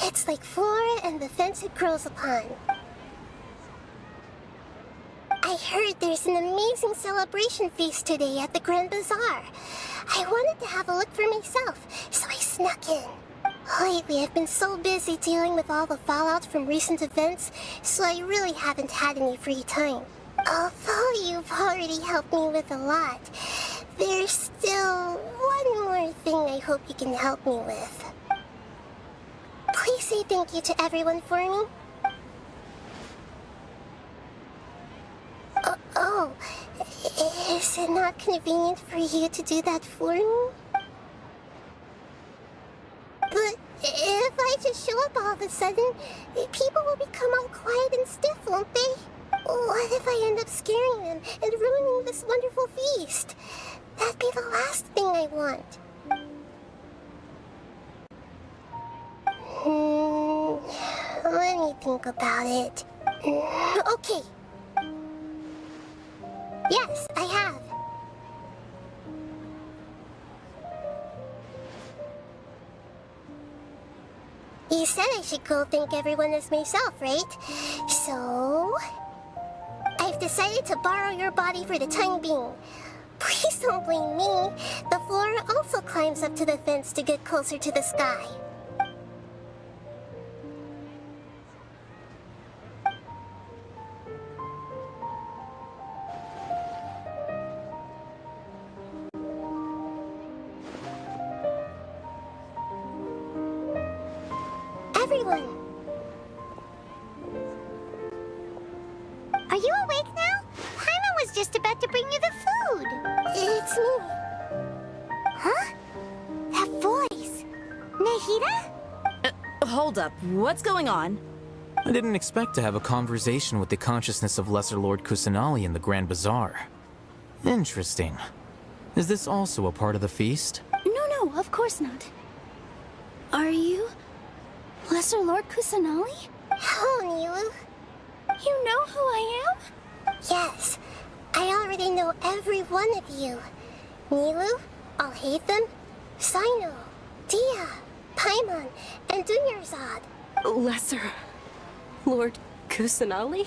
It's like flora and the fence it grows upon. I heard there's an amazing celebration feast today at the Grand Bazaar. I wanted to have a look for myself, so I snuck in. Lately, I've been so busy dealing with all the fallout from recent events, so I really haven't had any free time. Although you've already helped me with a lot, there's still one more thing I hope you can help me with. Please say thank you to everyone for me. Oh, is it not convenient for you to do that for me? But if I just show up all of a sudden, people will become all quiet and stiff, won't they? What if I end up scaring them and ruining this wonderful feast? That'd be the last thing I want. Let me think about it. Okay. Yes, I have. You said I should go thank everyone as myself, right? So... I've decided to borrow your body for the time being. Please don't blame me. The flora also climbs up to the fence to get closer to the sky. Everyone!
Are you awake now? Paimon was just about to bring you the food.
It's me.
Huh? That voice. Nahida?
Hold up. What's going on?
I didn't expect to have a conversation with the consciousness of Lesser Lord Kusanali in the Grand Bazaar. Interesting. Is this also a part of the feast?
No, of course not. Are you... Lesser Lord Kusanali?
Hello, Nilu.
You know who I am?
Yes, I already know every one of you. Nilu, Alhaitham, Sino, Dia, Paimon, and Dunyarzad.
Lesser Lord Kusanali?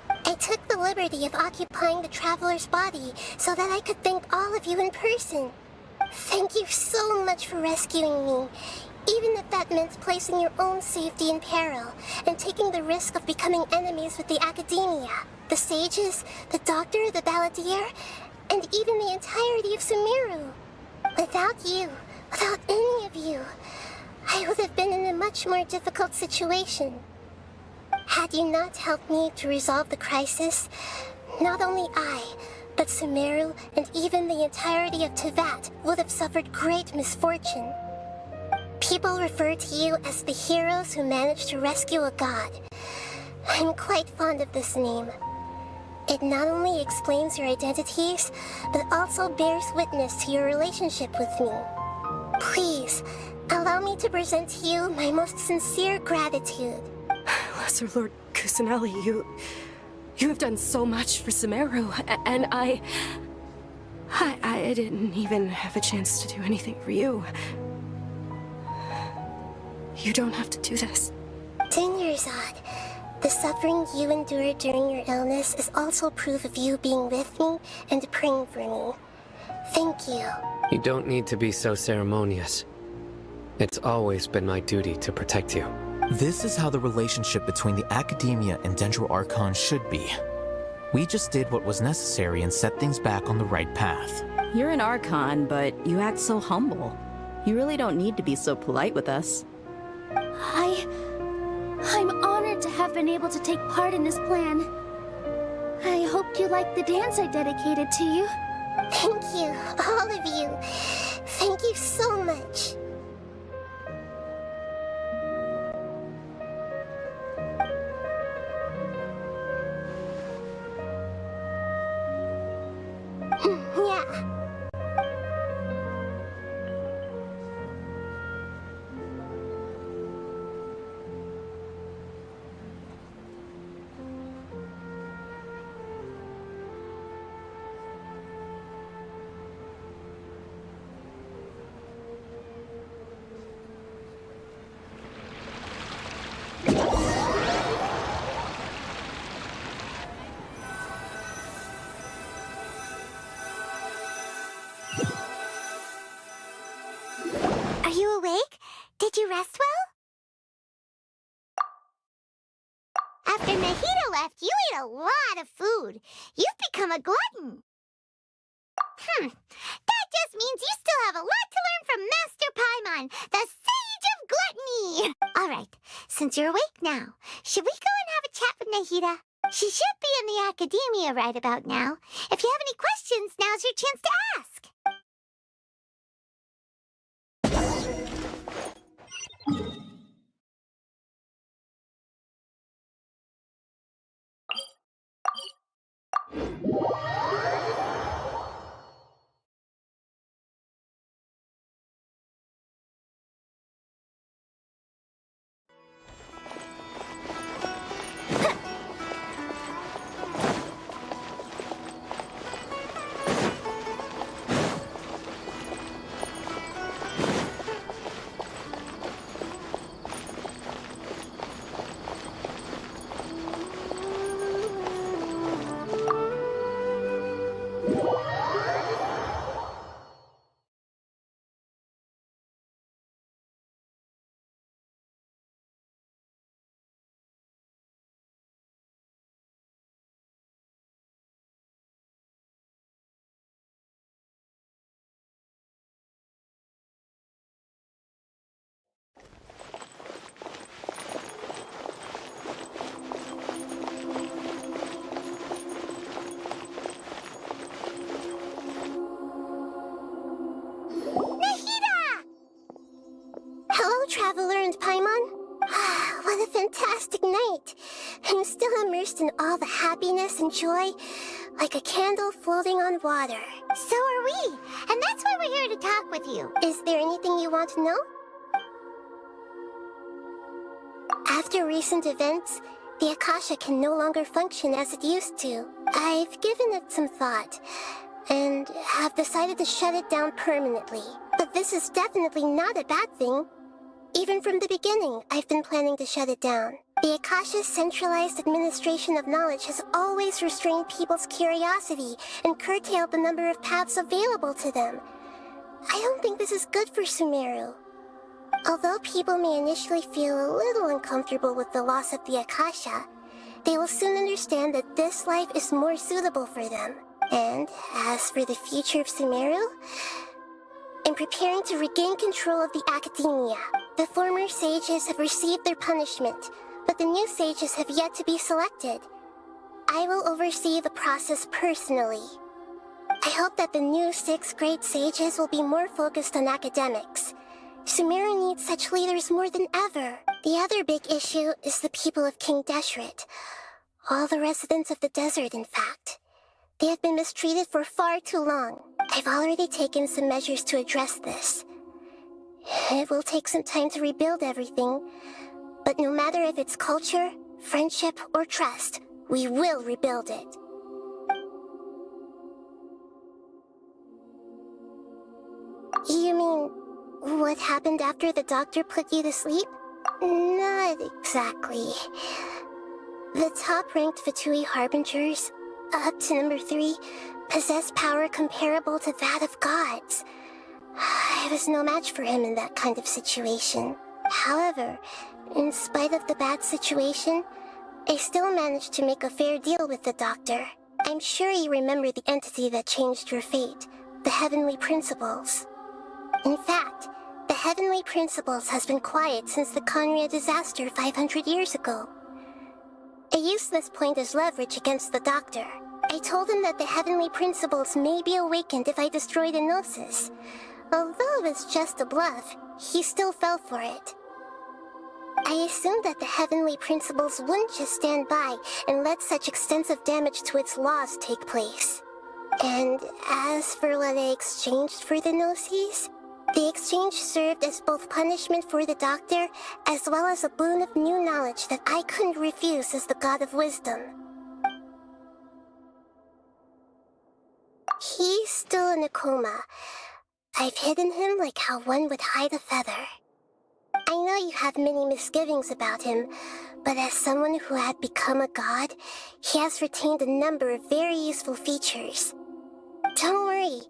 I took the liberty of occupying the traveler's body so that I could thank all of you in person. Thank you so much for rescuing me, even if that meant placing your own safety in peril and taking the risk of becoming enemies with the Academia, the sages, the doctor, the balladeer, and even the entirety of Sumeru. Without you, without any of you, I would have been in a much more difficult situation. Had you not helped me to resolve the crisis, not only I, but Sumeru and even the entirety of Tevat would have suffered great misfortune. People refer to you as the heroes who managed to rescue a god. I'm quite fond of this name. It not only explains your identities, but also bears witness to your relationship with me. Please, allow me to present to you my most sincere gratitude.
Lesser Lord Kusanali, You have done so much for Sumeru, and I didn't even have a chance to do anything for you. You don't have to do this.
Dingerzad, the suffering you endured during your illness is also proof of you being with me and praying for me. Thank you.
You don't need to be so ceremonious. It's always been my duty to protect you.
This is how the relationship between the Academia and Dendro Archon should be. We just did what was necessary and set things back on the right path.
You're an Archon, but you act so humble. You really don't need to be so polite with us.
I'm honored to have been able to take part in this plan. I hope you liked the dance I dedicated to you.
Thank you, all of you. Thank you so much. Yeah.
Are you awake? Did you rest well? After Nahida left, you ate a lot of food. You've become a glutton. That just means you still have a lot to learn from Master Paimon, the Sage of Gluttony. All right, since you're awake now, should we go and have a chat with Nahida? She should be in the Academia right about now. If you have any questions, now's your chance to ask. Traveler and Paimon? What a fantastic night! I'm still immersed in all the happiness and joy, like a candle floating on water. So are we, and that's why we're here to talk with you. Is there anything you want to know? After recent events, the Akasha can no longer function as it used to. I've given it some thought, and have decided to shut it down permanently. But this is definitely not a bad thing. Even from the beginning, I've been planning to shut it down. The Akasha's centralized administration of knowledge has always restrained people's curiosity and curtailed the number of paths available to them. I don't think this is good for Sumeru. Although people may initially feel a little uncomfortable with the loss of the Akasha, they will soon understand that this life is more suitable for them. And as for the future of Sumeru, I'm preparing to regain control of the Academia. The former sages have received their punishment, but the new sages have yet to be selected. I will oversee the process personally. I hope that the new 6th grade sages will be more focused on academics. Sumeru needs such leaders more than ever. The other big issue is the people of King Deshret. All the residents of the desert, in fact. They have been mistreated for far too long. I've already taken some measures to address this. It will take some time to rebuild everything, but no matter if it's culture, friendship, or trust,
We will rebuild it. You mean, what happened after the doctor put you to sleep? Not exactly. The top-ranked Fatui Harbingers, up to number 3, possess power comparable to that of gods. I was no match for him in that kind of situation. However, in spite of the bad situation, I still managed to make a fair deal with the doctor. I'm sure you remember the entity that changed your fate, the Heavenly Principles. In fact, the Heavenly Principles has been quiet since the Conria disaster 500 years ago. I used this point as leverage against the doctor. I told him that the Heavenly Principles may be awakened if I destroyed Enosis. Although it was just a bluff, he still fell for it. I assumed that the Heavenly Principles wouldn't just stand by and let such extensive damage to its laws take place. And as for what I exchanged for the Gnosis, the exchange served as both punishment for the doctor, as well as a boon of new knowledge that I couldn't refuse as the God of Wisdom. He's still in a coma. I've hidden him like how one would hide a feather. I know you have many misgivings about him, but as someone who had become a god, he has retained a number of very useful features. Don't worry,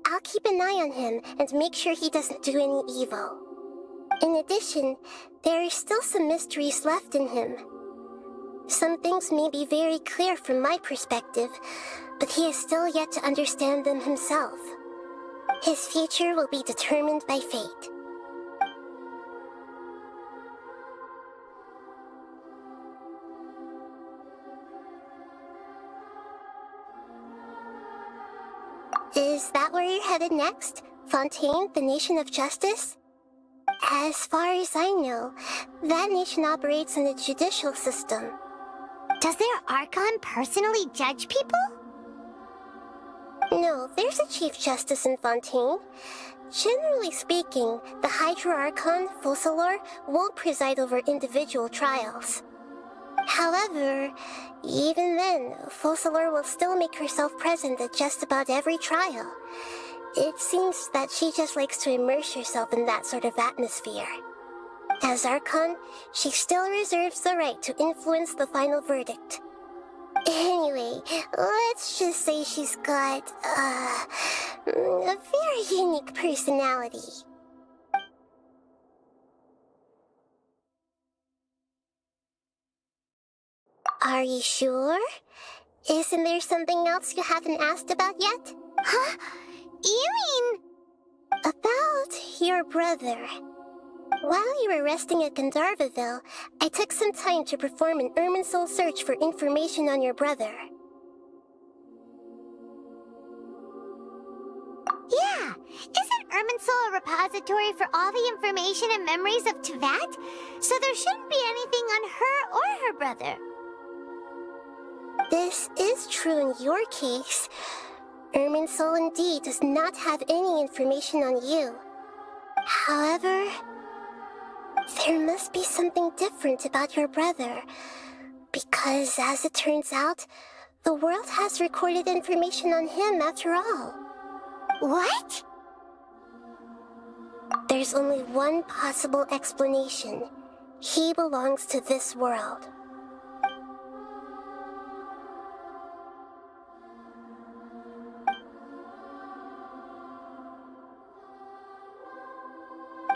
I'll keep an eye on him and make sure he doesn't do any evil. In addition, there are still some mysteries left in him. Some things may be very clear from my perspective, but he is still yet to understand them himself. His future will be determined by fate. Is that where you're headed next? Fontaine, the Nation of Justice? As far as I know, that nation operates in a judicial system.
Does their archon personally judge people?
No, there's a Chief Justice in Fontaine. Generally speaking, the Hydra Archon, Focalor, won't preside over individual trials. However, even then, Focalor will still make herself present at just about every trial. It seems that she just likes to immerse herself in that sort of atmosphere. As Archon, she still reserves the right to influence the final verdict. Anyway, let's just say she's got, a very unique personality. Are you sure? Isn't there something else you haven't asked about yet?
Huh? You mean...
About your brother. While you were resting at Gandharvaville, I took some time to perform an Irminsul search for information on your brother.
Yeah! Isn't Irminsul a repository for all the information and memories of Teyvat? So there shouldn't be anything on her or her brother.
This is true in your case. Irminsul indeed does not have any information on you. However, there must be something different about your brother. Because, as it turns out, the world has recorded information on him after all.
What?
There's only one possible explanation. He belongs to this world.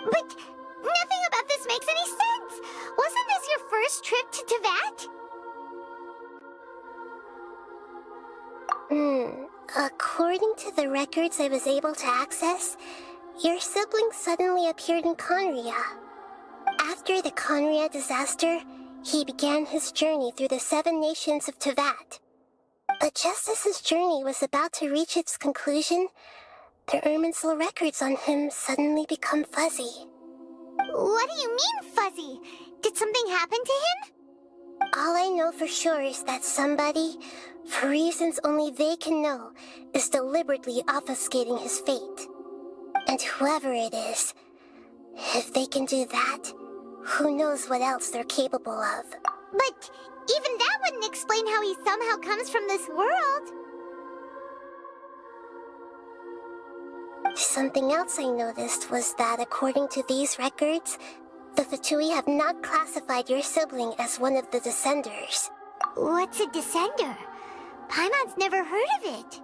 But nothing about this makes any sense! Wasn't this your first trip to Teyvat?
According to the records I was able to access, your sibling suddenly appeared in Conria. After the Conria disaster, he began his journey through the 7 nations of Teyvat. But just as his journey was about to reach its conclusion, the Irminsul records on him suddenly become fuzzy.
What do you mean, fuzzy? Did something happen to him?
All I know for sure is that somebody, for reasons only they can know, is deliberately obfuscating his fate. And whoever it is, if they can do that, who knows what else they're capable of.
But even that wouldn't explain how he somehow comes from this world.
Something else I noticed was that according to these records, the Fatui have not classified your sibling as one of the Descenders.
What's a Descender? Paimon's never heard of it.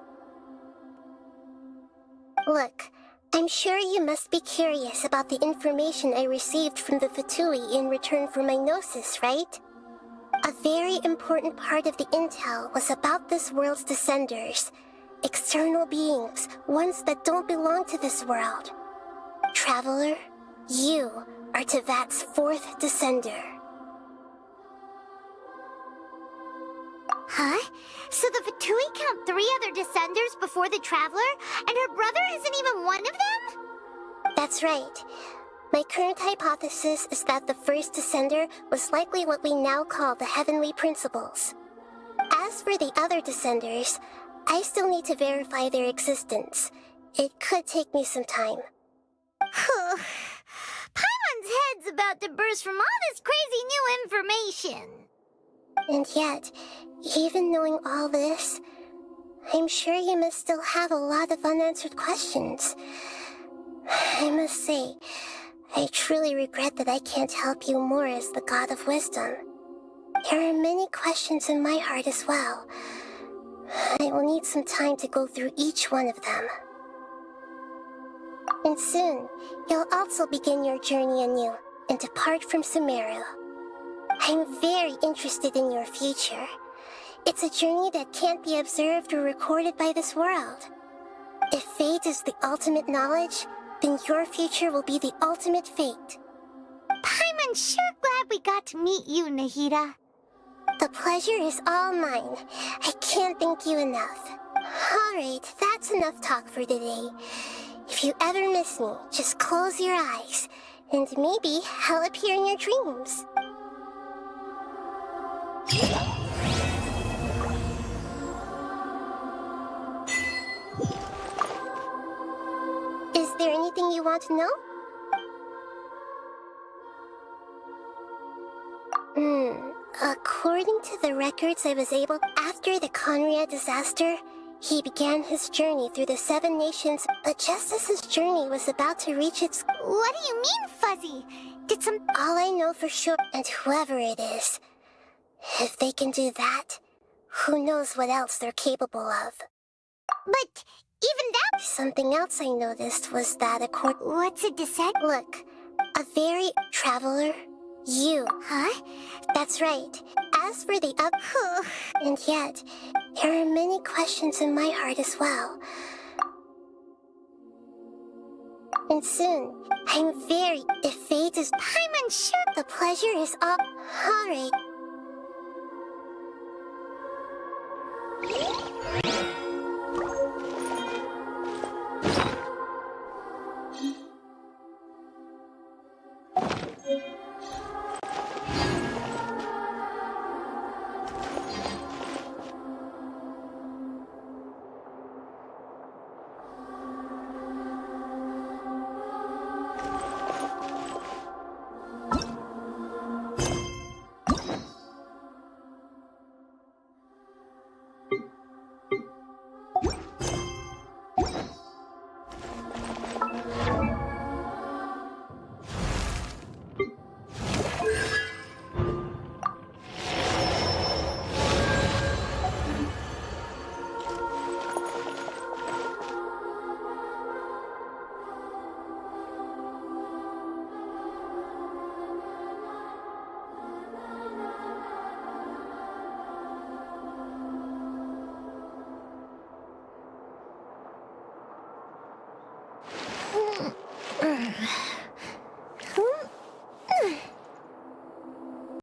Look, I'm sure you must be curious about the information I received from the Fatui in return for my gnosis, right? A very important part of the intel was about this world's Descenders. External beings, ones that don't belong to this world. Traveler, you are Tevat's 4th Descender.
Huh? So the Fatui count 3 other Descenders before the Traveler, and her brother isn't even one of them?
That's right. My current hypothesis is that the first Descender was likely what we now call the Heavenly Principles. As for the other Descenders, I still need to verify their existence. It could take me some time.
Paimon's head's about to burst from all this crazy new information.
And yet, even knowing all this, I'm sure you must still have a lot of unanswered questions. I must say, I truly regret that I can't help you more as the God of Wisdom. There are many questions in my heart as well. I will need some time to go through each one of them. And soon, you'll also begin your journey anew and depart from Sumeru. I'm very interested in your future. It's a journey that can't be observed or recorded by this world. If fate is the ultimate knowledge, then your future will be the ultimate fate.
Paimon's sure glad we got to meet you, Nahida.
The pleasure is all mine. I can't thank you enough. Alright, that's enough talk for today. If you ever miss me, just close your eyes, and maybe I'll appear in your dreams. Is there anything you want to know? According to the records I was able... After the Conria disaster, he began his journey through the 7 nations, but just as his journey was about to reach its...
What do you mean, Fuzzy? Did some...
All I know for sure, and whoever it is, if they can do that, who knows what else they're capable of.
But even that...
Something else I noticed was that
What's a descent?
Look, a very... Traveler... You.
Huh?
That's right. As for the and yet, there are many questions in my heart as well. And soon, I'm very... If fate is...
Paimon, sure...
The pleasure is all... Alright.